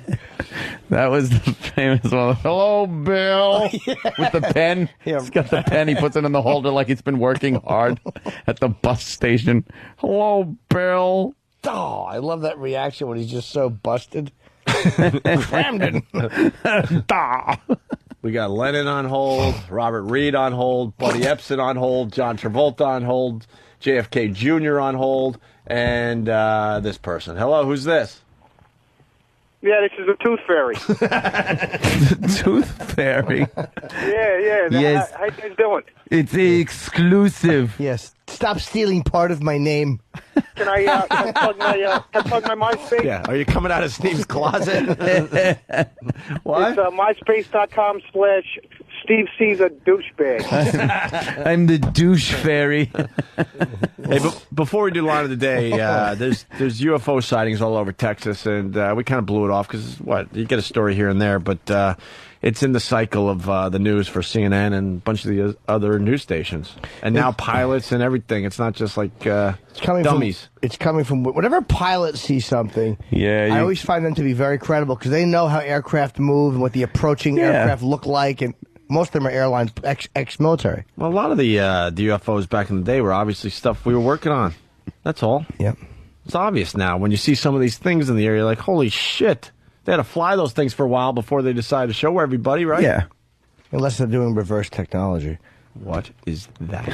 J: That was the famous one. Hello, Bill. With the pen.
C: Yeah.
J: He's got the pen. He puts it in the holder like he's been working hard at the bus station. Hello, Bill.
C: Oh, I love that reaction when he's just so busted. Cramden.
G: We got Lennon on hold, Robert Reed on hold, Buddy Epson on hold, John Travolta on hold, JFK Jr. on hold, and this person. Hello, who's this?
N: Yeah, this is the Tooth Fairy.
J: Tooth Fairy.
N: Yeah.
J: Yes.
N: How you guys doing?
J: It's exclusive.
C: Yes. Stop stealing part of my name.
N: Can I plug my MySpace?
G: Yeah. Are you coming out of Steve's closet? What?
N: It's MySpace.com/Steve Caesar douchebag.
J: I'm the douche fairy.
G: Hey, before we do line of the day, there's UFO sightings all over Texas, and we kind of blew it off because you get a story here and there, but it's in the cycle of the news for CNN and a bunch of the other news stations, and now pilots and everything. It's not just like dummies.
C: It's coming from whenever pilots see something.
J: Yeah,
C: I always find them to be very credible because they know how aircraft move and what the approaching aircraft look like, and most of them are airlines ex-military.
G: Well, a lot of the UFOs back in the day were obviously stuff we were working on. That's all.
C: Yep.
G: It's obvious now. When you see some of these things in the air, you're like, holy shit. They had to fly those things for a while before they decided to show everybody, right?
C: Yeah. Unless they're doing reverse technology.
G: What is that?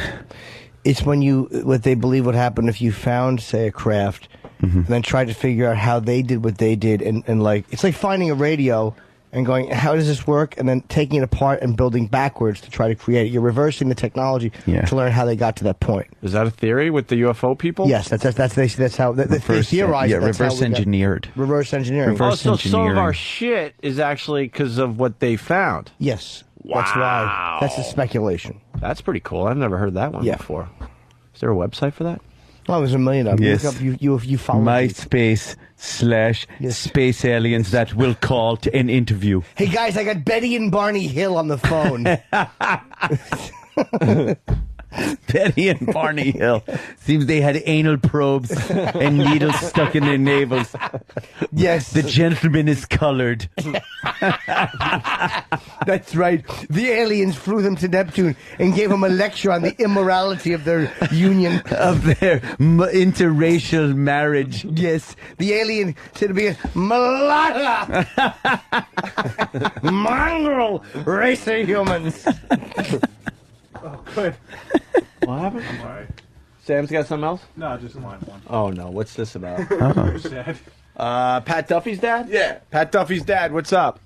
C: It's what they believe would happen if you found, say, a craft, and then tried to figure out how they did what they did, and it's like finding a radio and going, how does this work? And then taking it apart and building backwards to try to create it. You're reversing the technology to learn how they got to that point.
G: Is that a theory with the UFO people?
C: Yes, that's how they theorize.
J: Reverse engineered.
C: Reverse engineering.
G: So some of our shit is actually because of what they found.
C: Yes.
G: Wow.
C: That's why. That's the speculation.
G: That's pretty cool. I've never heard that one before. Is there a website for that?
C: Oh, there's a million of them.
J: Yes.
C: You look up, you follow
J: MySpace/space aliens that will call to an interview.
C: Hey guys, I got Betty and Barney Hill on the phone.
J: Betty and Barney Hill. Seems they had anal probes and needles stuck in their navels.
C: Yes.
J: The gentleman is colored.
C: That's right. The aliens flew them to Neptune and gave them a lecture on the immorality of their union.
J: Of their interracial marriage.
C: Yes. The alien said to be a mulatto. Mongrel race of humans.
G: Oh, good. What happened?
T: I'm all right.
G: Sam's got something else?
T: No, just line one.
G: Oh, no. What's this about?
T: Sad.
G: Pat Duffy's dad? Yeah. Pat Duffy's dad. What's up?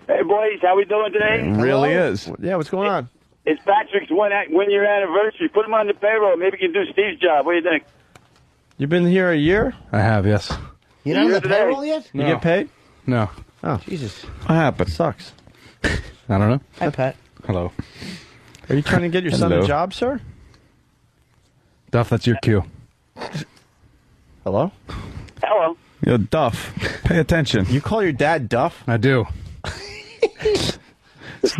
N: Hey, boys, how we doing today?
G: It really is. Yeah, what's going on?
N: It's Patrick's one-year anniversary. Put him on the payroll. Maybe we can do Steve's job. What do you think?
G: You've been here a year?
T: I have, yes.
C: You're not on the payroll yet?
G: You get paid?
T: No.
G: Oh,
C: Jesus.
T: What happened?
G: Sucks.
T: I don't know.
C: Hi, Pat.
T: Hello.
G: Are you trying to get your son a job, sir?
T: Duff, that's your cue.
G: Hello?
N: Hello.
T: Yo, Duff, pay attention.
G: You call your dad Duff?
T: I do.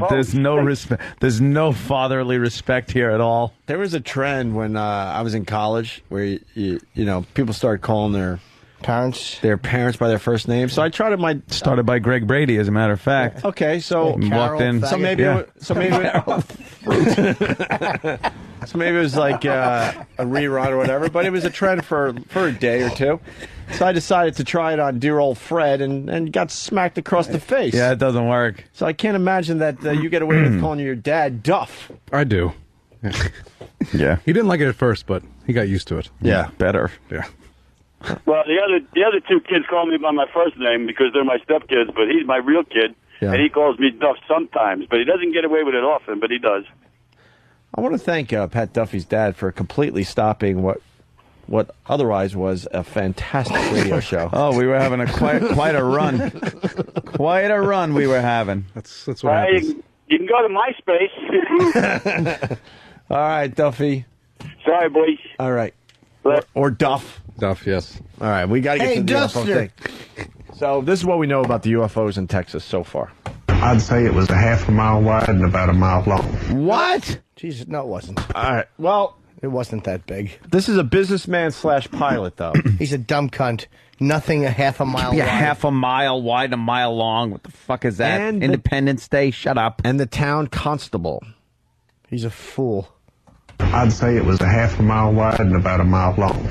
T: There's no respect. There's no fatherly respect here at all.
G: There was a trend when I was in college where you know people started calling their parents by their first name. So I tried it.
T: Started by Greg Brady, as a matter of fact.
G: Okay, so
T: walked in.
G: So maybe it was like a rerun or whatever. But it was a trend for a day or two. So I decided to try it on dear old Fred and got smacked across the face.
T: Yeah, it doesn't work.
G: So I can't imagine that you get away with calling your dad Duff.
T: I do.
J: Yeah.
T: He didn't like it at first, but he got used to it.
J: Yeah, better.
T: Yeah.
N: Well, the other two kids call me by my first name because they're my stepkids, but he's my real kid, and he calls me Duff sometimes. But he doesn't get away with it often, but he does.
G: I want to thank Pat Duffy's dad for completely stopping what otherwise was a fantastic radio show.
J: Oh, we were having quite a run. Quite a run we were having.
T: That's what happens.
N: You can go to MySpace.
G: All right, Duffy.
N: Sorry, boys.
G: All right. Or Duff.
T: Duff, yes.
G: All right, we got to get to the UFO thing. So this is what we know about the UFOs in Texas so far.
L: I'd say it was a half a mile wide and about a mile long.
G: What?
C: Jesus, no, it wasn't.
G: All right, well...
C: It wasn't that big.
G: This is a businessman / pilot, though.
C: He's a dumb cunt. Nothing a half a mile wide.
J: Half a mile wide, a mile long. What the fuck is that?
G: And
J: Independence Day? Shut up.
G: And the town constable.
C: He's a fool.
L: I'd say it was a half a mile wide and about a mile long.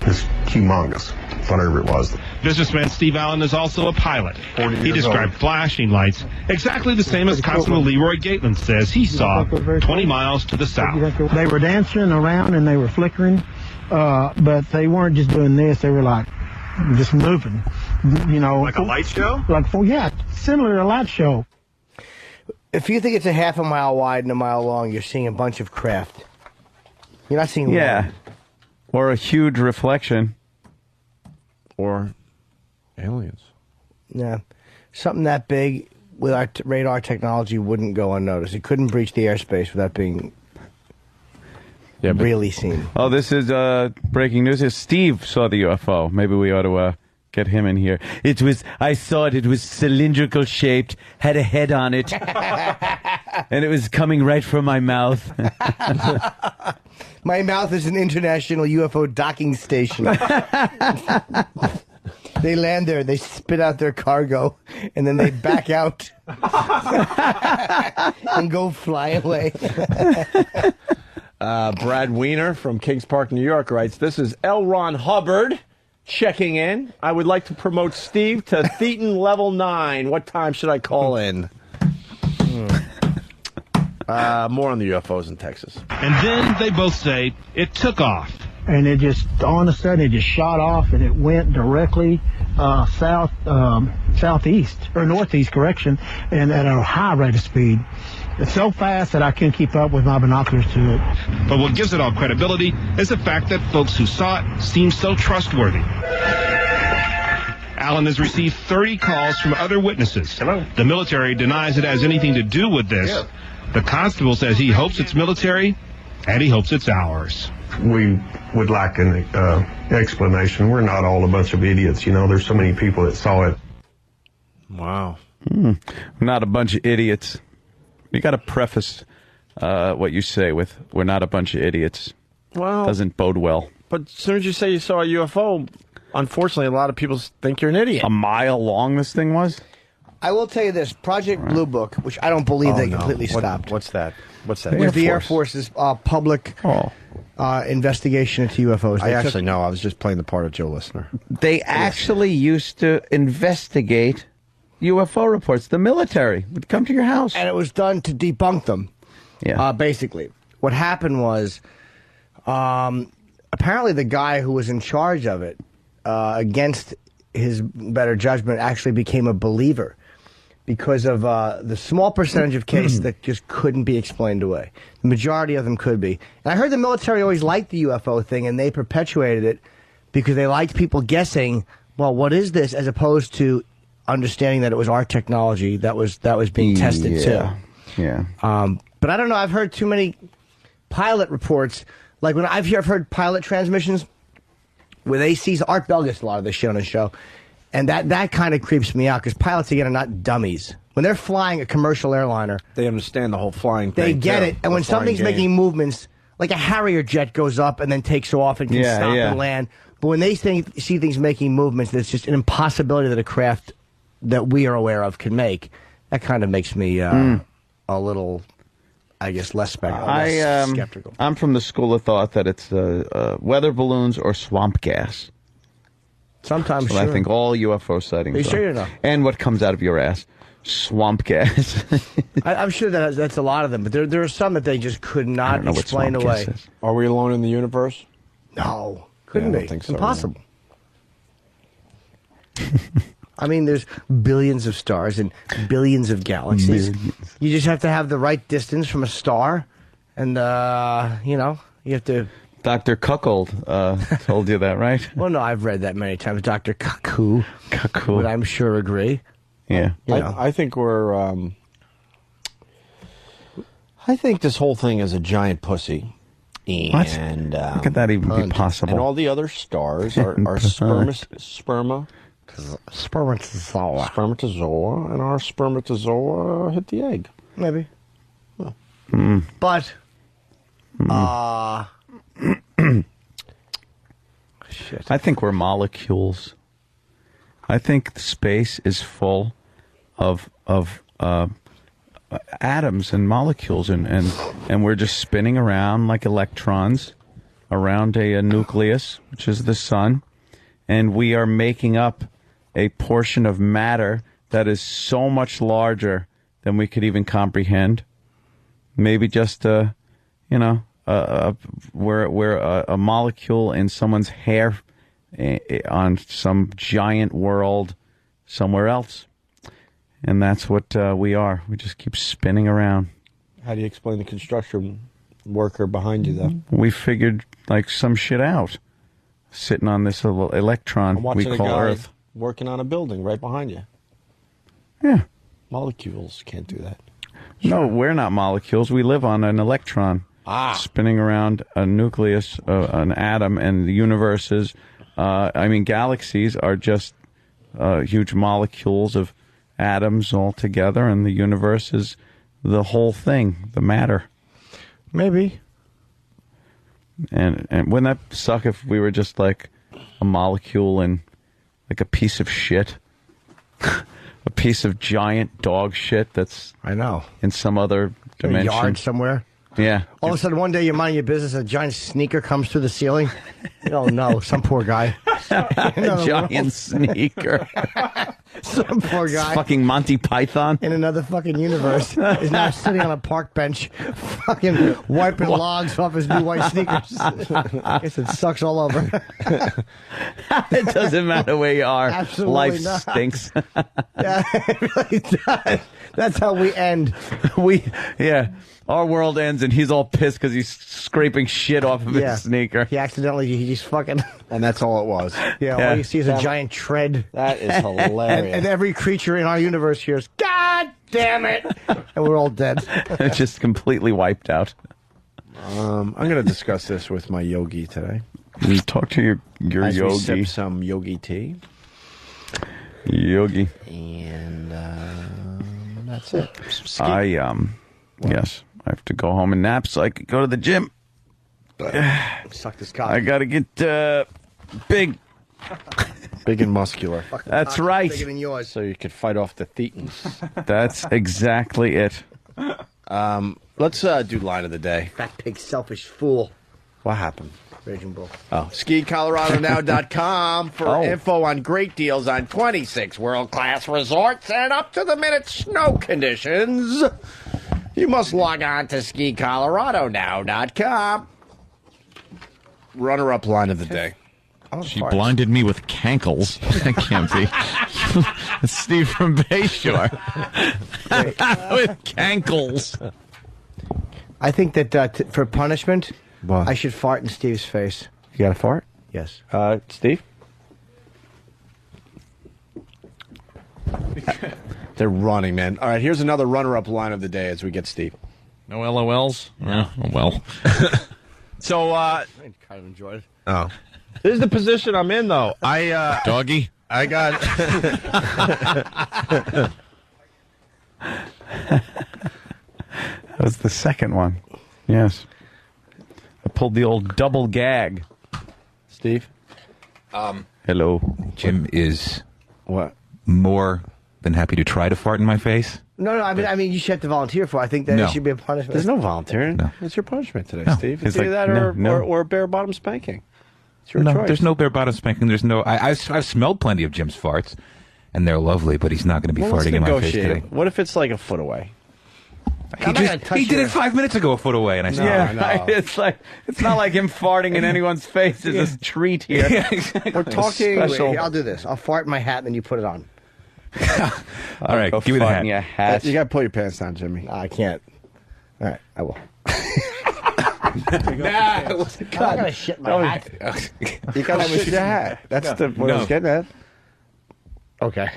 L: It's humongous, whatever it was.
S: Businessman Steve Allen is also a pilot. He described flashing lights exactly the same as Constable Leroy Gatland says he saw 20 miles to the south.
U: They were dancing around and they were flickering, but they weren't just doing this. They were like just moving, you know.
S: Like a light show?
U: Similar to a light show.
C: If you think it's a half a mile wide and a mile long, you're seeing a bunch of craft. You're not seeing one.
J: Or a huge reflection.
G: Or aliens.
C: Yeah. Something that big with our radar technology wouldn't go unnoticed. It couldn't breach the airspace without being really seen.
J: Oh, this is breaking news. Steve saw the UFO. Maybe we ought to get him in here. I saw it. It was cylindrical shaped, had a head on it, and it was coming right from my mouth.
C: My mouth is an international UFO docking station. They land there, they spit out their cargo, and then they back out and go fly away.
G: Brad Wiener from Kings Park, New York writes, "This is L. Ron Hubbard checking in. I would like to promote Steve to Thetan Level 9. What time should I call in?" More on the UFOs in Texas.
S: And then they both say it took off.
U: And it just, all of a sudden, it just shot off and it went directly south southeast, or northeast, correction, and at a high rate of speed. It's so fast that I couldn't keep up with my binoculars to it.
S: But what gives it all credibility is the fact that folks who saw it seem so trustworthy. Allen has received 30 calls from other witnesses. Hello. The military denies it has anything to do with this. Yeah. The constable says he hopes it's military, and he hopes it's ours.
L: We would like an explanation. We're not all a bunch of idiots. You know, there's so many people that saw it.
G: Wow.
J: We're not a bunch of idiots. You got to preface what you say with, we're not a bunch of idiots.
G: Well,
J: doesn't bode well.
G: But as soon as you say you saw a UFO, unfortunately, a lot of people think you're an idiot.
J: A mile long this thing was?
C: I will tell you this, Project Blue Book, which I don't believe they completely stopped.
G: What's that? What's that?
C: It was the Air Force's public investigation into UFOs.
G: I actually know. I was just playing the part of Joe Listener.
J: They actually used to investigate UFO reports. The military would come to your house.
C: And it was done to debunk them, basically. What happened was, apparently the guy who was in charge of it, against his better judgment, actually became a believer because of the small percentage of cases that just couldn't be explained away. The majority of them could be. And I heard the military always liked the UFO thing, and they perpetuated it because they liked people guessing, well, what is this, as opposed to understanding that it was our technology that was being tested too.
J: Yeah.
C: But I don't know. I've heard too many pilot reports. Like when I've heard pilot transmissions where they see Art Bell gets a lot of this shit on his show, and that kind of creeps me out because pilots again are not dummies. When they're flying a commercial airliner,
G: they understand the whole flying thing.
C: They get
G: too,
C: it, and when something's making movements, like a Harrier jet goes up and then takes off and can stop and land. But when they see things making movements, that's just an impossibility that a craft that we are aware of can make. That kind of makes me a little, I guess, less skeptical.
J: I'm from the school of thought that it's weather balloons or swamp gas.
C: Sometimes,
J: I think all UFO sightings.
C: Are you sure you're not?
J: And what comes out of your ass? Swamp gas.
C: I'm sure that's a lot of them, but there are some that they just could not explain away.
G: Are we alone in the universe?
C: No, couldn't be.
G: I don't think so,
C: impossible. I mean, there's billions of stars and billions of galaxies. You just have to have the right distance from a star, and you have to.
J: Dr. Cuckold told you that, right?
C: Well, no, I've read that many times. Dr. Cuckoo would, I'm sure, agree.
J: Yeah.
G: I think we're... I think this whole thing is a giant pussy. And
J: how could that even be possible?
G: And all the other stars are spermatozoa, and our spermatozoa hit the egg.
C: Maybe. But...
J: Shit. I think we're molecules. I think space is full of atoms and molecules, and we're just spinning around like electrons around a nucleus, which is the sun, and we are making up a portion of matter that is so much larger than we could even comprehend. Maybe just we're a molecule in someone's hair on some giant world somewhere else. And that's what we are. We just keep spinning around.
G: How do you explain the construction worker behind you, though?
J: We figured like some shit out. Sitting on this little electron we call Earth.
G: Working on a building right behind you.
J: Yeah.
G: Molecules can't do that.
J: No, we're not molecules. We live on an electron. Spinning around a nucleus, an atom, and the universes. Galaxies are just huge molecules of atoms all together, and the universe is the whole thing, the matter.
C: Maybe.
J: And wouldn't that suck if we were just like a molecule in like a piece of shit? A piece of giant dog shit that's in some other dimension.
C: A yard somewhere.
J: Yeah.
C: All of a sudden, one day you're minding your business, a giant sneaker comes through the ceiling. Oh, no, some poor guy.
J: A giant sneaker.
C: Some poor guy.
J: It's fucking Monty Python.
C: In another fucking universe, is now sitting on a park bench, fucking wiping logs off his new white sneakers. I guess it sucks all over.
J: It doesn't matter where you are.
C: Absolutely
J: Life
C: not.
J: stinks.
C: Yeah, it really does. That's how we end.
J: Our world ends, and he's all pissed because he's scraping shit off of his sneaker.
C: He he's fucking.
G: And that's all it was.
C: Yeah, all you see is a giant tread.
G: That is hilarious.
C: And every creature in our universe hears, God damn it! And we're all dead.
J: Just completely wiped out.
G: I'm going to discuss this with my yogi today.
J: You talk to your
G: As
J: yogi.
G: we sip some yogi tea.
J: Yogi.
G: And that's it.
J: Yes, I have to go home and nap so I could go to the gym.
C: Suck this cock.
J: I got to get big.
G: Big and muscular.
J: That's right.
C: Bigger than yours.
G: So you could fight off the Thetans.
J: That's exactly it.
G: Let's do line of the day.
C: Fat pig, selfish fool.
G: What happened?
C: Raging Bull.
G: Oh, SkiColoradoNow.com for info on great deals on 26 world-class resorts and up-to-the-minute snow conditions. You must log on to SkiColoradoNow.com. Runner-up line of the day.
J: She blinded me with cankles. That can't be. It's Steve from Bayshore. With cankles.
C: I think that for punishment, I should fart in Steve's face.
G: You got to fart?
C: Yes.
G: Steve? They're running, man. All right, here's another runner-up line of the day as we get Steve.
J: No LOLs? Yeah, well.
G: So,
C: I kind of enjoyed it.
G: Oh. This is the position I'm in, though.
J: Doggy?
G: I got...
J: That was the second one. Yes. I pulled the old double gag.
G: Steve?
J: Hello.
E: Jim is
G: what
E: more than happy to try to fart in my face.
C: No, I mean, you should have to volunteer for it. I think that
E: No.
C: it should be a punishment.
G: There's no volunteering.
E: No.
G: It's your punishment today,
E: No.
G: Steve.
E: It's
G: It's either
E: like,
G: that
E: no.
G: or a bare bottom spanking. It's your
E: No,
G: choice.
E: there's no bare bottom spanking. There's no. I've smelled plenty of Jim's farts, and they're lovely. But he's not going to be
G: Well, let's
E: farting in my face
G: negotiate.
E: today.
G: What if it's like a foot away?
E: He did it 5 minutes ago, a foot away, and I said,
J: Yeah, it's not like him farting in anyone's face is a treat here.
E: Yeah, exactly.
C: We're talking.
J: Special.
C: Wait, I'll do this. I'll fart in my hat, and then you put it on.
E: All right,
J: Go
E: give me the
J: fart
E: hat.
J: in your hat.
G: You got to pull your pants down, Jimmy.
C: No, I can't. All right, I will.
E: Nah, what's the
C: I'm not gonna shit my hat.
G: You got to shit your hat. That's what I was getting at.
C: Okay.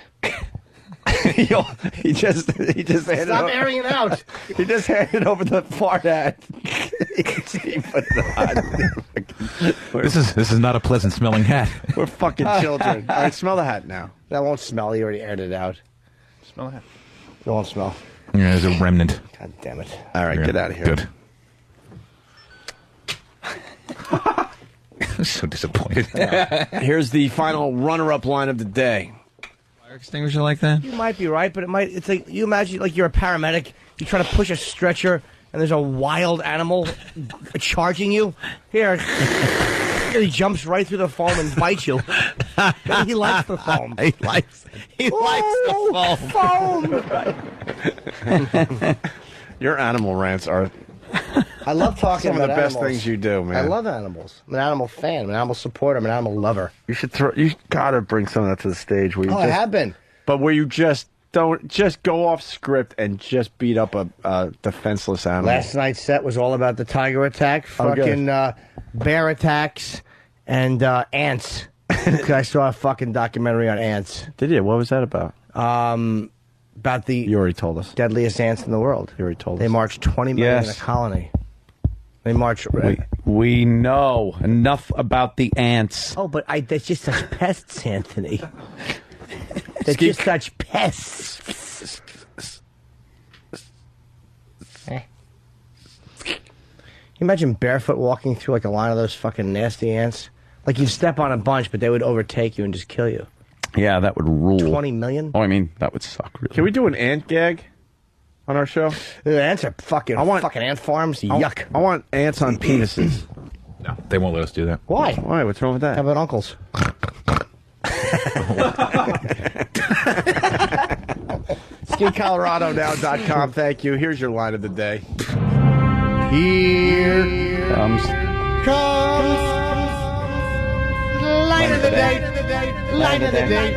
G: Yo, he just handed
C: Stop
G: over,
C: airing it out.
G: He just handed over the fart hat. He put it on.
E: This is not a pleasant smelling hat.
G: We're fucking children. All right, smell the hat now.
C: That won't smell. You already aired it out.
T: Smell that.
C: It won't smell.
E: Yeah, there's a remnant.
C: God damn it.
G: All right, get out of here.
E: Good. I'm so disappointed.
G: Here's the final runner-up line of the day.
J: Fire extinguisher like that?
C: You might be right, but it might. It's like you imagine, like you're a paramedic. You try to push a stretcher, and there's a wild animal charging you. Here, he jumps right through the foam and bites you. He likes the foam.
J: He likes the foam.
G: Your animal rants are
C: I love talking
G: some of
C: about
G: the best
C: animals.
G: things you do, man.
C: I love animals. I'm an animal fan. I'm an animal supporter. I'm an animal lover.
G: You should you gotta bring some of that to the stage where you
C: I have been.
G: But where you just don't just go off script and just beat up a defenseless animal.
C: Last night's set was all about the tiger attack,
G: Oh, good.
C: fucking bear attacks, and ants. 'Cause I saw a fucking documentary on ants.
G: Did you? What was that about?
C: About the
G: You already told us.
C: deadliest ants in the world.
G: You already told
C: They
G: us.
C: march 20 million in a
J: Yes.
C: colony. They march.
J: We know enough about the ants.
C: Oh, but they're just such pests, Anthony. They're just such pests. Imagine barefoot walking through like a line of those fucking nasty ants. Like you'd step on a bunch, but they would overtake you and just kill you.
J: Yeah, that would rule.
C: 20 million?
J: Oh, I mean, that would suck, really.
G: Can we do an ant gag on our show?
C: The ants are fucking ant farms. Yuck.
G: I want ants on penises.
E: No, they won't let us do that.
C: Why?
G: Why? What's wrong with that?
C: How about uncles?
G: SkiColoradoNow.com. Thank you. Here's your line of the day. Here comes line of the day. Line of the day.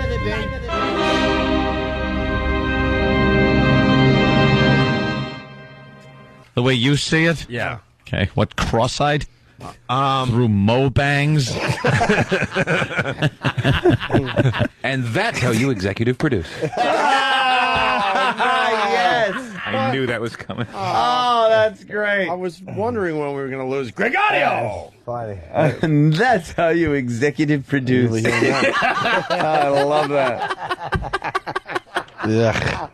J: The way you see it?
G: Yeah.
J: Okay. What, cross-eyed? Through mobangs?
E: And that's how you executive produce.
G: Yes.
E: I knew that was coming.
G: Oh, that's great. I was wondering when we were going to lose Gregorio.
K: Funny. And that's how you executive produce. I love that.
G: Yeah.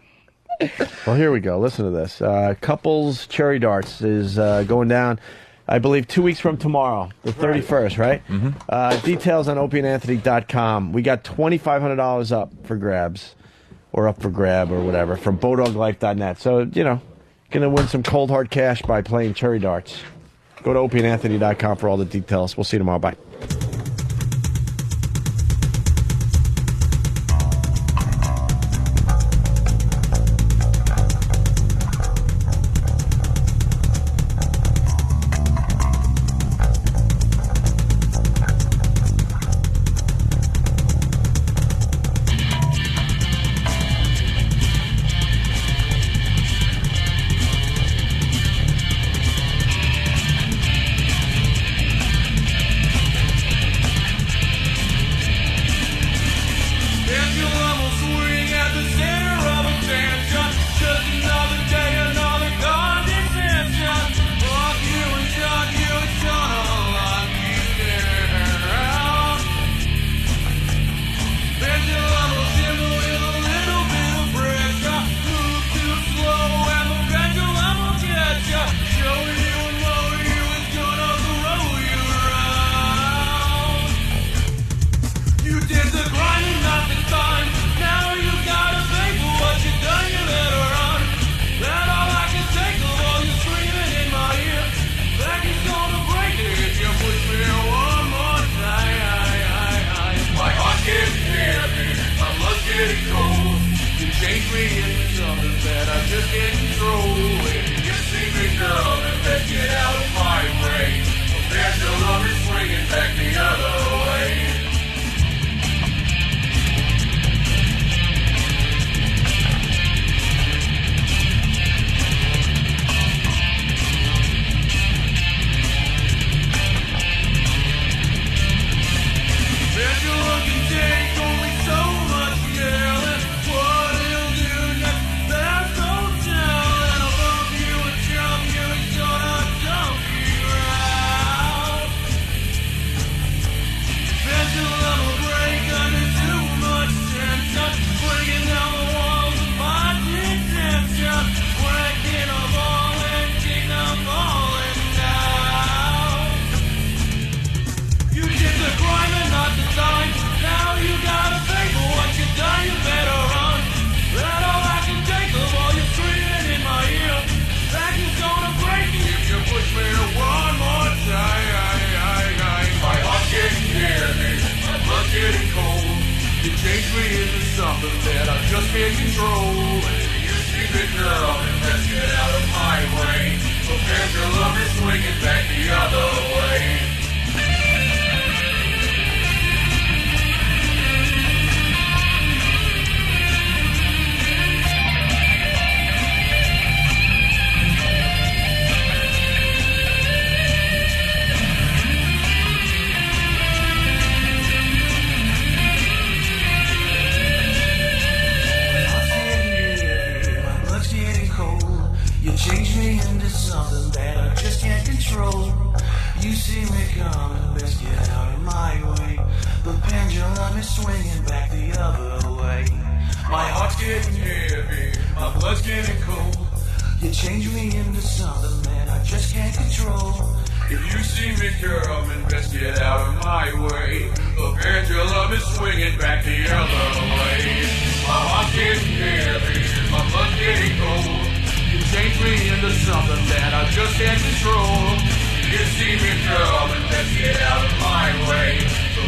G: Well, here we go. Listen to this. Couples Cherry Darts is going down, I believe, 2 weeks from tomorrow, the 31st, right? Mm-hmm. Details on opieandanthony.com. We got $2,500 up for grabs, or up for grab, or whatever, from BowDogLife.net. So, you know, going to win some cold hard cash by playing Cherry Darts. Go to opieandanthony.com for all the details. We'll see you tomorrow. Bye.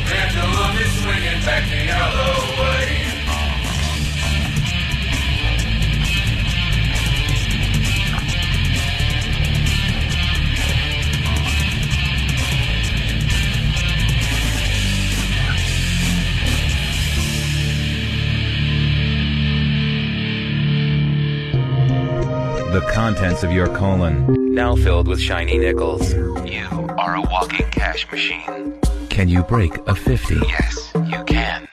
I: Pendulum is swinging back the other way.
E: The contents of your colon, now filled with shiny nickels. You are a walking cash machine. Can you break a 50? Yes, you can.